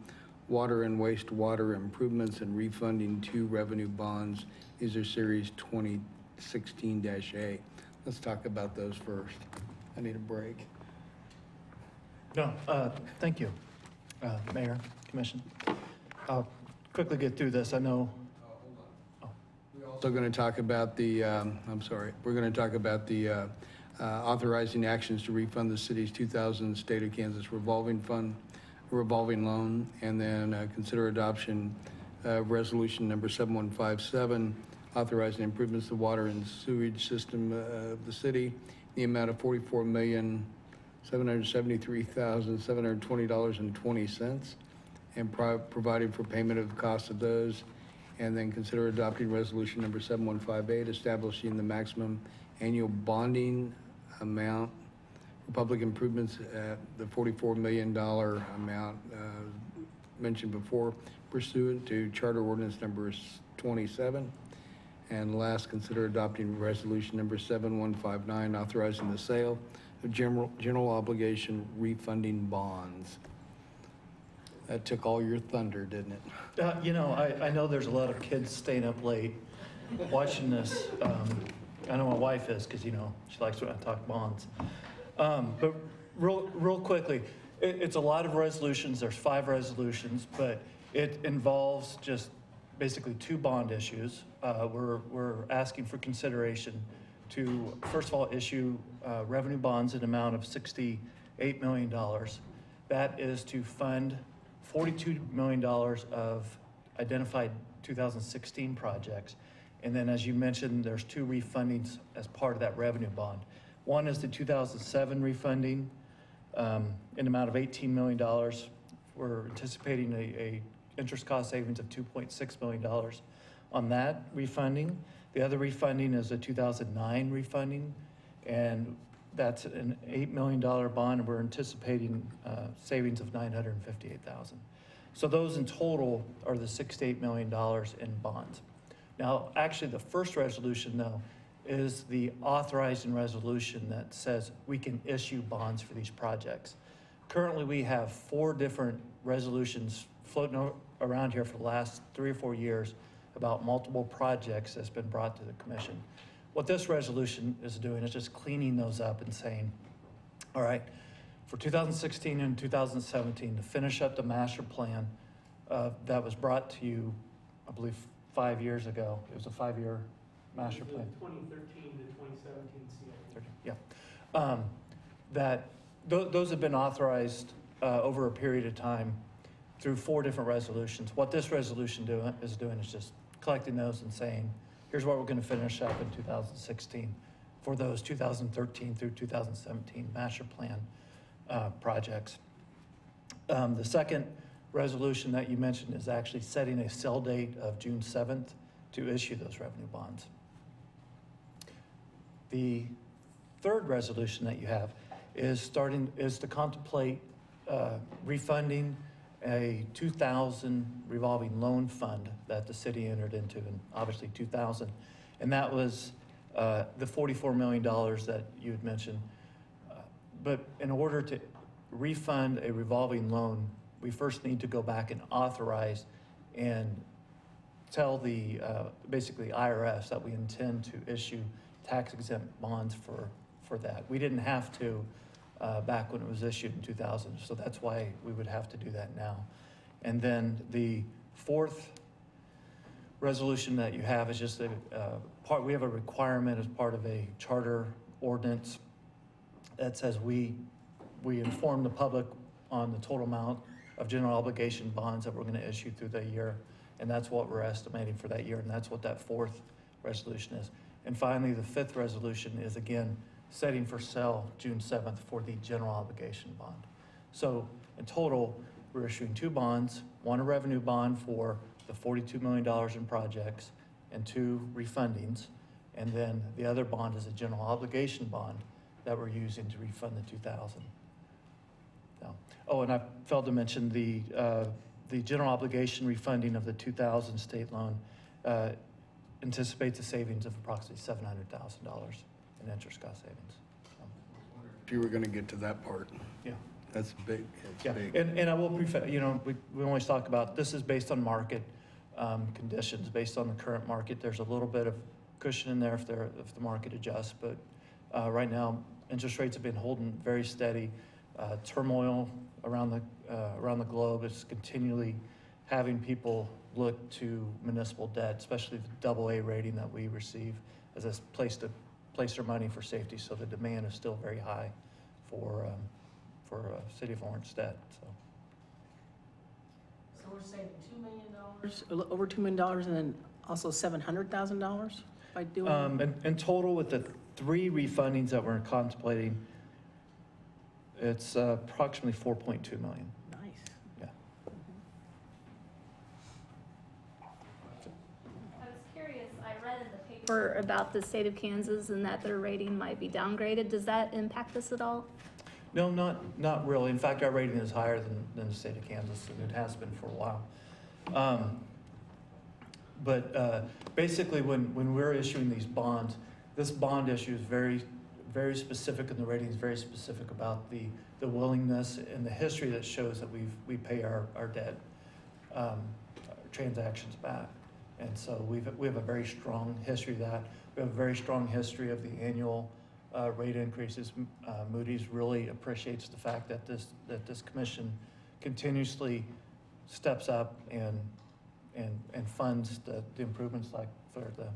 water and wastewater improvements and refunding 2 revenue bonds. These are Series 2016-A. Let's talk about those first. I need a break. No, thank you, Mayor, Commission. I'll quickly get through this. I know. Also going to talk about the, we're going to talk about the authorizing actions to refund the city's 2000 State of Kansas revolving loan, and then consider adoption of resolution number 7157, authorizing improvements to the water and sewage system of the city, in the amount of $44,773,720.20, and providing for payment of the cost of those. And then consider adopting resolution number 7158, establishing the maximum annual bonding amount for public improvements at the $44 million amount mentioned before, pursuant to Charter Ordinance number 27. And last, consider adopting resolution number 7159, authorizing the sale of general obligation refunding bonds. That took all your thunder, didn't it? You know, I know there's a lot of kids staying up late watching this. I know my wife is, because, you know, she likes when I talk bonds. But real quickly, it's a lot of resolutions. There's 5 resolutions, but it involves just basically 2 bond issues. We're asking for consideration to, first of all, issue revenue bonds in an amount of $68 million. That is to fund $42 million of identified 2016 projects. And then, as you mentioned, there's 2 refundings as part of that revenue bond. One is the 2007 refunding in an amount of $18 million. We're anticipating a interest cost savings of $2.6 million on that refunding. The other refunding is a 2009 refunding, and that's an $8 million bond, and we're anticipating savings of $958,000. So those in total are the $68 million in bonds. Now, actually, the first resolution, though, is the authorizing resolution that says we can issue bonds for these projects. Currently, we have 4 different resolutions floating around here for the last 3 or 4 years about multiple projects that's been brought to the commission. What this resolution is doing is just cleaning those up and saying, all right, for 2016 and 2017, to finish up the master plan that was brought to you, I believe, 5 years ago. It was a 5-year master plan. 2013 to 2017 CIP. Yeah. That those have been authorized over a period of time through 4 different resolutions. What this resolution is doing is just collecting those and saying, here's what we're going to finish up in 2016 for those 2013 through 2017 master plan projects. The second resolution that you mentioned is actually setting a sell date of June 7th to issue those revenue bonds. The third resolution that you have is to contemplate refunding a 2000 revolving loan fund that the city entered into in obviously 2000. And that was the $44 million that you had mentioned. But in order to refund a revolving loan, we first need to go back and authorize and tell the basically IRS that we intend to issue tax-exempt bonds for that. We didn't have to back when it was issued in 2000, so that's why we would have to do that now. And then the fourth resolution that you have is just we have a requirement as part of a charter ordinance that says we inform the public on the total amount of general obligation bonds that we're going to issue through the year, and that's what we're estimating for that year, and that's what that fourth resolution is. And finally, the fifth resolution is, again, setting for sale June 7th for the general obligation bond. So in total, we're issuing 2 bonds, one a revenue bond for the $42 million in projects and 2 refundings, and then the other bond is a general obligation bond that we're using to refund the 2000. So, oh, and I failed to mention the general obligation refunding of the 2000 state loan anticipates a savings of approximately $700,000 in interest cost savings. So. If you were going to get to that part. Yeah. That's big. It's yeah. big. And I will we always talk about this is based on market conditions, based on the current market. There's a little bit of cushion in there if the market adjusts, but right now interest rates have been holding very steady. Turmoil around the globe is continually having people look to municipal debt, especially the AA rating that we receive, as a place to place their money for safety. So the demand is still very high for City of Lawrence debt, so. So we're saving $2 million, over $2 million, and then also $700,000 by doing? In total, with the 3 refundings that we're contemplating, it's approximately $4.2 million. Nice. Yeah. I was curious, I read in the paper about the state of Kansas and that their rating might be downgraded. Does that impact us at all? No, not really. In fact, our rating is higher than the state of Kansas, and it has been for a while. But basically, when we're issuing these bonds, this bond issue is very, very specific, and the rating is very specific about the willingness and the history that shows that we pay our debt transactions back. And so we have a very strong history of that. We have a very strong history of the annual rate increases. Moody's really appreciates the fact that this commission continuously steps up and funds the improvements, like for the,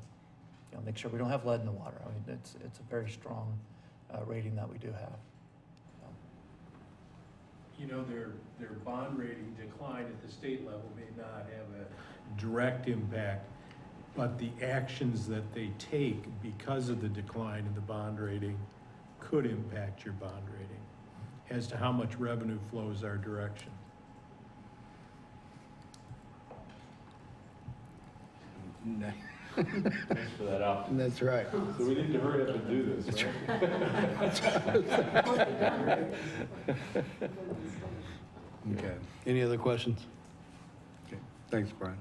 make sure we don't have lead in the water. I mean, it's a very strong rating that we do have. You know, their bond rating decline at the state level may not have a direct impact, but the actions that they take because of the decline in the bond rating could impact your bond rating as to how much revenue flows our direction. Thanks for that optimism. That's right. So we need to hurry up and do this, right? Okay. Any other questions? Okay. Thanks, Brian.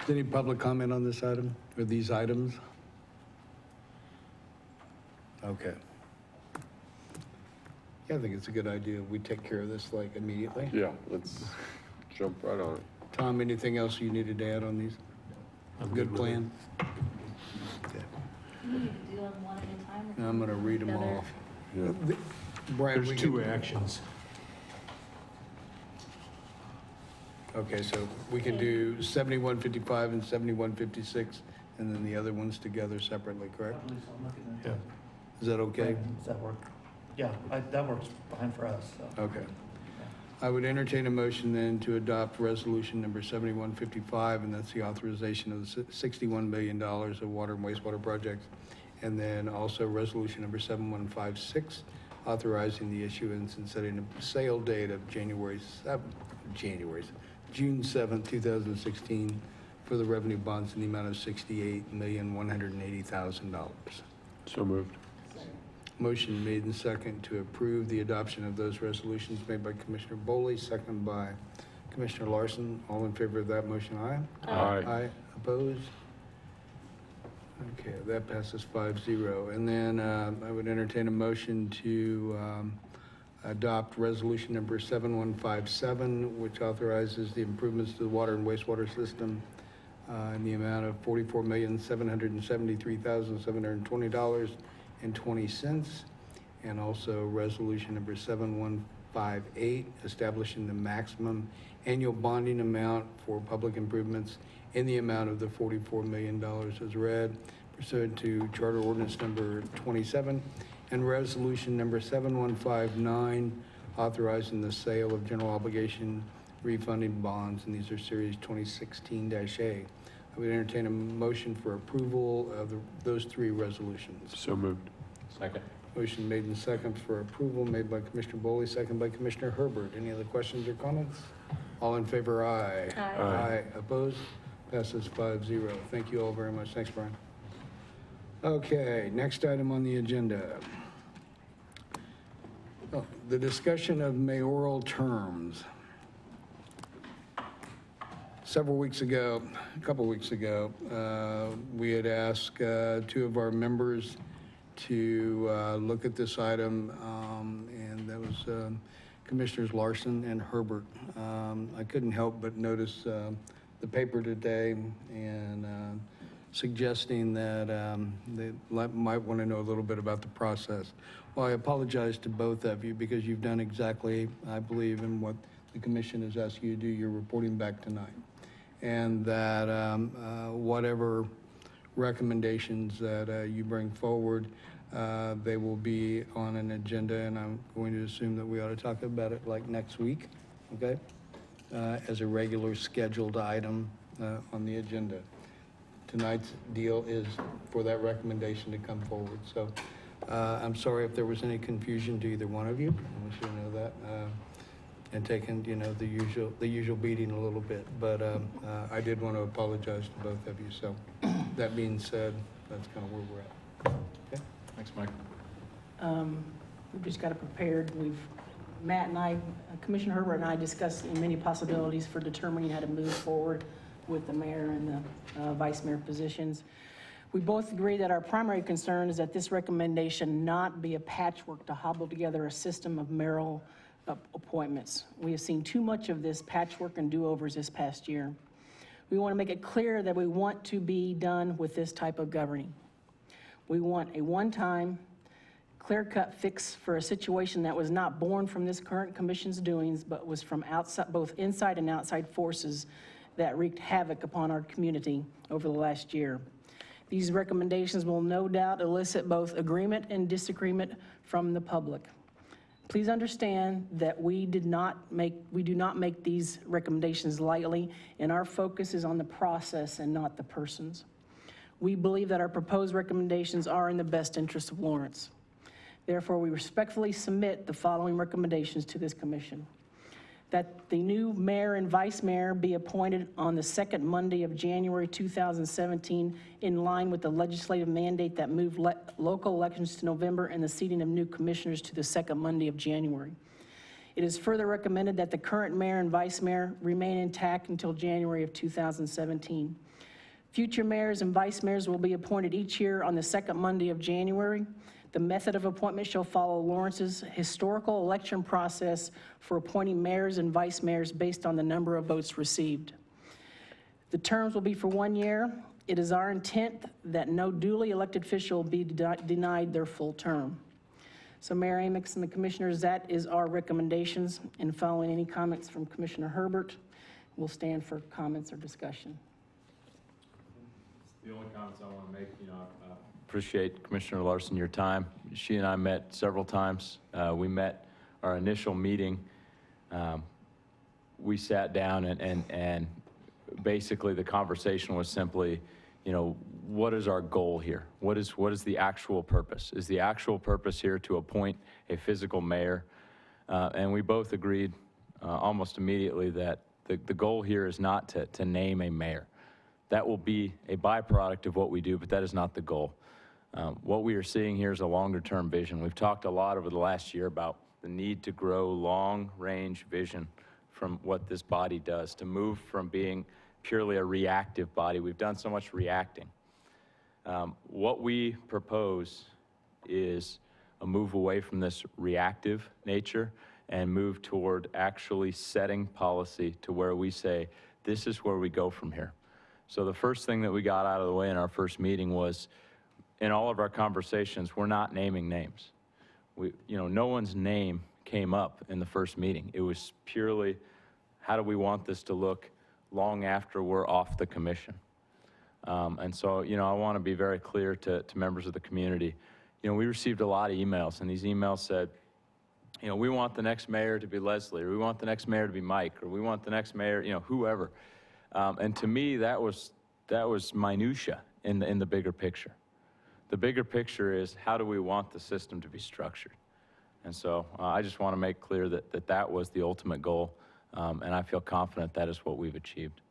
Is any public comment on this item or these items? Okay. Yeah, I think it's a good idea. We take care of this like immediately. Yeah, let's jump right on it. Tom, anything else you needed to add on these? I'm Good good with plan? Do you need to do them one at a time? Or I'm going to read them together? off. Yeah. Brian, There's we 2 can- actions. Okay, so we can do 7155 and 7156, and then the other ones together separately, correct? I believe so. I'm looking at Yeah. Is that okay? Does that work? Yeah, that works fine for us, so. Okay. I would entertain a motion then to adopt resolution number 7155, and that's the authorization of the $61 million of water and wastewater projects. And then also resolution number 7156, authorizing the issuance and setting a sale date of June 7th, 2016, for the revenue bonds in the amount of $68,180,000. So moved. Motion made and second to approve the adoption of those resolutions made by Commissioner Boley, second by Commissioner Larson. All in favor of that motion, aye? Aye. Aye. Opposed? Okay, that passes 5-0. And then I would entertain a motion to adopt resolution number 7157, which authorizes the improvements to the water and wastewater system in the amount of $44,773,720.20, and also resolution number 7158, establishing the maximum annual bonding amount for public improvements in the amount of the $44 million as read, pursuant to Charter Ordinance number 27, and resolution number 7159, authorizing the sale of general obligation refunding bonds, and these are series 2016-A. I would entertain a motion for approval of those 3 resolutions. So moved. Second. Motion made and second for approval, made by Commissioner Boley, second by Commissioner Herbert. Any other questions or comments? All in favor, aye. Aye. Aye. Opposed? Passes 5-0. Thank you all very much. Thanks, Brian. Okay, next item on the agenda. Oh, the discussion of mayoral terms. Several weeks ago, a couple weeks ago, we had asked 2 of our members to look at this item, and that was Commissioners Larson and Herbert. I couldn't help but notice the paper today and suggesting that they might want to know a little bit about the process. Well, I apologize to both of you because you've done exactly, I believe, in what the commission has asked you to do. You're reporting back tonight. And that whatever recommendations that you bring forward. They will be on an agenda, and I'm going to assume that we ought to talk about it like next week, okay? As a regular scheduled item on the agenda. Tonight's deal is for that recommendation to come forward. So I'm sorry if there was any confusion to either one of you. I want you to know that. And taking, the usual beating a little bit. But I did want to apologize to both of you. So that being said, that's kind of where we're at. Okay? Thanks, Mike. We've just got it prepared. Matt and I, Commissioner Herbert and I discussed many possibilities for determining how to move forward with the mayor and the vice mayor positions. We both agree that our primary concern is that this recommendation not be a patchwork to hobble together a system of mayoral appointments. We have seen too much of this patchwork and do-overs this past year. We want to make it clear that we want to be done with this type of governing. We want a one-time, clear-cut fix for a situation that was not born from this current commission's doings, but was from outside, both inside and outside forces that wreaked havoc upon our community over the last year. These recommendations will no doubt elicit both agreement and disagreement from the public. Please understand that we do not make these recommendations lightly, and our focus is on the process and not the persons. We believe that our proposed recommendations are in the best interest of Lawrence. Therefore, we respectfully submit the following recommendations to this commission. That the new mayor and vice mayor be appointed on the second Monday of January 2017 in line with the legislative mandate that moved local elections to November and the seating of new commissioners to the second Monday of January. It is further recommended that the current mayor and vice mayor remain intact until January of 2017. Future mayors and vice mayors will be appointed each year on the second Monday of January. The method of appointment shall follow Lawrence's historical election process for appointing mayors and vice mayors based on the number of votes received. The terms will be for 1 year. It is our intent that no duly elected official be denied their full term. So Mayor Amix and the commissioners, that is our recommendations. And following any comments from Commissioner Herbert, we'll stand for comments or discussion. The only comments I want to make, I appreciate Commissioner Larson your time. She and I met several times. We met our initial meeting. We sat down and basically the conversation was simply, what is our goal here? What is the actual purpose? Is the actual purpose here to appoint a physical mayor? And we both agreed almost immediately that the goal here is not to name a mayor. That will be a byproduct of what we do, but that is not the goal. What we are seeing here is a longer-term vision. We've talked a lot over the last year about the need to grow long-range vision from what this body does, to move from being purely a reactive body. We've done so much reacting. What we propose is a move away from this reactive nature and move toward actually setting policy to where we say, this is where we go from here. So the first thing that we got out of the way in our first meeting was, in all of our conversations, we're not naming names. No one's name came up in the first meeting. It was purely, how do we want this to look long after we're off the commission? And so, I want to be very clear to members of the community. We received a lot of emails, and these emails said, we want the next mayor to be Leslie, or we want the next mayor to be Mike, or we want the next mayor, whoever. And to me, that was minutia in the bigger picture. The bigger picture is, how do we want the system to be structured? And so I just want to make clear that was the ultimate goal, and I feel confident that is what we've achieved.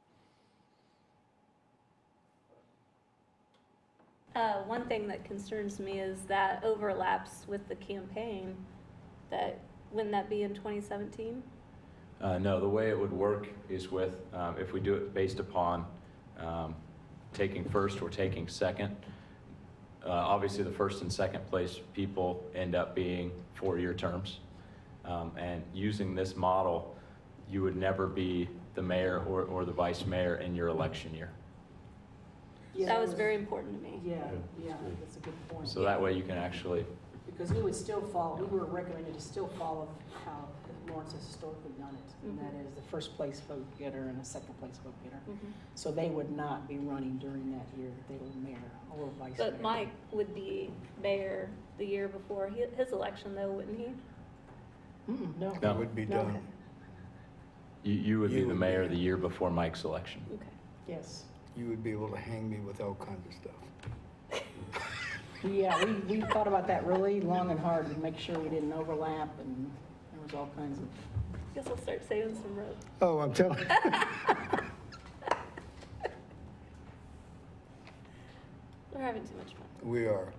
One thing that concerns me is that overlaps with the campaign. Wouldn't that be in 2017? No, the way it would work is with, if we do it based upon taking first or taking second, obviously the first and second place people end up being 4-year terms. And using this model, you would never be the mayor or the vice mayor in your election year. Yeah, that was very important to me. Yeah, that's a good point. So that way you can actually Because we would still follow, we were recommended to still follow how Lawrence has historically done it. And that is the first place vote getter and a second place vote getter. So they would not be running during that year. They were mayor or vice mayor. But Mike would be mayor the year before his election though, wouldn't he? No. That would be done. You would be the mayor the year before Mike's election. Okay. Yes. You would be able to hang me with all kinds of stuff. Yeah, we thought about that really long and hard to make sure we didn't overlap, and there was all kinds of. Guess I'll start saving some rope. Oh, I'm telling you. We're having too much fun. We are.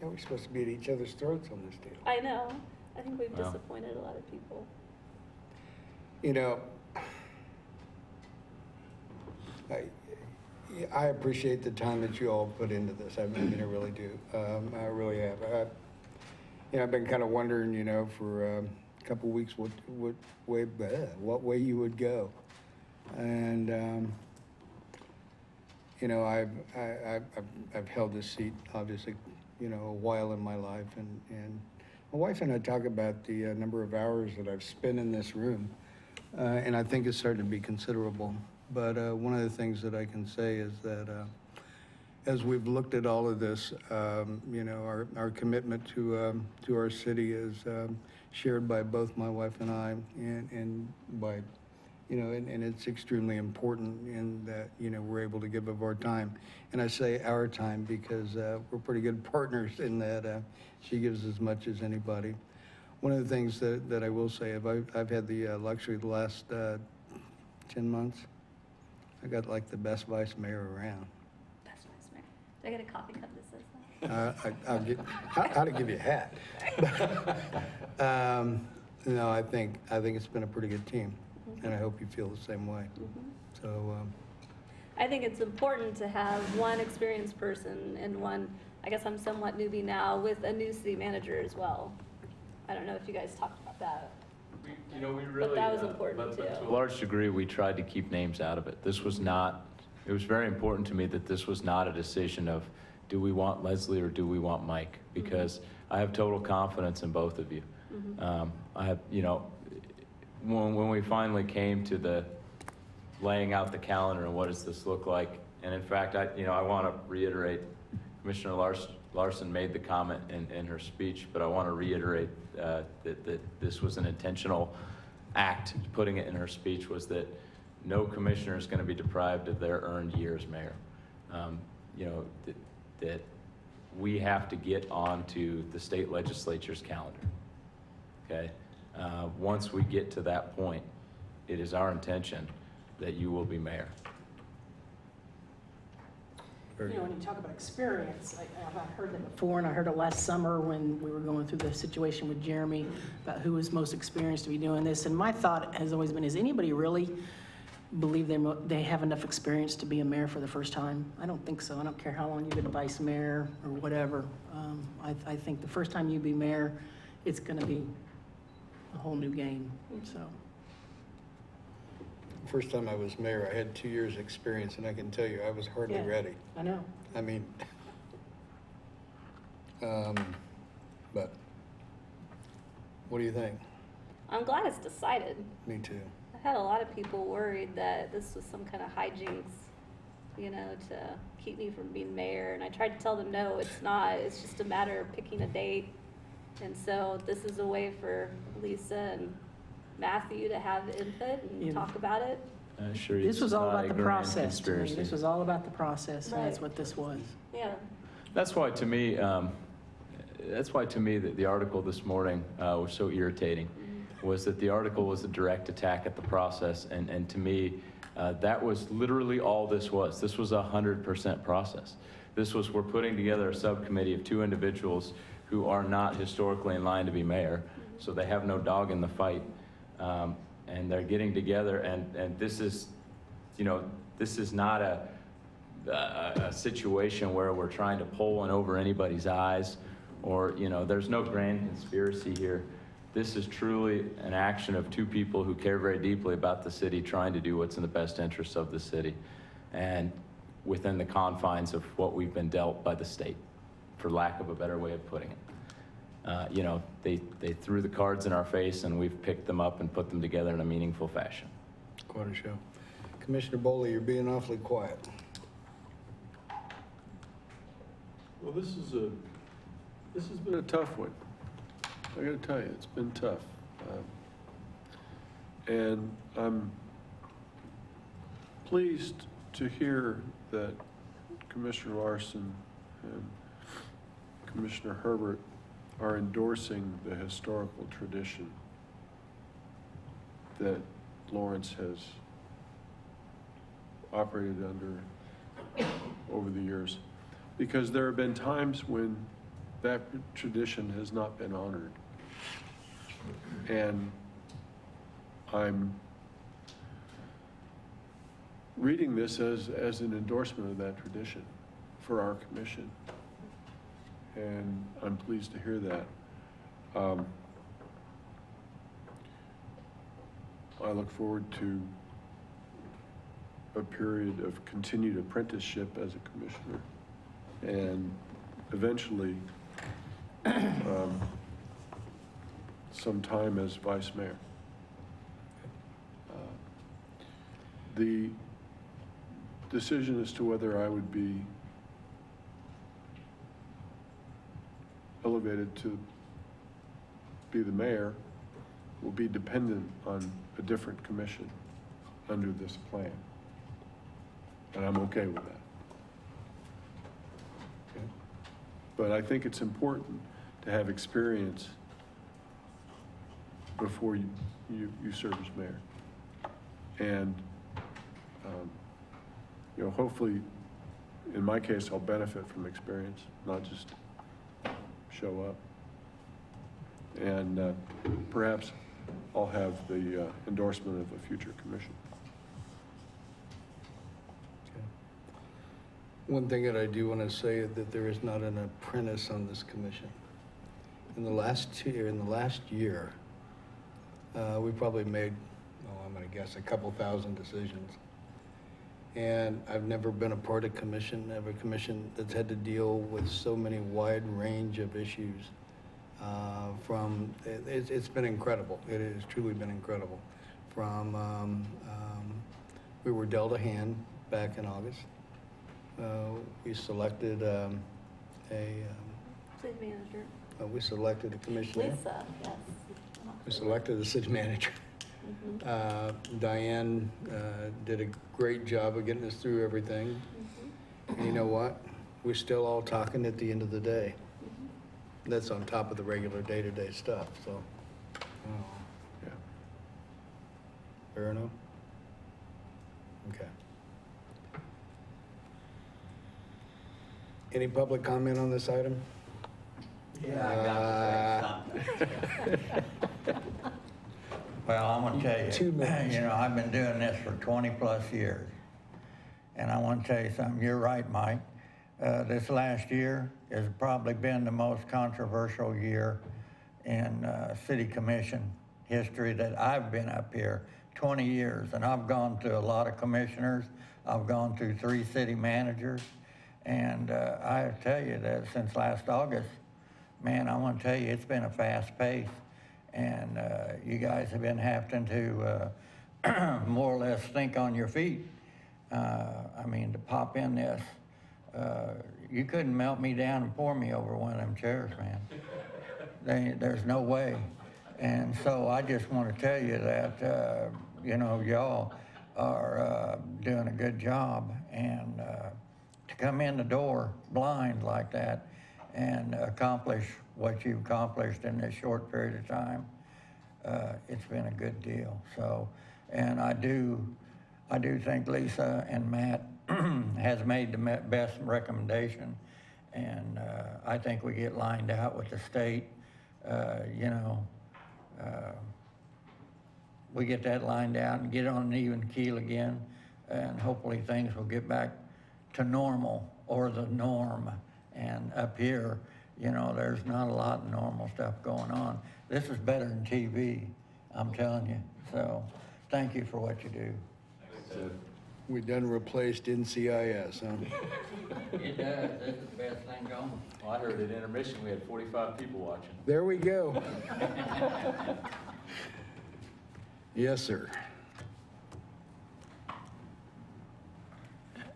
Yeah, we're supposed to be at each other's throats on this deal. I know. I think we've Well. disappointed a lot of people. You know, I appreciate the time that you all put into this. I mean, I really do. I really have. I've been kind of wondering, for a couple weeks what way you would go, and I've held this seat obviously, a while in my life, and my wife and I talk about the number of hours that I've spent in this room, and I think it's starting to be considerable. But one of the things that I can say is that as we've looked at all of this, our commitment to our city is shared by both my wife and I, and by, and it's extremely important in that, we're able to give of our time. And I say our time because we're pretty good partners in that she gives as much as anybody. One of the things that I will say, I've had the luxury the last 10 months, I got like the best vice mayor around. Best vice mayor. Do I get a coffee cup that says that? I'll give you a hat. No, I think it's been a pretty good team, and I hope you feel the same way. So, I think it's important to have one experienced person and one, I guess I'm somewhat newbie now, with a new city manager as well. I don't know if you guys talked about that. We really, But that was important but too. to a large degree, we tried to keep names out of it. This was not, it was very important to me that this was not a decision of, do we want Leslie or do we want Mike? Because I have total confidence in both of you. I have, when we finally came to the laying out the calendar and what does this look like, and in fact, I want to reiterate, Commissioner Larson made the comment in her speech, but I want to reiterate that this was an intentional act. Putting it in her speech was that no commissioner is going to be deprived of their earned year as mayor. That we have to get onto the state legislature's calendar. Okay, once we get to that point, it is our intention that you will be mayor. When you talk about experience, I've heard that before, and I heard it last summer when we were going through the situation with Jeremy about who was most experienced to be doing this. And my thought has always been, does anybody really believe they have enough experience to be a mayor for the first time? I don't think so. I don't care how long you've been a vice mayor or whatever. I think the first time you be mayor, it's going to be a whole new game, so. first time I was mayor, I had 2 years' experience, and I can tell you, I was hardly Yeah. ready. I know. I mean, but what do you think? I'm glad it's decided. Me too. I had a lot of people worried that this was some kind of hijinks, to keep me from being mayor. And I tried to tell them, no, it's not. It's just a matter of picking a date. And so this is a way for Lisa and Matthew to have input and talk about it. This was all about the process to me. This was all about the process, and that's Right. what this was. Yeah. That's why to me, that the article this morning was so irritating, was that the article was a direct attack at the process, and to me, that was literally all this was. This was 100% process. This was, we're putting together a subcommittee of 2 individuals who are not historically in line to be mayor, so they have no dog in the fight. And they're getting together, and this is, this is not a situation where we're trying to pull one over anybody's eyes, or, there's no grand conspiracy here. This is truly an action of 2 people who care very deeply about the city, trying to do what's in the best interest of the city, and within the confines of what we've been dealt by the state, for lack of a better way of putting it. you know, they threw the cards in our face, and we've picked them up and put them together in a meaningful fashion. Quite a show. Commissioner Bowley, you're being awfully quiet. Well, this has been a tough one. I gotta tell you, it's been tough. And I'm pleased to hear that Commissioner Larson and Commissioner Herbert are endorsing the historical tradition that Lawrence has operated under over the years. Because there have been times when that tradition has not been honored. And I'm reading this as an endorsement of that tradition for our commission. And I'm pleased to hear that. I look forward to a period of continued apprenticeship as a commissioner, and eventually some time as vice mayor. The decision as to whether I would be elevated to be the mayor will be dependent on a different commission under this plan. And I'm okay with that. Okay? But I think it's important to have experience before you serve as mayor. And, you know, hopefully, in my case, I'll benefit from experience, not just show up. And perhaps I'll have the endorsement of a future commission. One thing that I do want to say is that there is not an apprentice on this commission. In the last year, we probably made, I'm going to guess, a couple thousand decisions. And I've never been a part of a commission that's had to deal with so many wide range of issues. It's been incredible. It has truly been incredible. We were dealt a hand back in August. We selected City manager. we selected a commissioner. Lisa, yes. We selected a city manager. Diane did a great job of getting us through everything. And you know what? We're still all talking at the end of the day. That's on top of the regular day-to-day stuff, so. Yeah. Fair enough? Okay. Any public comment on this item? Yeah, I got to say something. Well, I'm gonna tell you, 2 minutes. you know, I've been doing this for 20-plus years. And I want to tell you something, you're right, Mike. This last year has probably been the most controversial year in city commission history that I've been up here, 20 years. And I've gone to a lot of commissioners. I've gone through 3 city managers. And I tell you that since last August, man, I want to tell you, it's been a fast pace. And you guys have been having to more or less think on your feet. I mean, to pop in this, you couldn't melt me down and pour me over one of them chairs, man. There's no way. And so I just want to tell you that, you know, y'all are doing a good job. And to come in the door blind like that and accomplish what you've accomplished in this short period of time, it's been a good deal. So, and I do think Lisa and Matt has made the best recommendation, and I think we get lined out with the state. You know, we get that lined out and get on an even keel again, and hopefully things will get back to normal or the norm. And up here, you know, there's not a lot of normal stuff going on. This is better than TV, I'm telling you. So, thank you for what you do. We done replaced NCIS, huh? It does, that's the best thing going. Well, I heard at intermission, we had 45 people watching. There we go. Yes, sir.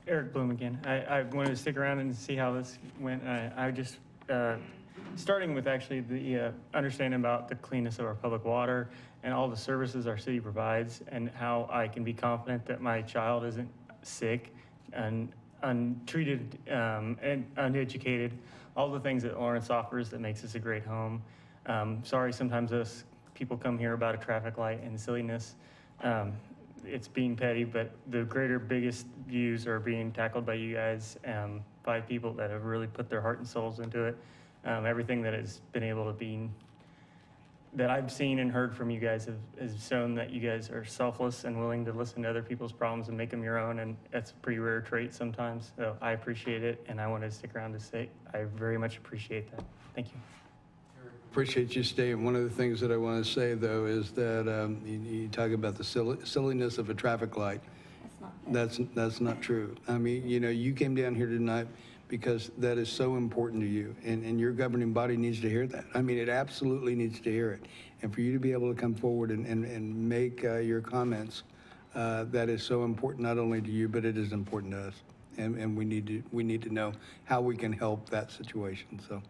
Eric Bloom again. I wanted to stick around and see how this went. I just, starting with actually the understanding about the cleanness of our public water and all the services our city provides, and how I can be confident that my child isn't sick and untreated and uneducated. All the things that Lawrence offers that makes us a great home. Sorry, sometimes us people come here about a traffic light and silliness. It's being petty, but the greater, biggest views are being tackled by you guys, by people that have really put their heart and souls into it. Everything that has been able to be, that I've seen and heard from you guys has shown that you guys are selfless and willing to listen to other people's problems and make them your own, and that's a pretty rare trait sometimes. So I appreciate it, and I wanted to stick around to say I very much appreciate that. Thank you. Appreciate you staying. One of the things that I want to say, though, is that you talk about the silliness of a traffic light. That's not true. I mean, you know, you came down here tonight because that is so important to you, and your governing body needs to hear that. I mean, it absolutely needs to hear it. And for you to be able to come forward and make your comments, that is so important, not only to you, but it is important to us. And we need to know how we can help that situation. So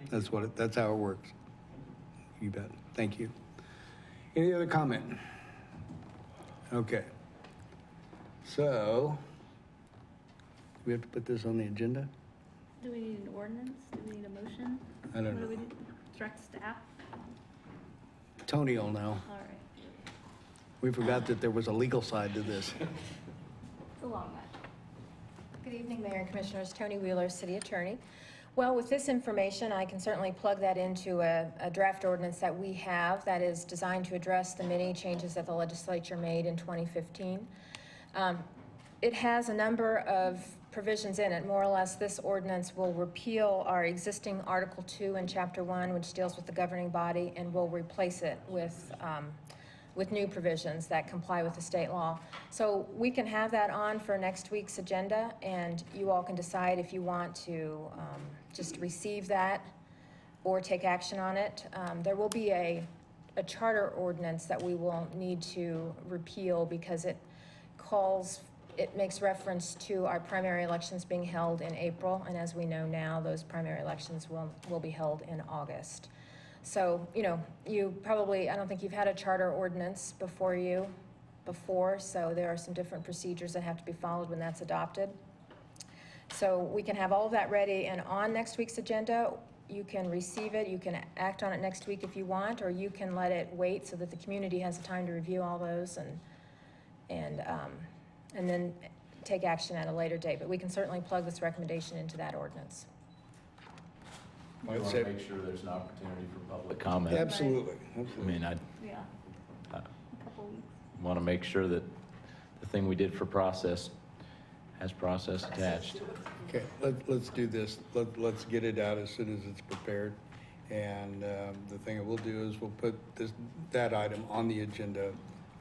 that's how it works. You bet. Thank you. Any other comment? Okay. So, do we have to put this on the agenda? Do we need an ordinance? Do we need a motion? I don't What know. do we do? Direct staff? Tony will know. All right. We forgot that there was a legal side to this. It's a long night. Good evening, Mayor and Commissioners. Tony Wheeler, City Attorney. Well, with this information, I can certainly plug that into a draft ordinance that we have that is designed to address the many changes that the legislature made in 2015. It has a number of provisions in it. More or less, this ordinance will repeal our existing Article 2 in Chapter 1, which deals with the governing body, and will replace it with new provisions that comply with the state law. So we can have that on for next week's agenda, and you all can decide if you want to just receive that or take action on it. There will be a charter ordinance that we will need to repeal because it makes reference to our primary elections being held in April, and as we know now, those primary elections will be held in August. So, you know, I don't think you've had a charter ordinance before, so there are some different procedures that have to be followed when that's adopted. So we can have all of that ready, and on next week's agenda, you can receive it, you can act on it next week if you want, or you can let it wait so that the community has time to review all those and then take action at a later date. But we can certainly plug this recommendation into that ordinance. We want to make sure there's an opportunity for public comment. Absolutely. I mean, Yeah. A couple weeks. want to make sure that the thing we did for process has process attached. Okay, let's do this. Let's get it out as soon as it's prepared. And the thing that we'll do is we'll put that item on the agenda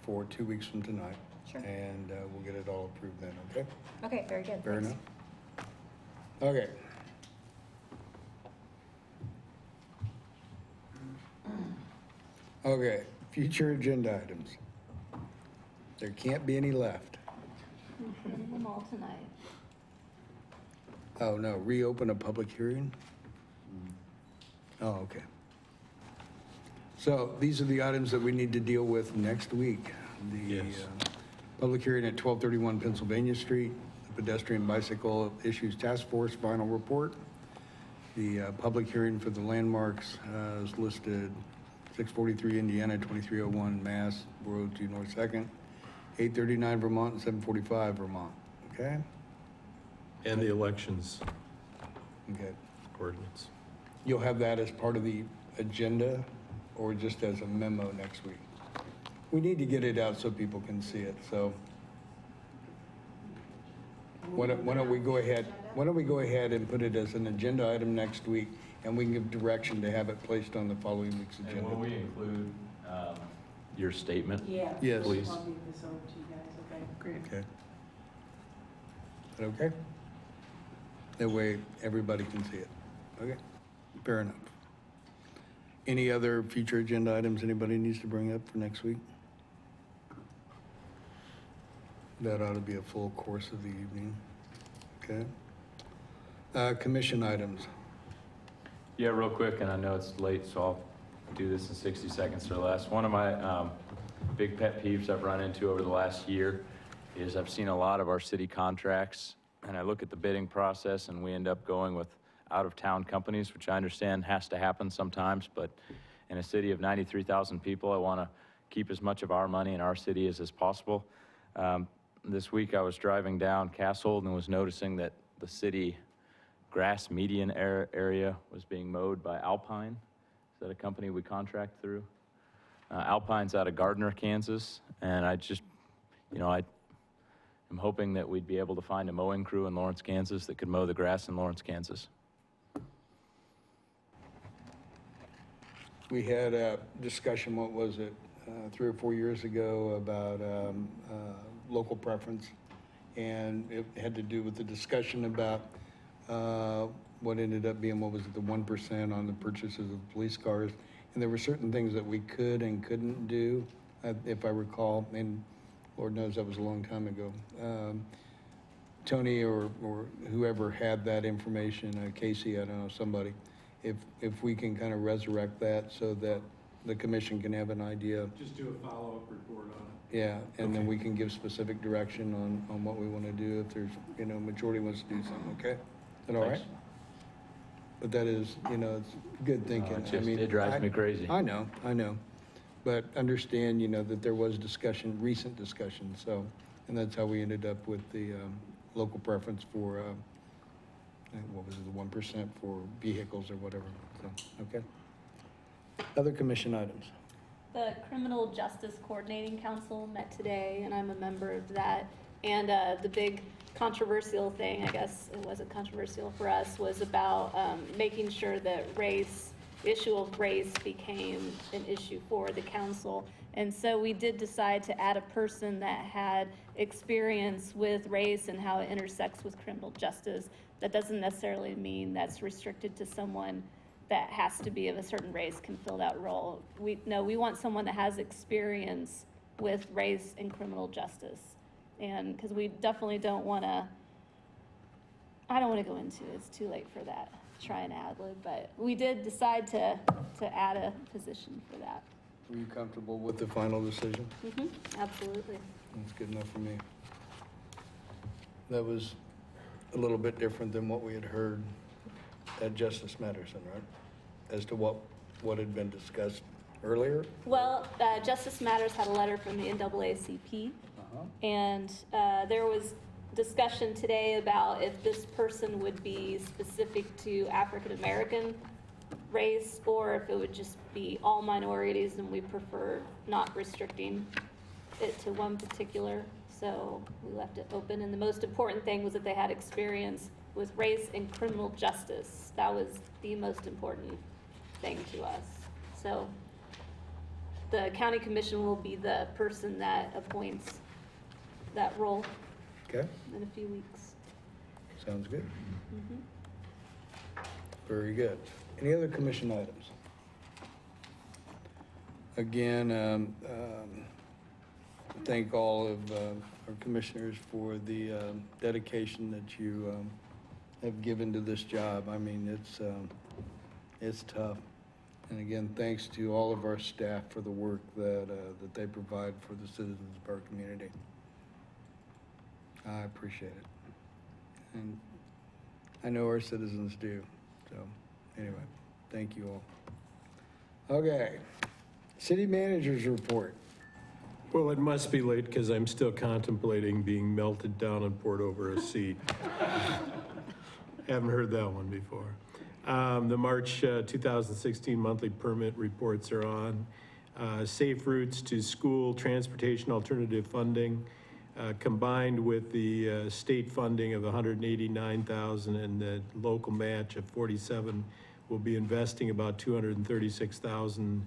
for 2 weeks from tonight. Sure. And we'll get it all approved then, okay? Okay, very good. Fair Thanks. enough? Okay. Okay, future agenda items. There can't be any left. We're putting them all tonight. Oh, no, reopen a public hearing? Oh, okay. So these are the items that we need to deal with next week. The public hearing at 1231 Pennsylvania Street, the pedestrian bicycle issues task force final report. The public hearing for the landmarks is listed 643 Indiana, 2301 Mass, Road to North 2nd, 839 Vermont, and 745 Vermont, okay? And the elections Okay. ordinance. You'll have that as part of the agenda or just as a memo next week? We need to get it out so people can see it, so. Why don't we go ahead and put it as an agenda item next week, and we can give direction to have it placed on the following week's And agenda. will we include your statement? Yes. Please. I'll give this over to you guys, okay? Great. Okay. that okay? That way, everybody can see it. Okay, fair enough. Any other future agenda items anybody needs to bring up for next week? That ought to be a full course of the evening. Okay. Commission items. Yeah, real quick, and I know it's late, so I'll do this in 60 seconds or less. One of my big pet peeves I've run into over the last year is I've seen a lot of our city contracts, and I look at the bidding process, and we end up going with out-of-town companies, which I understand has to happen sometimes, but in a city of 93,000 people, I want to keep as much of our money in our city as possible. This week, I was driving down Castle and was noticing that the city grass median area was being mowed by Alpine. Is that a company we contract through? Alpine's out of Gardner, Kansas, and I just, I'm hoping that we'd be able to find a mowing crew in Lawrence, Kansas that could mow the grass in Lawrence, Kansas. We had a discussion, what was it, 3 or 4 years ago about local preference. And it had to do with the discussion about what ended up being, what was it, the 1% on the purchases of police cars. And there were certain things that we could and couldn't do, if I recall, and Lord knows that was a long time ago. Tony or whoever had that information, Casey, I don't know, somebody, if we can kind of resurrect that so that the commission can have an idea. Just do a follow-up report on it. Yeah, and then we can give specific direction on what we want to do if there's, majority wants to do something, okay? Is that all right? Thanks. But that is, it's good thinking. It drives me crazy. I know. But understand, that there was discussion, recent discussion, so, and that's how we ended up with the local preference for, what was it, the 1% for vehicles or whatever, so, okay? Other commission items? The Criminal Justice Coordinating Council met today, and I'm a member of that. And the big controversial thing, I guess it wasn't controversial for us, was about making sure that issue of race became an issue for the council. And so we did decide to add a person that had experience with race and how it intersects with criminal justice. That doesn't necessarily mean that's restricted to someone that has to be of a certain race can fill that role. We want someone that has experience with race and criminal justice. And because we definitely don't want to, I don't want to go into it, it's too late for that, try and ad lib, but we did decide to add a position for that. Are you comfortable with the final decision? Absolutely. That's good enough for me. That was a little bit different than what we had heard at Justice Matterson, right? As to what had been discussed earlier? Well, Justice Matters had a letter from the NAACP, and there was discussion today about if this person would be specific to African American race or if it would just be all minorities, and we prefer not restricting it to one particular. So we left it open, and the most important thing was that they had experience with race and criminal justice. That was the most important thing to us. So the county commission will be the person that appoints that role Okay, in a few weeks. sounds good. Very good. Any other commission items? Again, thank all of our commissioners for the dedication that you have given to this job. I mean, it's tough. And again, thanks to all of our staff for the work that they provide for the citizens of our community. I appreciate it. And I know our citizens do. So anyway, thank you all. Okay, city manager's report. Well, it must be late because I'm still contemplating being melted down and poured over a seat. Haven't heard that one before. The March 2016 monthly permit reports are on. Safe routes to school, transportation alternative funding, combined with the state funding of $189,000 and the local match of $47,000, will be investing about $236,000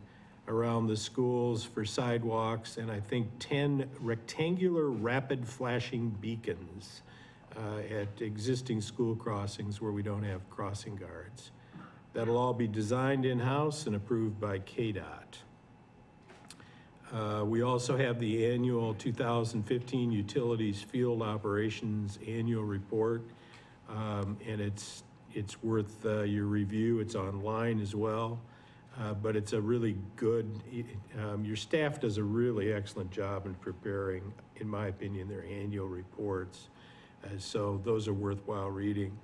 around the schools for sidewalks, and I think 10 rectangular rapid flashing beacons at existing school crossings where we don't have crossing guards. That'll all be designed in-house and approved by KDOT. We also have the annual 2015 Utilities Field Operations Annual Report, and it's worth your review. It's online as well, but it's a really good, your staff does a really excellent job in preparing, in my opinion, their annual reports. So those are worthwhile reading.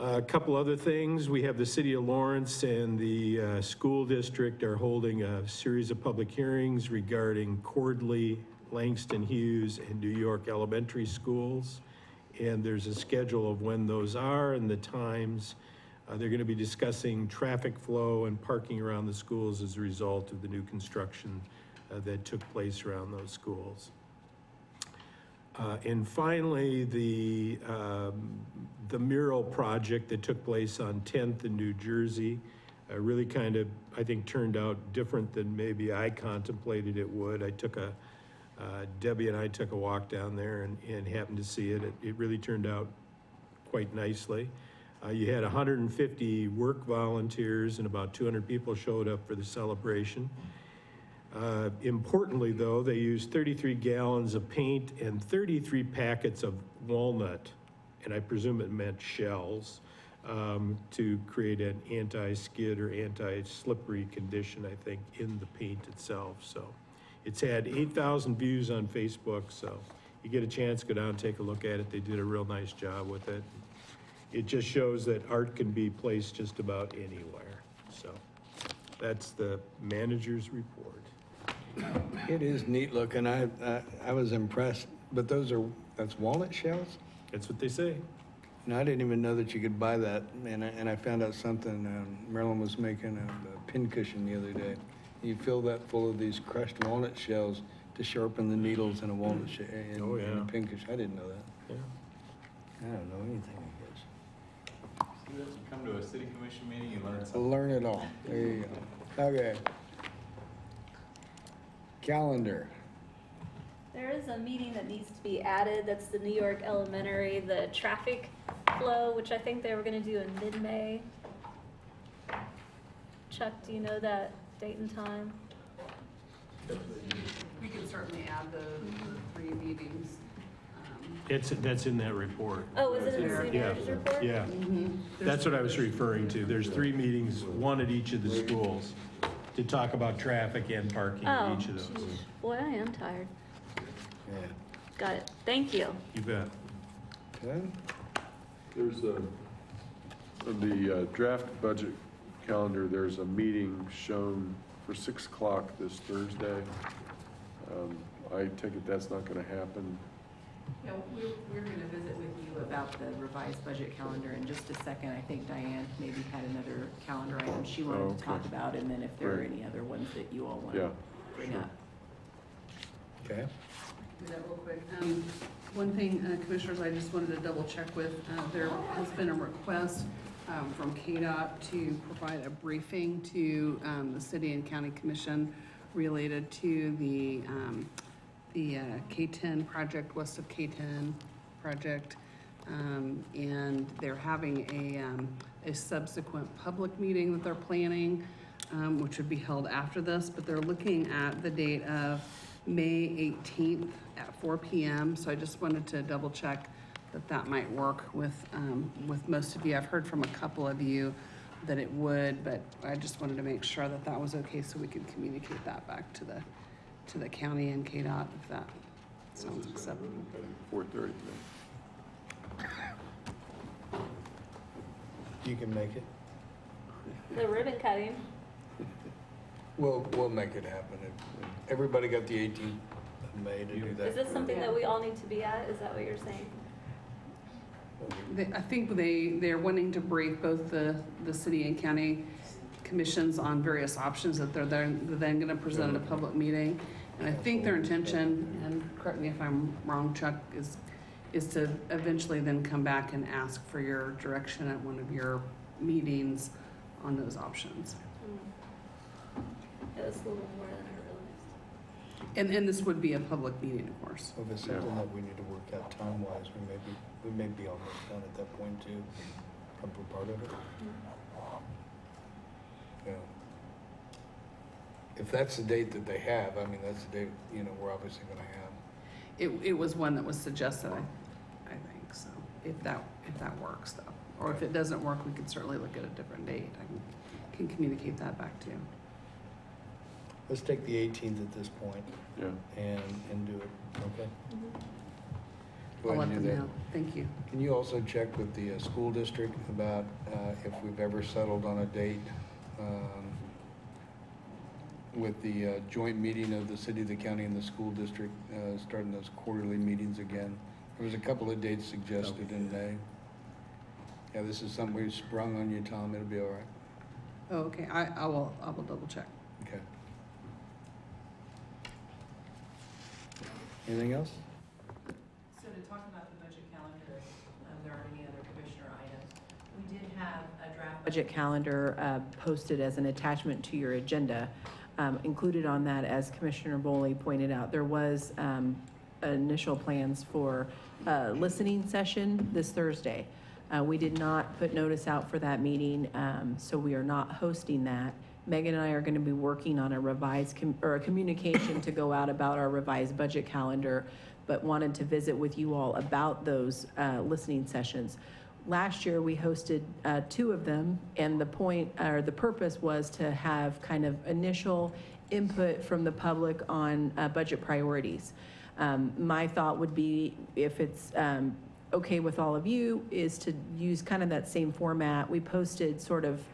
A couple other things. We have the City of Lawrence and the school district are holding a series of public hearings regarding Cordley, Langston Hughes, and New York elementary schools. And there's a schedule of when those are and the times. They're going to be discussing traffic flow and parking around the schools as a result of the new construction that took place around those schools. And finally, the mural project that took place on 10th in New Jersey really kind of, I think, turned out different than maybe I contemplated it would. Debbie and I took a walk down there and happened to see it. It really turned out quite nicely. You had 150 work volunteers and about 200 people showed up for the celebration. Importantly, though, they used 33 gallons of paint and 33 packets of walnut, and I presume it meant shells, to create an anti-skid or anti-slippery condition, I think, in the paint itself. So it's had 8,000 views on Facebook, so you get a chance, go down and take a look at it. They did a real nice job with it. It just shows that art can be placed just about anywhere. So that's the manager's report. It is neat looking. I was impressed, but that's walnut shells? That's what they say. And I didn't even know that you could buy that. And I found out something, Marilyn was making a pincushion the other day. You fill that full of these crushed walnut shells to sharpen the needles in a walnut shell, in a pincushion. I didn't know that. Yeah. I don't know anything, I guess. See, you come to a city commission meeting and learn something. Learn it all. There you go. Okay. Calendar. There is a meeting that needs to be added. That's the New York Elementary, the traffic flow, which I think they were going to do in mid-May. Chuck, do you know that date and time? We can certainly add the 3 meetings. That's in that report. Oh, is it in the city manager's report? Yeah, that's what I was referring to. There's 3 meetings, one at each of the schools, to talk about traffic and parking at each of those. Geez. Boy, I am tired. Yeah. Got it. Thank you. You bet. Okay. There's on the draft budget calendar, there's a meeting shown for 6 o'clock this Thursday. I take it that's not going to happen. Yeah, we're going to visit with you about the revised budget calendar in just a second. I think Diane maybe had another calendar item she wanted to talk about, and then if there are any other ones that you all want to bring up. Okay. Do that real quick. One thing, Commissioners, I just wanted to double check with, there has been a request from KDOT to provide a briefing to the City and County Commission related to the K-10 project, west of K-10 project. And they're having a subsequent public meeting that they're planning, which would be held after this, but they're looking at the date of May 18th at 4 p.m. So I just wanted to double check that might work with most of you. I've heard from a couple of you that it would, but I just wanted to make sure that was okay so we could communicate that back to the county and KDOT if that sounds acceptable. 4:30. You can make it. The ribbon cutting. We'll make it happen. Everybody got the 18th of May to do that. Is this something that we all need to be at? Is that what you're saying? I think they're wanting to brief both the city and county commissions on various options that they're then going to present at a public meeting. And I think their intention, and correct me if I'm wrong, Chuck, is to eventually then come back and ask for your direction at one of your meetings on those options. It was a little more than I realized. And this would be a public meeting, of course. So if it's something that we need to work out time-wise, we may be almost done at that point too, come for part of it. Yeah. If that's the date that they have, I mean, that's the date, you know, we're obviously gonna have. It was one that was suggested, I think, so, if that works though. Or if it doesn't work, we could certainly look at a different date. I can communicate that back to you. Let's take the 18th at this point. Yeah. And do it, okay? Go I'll ahead let and them do that. know. Thank you. Can you also check with the school district about if we've ever settled on a date with the joint meeting of the city, the county, and the school district, starting those quarterly meetings again? There was a couple of dates suggested in May. Yeah, this is something we sprung on you, Tom. It'll be all right. Oh, okay, I will double check. Okay. Anything else? So to talk about the budget calendar, if there are any other commissioner items, we did have a draft budget calendar posted as an attachment to your agenda. Included on that, as Commissioner Boley pointed out, there was initial plans for a listening session this Thursday. We did not put notice out for that meeting, so we are not hosting that. Megan and I are going to be working on a revised or a communication to go out about our revised budget calendar, but wanted to visit with you all about those listening sessions. Last year, we hosted 2 of them, and the point or the purpose was to have kind of initial input from the public on budget priorities. My thought would be, if it's okay with all of you, is to use kind of that same format. We posted sort of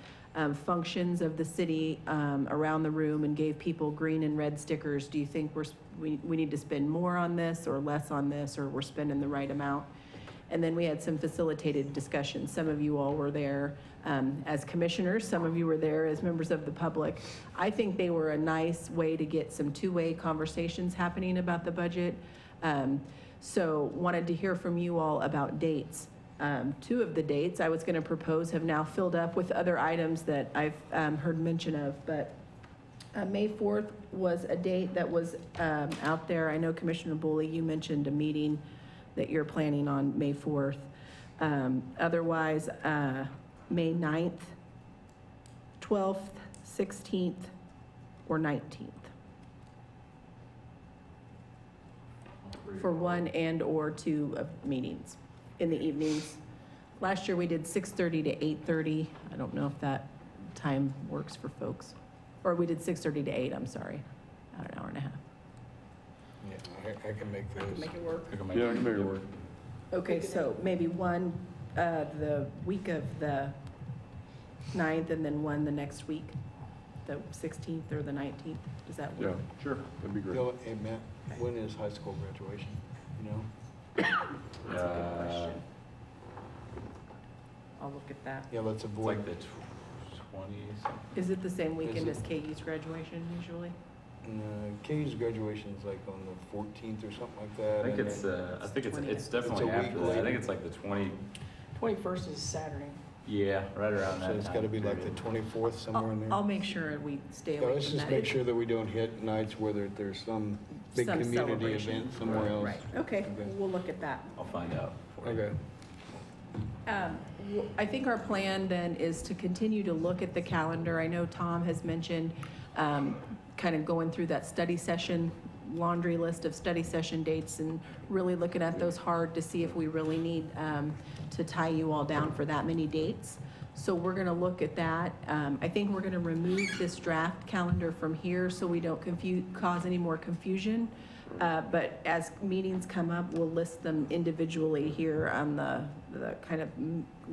functions of the city around the room and gave people green and red stickers. Do you think we need to spend more on this or less on this, or we're spending the right amount? And then we had some facilitated discussions. Some of you all were there as commissioners. Some of you were there as members of the public. I think they were a nice way to get some two-way conversations happening about the budget. So wanted to hear from you all about dates. 2 of the dates I was going to propose have now filled up with other items that I've heard mention of, but May 4th was a date that was out there. I know Commissioner Boley, you mentioned a meeting that you're planning on May 4th. Otherwise, May 9th, 12th, 16th, or 19th. For 1 and/or 2 of meetings in the evenings. Last year, we did 6:30 to 8:30. I don't know if that time works for folks. Or we did 6:30 to 8, I'm sorry, about an hour and a half. Yeah, I can make those. Make it work. Yeah, I can make it work. Okay, so maybe one the week of the 9th, and then one the next week, the 16th or the 19th. Does that Yeah, work? sure, that'd be great. Bill, hey, Matt, when is high school graduation? You know? That's a good question. I'll look at that. Yeah, let's It's avoid. like the 20s. Is it the same weekend Is as it- KU's graduation usually? KU's graduation is like on the 14th or something like that. I think and it's, then- I think it's 20th. definitely It's a week after that. I later. think it's like the 21st is Saturday. yeah, right around that So it's time got to be like period. the 24th, somewhere in there. I'll make sure we stay Yeah, away let's from just that. make sure that we don't hit nights where there's some big Some community celebration. event somewhere Right, else. Right, okay, we'll look at that. I'll find out for you. Okay. I think our plan then is to continue to look at the calendar. I know Tom has mentioned kind of going through that study session, laundry list of study session dates, and really looking at those hard to see if we really need to tie you all down for that many dates. So we're going to look at that. I think we're going to remove this draft calendar from here so we don't cause any more confusion. But as meetings come up, we'll list them individually here on the kind of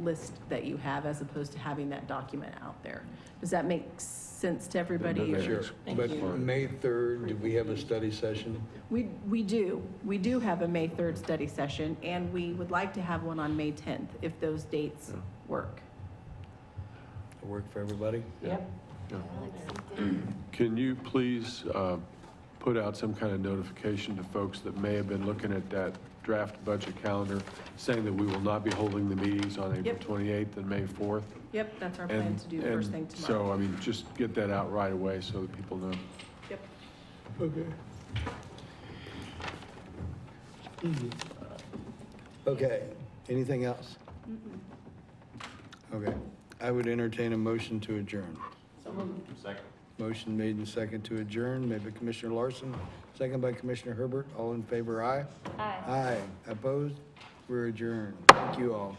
list that you have, as opposed to having that document out there. Does that make sense to everybody? or- Sure. But May 3rd, do we have a study session? We do. We do have a May 3rd study session, and we would like to have one on May 10th if those dates work. Work for everybody? Yep. Can you please put out some kind of notification to folks that may have been looking at that draft budget calendar, saying that we will not be holding the meetings on April Yep. 28th and May 4th? Yep, that's our plan And- to do first thing and tomorrow. So, I mean, just get that out right away so that people know. Yep. Okay. Okay, anything else? Okay, I would entertain a motion to adjourn. Second. Motion made and second to adjourn, made by Commissioner Larson, second by Commissioner Herbert. All in favor, aye? Aye. Aye. Opposed? We're adjourned. Thank you all.